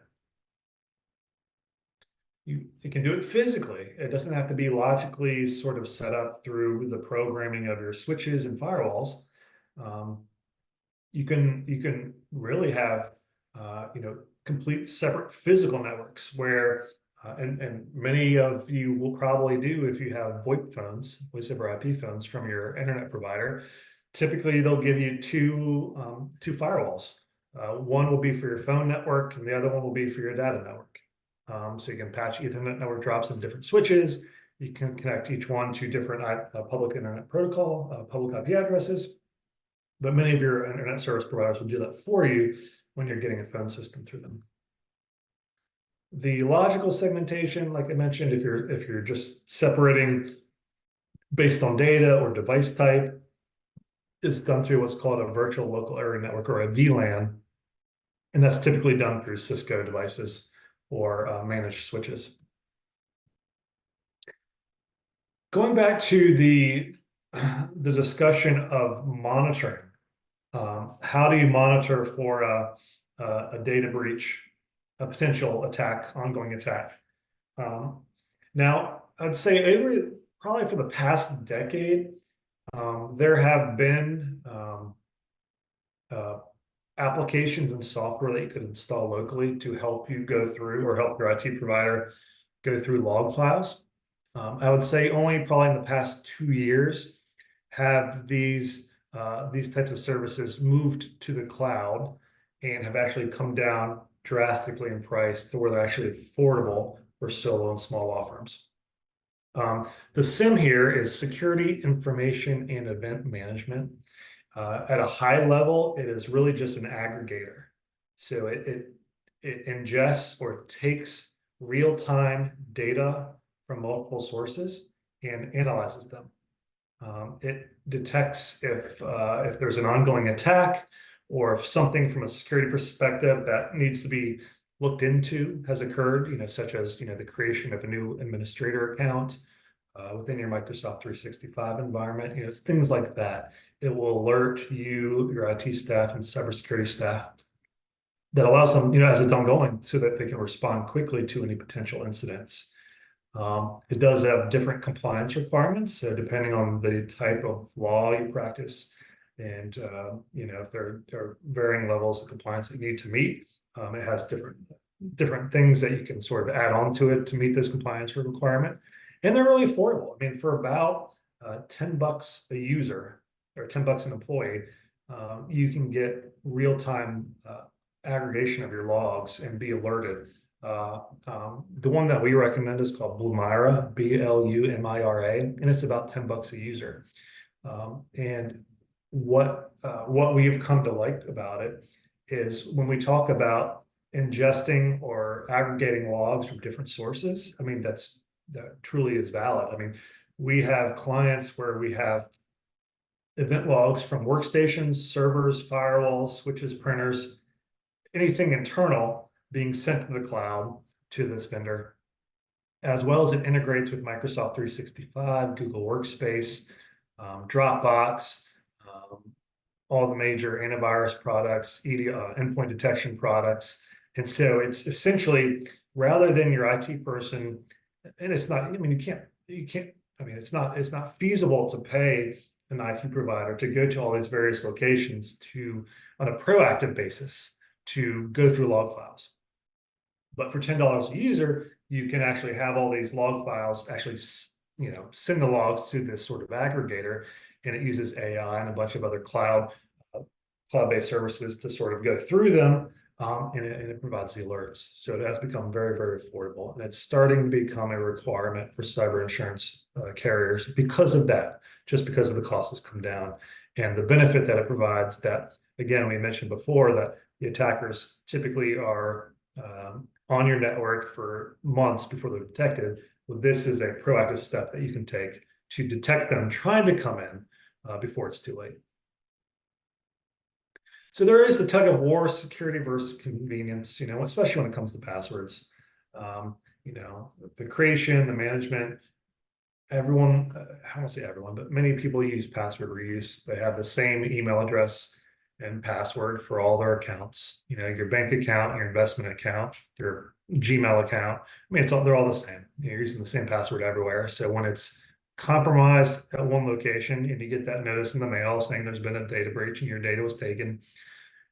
You can do it physically. It doesn't have to be logically sort of set up through the programming of your switches and firewalls. You can really have complete separate physical networks where and many of you will probably do if you have VoIP phones, voice over IP phones from your internet provider. Typically, they'll give you two firewalls. One will be for your phone network, and the other one will be for your data network. So you can patch Ethernet network drops in different switches. You can connect each one to different public internet protocol, public IP addresses. But many of your internet service providers will do that for you when you're getting a phone system through them. The logical segmentation, like I mentioned, if you're just separating based on data or device type, is done through what's called a virtual local area network or a VLAN. And that's typically done through Cisco devices. or managed switches. Going back to the discussion of monitoring, how do you monitor for a data breach, a potential attack, ongoing attack? Now, I'd say probably for the past decade, there have been applications and software that you could install locally to help you go through, or help your IT provider go through log files. I would say only probably in the past 2 years have these types of services moved to the cloud and have actually come down drastically in price to where they're actually affordable for solo and small law firms. The SIM here is security, information, and event management. At a high level, it is really just an aggregator. So it ingests or takes real-time data from multiple sources and analyzes them. It detects if there's an ongoing attack, or if something from a security perspective that needs to be looked into has occurred, such as the creation of a new administrator account within your Microsoft 365 environment. It's things like that. It will alert you, your IT staff, and cybersecurity staff. That allows them, as it's ongoing, so that they can respond quickly to any potential incidents. It does have different compliance requirements, so depending on the type of law you practice, and if there are varying levels of compliance that you need to meet, it has different things that you can sort of add on to it to meet those compliance requirement, and they're really affordable. I mean, for about $10 a user or $10 an employee, you can get real-time aggregation of your logs and be alerted. The one that we recommend is called Blumira, Blumira, and it's about $10 a user. And what we've come to like about it is when we talk about ingesting or aggregating logs from different sources, I mean, that truly is valid. I mean, we have clients where we have event logs from workstations, servers, firewalls, switches, printers, anything internal being sent to the cloud to this vendor, as well as it integrates with Microsoft 365, Google Workspace, Dropbox, all the major antivirus products, endpoint detection products. And so it's essentially, rather than your IT person, and it's not, I mean, it's not feasible to pay an IT provider to go to all these various locations on a proactive basis to go through log files. But for $10 a user, you can actually have all these log files actually, send the logs to this sort of aggregator, and it uses AI and a bunch of other cloud-based services to sort of go through them, and it provides the alerts. So it has become very, very affordable, and it's starting to become a requirement for cyber insurance carriers because of that, just because of the cost has come down and the benefit that it provides. That, again, we mentioned before that the attackers typically are on your network for months before they're detected. Well, this is a proactive step that you can take to detect them trying to come in before it's too late. So there is the tug of war, security versus convenience, especially when it comes to passwords. The creation, the management, everyone, I won't say everyone, but many people use password reuse. They have the same email address and password for all their accounts. Your bank account, your investment account, your Gmail account. I mean, they're all the same. You're using the same password everywhere. So when it's compromised at one location and you get that notice in the mail saying there's been a data breach and your data was taken,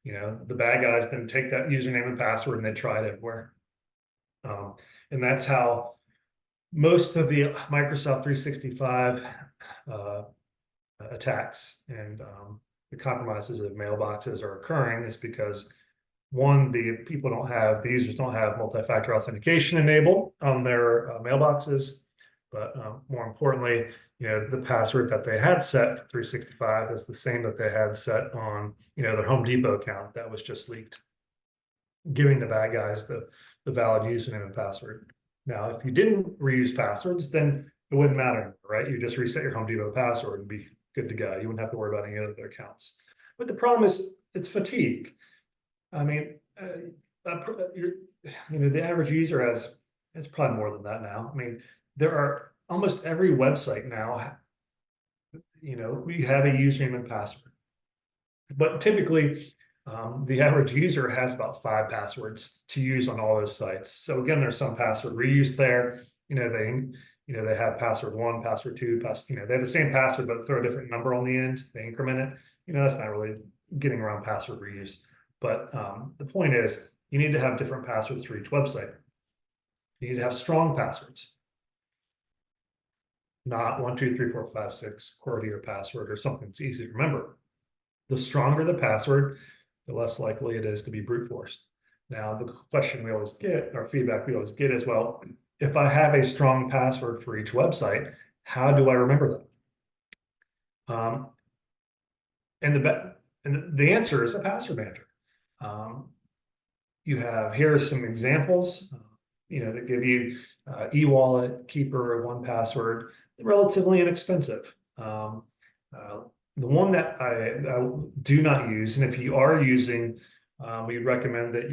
the bad guys then take that username and password and they try it everywhere. And that's how most of the Microsoft 365 attacks and the compromises of mailboxes are occurring, is because, one, the users don't have multi-factor authentication enabled on their mailboxes, but more importantly, the password that they had set for 365 is the same that they had set on their Home Depot account that was just leaked, giving the bad guys the valid username and password. Now, if you didn't reuse passwords, then it wouldn't matter, right? You just reset your Home Depot password and be good to go. You wouldn't have to worry about any other accounts. But the problem is, it's fatigue. I mean, the average user has, it's probably more than that now. I mean, there are almost every website now, we have a username and password. But typically, the average user has about 5 passwords to use on all those sites. So again, there's some password reuse there. They have password 1, password 2, they have the same password, but throw a different number on the end. They increment it. That's not really getting around password reuse. But the point is, you need to have different passwords for each website. You need to have strong passwords, not 1, 2, 3, 4, 5, 6 QWERTY or password or something that's easy to remember. The stronger the password, the less likely it is to be brute forced. Now, the question we always get, or feedback we always get is, well, if I have a strong password for each website, how do I remember them? And the answer is a password manager. Here are some examples, that give you e-wallet, Keeper, 1Password, relatively inexpensive. The one that I do not use, and if you are using, we recommend that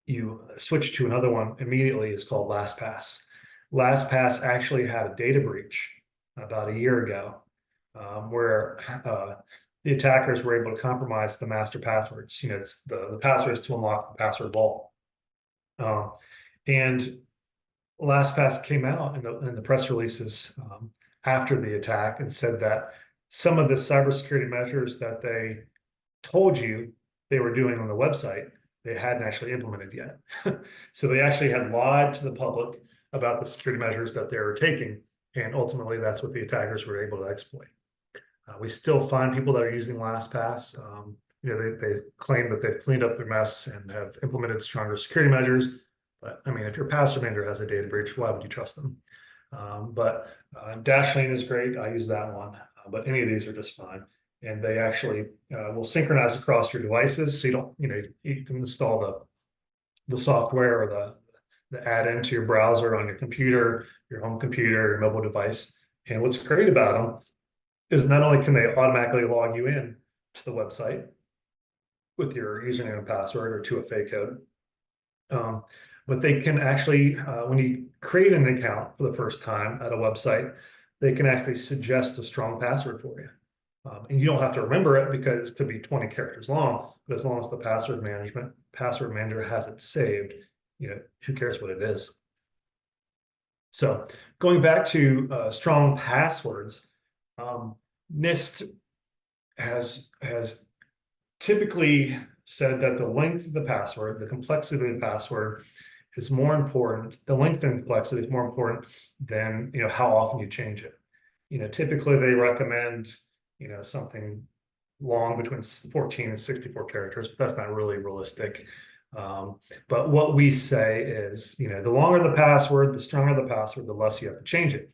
you switch to another one immediately, is called LastPass. LastPass actually had a data breach about a year ago, where the attackers were able to compromise the master passwords. It's the passwords to unlock the password vault. And LastPass came out in the press releases after the attack and said that some of the cybersecurity measures that they told you they were doing on the website, they hadn't actually implemented yet. So they actually had lied to the public about the security measures that they were taking. And ultimately, that's what the attackers were able to exploit. We still find people that are using LastPass. They claim that they've cleaned up their mess and have implemented stronger security measures. But I mean, if your password manager has a data breach, why would you trust them? Dashlane is great. I use that one, but any of these are just fine. And they actually will synchronize across your devices. So you don't, you can install the software or the add-in to your browser on your computer, your home computer, your mobile device. And what's great about them is not only can they automatically log you in to the website with your username and password or 2FA code, but they can actually, when you create an account for the first time at a website, they can actually suggest a strong password for you. And you don't have to remember it because it could be 20 characters long, but as long as the password manager has it saved, who cares what it is? So going back to strong passwords, NIST has typically said that the length of the password, the complexity of the password, is more important. The length and complexity is more important than how often you change it. Typically they recommend something long between 14 and 64 characters, but that's not really realistic. But what we say is, the longer the password, the stronger the password, the less you have to change it.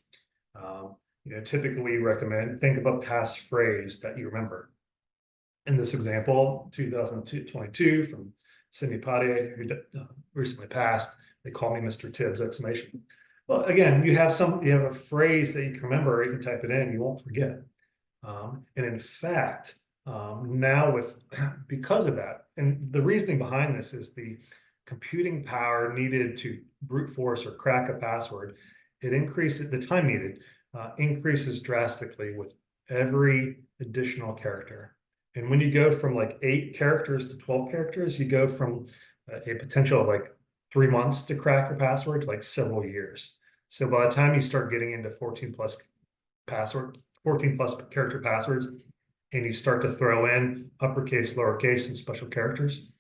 Typically we recommend, think of a passphrase that you remember. In this example, 2022 from Cindy Padier, who recently passed, they call me Mr. Tibbs, exclamation. Well, again, you have a phrase that you can remember, you can type it in, you won't forget. And in fact, now because of that, and the reasoning behind this is the computing power needed to brute force or crack a password, it increases the time needed, increases drastically with every additional character. And when you go from like 8 characters to 12 characters, you go from a potential of like 3 months to crack your password to like several years. So by the time you start getting into 14 plus character passwords, and you start to throw in uppercase, lowercase, and special characters,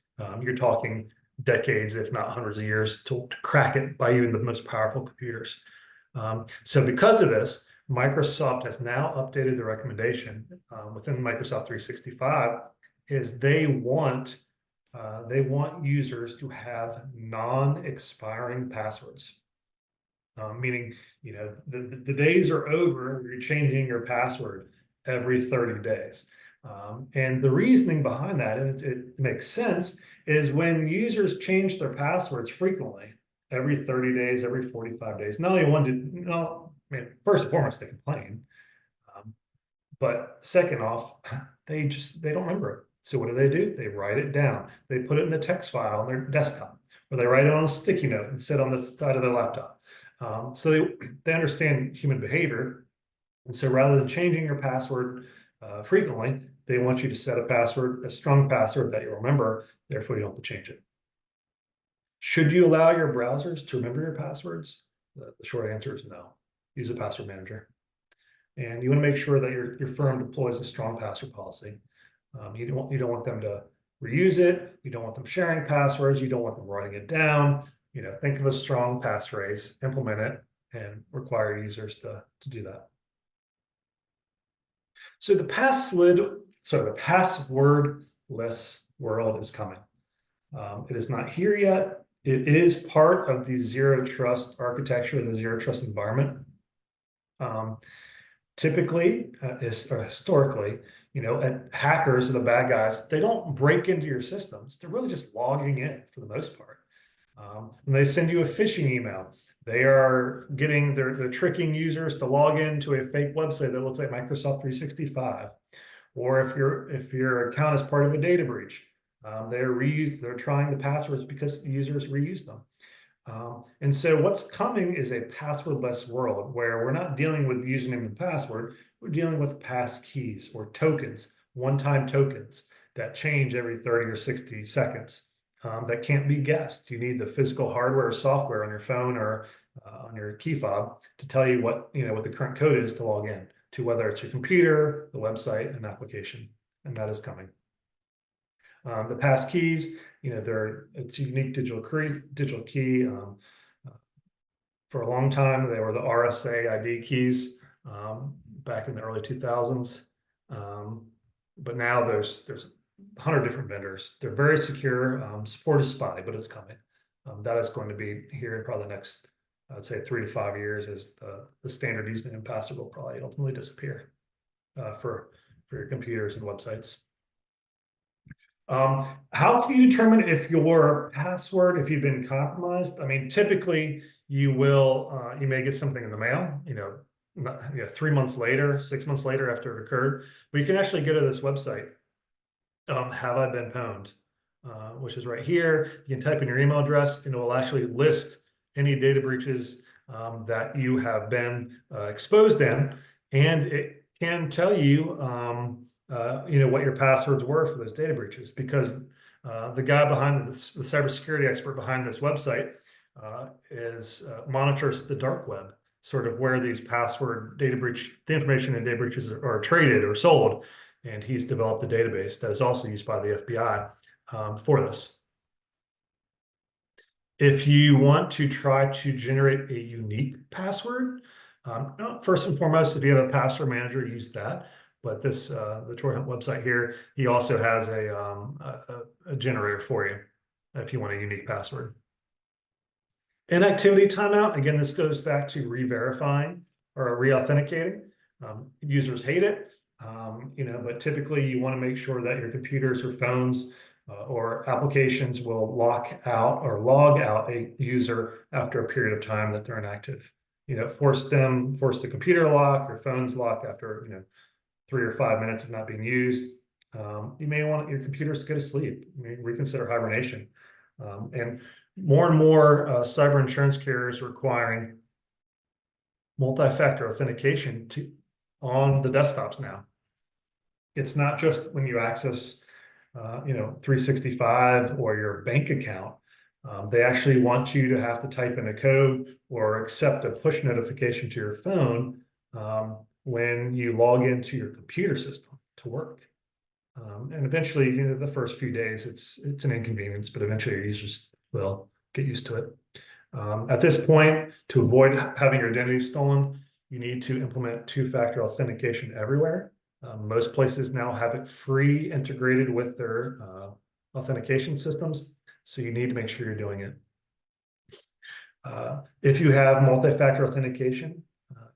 you're talking decades, if not hundreds of years, to crack it by even the most powerful computers. So because of this, Microsoft has now updated the recommendation within Microsoft 365 is they want users to have non-expiring passwords. Meaning, the days are over where you're changing your password every 30 days. And the reasoning behind that, and it makes sense, is when users change their passwords frequently, every 30 days, every 45 days, not only first and foremost, they complain. But second off, they don't remember it. So what do? They write it down. They put it in the text file on their desktop. or they write it on a sticky note and sit on the side of their laptop. So they understand human behavior. And so rather than changing your password frequently, they want you to set a password, a strong password that you remember, therefore you don't have to change it. Should you allow your browsers to remember your passwords? The short answer is no. Use a password manager. And you want to make sure that your firm deploys a strong password policy. You don't want them to reuse it. You don't want them sharing passwords. You don't want them writing it down. Think of a strong passphrase, implement it, and require users to do that. So the passwordless world is coming. It is not here yet. It is part of the zero trust architecture, the zero trust environment. Typically, historically, hackers are the bad guys. They don't break into your systems. They're really just logging in for the most part. When they send you a phishing email, they're tricking users to log into a fake website that looks like Microsoft 365. Or if your account is part of a data breach, they're trying the passwords because users reuse them. And so what's coming is a passwordless world where we're not dealing with username and password. We're dealing with pass keys or tokens, one-time tokens that change every 30 or 60 seconds. That can't be guessed. You need the physical hardware or software on your phone or on your key fob to tell you what the current code is to log in to, whether it's your computer, the website, an application, and that is coming. The pass keys, it's a unique digital key. For a long time, they were the RSA ID keys back in the early 2000s. But now there's 100 different vendors. They're very secure. Support is spotty, but it's coming. That is going to be here in probably the next, I'd say, 3 to 5 years, as the standard username and password will probably ultimately disappear for your computers and websites. How can you determine if your password, if you've been compromised? I mean, typically you may get something in the mail, 3 months later, 6 months later after it occurred. But you can actually go to this website, Have I Been Pwned, which is right here. You can type in your email address and it will actually list any data breaches that you have been exposed in, and it can tell you what your passwords were for those data breaches, because the guy behind the cybersecurity expert behind this website monitors the dark web, sort of where these password the information in data breaches are traded or sold. And he's developed a database that is also used by the FBI for this. If you want to try to generate a unique password, first and foremost, if you have a password manager, use that. But the Troy Hunt website here, he also has a generator for you if you want a unique password. Inactivity timeout, again, this goes back to re-verifying or re-authenticating. Users hate it, but typically you want to make sure that your computers or phones or applications will lock out or log out a user after a period of time that they're inactive. Force the computer lock or phones lock after 3 or 5 minutes of not being used. You may want your computers to go to sleep. Reconsider hibernation. And more cyber insurance carriers requiring multi-factor authentication on the desktops now. It's not just when you access 365 or your bank account. They actually want you to have to type in a code or accept a push notification to your phone when you log into your computer system to work. And eventually, the first few days, it's an inconvenience, but eventually your users will get used to it. At this point, to avoid having your identity stolen, you need to implement two-factor authentication everywhere. Most places now have it free integrated with their authentication systems, so you need to make sure you're doing it. If you have multi-factor authentication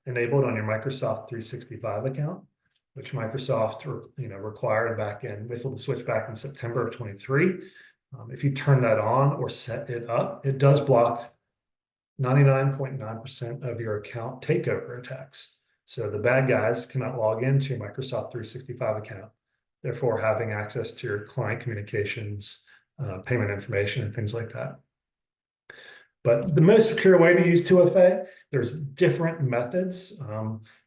enabled on your Microsoft 365 account, which Microsoft required back in, with the switch back in September of 23, if you turn that on or set it up, it does block 99.9% of your account takeover attacks. So the bad guys cannot log into your Microsoft 365 account, therefore having access to your client communications, payment information, and things like that. But the most secure way to use 2FA, there's different methods.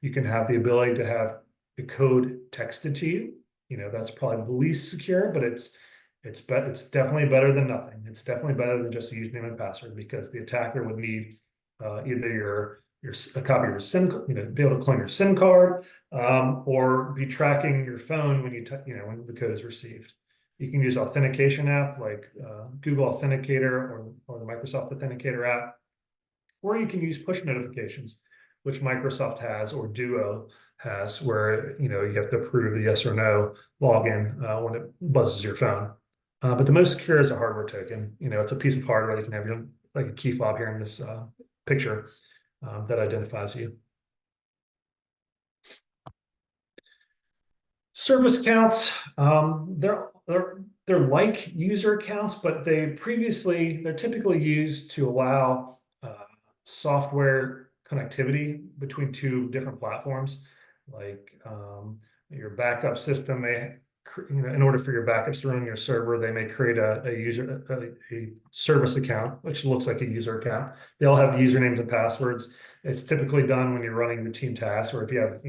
You can have the ability to have the code texted to you. You know, that's probably the least secure, but it's definitely better than nothing. It's definitely better than just a username and password, because the attacker would need either a copy of your SIM, be able to clone your SIM card, or be tracking your phone when when the code is received. You can use authentication app like Google Authenticator or the Microsoft Authenticator app, or you can use push notifications, which Microsoft has or Duo has, where you have to approve the yes or no login when it buzzes your phone. But the most secure is a hardware token. It's a piece of hardware that you can have like a key fob here in this picture that identifies you. Service accounts, they're like user accounts, but they're typically used to allow software connectivity between two different platforms. Like your backup system may, in order for your backups to run on your server, they may create a service account, which looks like a user account. They all have usernames and passwords. It's typically done when you're running routine tasks, or if you have, a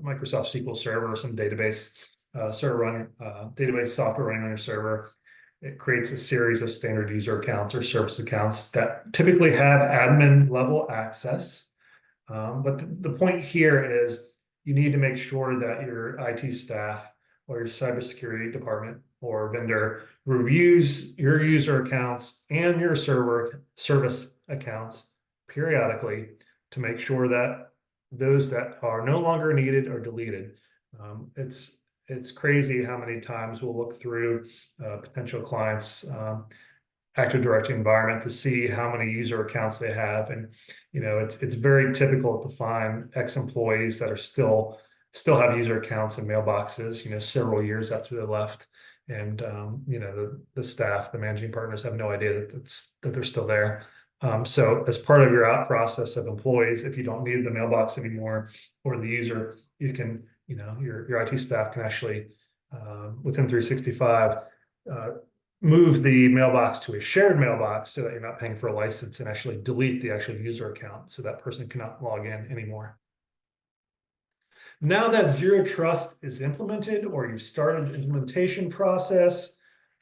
Microsoft SQL server or some database database software running on your server. It creates a series of standard user accounts or service accounts that typically have admin level access. But the point here is you need to make sure that your IT staff or your cybersecurity department or vendor reviews your user accounts and your service accounts periodically to make sure that those that are no longer needed are deleted. It's crazy how many times we'll look through potential clients' Active Directory environment to see how many user accounts they have, and it's very typical to find ex-employees that are still have user accounts and mailboxes, several years after they left, and the staff, the managing partners, have no idea that they're still there. So as part of your out process of employees, if you don't need the mailbox anymore or the user, you can, your IT staff can actually, within 365, move the mailbox to a shared mailbox so that you're not paying for a license, and actually delete the actual user account so that person cannot log in anymore. Now that Zero Trust is implemented, or you've started the implementation process,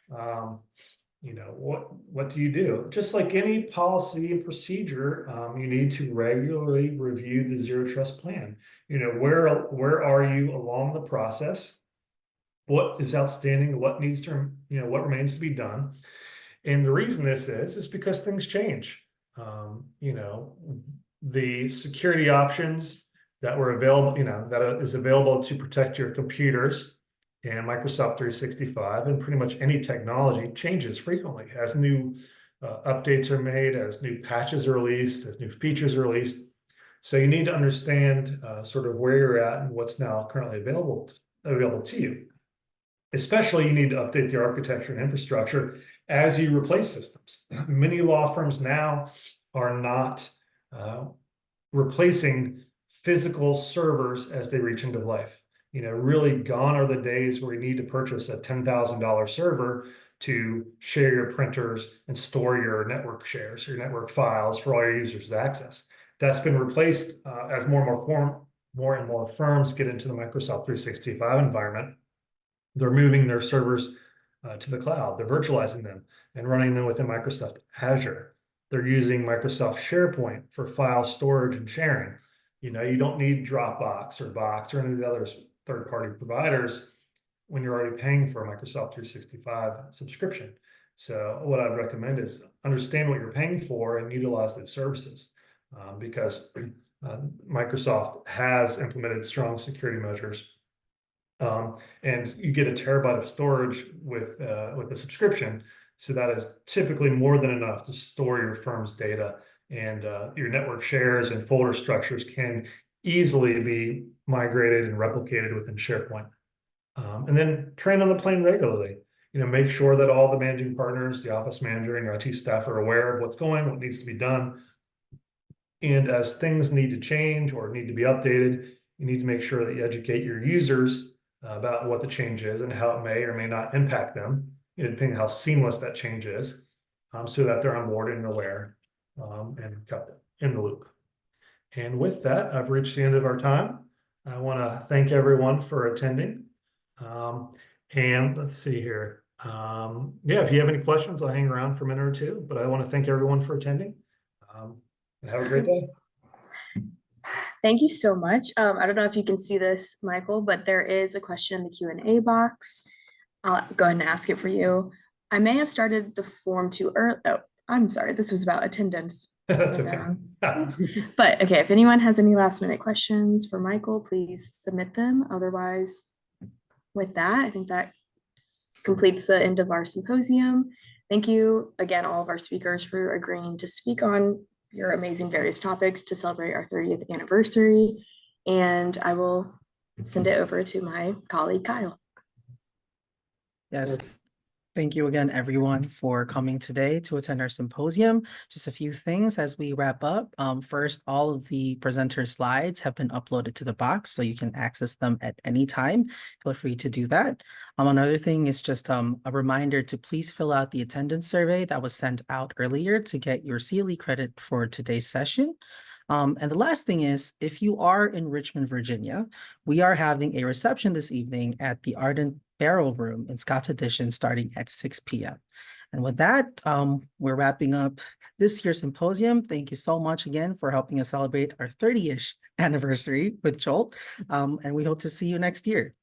what do you do? Just like any policy and procedure, you need to regularly review the Zero Trust plan. Where are you along the process? What is outstanding? What needs to, what remains to be done? And the reason this is because things change. The security options that were available, that is available to protect your computers and Microsoft 365 and pretty much any technology changes frequently as new updates are made, as new patches are released, as new features are released. So you need to understand sort of where you're at and what's now currently available to you. Especially, you need to update the architecture and infrastructure as you replace systems. Many law firms now are not replacing physical servers as they reach end of life. Really gone are the days where you need to purchase a $10,000 server to share your printers and store your network shares, your network files for all your users to access. That's been replaced as more and more firms get into the Microsoft 365 environment. They're moving their servers to the cloud. They're virtualizing them and running them within Microsoft Azure. They're using Microsoft SharePoint for file storage and sharing. You don't need Dropbox or Box or any of the other third-party providers when you're already paying for a Microsoft 365 subscription. So what I'd recommend is understand what you're paying for and utilize those services, because Microsoft has implemented strong security measures. And you get a terabyte of storage with a subscription. So that is typically more than enough to store your firm's data, and your network shares and folder structures can easily be migrated and replicated within SharePoint. And then train on the plane regularly. Make sure that all the managing partners, the office manager, and your IT staff are aware of what's going, what needs to be done. And as things need to change or need to be updated, you need to make sure that you educate your users about what the change is and how it may or may not impact them, depending on how seamless that change is. so that they're on board and aware and kept in the loop. And with that, I've reached the end of our time. I want to thank everyone for attending. And let's see here. Yeah, if you have any questions, I'll hang around for a minute or two, but I want to thank everyone for attending. And have a great day. Thank you so much. I don't know if you can see this, Michael, but there is a question in the Q&A box. I'll go ahead and ask it for you. I may have started the form too early. Oh, I'm sorry. This was about attendance. That's okay. But okay, if anyone has any last minute questions for Michael, please submit them. Otherwise, with that, I think that completes the end of our symposium. Thank you again, all of our speakers, for agreeing to speak on your amazing various topics to celebrate our 30th anniversary. And I will send it over to my colleague, Kyle. Yes. Thank you again, everyone, for coming today to attend our symposium. Just a few things as we wrap up. First, all of the presenter slides have been uploaded to the box, so you can access them at any time. Feel free to do that. Another thing is just a reminder to please fill out the attendance survey that was sent out earlier to get your CLE credit for today's session. And the last thing is, if you are in Richmond, Virginia, we are having a reception this evening at the Ardent Barrel Room in Scott's Addition starting at 6 p.m. And with that, we're wrapping up this year's symposium. Thank you so much again for helping us celebrate our 30-ish anniversary with JOLT. And we hope to see you next year.